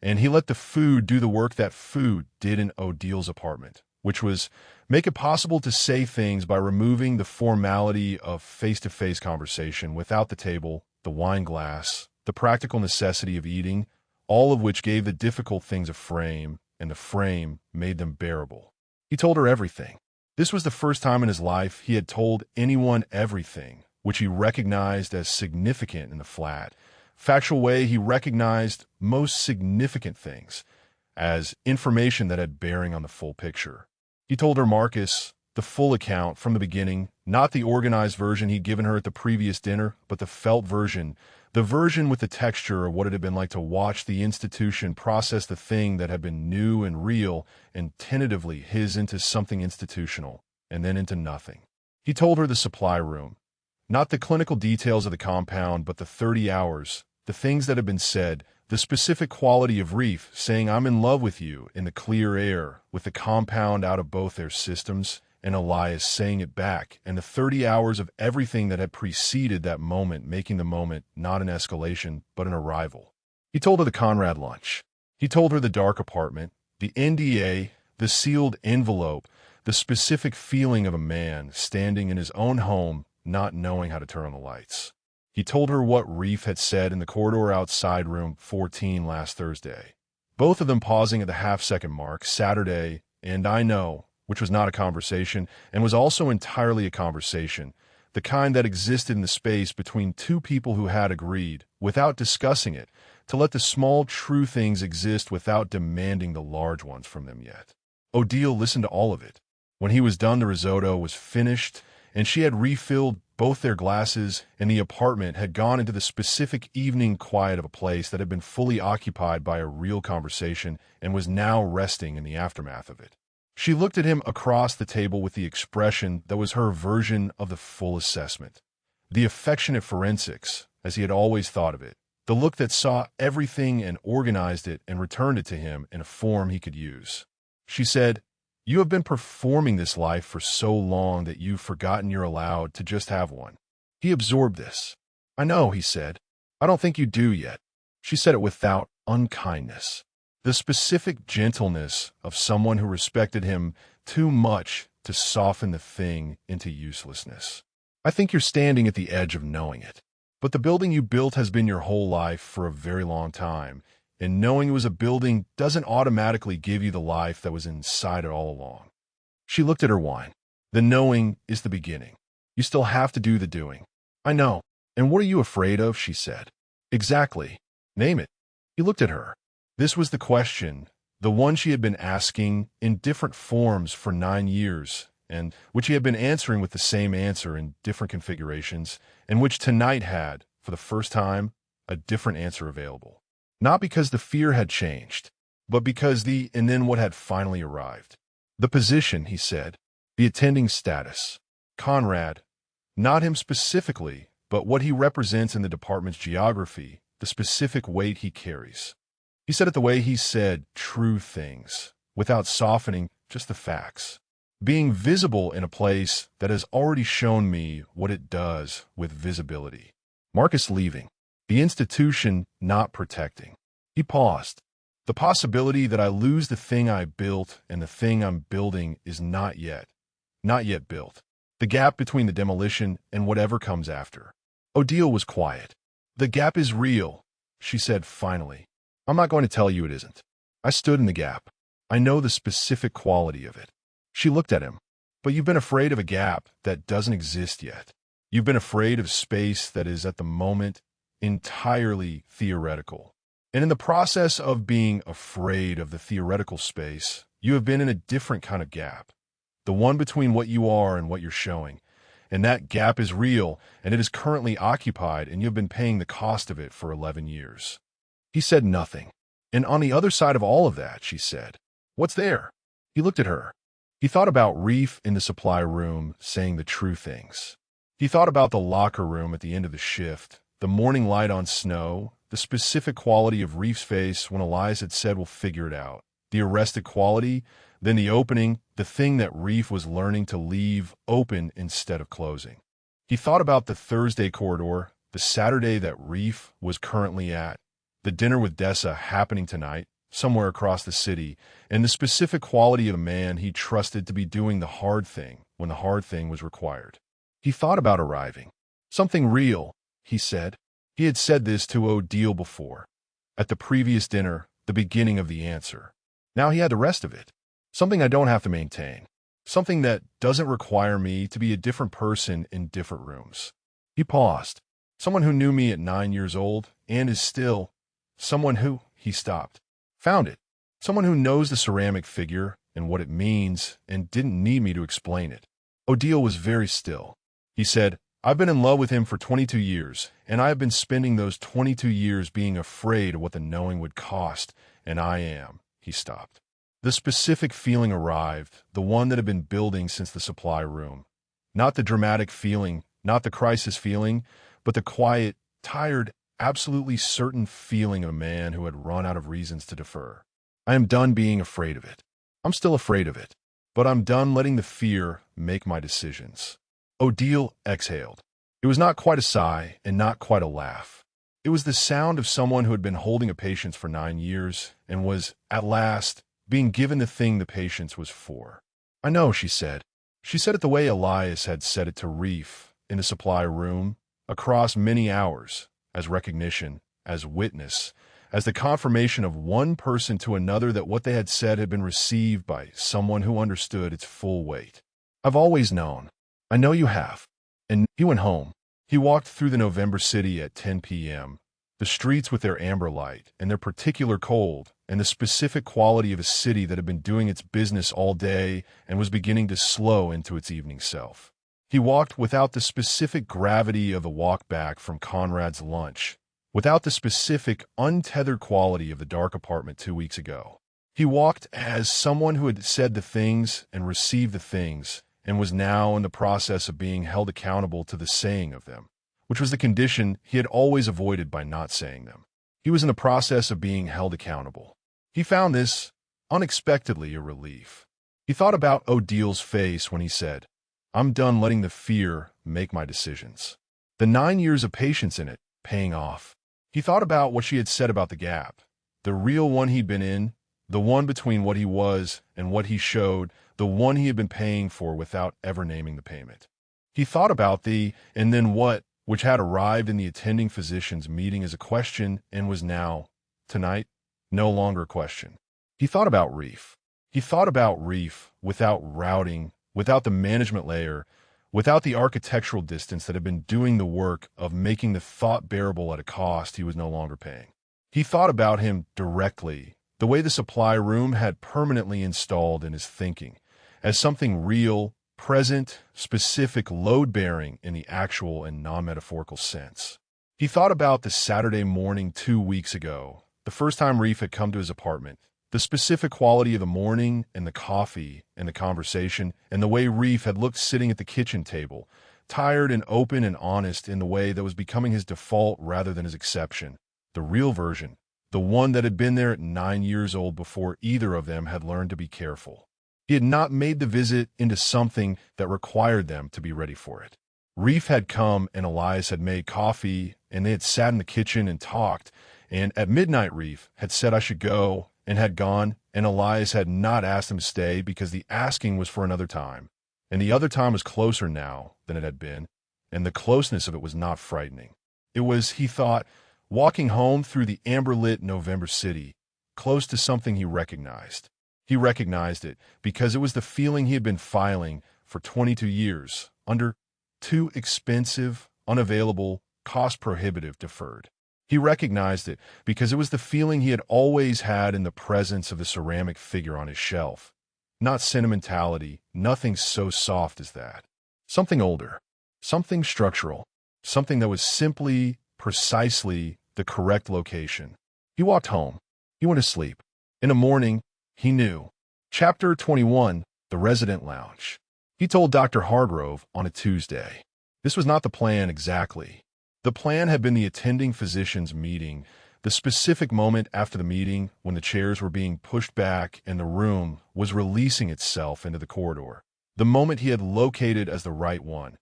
And he let the food do the work that food did in Odile's apartment, which was make it possible to say things by removing the formality of face-to-face conversation without the table, the wine glass, the practical necessity of eating, all of which gave the difficult things a frame, and the frame made them bearable. He told her everything. This was the first time in his life he had told anyone everything, which he recognized as significant in the flat, factual way he recognized most significant things as information that had bearing on the full picture. He told her Marcus, the full account from the beginning, not the organized version he'd given her at the previous dinner, but the felt version, the version with the texture of what it had been like to watch the institution process the thing that had been new and real and tentatively his into something institutional, and then into nothing. He told her the supply room, not the clinical details of the compound, but the 30 hours, the things that had been said, the specific quality of Reef saying "I'm in love with you" in the clear air, with the compound out of both their systems, and Elias saying it back, and the 30 hours of everything that had preceded that moment, making the moment not an escalation, but an arrival. He told her the Conrad lunch. He told her the dark apartment, the NDA, the sealed envelope, the specific feeling of a man standing in his own home, not knowing how to turn on the lights. He told her what Reef had said in the corridor outside room 14 last Thursday. Both of them pausing at the half-second mark, Saturday, and I know, which was not a conversation, and was also entirely a conversation, the kind that existed in the space between two people who had agreed, without discussing it, to let the small true things exist without demanding the large ones from them yet. Odile listened to all of it. When he was done, the risotto was finished, and she had refilled both their glasses, and the apartment had gone into the specific evening quiet of a place that had been fully occupied by a real conversation and was now resting in the aftermath of it. She looked at him across the table with the expression that was her version of the full assessment, the affectionate forensics, as he had always thought of it, the look that saw everything and organized it and returned it to him in a form he could use. She said, "You have been performing this life for so long that you've forgotten you're allowed to just have one." He absorbed this. "I know," he said. "I don't think you do yet." She said it without unkindness, the specific gentleness of someone who respected him too much to soften the thing into uselessness. "I think you're standing at the edge of knowing it. But the building you built has been your whole life for a very long time, and knowing it was a building doesn't automatically give you the life that was inside it all along. She looked at her wine. The knowing is the beginning. You still have to do the doing. I know. And what are you afraid of? She said. Exactly. Name it. He looked at her. This was the question, the one she had been asking in different forms for 9 years, and which he had been answering with the same answer in different configurations, and which tonight had, for the first time, a different answer available. Not because the fear had changed, but because and then what had finally arrived. The position, he said, the attending status. Conrad, not him specifically, but what he represents in the department's geography, the specific weight he carries. He said it the way he said true things, without softening, just the facts. Being visible in a place that has already shown me what it does with visibility. Marcus leaving. The institution not protecting. He paused. The possibility that I lose the thing I built and the thing I'm building is not yet built. The gap between the demolition and whatever comes after. Odile was quiet. The gap is real, she said finally. I'm not going to tell you it isn't. I stood in the gap. I know the specific quality of it. She looked at him. But you've been afraid of a gap that doesn't exist yet. You've been afraid of space that is at the moment entirely theoretical. And in the process of being afraid of the theoretical space, you have been in a different kind of gap. The one between what you are and what you're showing. And that gap is real, and it is currently occupied, and you have been paying the cost of it for 11 years. He said nothing. And on the other side of all of that, she said, what's there? He looked at her. He thought about Reef in the supply room saying the true things. He thought about the locker room at the end of the shift, the morning light on snow, the specific quality of Reef's face when Elias had said we'll figure it out, the arrested quality, then the opening, the thing that Reef was learning to leave open instead of closing. He thought about the Thursday corridor, the Saturday that Reef was currently at, the dinner with Dessa happening tonight, somewhere across the city, and the specific quality of a man he trusted to be doing the hard thing when the hard thing was required. He thought about arriving. Something real, he said. He had said this to Odile before. At the previous dinner, the beginning of the answer. Now he had the rest of it. Something I don't have to maintain. Something that doesn't require me to be a different person in different rooms. He paused. Someone who knew me at 9 years old and is still. Someone who, he stopped. Found it. Someone who knows the ceramic figure and what it means and didn't need me to explain it. Odile was very still. He said, I've been in love with him for 22 years, and I have been spending those 22 years being afraid of what the knowing would cost, and I am. He stopped. The specific feeling arrived, the one that had been building since the supply room. Not the dramatic feeling, not the crisis feeling, but the quiet, tired, absolutely certain feeling of a man who had run out of reasons to defer. I am done being afraid of it. I'm still afraid of it, but I'm done letting the fear make my decisions. Odile exhaled. It was not quite a sigh and not quite a laugh. It was the sound of someone who had been holding a patience for 9 years and was, at last, being given the thing the patience was for. I know, she said. She said it the way Elias had said it to Reef, in the supply room, across many hours, as recognition, as witness, as the confirmation of one person to another that what they had said had been received by someone who understood its full weight. I've always known. I know you have. And he went home. He walked through the November city at 10 p.m., the streets with their amber light and their particular cold and the specific quality of a city that had been doing its business all day and was beginning to slow into its evening self. He walked without the specific gravity of the walk back from Conrad's lunch, without the specific untethered quality of the dark apartment 2 weeks ago. He walked as someone who had said the things and received the things and was now in the process of being held accountable to the saying of them, which was the condition he had always avoided by not saying them. He was in the process of being held accountable. He found this, unexpectedly, a relief. He thought about Odile's face when he said, I'm done letting the fear make my decisions. The 9 years of patience in it, paying off. He thought about what she had said about the gap, the real one he'd been in, the one between what he was and what he showed, the one he had been paying for without ever naming the payment. He thought about the and then what, which had arrived in the attending physician's meeting as a question and was now, tonight, no longer a question. He thought about Reef. He thought about Reef without routing, without the management layer, without the architectural distance that had been doing the work of making the thought bearable at a cost he was no longer paying. He thought about him directly, the way the supply room had permanently installed in his thinking, as something real, present, specific, load-bearing in the actual and non-metaphorical sense. He thought about the Saturday morning 2 weeks ago, the first time Reef had come to his apartment, the specific quality of the morning and the coffee and the conversation and the way Reef had looked sitting at the kitchen table, tired and open and honest in the way that was becoming his default rather than his exception, the real version, the one that had been there at 9 years old before either of them had learned to be careful. He had not made the visit into something that required them to be ready for it. Reef had come and Elias had made coffee and they had sat in the kitchen and talked, and at midnight Reef had said I should go and had gone, and Elias had not asked him to stay because the asking was for another time, and the other time was closer now than it had been, and the closeness of it was not frightening. It was, he thought, walking home through the amber-lit November city, close to something he recognized. He recognized it because it was the feeling he had been filing for 22 years under too expensive, unavailable, cost-prohibitive deferred. He recognized it because it was the feeling he had always had in the presence of the ceramic figure on his shelf. Not sentimentality, nothing so soft as that. Something older, something structural, something that was simply, precisely the correct location. He walked home. He went to sleep. In the morning, he knew. Chapter 21, The Resident Lounge. He told Dr. Hargrove on a Tuesday. This was not the plan exactly. The plan had been the attending physician's meeting, the specific moment after the meeting when the chairs were being pushed back and the room was releasing itself into the corridor. The moment he had located as the right one.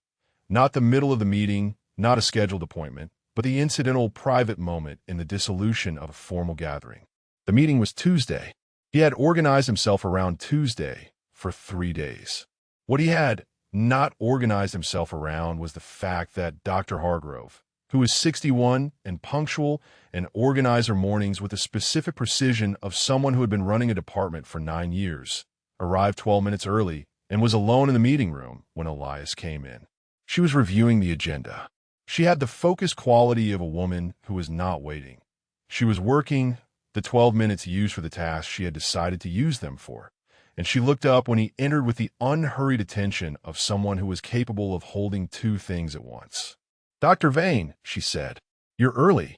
Not the middle of the meeting, not a scheduled appointment, but the incidental private moment in the dissolution of a formal gathering. The meeting was Tuesday. He had organized himself around Tuesday for 3 days. What he had not organized himself around was the fact that Dr. Hargrove, who was 61 and punctual and organized her mornings with the specific precision of someone who had been running a department for 9 years, arrived 12 minutes early and was alone in the meeting room when Elias came in. She was reviewing the agenda. She had the focused quality of a woman who was not waiting. She was working the 12 minutes used for the task she had decided to use them for, and she looked up when he entered with the unhurried attention of someone who was capable of holding 2 things at once. "Dr. Vane," she said, "you're early."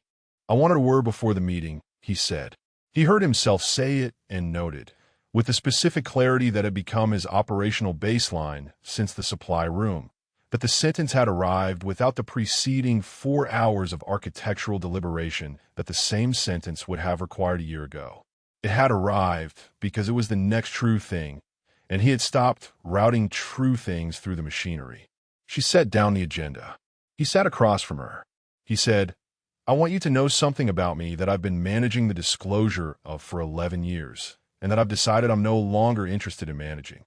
"I wanted a word before the meeting," he said. He heard himself say it and noted, with the specific clarity that had become his operational baseline since the supply room, that the sentence had arrived without the preceding 4 hours of architectural deliberation that the same sentence would have required a year ago. It had arrived because it was the next true thing, and he had stopped routing true things through the machinery. She set down the agenda. He sat across from her. He said, "I want you to know something about me that I've been managing the disclosure of for 11 years, and that I've decided I'm no longer interested in managing."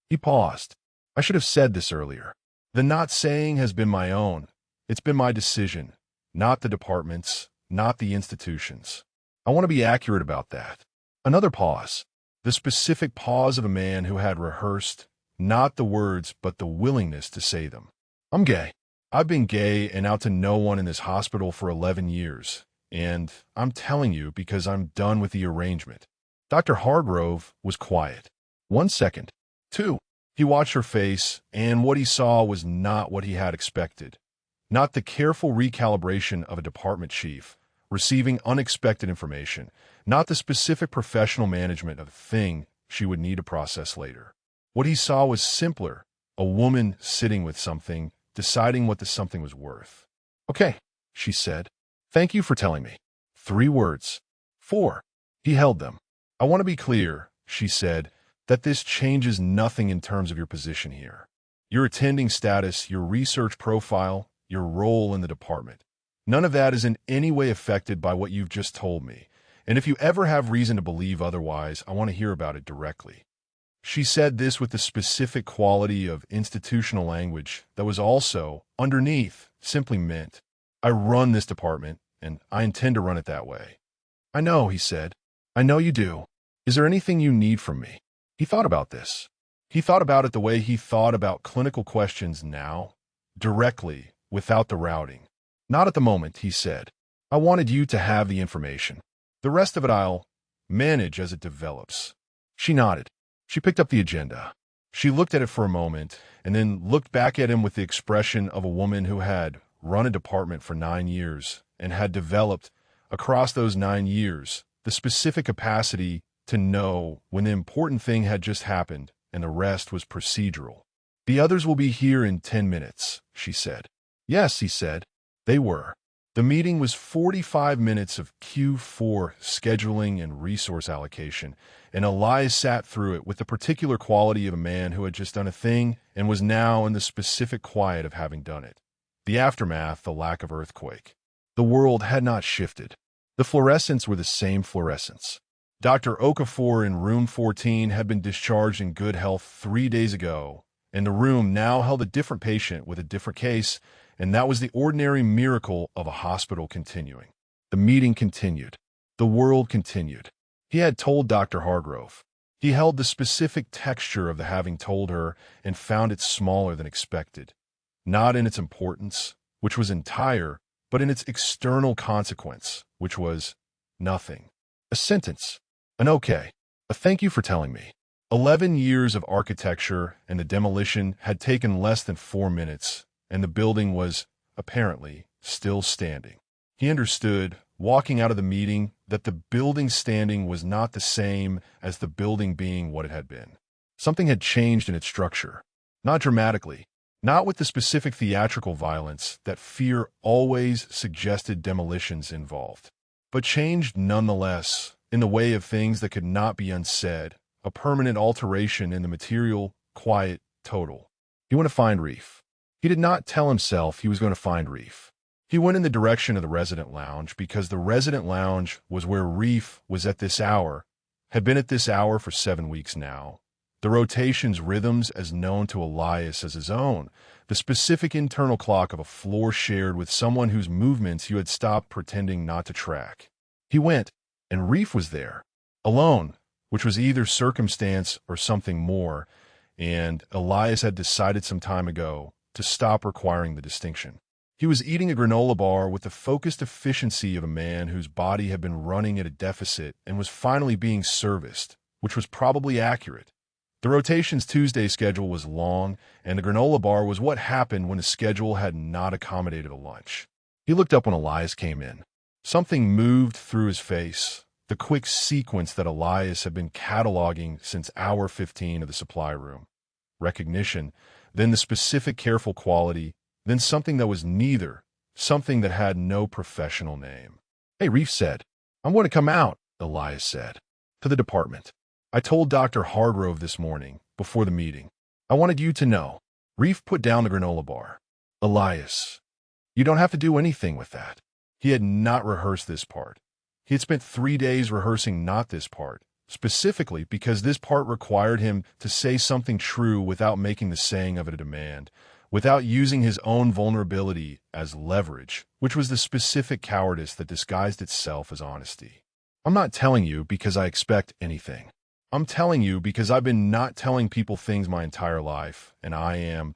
He paused. "I should have said this earlier. The not saying has been my own. It's been my decision, not the department's, not the institution's. I want to be accurate about that." Another pause. The specific pause of a man who had rehearsed, not the words, but the willingness to say them. "I'm gay. I've been gay and out to no one in this hospital for 11 years, and I'm telling you because I'm done with the arrangement." Dr. Hargrove was quiet. 1 second. 2. He watched her face, and what he saw was not what he had expected. Not the careful recalibration of a department chief, receiving unexpected information, not the specific professional management of a thing she would need to process later. What he saw was simpler, a woman sitting with something, deciding what the something was worth. "Okay," she said. "Thank you for telling me." 3 words. 4. He held them. "I want to be clear," she said, "that this changes nothing in terms of your position here. Your attending status, your research profile, your role in the department. None of that is in any way affected by what you've just told me, and if you ever have reason to believe otherwise, I want to hear about it directly." She said this with the specific quality of institutional language that was also, underneath, simply meant, "I run this department, and I intend to run it that way." "I know," he said. I know you do. Is there anything you need from me? He thought about this. He thought about it the way he thought about clinical questions now, directly, without the routing. Not at the moment, he said. I wanted you to have the information. The rest of it I'll manage as it develops. She nodded. She picked up the agenda. She looked at it for a moment and then looked back at him with the expression of a woman who had run a department for 9 years and had developed, across those 9 years, the specific capacity to know when the important thing had just happened and the rest was procedural. The others will be here in 10 minutes, she said. Yes, he said. They were. The meeting was 45 minutes of Q4 scheduling and resource allocation, and Elias sat through it with the particular quality of a man who had just done a thing and was now in the specific quiet of having done it. The aftermath, the lack of earthquake. The world had not shifted. The fluorescents were the same fluorescents. Dr. Okafor in room 14 had been discharged in good health 3 days ago, and the room now held a different patient with a different case, and that was the ordinary miracle of a hospital continuing. The meeting continued. The world continued. He had told Dr. Hargrove. He held the specific texture of the having told her and found it smaller than expected. Not in its importance, which was entire, but in its external consequence, which was nothing. A sentence. An okay. A thank you for telling me. 11 years of architecture and the demolition had taken less than 4 minutes, and the building was, apparently, still standing. He understood, walking out of the meeting, that the building standing was not the same as the building being what it had been. Something had changed in its structure. Not dramatically, not with the specific theatrical violence that fear always suggested demolitions involved, but changed nonetheless in the way of things that could not be unsaid, a permanent alteration in the material, quiet, total. He went to find Reef. He did not tell himself he was going to find Reef. He went in the direction of the resident lounge because the resident lounge was where Reef was at this hour, had been at this hour for 7 weeks now. The rotation's rhythms as known to Elias as his own, the specific internal clock of a floor shared with someone whose movements you had stopped pretending not to track. He went, and Reef was there, alone, which was either circumstance or something more, and Elias had decided some time ago to stop requiring the distinction. He was eating a granola bar with the focused efficiency of a man whose body had been running at a deficit and was finally being serviced, which was probably accurate. The rotation's Tuesday schedule was long, and the granola bar was what happened when the schedule had not accommodated a lunch. He looked up when Elias came in. Something moved through his face, the quick sequence that Elias had been cataloging since hour 15 of the supply room. Recognition, then the specific careful quality, then something that was neither, something that had no professional name. Hey, Reef said. I'm going to come out, Elias said. To the department. I told Dr. Hargrove this morning, before the meeting. I wanted you to know. Reef put down the granola bar. Elias. You don't have to do anything with that. He had not rehearsed this part. He had spent 3 days rehearsing not this part, specifically because this part required him to say something true without making the saying of it a demand, without using his own vulnerability as leverage, which was the specific cowardice that disguised itself as honesty. I'm not telling you because I expect anything. I'm telling you because I've been not telling people things my entire life, and I am.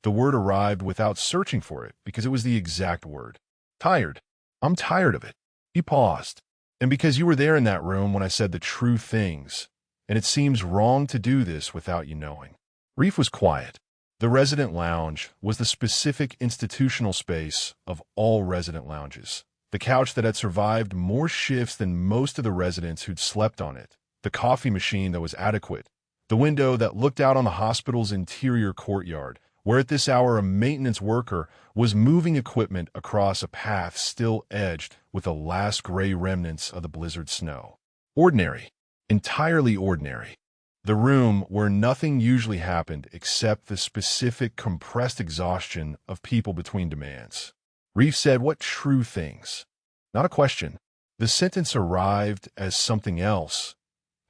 The word arrived without searching for it because it was the exact word. Tired. I'm tired of it. He paused. And because you were there in that room when I said the true things, and it seems wrong to do this without you knowing. Reef was quiet. The resident lounge was the specific institutional space of all resident lounges. The couch that had survived more shifts than most of the residents who'd slept on it. The coffee machine that was adequate. The window that looked out on the hospital's interior courtyard, where at this hour a maintenance worker was moving equipment across a path still edged with the last gray remnants of the blizzard snow. Ordinary. Entirely ordinary. The room where nothing usually happened except the specific compressed exhaustion of people between demands. Reef said, "What true things?" Not a question. The sentence arrived as something else,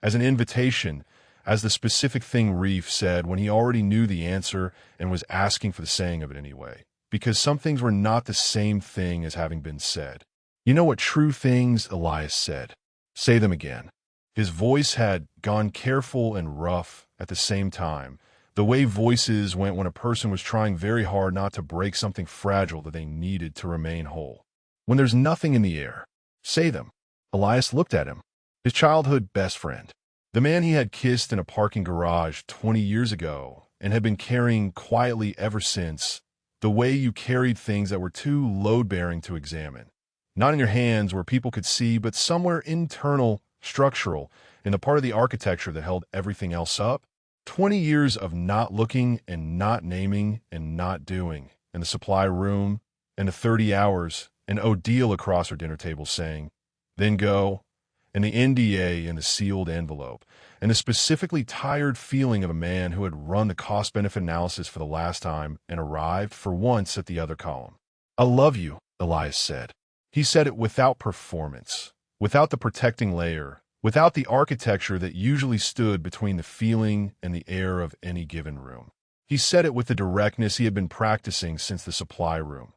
as an invitation, as the specific thing Reef said when he already knew the answer and was asking for the saying of it anyway, because some things were not the same thing as having been said. You know what true things, Elias said. Say them again. His voice had gone careful and rough at the same time, the way voices went when a person was trying very hard not to break something fragile that they needed to remain whole. When there's nothing in the air, say them. Elias looked at him, his childhood best friend, the man he had kissed in a parking garage 20 years ago and had been carrying quietly ever since, the way you carried things that were too load-bearing to examine. Not in your hands where people could see, but somewhere internal, structural, in the part of the architecture that held everything else up. 20 years of not looking and not naming and not doing, in the supply room, and the 30 hours, and Odile across her dinner table saying, then go, and the NDA in the sealed envelope, and the specifically tired feeling of a man who had run the cost-benefit analysis for the last time and arrived for once at the other column. I love you, Elias said. He said it without performance, without the protecting layer, without the architecture that usually stood between the feeling and the air of any given room. He said it with the directness he had been practicing since the supply room.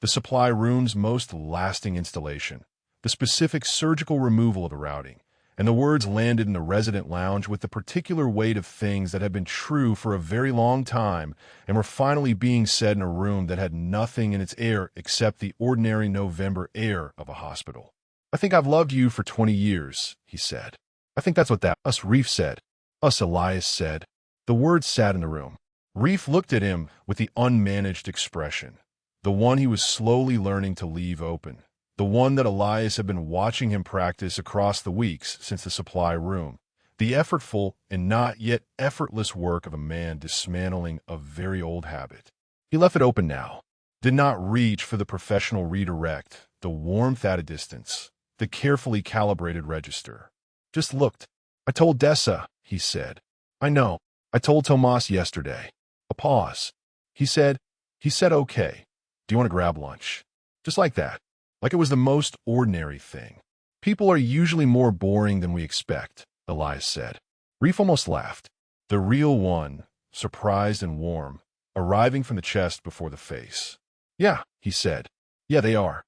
The supply room's most lasting installation, the specific surgical removal of the routing, and the words landed in the resident lounge with the particular weight of things that had been true for a very long time and were finally being said in a room that had nothing in its air except the ordinary November air of a hospital. I think I've loved you for 20 years, he said. I think that's what that us Reef said. Us Elias said. The words sat in the room. Reef looked at him with the unmanaged expression, the one he was slowly learning to leave open, the one that Elias had been watching him practice across the weeks since the supply room, the effortful and not yet effortless work of a man dismantling a very old habit. He left it open now, did not reach for the professional redirect, the warmth at a distance, the carefully calibrated register. Just looked. I told Dessa, he said. I know. I told Tomas yesterday. A pause. He said, okay. Do you want to grab lunch? Just like that. Like it was the most ordinary thing. People are usually more boring than we expect, Elias said. Reef almost laughed. The real one, surprised and warm, arriving from the chest before the face. Yeah, he said. Yeah, they are.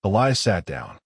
Elias sat down.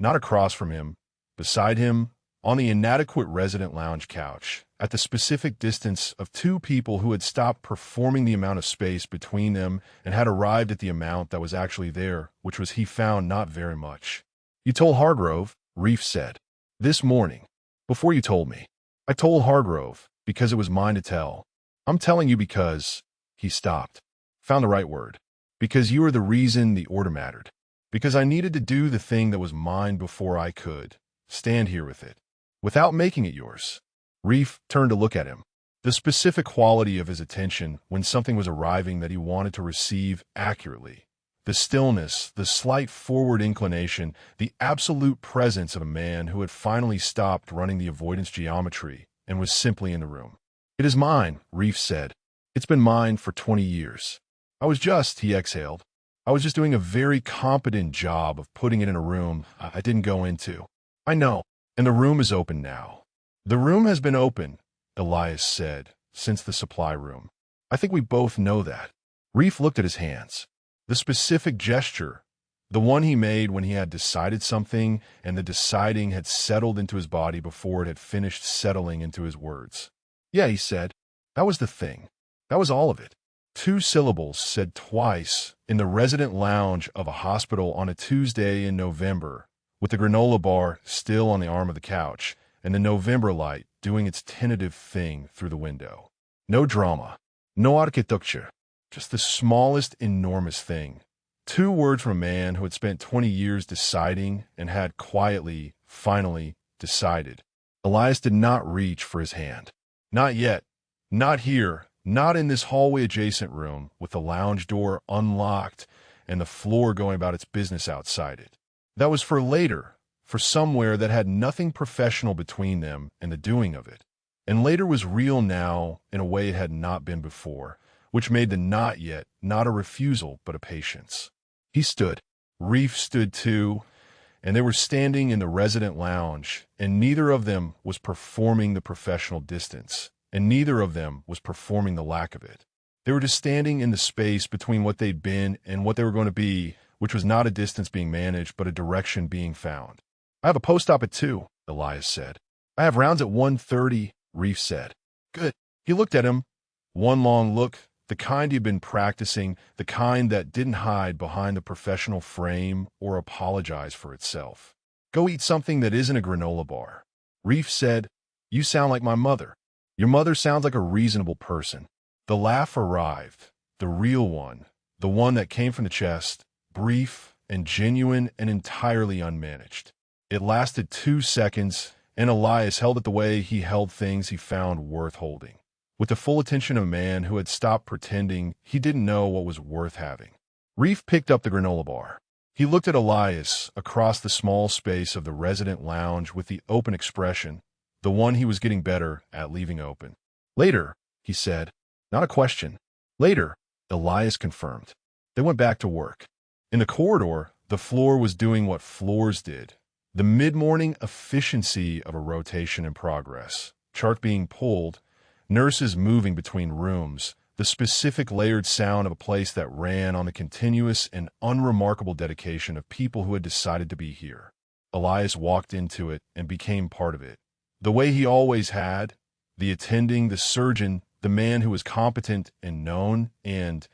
Not across from him, beside him, on the inadequate resident lounge couch, at the specific distance of two people who had stopped performing the amount of space between them and had arrived at the amount that was actually there, which was he found not very much. You told Hargrove, Reef said. This morning, before you told me. I told Hargrove, because it was mine to tell. I'm telling you because, he stopped. Found the right word. Because you are the reason the order mattered. Because I needed to do the thing that was mine before I could stand here with it, without making it yours. Reef turned to look at him. The specific quality of his attention when something was arriving that he wanted to receive accurately. The stillness, the slight forward inclination, the absolute presence of a man who had finally stopped running the avoidance geometry and was simply in the room. It is mine, Reef said. It's been mine for 20 years. He exhaled. I was just doing a very competent job of putting it in a room I didn't go into. I know, and the room is open now. The room has been open, Elias said, since the supply room. I think we both know that. Reef looked at his hands. The specific gesture, the one he made when he had decided something and the deciding had settled into his body before it had finished settling into his words. Yeah, he said. That was the thing. That was all of it. 2 syllables said twice in the resident lounge of a hospital on a Tuesday in November, with the granola bar still on the arm of the couch and the November light doing its tentative thing through the window. No drama, no architecture, just the smallest enormous thing. 2 words from a man who had spent 20 years deciding and had quietly, finally, decided. Elias did not reach for his hand. Not yet. Not here. Not in this hallway-adjacent room with the lounge door unlocked and the floor going about its business outside it. That was for later, for somewhere that had nothing professional between them and the doing of it. And later was real now in a way it had not been before, which made the not yet not a refusal but a patience. He stood. Reef stood too, and they were standing in the resident lounge, and neither of them was performing the professional distance. And neither of them was performing the lack of it. They were just standing in the space between what they'd been and what they were going to be, which was not a distance being managed, but a direction being found. I have a post-op at 2, Elias said. I have rounds at 1:30, Reef said. Good. He looked at him. One long look, the kind he'd been practicing, the kind that didn't hide behind the professional frame or apologize for itself. Go eat something that isn't a granola bar. Reef said, You sound like my mother. Your mother sounds like a reasonable person. The laugh arrived, the real one, the one that came from the chest, brief and genuine and entirely unmanaged. It lasted 2 seconds, and Elias held it the way he held things he found worth holding, with the full attention of a man who had stopped pretending he didn't know what was worth having. Reef picked up the granola bar. He looked at Elias across the small space of the resident lounge with the open expression, the one he was getting better at leaving open. Later, he said. Not a question. Later, Elias confirmed. They went back to work. In the corridor, the floor was doing what floors did. The mid-morning efficiency of a rotation in progress, chart being pulled, nurses moving between rooms, the specific layered sound of a place that ran on the continuous and unremarkable dedication of people who had decided to be here. Elias walked into it and became part of it. The way he always had, the attending, the surgeon, the man who was competent and known, and,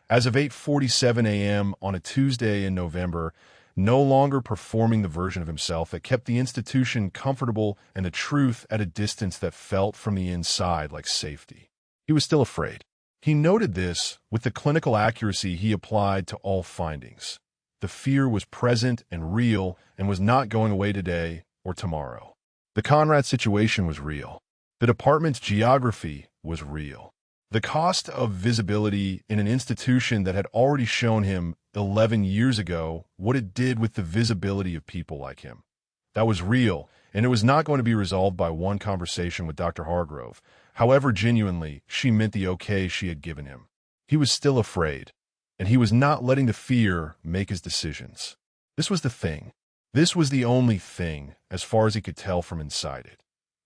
as of 8:47 a.m. on a Tuesday in November, no longer performing the version of himself that kept the institution comfortable and the truth at a distance that felt from the inside like safety. He was still afraid. He noted this with the clinical accuracy he applied to all findings. The fear was present and real and was not going away today or tomorrow. The Conrad situation was real. The department's geography was real. The cost of visibility in an institution that had already shown him 11 years ago what it did with the visibility of people like him. That was real, and it was not going to be resolved by one conversation with Dr. Hargrove, however genuinely she meant the okay she had given him. He was still afraid, and he was not letting the fear make his decisions. This was the thing. This was the only thing, as far as he could tell from inside it.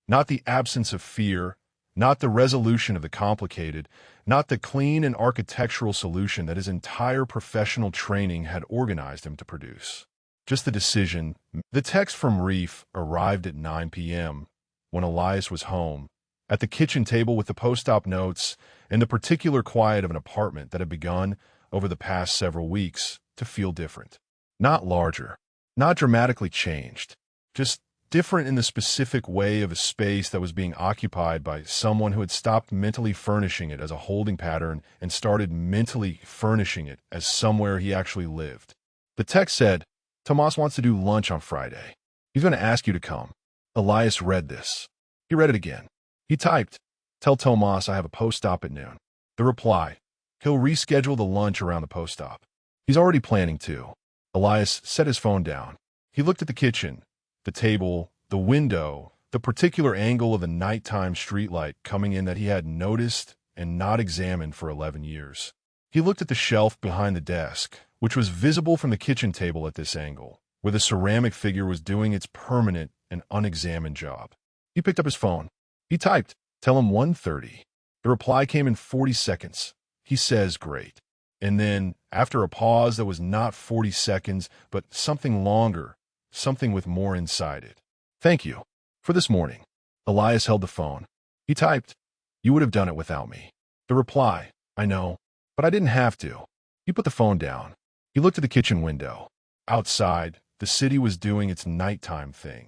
Not the absence of fear, not the resolution of the complicated, not the clean and architectural solution that his entire professional training had organized him to produce. Just the decision. The text from Reef arrived at 9 p.m. when Elias was home, at the kitchen table with the post-op notes and the particular quiet of an apartment that had begun, over the past several weeks, to feel different. Not larger, not dramatically changed, just different in the specific way of a space that was being occupied by someone who had stopped mentally furnishing it as a holding pattern and started mentally furnishing it as somewhere he actually lived. The text said, Tomas wants to do lunch on Friday. He's going to ask you to come. Elias read this. He read it again. He typed, Tell Tomas I have a post-op at noon. The reply, he'll reschedule the lunch around the post-op. He's already planning to. Elias set his phone down. He looked at the kitchen, the table, the window, the particular angle of the nighttime streetlight coming in that he had noticed and not examined for 11 years. He looked at the shelf behind the desk, which was visible from the kitchen table at this angle, where the ceramic figure was doing its permanent and unexamined job. He picked up his phone. He typed, Tell him 1:30. The reply came in 40 seconds. He says, Great. And then, after a pause that was not 40 seconds, but something longer, something with more inside it. Thank you. For this morning. Elias held the phone. He typed, You would have done it without me. The reply, I know, but I didn't have to. He put the phone down. He looked at the kitchen window. Outside, the city was doing its nighttime thing.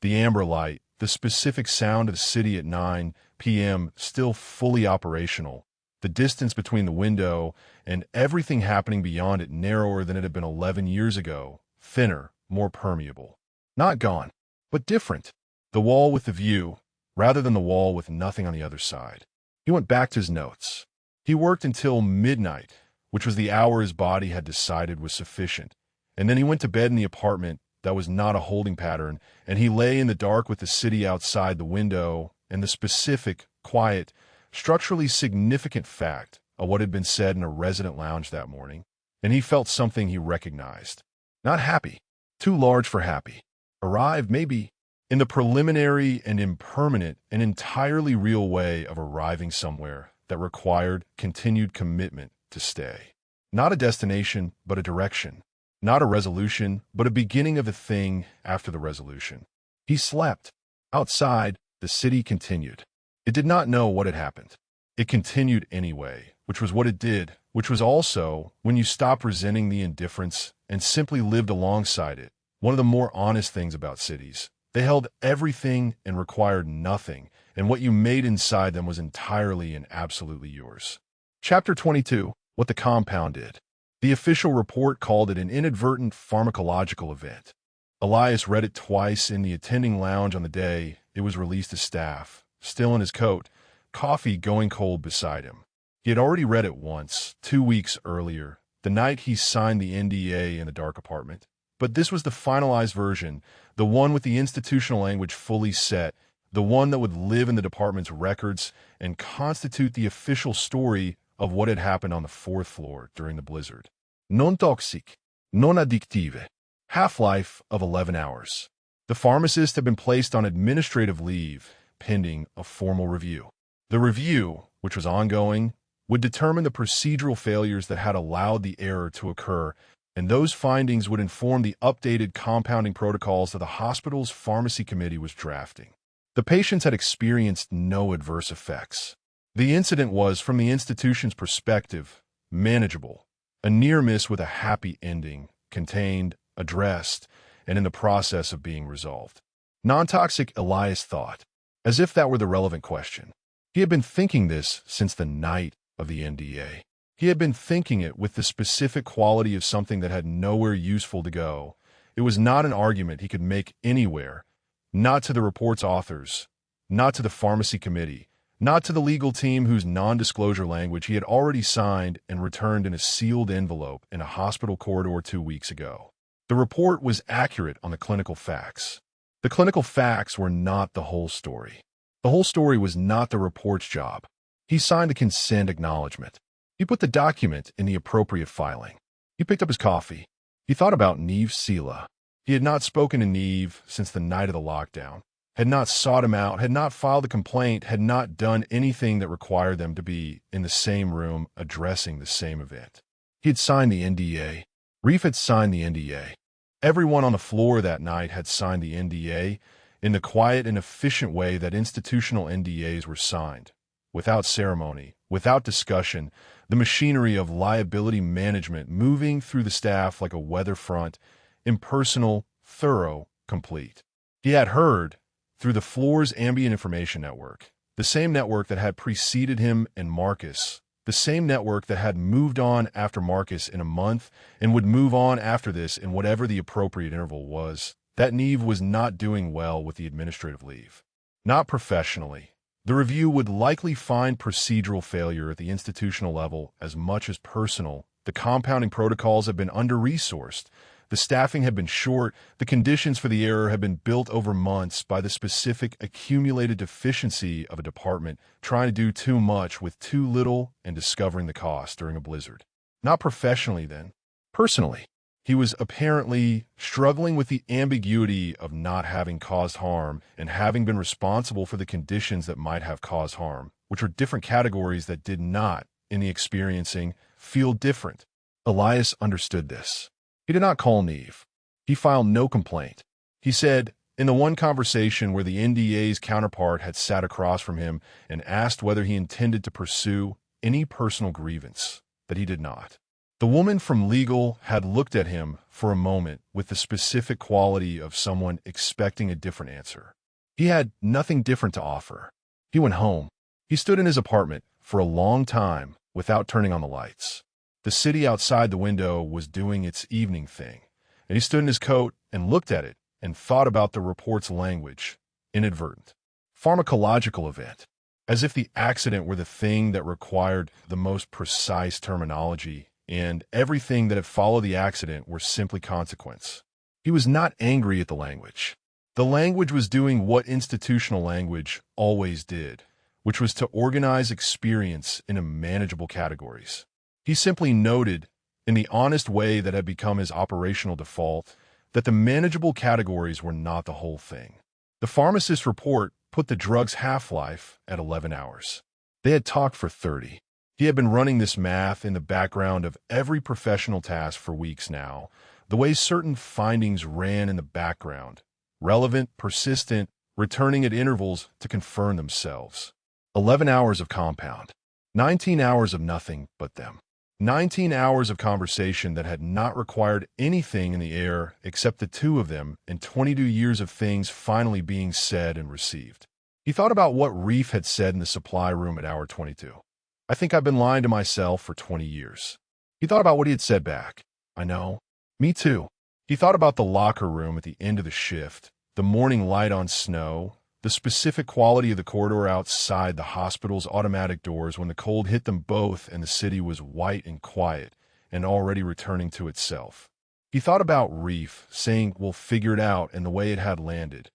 The amber light, the specific sound of the city at 9 p.m. still fully operational. The distance between the window and everything happening beyond it narrower than it had been 11 years ago, thinner, more permeable. Not gone, but different. The wall with the view, rather than the wall with nothing on the other side. He went back to his notes. He worked until midnight, which was the hour his body had decided was sufficient, and then he went to bed in the apartment that was not a holding pattern, and he lay in the dark with the city outside the window and the specific, quiet, structurally significant fact of what had been said in a resident lounge that morning, and he felt something he recognized. Not happy. Too large for happy. Arrived, maybe, in the preliminary and impermanent and entirely real way of arriving somewhere that required continued commitment to stay. Not a destination, but a direction. Not a resolution, but a beginning of a thing after the resolution. He slept. Outside, the city continued. It did not know what had happened. It continued anyway, which was what it did, which was also, when you stopped resenting the indifference and simply lived alongside it, one of the more honest things about cities. They held everything and required nothing, and what you made inside them was entirely and absolutely yours. Chapter 22, What the Compound Did. The official report called it an inadvertent pharmacological event. Elias read it twice in the attending lounge on the day it was released to staff, still in his coat, coffee going cold beside him. He had already read it once, 2 weeks earlier, the night he signed the NDA in the dark apartment. But this was the finalized version, the one with the institutional language fully set, the one that would live in the department's records and constitute the official story of what had happened on the 4th floor during the blizzard. Non toxic, non addictive. Half-life of 11 hours. The pharmacist had been placed on administrative leave, pending a formal review. The review, which was ongoing, would determine the procedural failures that had allowed the error to occur, and those findings would inform the updated compounding protocols that the hospital's pharmacy committee was drafting. The patients had experienced no adverse effects. The incident was, from the institution's perspective, manageable, a near miss with a happy ending, contained, addressed, and in the process of being resolved. Non-toxic, Elias thought, as if that were the relevant question. He had been thinking this since the night of the NDA. He had been thinking it with the specific quality of something that had nowhere useful to go. It was not an argument he could make anywhere, not to the report's authors, not to the pharmacy committee, not to the legal team whose non-disclosure language he had already signed and returned in a sealed envelope in a hospital corridor 2 weeks ago. The report was accurate on the clinical facts. The clinical facts were not the whole story. The whole story was not the report's job. He signed a consent acknowledgement. He put the document in the appropriate filing. He picked up his coffee. He thought about Neve Sela. He had not spoken to Neve since the night of the lockdown, had not sought him out, had not filed a complaint, had not done anything that required them to be in the same room addressing the same event. He had signed the NDA. Reef had signed the NDA. Everyone on the floor that night had signed the NDA in the quiet and efficient way that institutional NDAs were signed, without ceremony, without discussion, the machinery of liability management moving through the staff like a weather front, impersonal, thorough, complete. He had heard, through the floor's ambient information network, the same network that had preceded him and Marcus, the same network that had moved on after Marcus in a month and would move on after this in whatever the appropriate interval was, that Neve was not doing well with the administrative leave. Not professionally. The review would likely find procedural failure at the institutional level as much as personal. The compounding protocols had been under-resourced. The staffing had been short. The conditions for the error had been built over months by the specific accumulated deficiency of a department trying to do too much with too little and discovering the cost during a blizzard. Not professionally, then. Personally. He was apparently struggling with the ambiguity of not having caused harm and having been responsible for the conditions that might have caused harm, which are different categories that did not, in the experiencing, feel different. Elias understood this. He did not call Neve. He filed no complaint. He said, in the one conversation where the NDA's counterpart had sat across from him and asked whether he intended to pursue any personal grievance, that he did not. The woman from legal had looked at him for a moment with the specific quality of someone expecting a different answer. He had nothing different to offer. He went home. He stood in his apartment for a long time without turning on the lights. The city outside the window was doing its evening thing, and he stood in his coat and looked at it and thought about the report's language, inadvertent. Pharmacological event, as if the accident were the thing that required the most precise terminology, and everything that had followed the accident were simply consequence. He was not angry at the language. The language was doing what institutional language always did, which was to organize experience into manageable categories. He simply noted, in the honest way that had become his operational default, that the manageable categories were not the whole thing. The pharmacist's report put the drug's half-life at 11 hours. They had talked for 30. He had been running this math in the background of every professional task for weeks now, the way certain findings ran in the background, relevant, persistent, returning at intervals to confirm themselves. 11 hours of compound. 19 hours of nothing but them. 19 hours of conversation that had not required anything in the air except the two of them, and 22 years of things finally being said and received. He thought about what Reef had said in the supply room at hour 22. "I think I've been lying to myself for 20 years. He thought about what he had said back. "I know. Me too." He thought about the locker room at the end of the shift, the morning light on snow, the specific quality of the corridor outside the hospital's automatic doors when the cold hit them both and the city was white and quiet and already returning to itself. He thought about Reef saying, "We'll figure it out," and the way it had landed.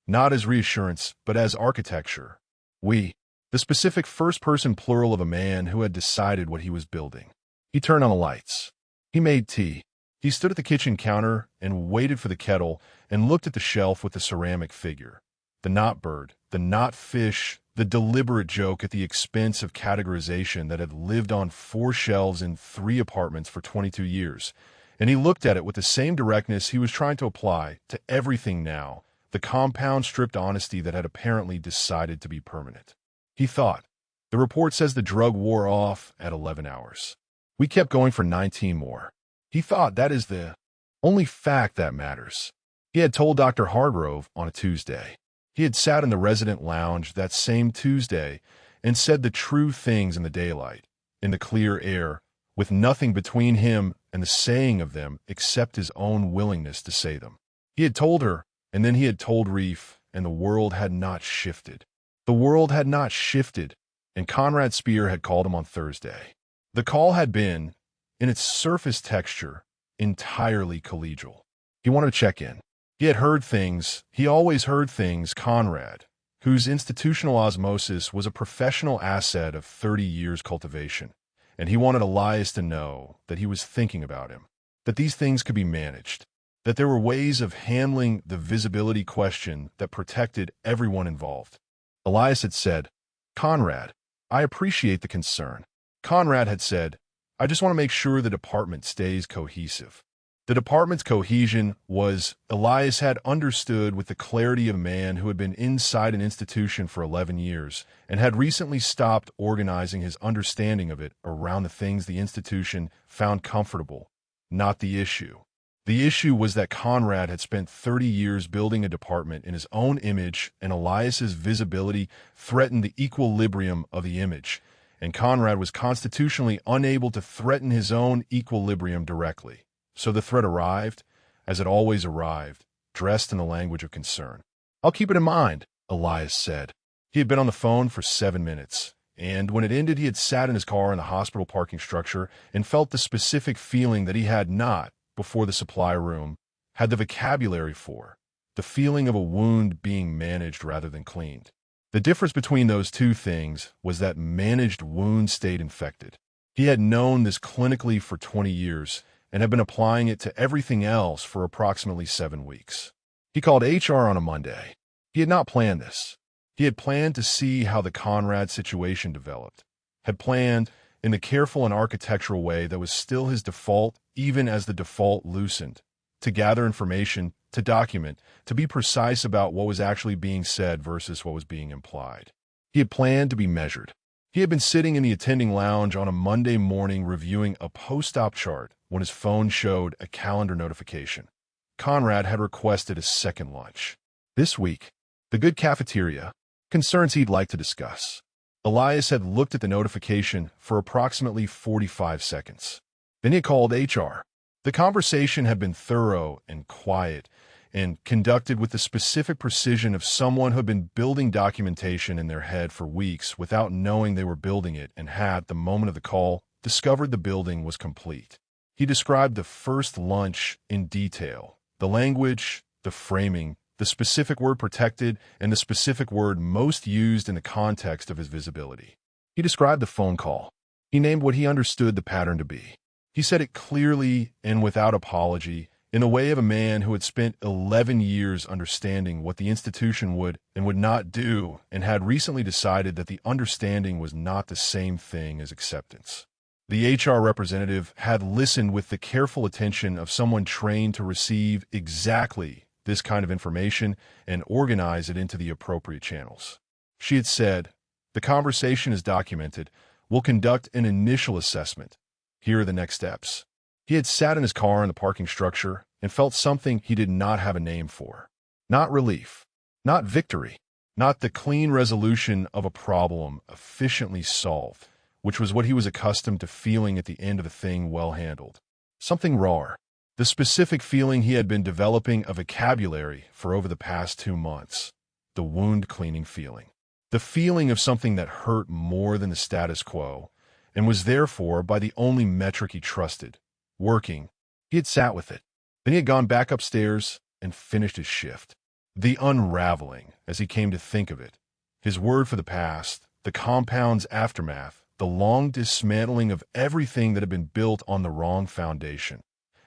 Not as reassurance, but as architecture. We, the specific first-person plural of a man who had decided what he was building. He turned on the lights. He made tea. He stood at the kitchen counter and waited for the kettle and looked at the shelf with the ceramic figure. The not bird, the not fish, the deliberate joke at the expense of categorization that had lived on 4 shelves in 3 apartments for 22 years. And he looked at it with the same directness he was trying to apply to everything now, the compound stripped honesty that had apparently decided to be permanent. He thought, "The report says the drug wore off at 11 hours. We kept going for 19 more. He thought that is the only fact that matters. He had told Dr. Hargrove on a Tuesday. He had sat in the resident lounge that same Tuesday and said the true things in the daylight, in the clear air, with nothing between him and the saying of them except his own willingness to say them. He had told her, and then he had told Reef, and the world had not shifted. The world had not shifted, and Conrad Spear had called him on Thursday. The call had been, in its surface texture, entirely collegial. He wanted to check in. He had heard things, he always heard things, Conrad, whose institutional osmosis was a professional asset of 30 years' cultivation, and he wanted Elias to know that he was thinking about him, that these things could be managed, that there were ways of handling the visibility question that protected everyone involved. Elias had said, "Conrad, I appreciate the concern." Conrad had said, "I just want to make sure the department stays cohesive." The department's cohesion was, Elias had understood with the clarity of a man who had been inside an institution for 11 years and had recently stopped organizing his understanding of it around the things the institution found comfortable, not the issue. The issue was that Conrad had spent 30 years building a department in his own image, and Elias's visibility threatened the equilibrium of the image, and Conrad was constitutionally unable to threaten his own equilibrium directly. So the threat arrived, as it always arrived, dressed in the language of concern. "I'll keep it in mind," Elias said. He had been on the phone for 7 minutes, and when it ended he had sat in his car in the hospital parking structure and felt the specific feeling that he had not, before the supply room, had the vocabulary for, the feeling of a wound being managed rather than cleaned. The difference between those two things was that managed wound stayed infected. He had known this clinically for 20 years and had been applying it to everything else for approximately 7 weeks. He called HR on a Monday. He had not planned this. He had planned to see how the Conrad situation developed, had planned in the careful and architectural way that was still his default even as the default loosened, to gather information, to document, to be precise about what was actually being said versus what was being implied. He had planned to be measured. He had been sitting in the attending lounge on a Monday morning reviewing a post-op chart when his phone showed a calendar notification. Conrad had requested a second lunch. This week, the good cafeteria, concerns he'd like to discuss. Elias had looked at the notification for approximately 45 seconds. Then he called HR. The conversation had been thorough and quiet and conducted with the specific precision of someone who had been building documentation in their head for weeks without knowing they were building it and had, the moment of the call, discovered the building was complete. He described the first lunch in detail, the language, the framing, the specific word protected, and the specific word most used in the context of his visibility. He described the phone call. He named what he understood the pattern to be. He said it clearly and without apology, in the way of a man who had spent 11 years understanding what the institution would and would not do and had recently decided that the understanding was not the same thing as acceptance. The HR representative had listened with the careful attention of someone trained to receive exactly this kind of information and organize it into the appropriate channels. She had said, "The conversation is documented. We'll conduct an initial assessment. Here are the next steps." He had sat in his car in the parking structure and felt something he did not have a name for. Not relief, not victory, not the clean resolution of a problem efficiently solved, which was what he was accustomed to feeling at the end of a thing well handled. Something raw. The specific feeling he had been developing a vocabulary for over the past 2 months. The wound-cleaning feeling. The feeling of something that hurt more than the status quo, and was therefore by the only metric he trusted, working. He had sat with it. Then he had gone back upstairs and finished his shift. The unraveling, as he came to think of it. His word for the past, the compound's aftermath, the long dismantling of everything that had been built on the wrong foundation,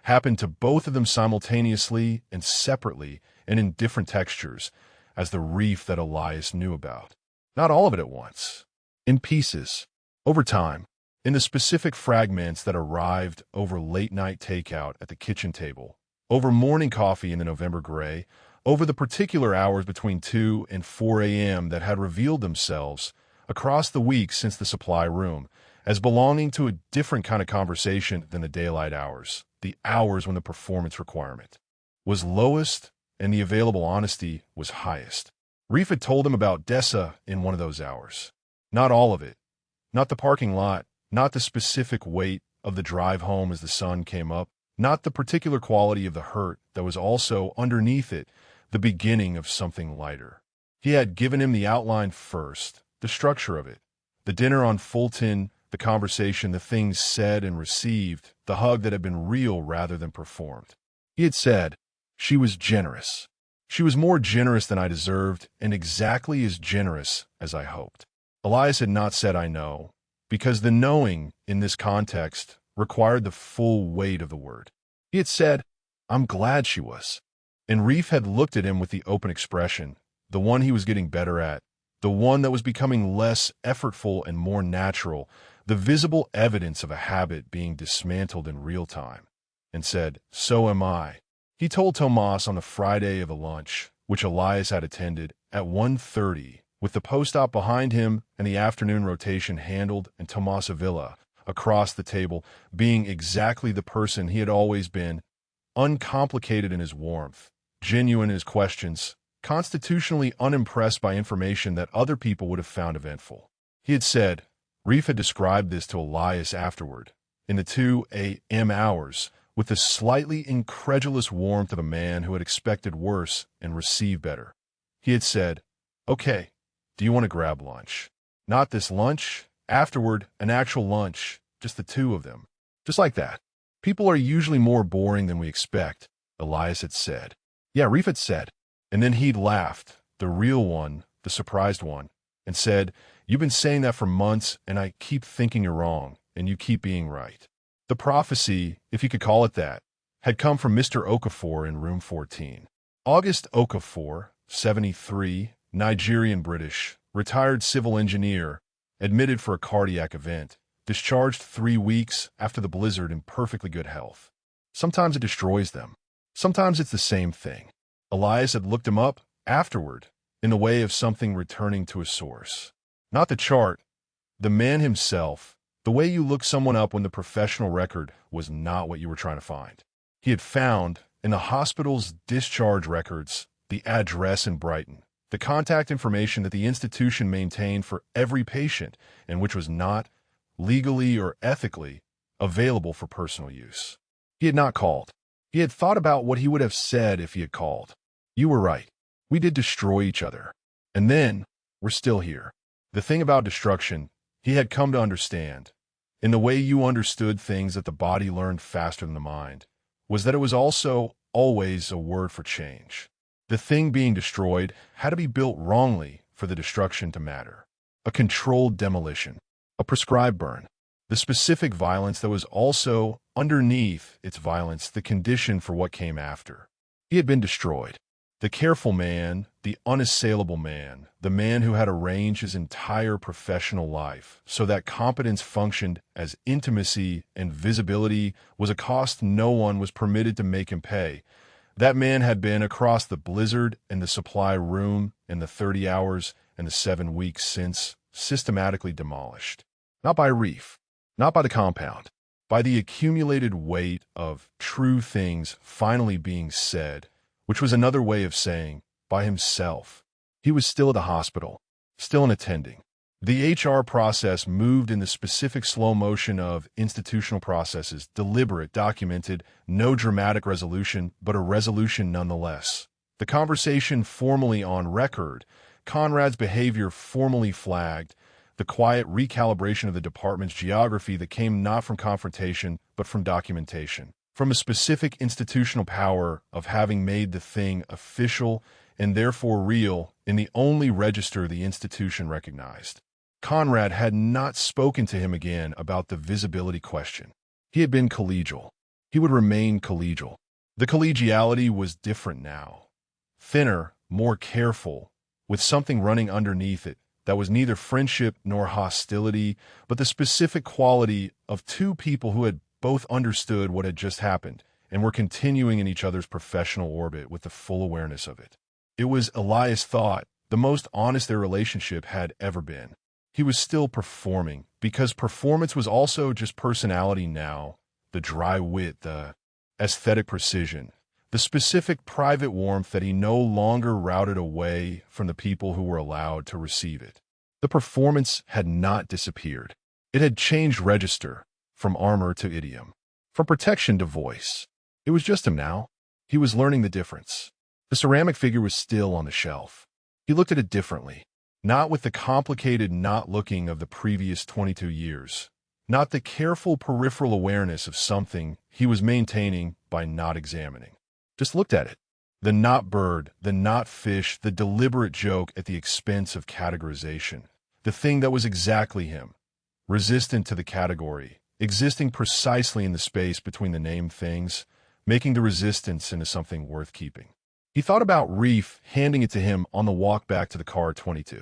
happened to both of them simultaneously and separately and in different textures, as the reef that Elias knew about. Not all of it at once. In pieces. Over time. In the specific fragments that arrived over late-night takeout at the kitchen table, over morning coffee in the November gray, over the particular hours between 2 and 4 a.m. that had revealed themselves across the week since the supply room as belonging to a different kind of conversation than the daylight hours, the hours when the performance requirement was lowest and the available honesty was highest. Reef had told him about Dessa in one of those hours. Not all of it. Not the parking lot. Not the specific weight of the drive home as the sun came up, not the particular quality of the hurt that was also underneath it, the beginning of something lighter. He had given him the outline first, the structure of it, the dinner on Fulton, the conversation, the things said and received, the hug that had been real rather than performed. He had said, "She was generous. She was more generous than I deserved and exactly as generous as I hoped." Elias had not said, "I know," because the knowing in this context required the full weight of the word. He had said, "I'm glad she was." And Reef had looked at him with the open expression, the one he was getting better at, the one that was becoming less effortful and more natural, the visible evidence of a habit being dismantled in real time, and said, "So am I." He told Tomas on the Friday of a lunch, which Elias had attended, at 1:30, with the post-op behind him and the afternoon rotation handled and Tomas Avila, across the table, being exactly the person he had always been, uncomplicated in his warmth, genuine in his questions, constitutionally unimpressed by information that other people would have found eventful. He had said, Reef had described this to Elias afterward, in the 2 a.m. hours, with the slightly incredulous warmth of a man who had expected worse and received better. He had said, "Okay, do you want to grab lunch? Not this lunch, afterward, an actual lunch, just the two of them." Just like that. "People are usually more boring than we expect," Elias had said. Yeah, Reef had said. And then he'd laughed, the real one, the surprised one, and said, "You've been saying that for months, and I keep thinking you're wrong, and you keep being right." The prophecy, if you could call it that, had come from Mr. Okafor in room 14. August Okafor, 73, Nigerian-British, retired civil engineer, admitted for a cardiac event, discharged 3 weeks after the blizzard in perfectly good health. Sometimes it destroys them. Sometimes it's the same thing. Elias had looked him up afterward in the way of something returning to a source. Not the chart, the man himself, the way you look someone up when the professional record was not what you were trying to find. He had found, in the hospital's discharge records, the address in Brighton, the contact information that the institution maintained for every patient and which was not, legally or ethically, available for personal use. He had not called. He had thought about what he would have said if he had called. "You were right. We did destroy each other. And then, we're still here." The thing about destruction, he had come to understand, in the way you understood things that the body learned faster than the mind, was that it was also always a word for change. The thing being destroyed had to be built wrongly for the destruction to matter. A controlled demolition, a prescribed burn, the specific violence that was also, underneath its violence, the condition for what came after. He had been destroyed. The careful man, the unassailable man, the man who had arranged his entire professional life so that competence functioned as intimacy and visibility was a cost no one was permitted to make him pay, That man had been across the blizzard and the supply room in the 30 hours and the 7 weeks since, systematically demolished. Not by Reef, not by the compound, by the accumulated weight of true things finally being said, which was another way of saying, by himself. He was still at the hospital, still an attending. The HR process moved in the specific slow motion of institutional processes, deliberate, documented, no dramatic resolution, but a resolution nonetheless. The conversation formally on record, Conrad's behavior formally flagged, the quiet recalibration of the department's geography that came not from confrontation, but from documentation, from a specific institutional power of having made the thing official and therefore real in the only register the institution recognized. Conrad had not spoken to him again about the visibility question. He had been collegial. He would remain collegial. The collegiality was different now. Thinner, more careful, with something running underneath it that was neither friendship nor hostility, but the specific quality of two people who had both understood what had just happened and were continuing in each other's professional orbit with the full awareness of it. It was, Elias thought, the most honest their relationship had ever been. He was still performing, because performance was also just personality now, the dry wit, the aesthetic precision, the specific private warmth that he no longer routed away from the people who were allowed to receive it. The performance had not disappeared. It had changed register, from armor to idiom, from protection to voice. It was just him now. He was learning the difference. The ceramic figure was still on the shelf. He looked at it differently. Not with the complicated not looking of the previous 22 years, not the careful peripheral awareness of something he was maintaining by not examining. Just looked at it. The not bird, the not fish, the deliberate joke at the expense of categorization. The thing that was exactly him, resistant to the category, existing precisely in the space between the named things, making the resistance into something worth keeping. He thought about Reef handing it to him on the walk back to the car 22.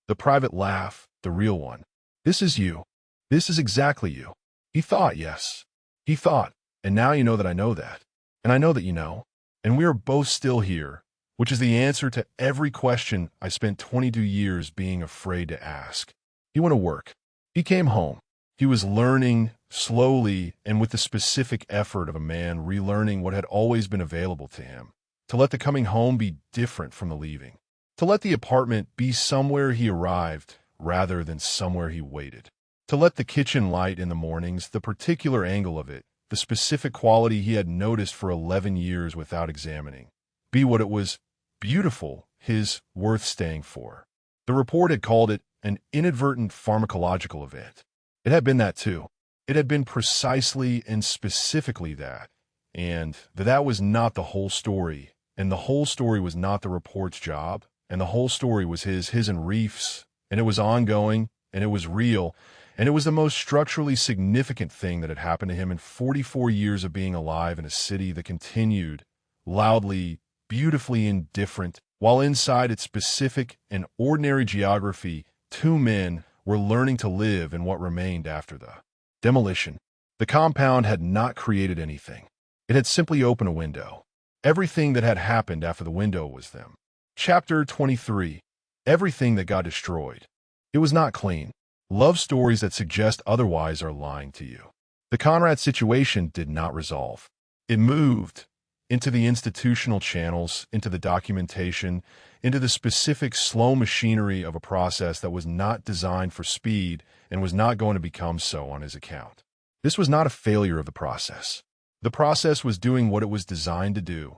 The private laugh, the real one. This is you. This is exactly you. He thought, yes. He thought, and now you know that I know that. And I know that you know. And we are both still here, which is the answer to every question I spent 22 years being afraid to ask. He went to work. He came home. He was learning slowly and with the specific effort of a man relearning what had always been available to him. To let the coming home be different from the leaving. To let the apartment be somewhere he arrived rather than somewhere he waited. To let the kitchen light in the mornings, the particular angle of it, the specific quality he had noticed for 11 years without examining, be what it was, beautiful, his worth staying for. The report had called it an inadvertent pharmacological event. It had been that too. It had been precisely and specifically that. And that was not the whole story. And the whole story was not the report's job, and the whole story was his and Reef's, and it was ongoing, and it was real, and it was the most structurally significant thing that had happened to him in 44 years of being alive in a city that continued, loudly, beautifully indifferent, while inside its specific and ordinary geography, two men were learning to live in what remained after the demolition. The compound had not created anything. It had simply opened a window. Everything that had happened after the window was them. Chapter 23. Everything that got destroyed. It was not clean. Love stories that suggest otherwise are lying to you. The Conrad situation did not resolve. It moved into the institutional channels, into the documentation, into the specific slow machinery of a process that was not designed for speed and was not going to become so on his account. This was not a failure of the process. The process was doing what it was designed to do,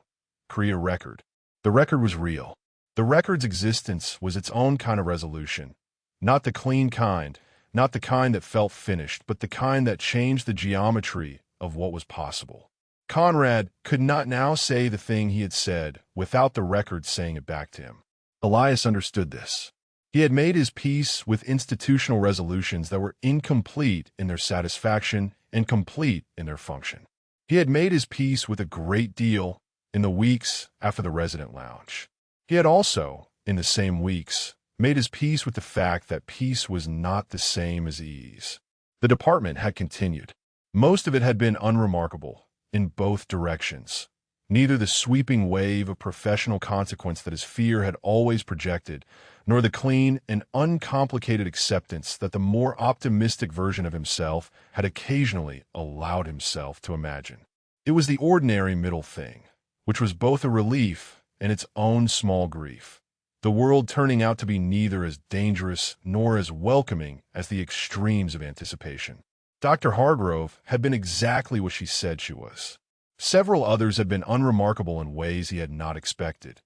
create a record. The record was real. The record's existence was its own kind of resolution, not the clean kind, not the kind that felt finished, but the kind that changed the geometry of what was possible. Conrad could not now say the thing he had said without the record saying it back to him. Elias understood this. He had made his peace with institutional resolutions that were incomplete in their satisfaction and complete in their function. He had made his peace with a great deal in the weeks after the resident lounge. He had also, in the same weeks, made his peace with the fact that peace was not the same as ease. The department had continued. Most of it had been unremarkable, in both directions. Neither the sweeping wave of professional consequence that his fear had always projected, nor the clean and uncomplicated acceptance that the more optimistic version of himself had occasionally allowed himself to imagine. It was the ordinary middle thing, which was both a relief and its own small grief. The world turning out to be neither as dangerous nor as welcoming as the extremes of anticipation. Dr. Hargrove had been exactly what she said she was. Several others had been unremarkable in ways he had not expected,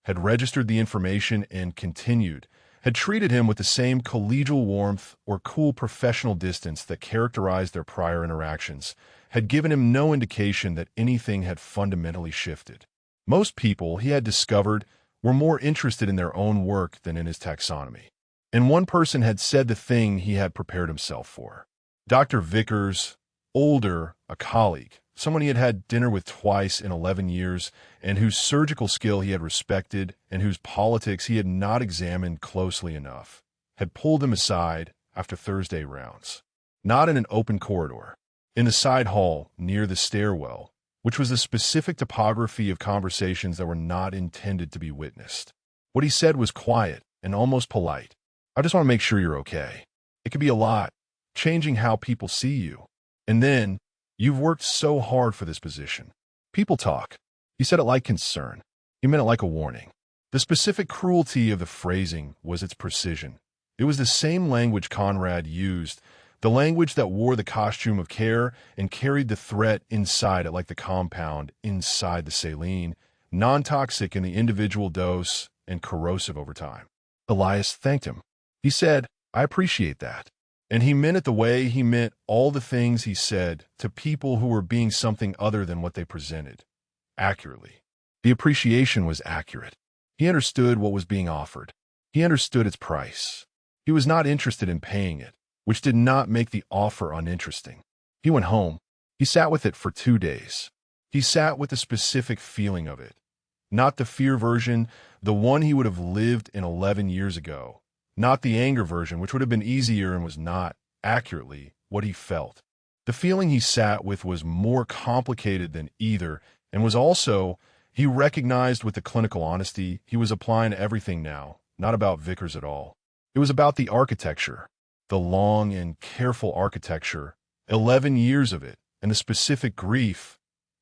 had registered the information and continued, had treated him with the same collegial warmth or cool professional distance that characterized their prior interactions, had given him no indication that anything had fundamentally shifted. Most people, he had discovered, were more interested in their own work than in his taxonomy. And one person had said the thing he had prepared himself for. Dr. Vickers, older, a colleague, someone he had had dinner with twice in 11 years, and whose surgical skill he had respected and whose politics he had not examined closely enough, had pulled him aside after Thursday rounds. Not in an open corridor. In the side hall, near the stairwell, which was the specific topography of conversations that were not intended to be witnessed. What he said was quiet and almost polite. I just want to make sure you're okay. It could be a lot, changing how people see you. And then, you've worked so hard for this position. People talk. He said it like concern. He meant it like a warning. The specific cruelty of the phrasing was its precision. It was the same language Conrad used, the language that wore the costume of care and carried the threat inside it like the compound inside the saline, non-toxic in the individual dose and corrosive over time. Elias thanked him. He said, I appreciate that. And he meant it the way he meant all the things he said to people who were being something other than what they presented. Accurately. The appreciation was accurate. He understood what was being offered. He understood its price. He was not interested in paying it, which did not make the offer uninteresting. He went home. He sat with it for 2 days. He sat with the specific feeling of it. Not the fear version, the one he would have lived in 11 years ago. Not the anger version, which would have been easier and was not, accurately, what he felt. The feeling he sat with was more complicated than either, and was also, he recognized with the clinical honesty he was applying to everything now, not about Vickers at all. It was about the architecture, the long and careful architecture, 11 years of it, and the specific grief,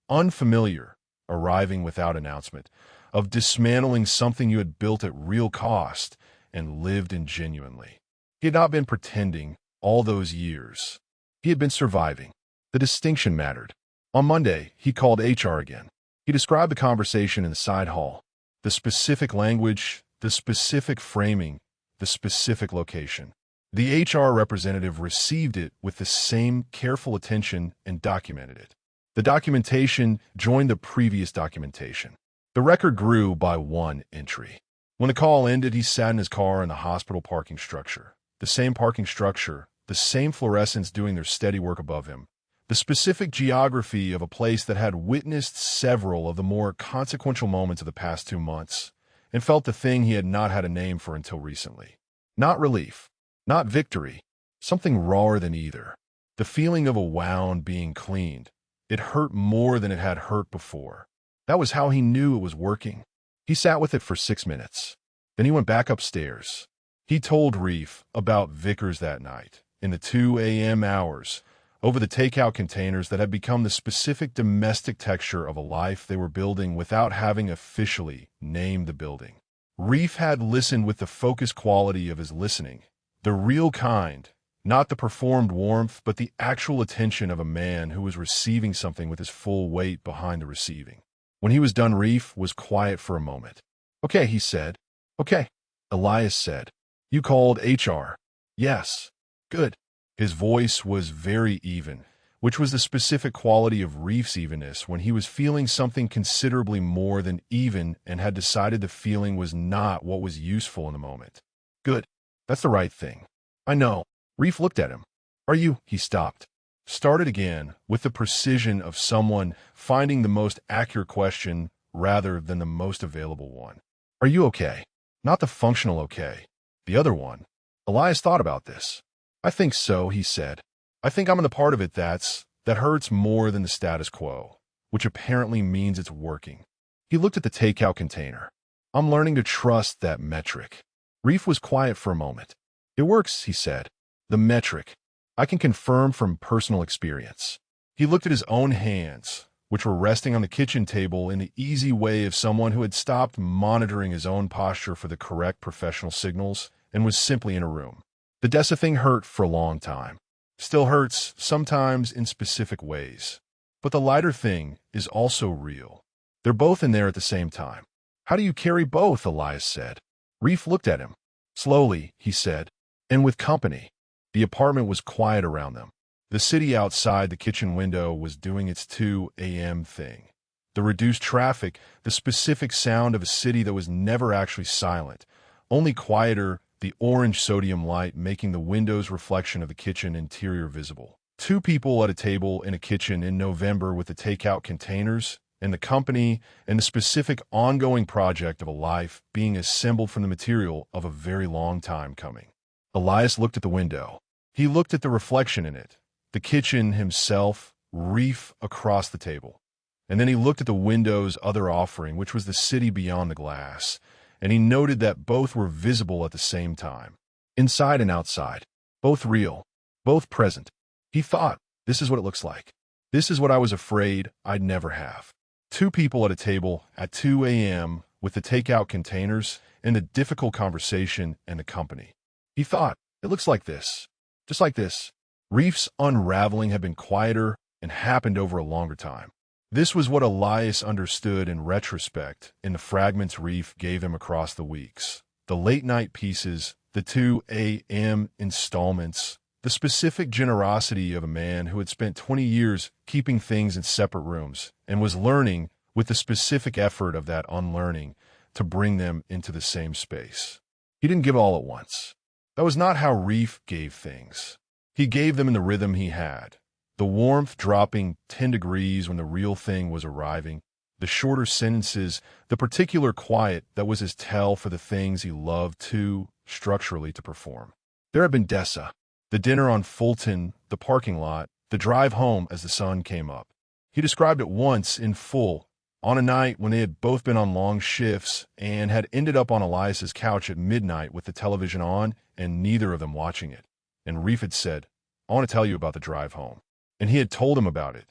unfamiliar, arriving without announcement, of dismantling something you had built at real cost and lived in genuinely. He had not been pretending all those years. He had been surviving. The distinction mattered. On Monday, he called HR again. He described the conversation in the side hall, the specific language, the specific framing, the specific location. The HR representative received it with the same careful attention and documented it. The documentation joined the previous documentation. The record grew by 1 entry. When the call ended, he sat in his car in the hospital parking structure. The same parking structure, the same fluorescents doing their steady work above him. The specific geography of a place that had witnessed several of the more consequential moments of the past 2 months, and felt the thing he had not had a name for until recently. Not relief, not victory, something rawer than either. The feeling of a wound being cleaned. It hurt more than it had hurt before. That was how he knew it was working. He sat with it for 6 minutes. Then he went back upstairs. He told Reef about Vickers that night, in the 2 a.m. hours, over the takeout containers that had become the specific domestic texture of a life they were building without having officially named the building. Reef had listened with the focused quality of his listening, the real kind, not the performed warmth, but the actual attention of a man who was receiving something with his full weight behind the receiving. When he was done, Reef was quiet for a moment. Okay, he said. Okay. Elias said. You called HR. Yes. Good. His voice was very even, which was the specific quality of Reef's evenness when he was feeling something considerably more than even and had decided the feeling was not what was useful in the moment. Good. That's the right thing. I know. Reef looked at him. Are you? He stopped. Started again with the precision of someone finding the most accurate question rather than the most available one. Are you okay? Not the functional okay. The other one. Elias thought about this. I think so, he said. I think I'm in the part of it that hurts more than the status quo. which apparently means it's working. He looked at the takeout container. I'm learning to trust that metric. Reef was quiet for a moment. It works, he said. The metric. I can confirm from personal experience. He looked at his own hands, which were resting on the kitchen table in the easy way of someone who had stopped monitoring his own posture for the correct professional signals and was simply in a room. The DESA thing hurt for a long time. Still hurts, sometimes in specific ways. But the lighter thing is also real. They're both in there at the same time. How do you carry both? Elias said. Reef looked at him. Slowly, he said, and with company. The apartment was quiet around them. The city outside the kitchen window was doing its 2 a.m. thing. The reduced traffic, the specific sound of a city that was never actually silent, only quieter, the orange sodium light making the window's reflection of the kitchen interior visible. 2 people at a table in a kitchen in November with the takeout containers, and the company, and the specific ongoing project of a life being assembled from the material of a very long time coming. Elias looked at the window. He looked at the reflection in it, the kitchen himself, Reef across the table. And then he looked at the window's other offering, which was the city beyond the glass, and he noted that both were visible at the same time, inside and outside, both real, both present. He thought, this is what it looks like. This is what I was afraid I'd never have. 2 people at a table at 2 a.m. with the takeout containers and the difficult conversation and the company. He thought, it looks like this, just like this. Reef's unraveling had been quieter and happened over a longer time. This was what Elias understood in retrospect in the fragments Reef gave him across the weeks. The late-night pieces, the 2 a.m. installments, the specific generosity of a man who had spent 20 years keeping things in separate rooms and was learning, with the specific effort of that unlearning, to bring them into the same space. He didn't give all at once. That was not how Reef gave things. He gave them in the rhythm he had. The warmth dropping 10 degrees when the real thing was arriving, the shorter sentences, the particular quiet that was his tell for the things he loved too structurally to perform. There had been DESA, the dinner on Fulton, the parking lot, the drive home as the sun came up. He described it once in full, on a night when they had both been on long shifts and had ended up on Elias's couch at midnight with the television on and neither of them watching it. And Reef had said, I want to tell you about the drive home. And he had told him about it.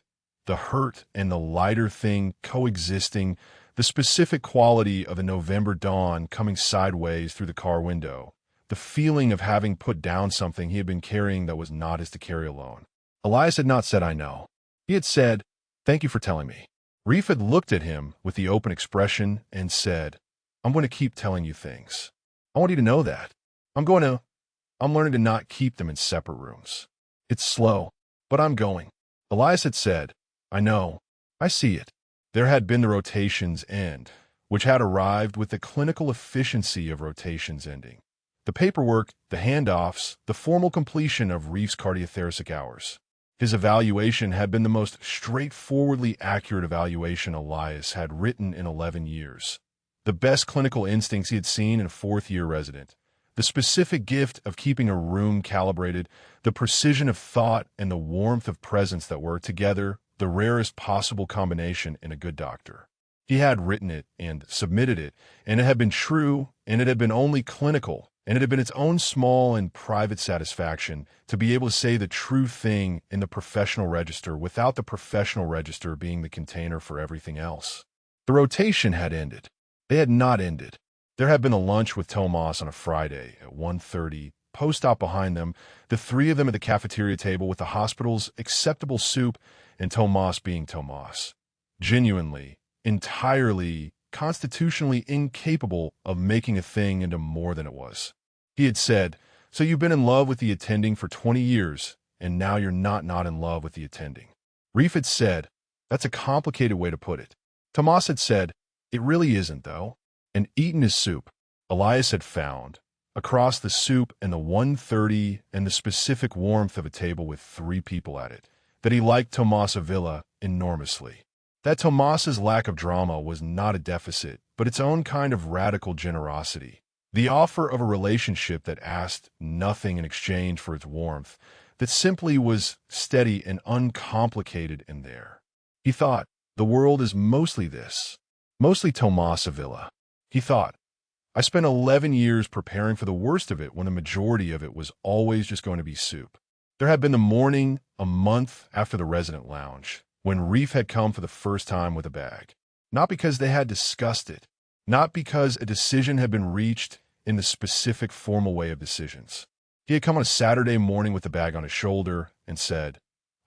The hurt and the lighter thing coexisting, the specific quality of a November dawn coming sideways through the car window, the feeling of having put down something he had been carrying that was not his to carry alone. Elias had not said, I know. He had said, thank you for telling me. Reef had looked at him with the open expression and said, I'm going to keep telling you things. I want you to know that. I'm learning to not keep them in separate rooms. It's slow, but I'm going. Elias had said, I know. I see it. There had been the rotations end, which had arrived with the clinical efficiency of rotations ending. The paperwork, the handoffs, the formal completion of Reef's cardiothoracic hours. His evaluation had been the most straightforwardly accurate evaluation Elias had written in 11 years. The best clinical instincts he had seen in a 4th-year resident. The specific gift of keeping a room calibrated, the precision of thought and the warmth of presence that were, together, the rarest possible combination in a good doctor. He had written it and submitted it, and it had been true, and it had been only clinical, and it had been its own small and private satisfaction to be able to say the true thing in the professional register without the professional register being the container for everything else. The rotation had ended. They had not ended. There had been a lunch with Tomas on a Friday at 1:30, post-op behind them, the 3 of them at the cafeteria table with the hospital's acceptable soup and Tomas being Tomas. Genuinely, entirely, constitutionally incapable of making a thing into more than it was. He had said, so you've been in love with the attending for 20 years, and now you're not in love with the attending. Reef had said, that's a complicated way to put it. Tomas had said, it really isn't, though. And eaten his soup, Elias had found, across the soup and the 1:30 and the specific warmth of a table with 3 people at it, that he liked Tomas Avila enormously. That Tomas's lack of drama was not a deficit, but its own kind of radical generosity. The offer of a relationship that asked nothing in exchange for its warmth, that simply was steady and uncomplicated in there. He thought, The world is mostly this. Mostly Tomas Avila. He thought, I spent 11 years preparing for the worst of it when the majority of it was always just going to be soup. There had been the morning, a month after the resident lounge, when Reef had come for the first time with a bag. Not because they had discussed it, not because a decision had been reached in the specific formal way of decisions. He had come on a Saturday morning with the bag on his shoulder and said,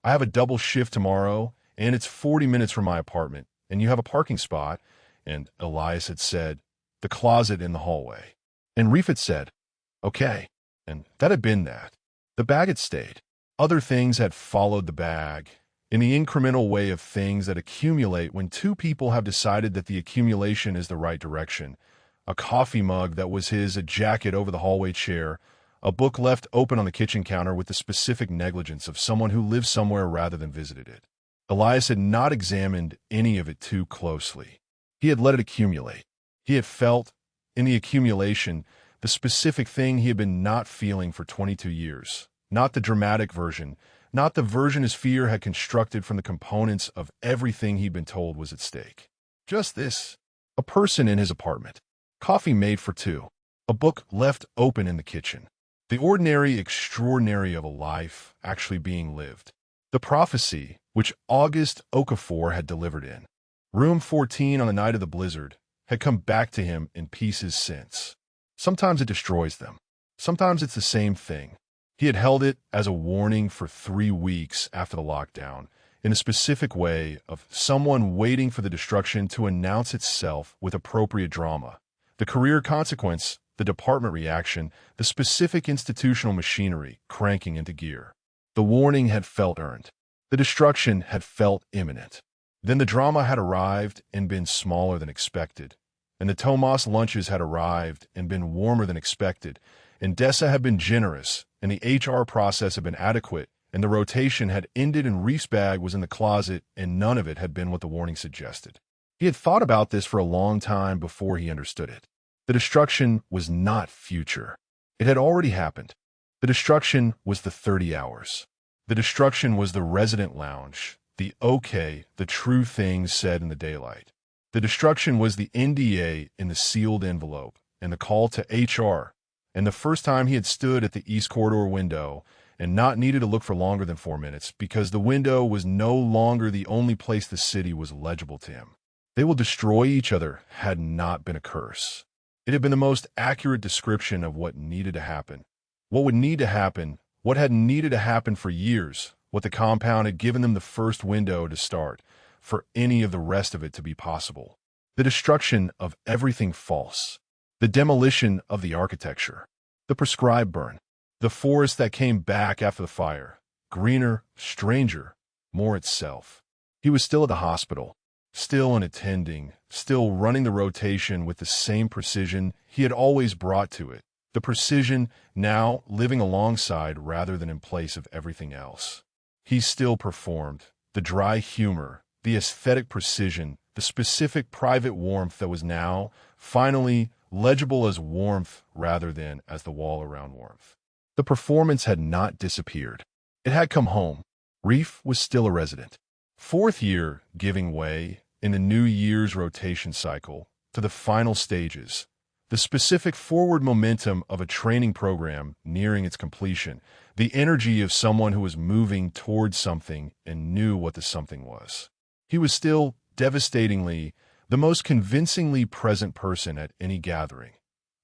I have a double shift tomorrow, and it's 40 minutes from my apartment, and you have a parking spot. And Elias had said, the closet in the hallway. And Reef had said, okay. And that had been that. The bag had stayed. Other things had followed the bag, in the incremental way of things that accumulate when two people have decided that the accumulation is the right direction. A coffee mug that was his, a jacket over the hallway chair, a book left open on the kitchen counter with the specific negligence of someone who lived somewhere rather than visited it. Elias had not examined any of it too closely. He had let it accumulate. He had felt, in the accumulation, the specific thing he had been not feeling for 22 years. Not the dramatic version, not the version his fear had constructed from the components of everything he'd been told was at stake. Just this. A person in his apartment. Coffee made for two. A book left open in the kitchen. The ordinary extraordinary of a life actually being lived. The prophecy which August Okafor had delivered in Room 14 on the night of the blizzard had come back to him in pieces since. Sometimes it destroys them. Sometimes it's the same thing. He had held it as a warning for 3 weeks after the lockdown, in a specific way of someone waiting for the destruction to announce itself with appropriate drama. The career consequence, the department reaction, the specific institutional machinery cranking into gear. The warning had felt earned. The destruction had felt imminent. Then the drama had arrived and been smaller than expected. And the Tomas lunches had arrived and been warmer than expected. And Dessa had been generous, and the HR process had been adequate, and the rotation had ended and Reef's bag was in the closet, and none of it had been what the warning suggested. He had thought about this for a long time before he understood it. The destruction was not future. It had already happened. The destruction was the 30 hours. The destruction was the resident lounge, the okay, the true things said in the daylight. The destruction was the NDA in the sealed envelope, and the call to HR, and the first time he had stood at the East Corridor window and not needed to look for longer than 4 minutes because the window was no longer the only place the city was legible to him. They will destroy each other had not been a curse. It had been the most accurate description of what needed to happen. What would need to happen, what had needed to happen for years, what the compound had given them the first window to start, for any of the rest of it to be possible. The destruction of everything false. The demolition of the architecture. The prescribed burn. The forest that came back after the fire. Greener, stranger, more itself. He was still at the hospital. Still unattending, still running the rotation with the same precision he had always brought to it. The precision now living alongside rather than in place of everything else. He still performed. The dry humor, the aesthetic precision, the specific private warmth that was now, finally, legible as warmth rather than as the wall around warmth. The performance had not disappeared. It had come home. Reef was still a resident. 4th year giving way in the New Year's rotation cycle to the final stages, the specific forward momentum of a training program nearing its completion, the energy of someone who was moving towards something and knew what the something was. He was still, devastatingly, the most convincingly present person at any gathering.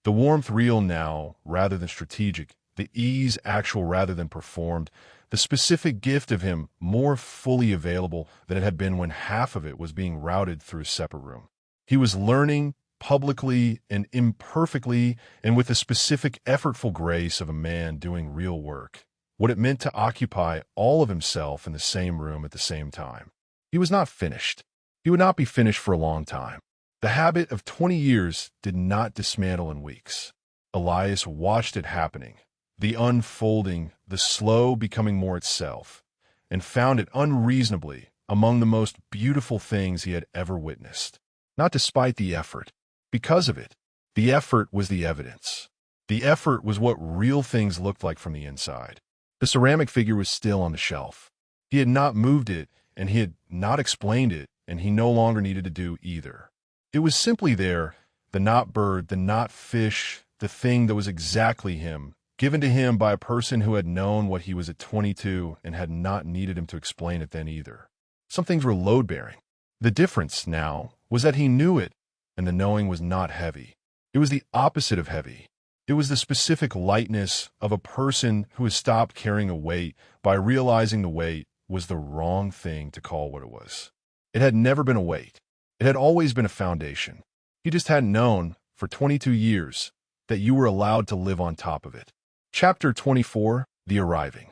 The warmth real now, rather than strategic, the ease actual rather than performed, the specific gift of him more fully available than it had been when half of it was being routed through a separate room. He was learning publicly and imperfectly and with the specific effortful grace of a man doing real work, what it meant to occupy all of himself in the same room at the same time. He was not finished. He would not be finished for a long time. The habit of 20 years did not dismantle in weeks. Elias watched it happening, the unfolding, the slow becoming more itself, and found it unreasonably among the most beautiful things he had ever witnessed. Not despite the effort, because of it. The effort was the evidence. The effort was what real things looked like from the inside. The ceramic figure was still on the shelf. He had not moved it, and he had not explained it, and he no longer needed to do either. It was simply there, the not bird, the not fish, the thing that was exactly him, given to him by a person who had known what he was at 22 and had not needed him to explain it then either. Some things were load-bearing. The difference now was that he knew it, and the knowing was not heavy. It was the opposite of heavy. It was the specific lightness of a person who has stopped carrying a weight by realizing the weight was the wrong thing to call what it was. It had never been a weight. It had always been a foundation. He just hadn't known, for 22 years, that you were allowed to live on top of it. Chapter 24, The Arriving.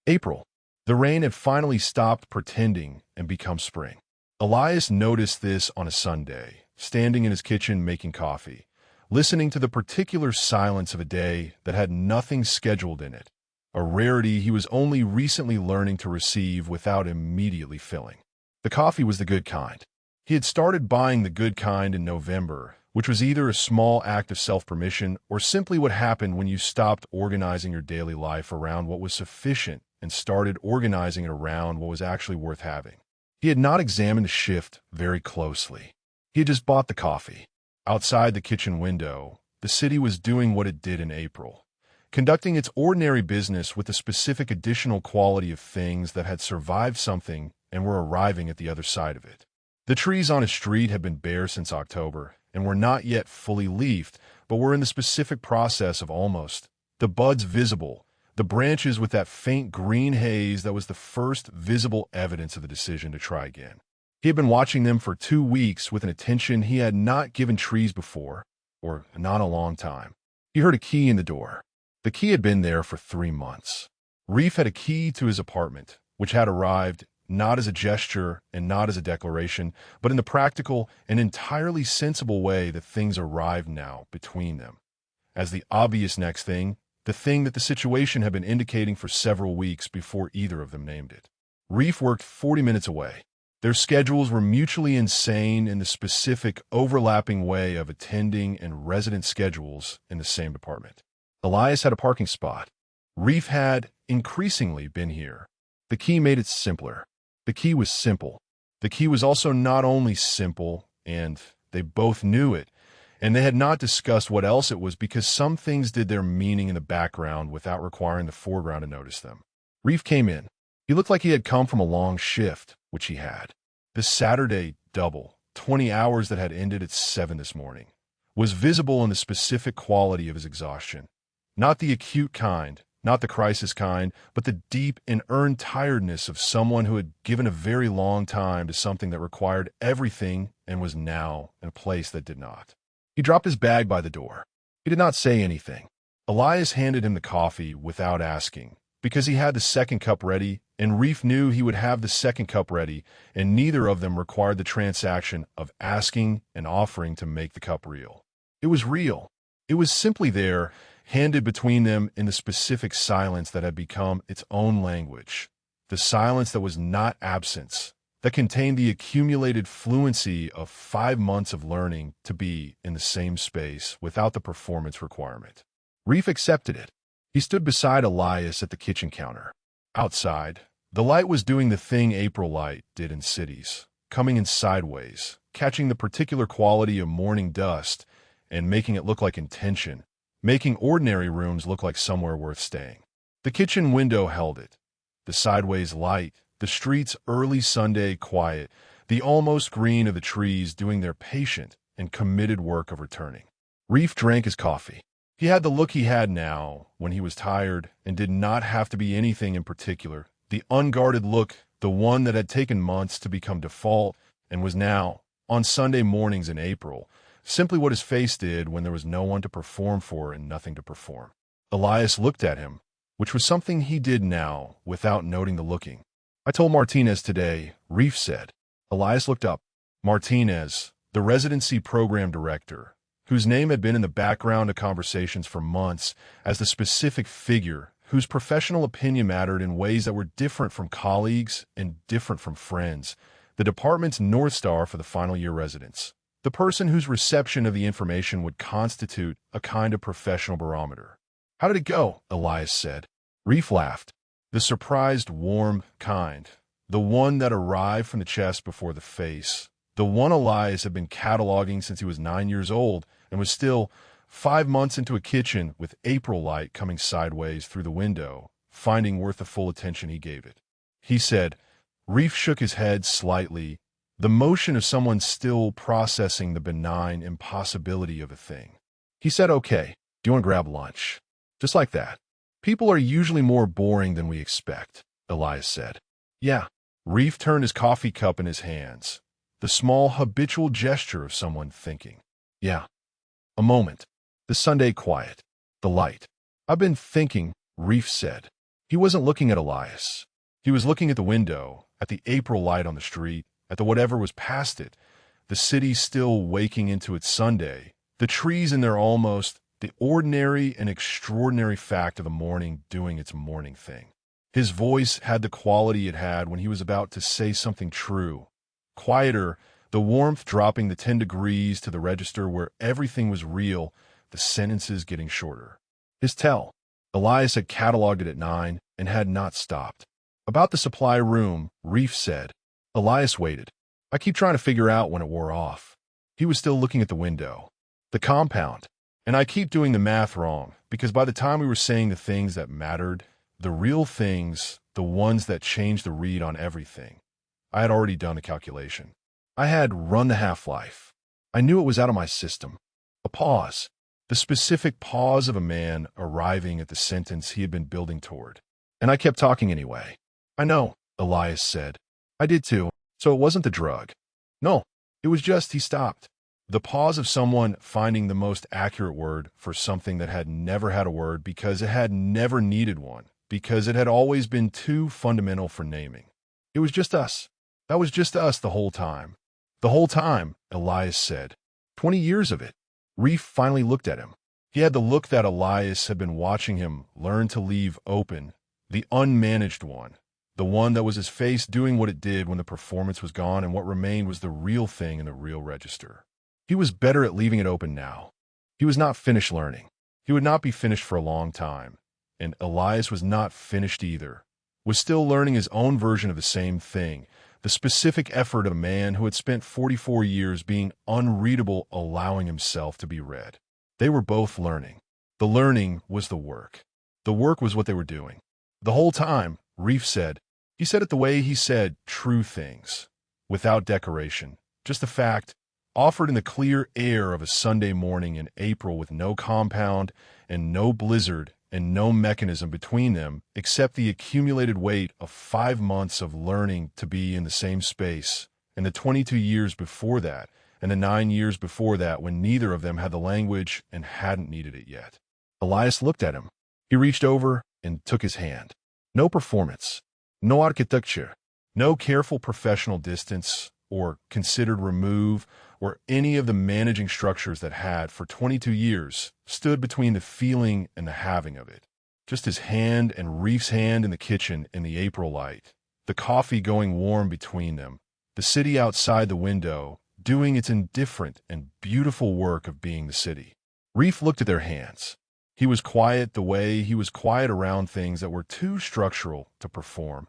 April. The rain had finally stopped pretending and become spring. Elias noticed this on a Sunday, standing in his kitchen making coffee, listening to the particular silence of a day that had nothing scheduled in it, a rarity he was only recently learning to receive without immediately filling. The coffee was the good kind. He had started buying the good kind in November, which was either a small act of self-permission or simply what happened when you stopped organizing your daily life around what was sufficient and started organizing it around what was actually worth having. He had not examined the shift very closely. He had just bought the coffee. Outside the kitchen window, the city was doing what it did in April, conducting its ordinary business with the specific additional quality of things that had survived something and were arriving at the other side of it. The trees on his street had been bare since October and were not yet fully leafed, but were in the specific process of almost. The buds visible, the branches with that faint green haze that was the first visible evidence of the decision to try again. He had been watching them for 2 weeks with an attention he had not given trees before, or not a long time. He heard a key in the door. The key had been there for 3 months. Reef had a key to his apartment, which had arrived not as a gesture and not as a declaration, but in the practical and entirely sensible way that things arrived now between them. As the obvious next thing, the thing that the situation had been indicating for several weeks before either of them named it. Reef worked 40 minutes away. Their schedules were mutually insane in the specific overlapping way of attending and resident schedules in the same department. Elias had a parking spot. Reef had increasingly been here. The key made it simpler. The key was simple. The key was also not only simple, and they both knew it, and they had not discussed what else it was because some things did their meaning in the background without requiring the foreground to notice them. Reef came in. He looked like he had come from a long shift, which he had. The Saturday double, 20 hours that had ended at 7 this morning, was visible in the specific quality of his exhaustion. Not the acute kind, not the crisis kind, but the deep and earned tiredness of someone who had given a very long time to something that required everything and was now in a place that did not. He dropped his bag by the door. He did not say anything. Elias handed him the coffee without asking, because he had the second cup ready, and Reef knew he would have the second cup ready, and neither of them required the transaction of asking and offering to make the cup real. It was real. It was simply there, handed between them in the specific silence that had become its own language, the silence that was not absence, that contained the accumulated fluency of 5 months of learning to be in the same space without the performance requirement. Reef accepted it. He stood beside Elias at the kitchen counter. Outside, the light was doing the thing April light did in cities, coming in sideways, catching the particular quality of morning dust and making it look like intention, making ordinary rooms look like somewhere worth staying. The kitchen window held it. The sideways light, the street's early Sunday quiet, the almost green of the trees doing their patient and committed work of returning. Reef drank his coffee. He had the look he had now when he was tired and did not have to be anything in particular, the unguarded look, the one that had taken months to become default and was now, on Sunday mornings in April, simply what his face did when there was no one to perform for and nothing to perform. Elias looked at him, which was something he did now without noting the looking. "I told Martinez today," Reef said. Elias looked up. Martinez, the residency program director, whose name had been in the background of conversations for months as the specific figure whose professional opinion mattered in ways that were different from colleagues and different from friends, the department's North Star for the final year residents, the person whose reception of the information would constitute a kind of professional barometer. "How did it go?" Elias said. Reef laughed. The surprised, warm kind. the one that arrived from the chest before the face, the one Elias had been cataloging since he was 9 years old and was still 5 months into a kitchen with April light coming sideways through the window, finding worth the full attention he gave it. He said. Reef shook his head slightly, the motion of someone still processing the benign impossibility of a thing. He said, "Okay, do you want to grab lunch?" Just like that. "People are usually more boring than we expect," Elias said. "Yeah." Reef turned his coffee cup in his hands, the small habitual gesture of someone thinking. "Yeah." A moment. The Sunday quiet. The light. "I've been thinking," Reef said. He wasn't looking at Elias. He was looking at the window, at the April light on the street, at the whatever was past it, the city still waking into its Sunday, the trees in their almost, the ordinary and extraordinary fact of the morning doing its morning thing. His voice had the quality it had when he was about to say something true. Quieter, the warmth dropping the 10 degrees to the register where everything was real, the sentences getting shorter. His tell. Elias had cataloged it at 9 and had not stopped. About the supply room, Reef said. Elias waited. "I keep trying to figure out when it wore off." He was still looking at the window. "The compound. And I keep doing the math wrong, because by the time we were saying the things that mattered, the real things, the ones that changed the read on everything, I had already done a calculation. I had run the half-life. I knew it was out of my system. A pause. The specific pause of a man arriving at the sentence he had been building toward. And I kept talking anyway. "I know," Elias said. "I did too. So it wasn't the drug." "No, it was just," he stopped. The pause of someone finding the most accurate word for something that had never had a word because it had never needed one, because it had always been too fundamental for naming. "It was just us. That was just us the whole time." "The whole time," Elias said. 20 years of it." Reef finally looked at him. He had the look that Elias had been watching him learn to leave open, the unmanaged one, the one that was his face doing what it did when the performance was gone and what remained was the real thing in the real register. He was better at leaving it open now. He was not finished learning. He would not be finished for a long time. And Elias was not finished either, was still learning his own version of the same thing, the specific effort of a man who had spent 44 years being unreadable, allowing himself to be read. They were both learning. The learning was the work. The work was what they were doing. The whole time, Reef said, he said it the way he said true things, without decoration, just the fact, offered in the clear air of a Sunday morning in April with no compound and no blizzard and no mechanism between them except the accumulated weight of 5 months of learning to be in the same space, and the 22 years before that, and the 9 years before that when neither of them had the language and hadn't needed it yet. Elias looked at him. He reached over and took his hand. No performance, no architecture, no careful professional distance or considered remove or any of the managing structures that had, for 22 years, stood between the feeling and the having of it. Just his hand and Reef's hand in the kitchen in the April light, the coffee going warm between them, the city outside the window, doing its indifferent and beautiful work of being the city. Reef looked at their hands. He was quiet the way he was quiet around things that were too structural to perform,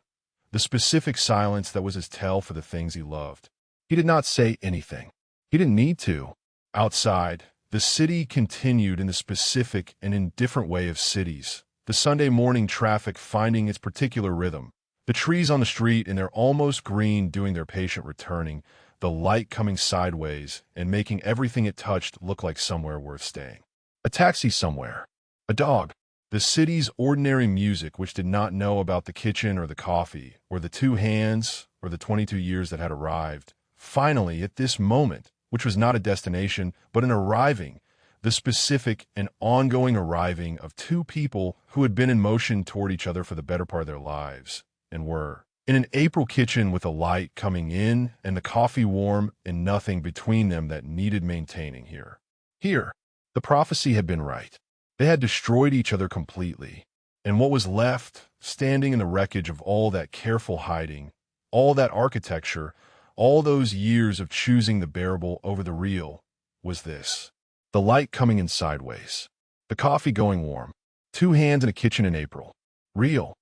the specific silence that was his tell for the things he loved. He did not say anything. He didn't need to. Outside, the city continued in the specific and indifferent way of cities, the Sunday morning traffic finding its particular rhythm, the trees on the street in their almost green doing their patient returning, the light coming sideways and making everything it touched look like somewhere worth staying. A taxi somewhere. A dog. The city's ordinary music which did not know about the kitchen or the coffee, or the 2 hands, or the 22 years that had arrived. Finally, at this moment, which was not a destination, but an arriving, the specific and ongoing arriving of 2 people who had been in motion toward each other for the better part of their lives, and were, in an April kitchen with a light coming in and the coffee warm and nothing between them that needed maintaining here. Here, the prophecy had been right. They had destroyed each other completely, and what was left, standing in the wreckage of all that careful hiding, all that architecture, all those years of choosing the bearable over the real, was this. The light coming in sideways. The coffee going warm. 2 hands in a kitchen in April. Real.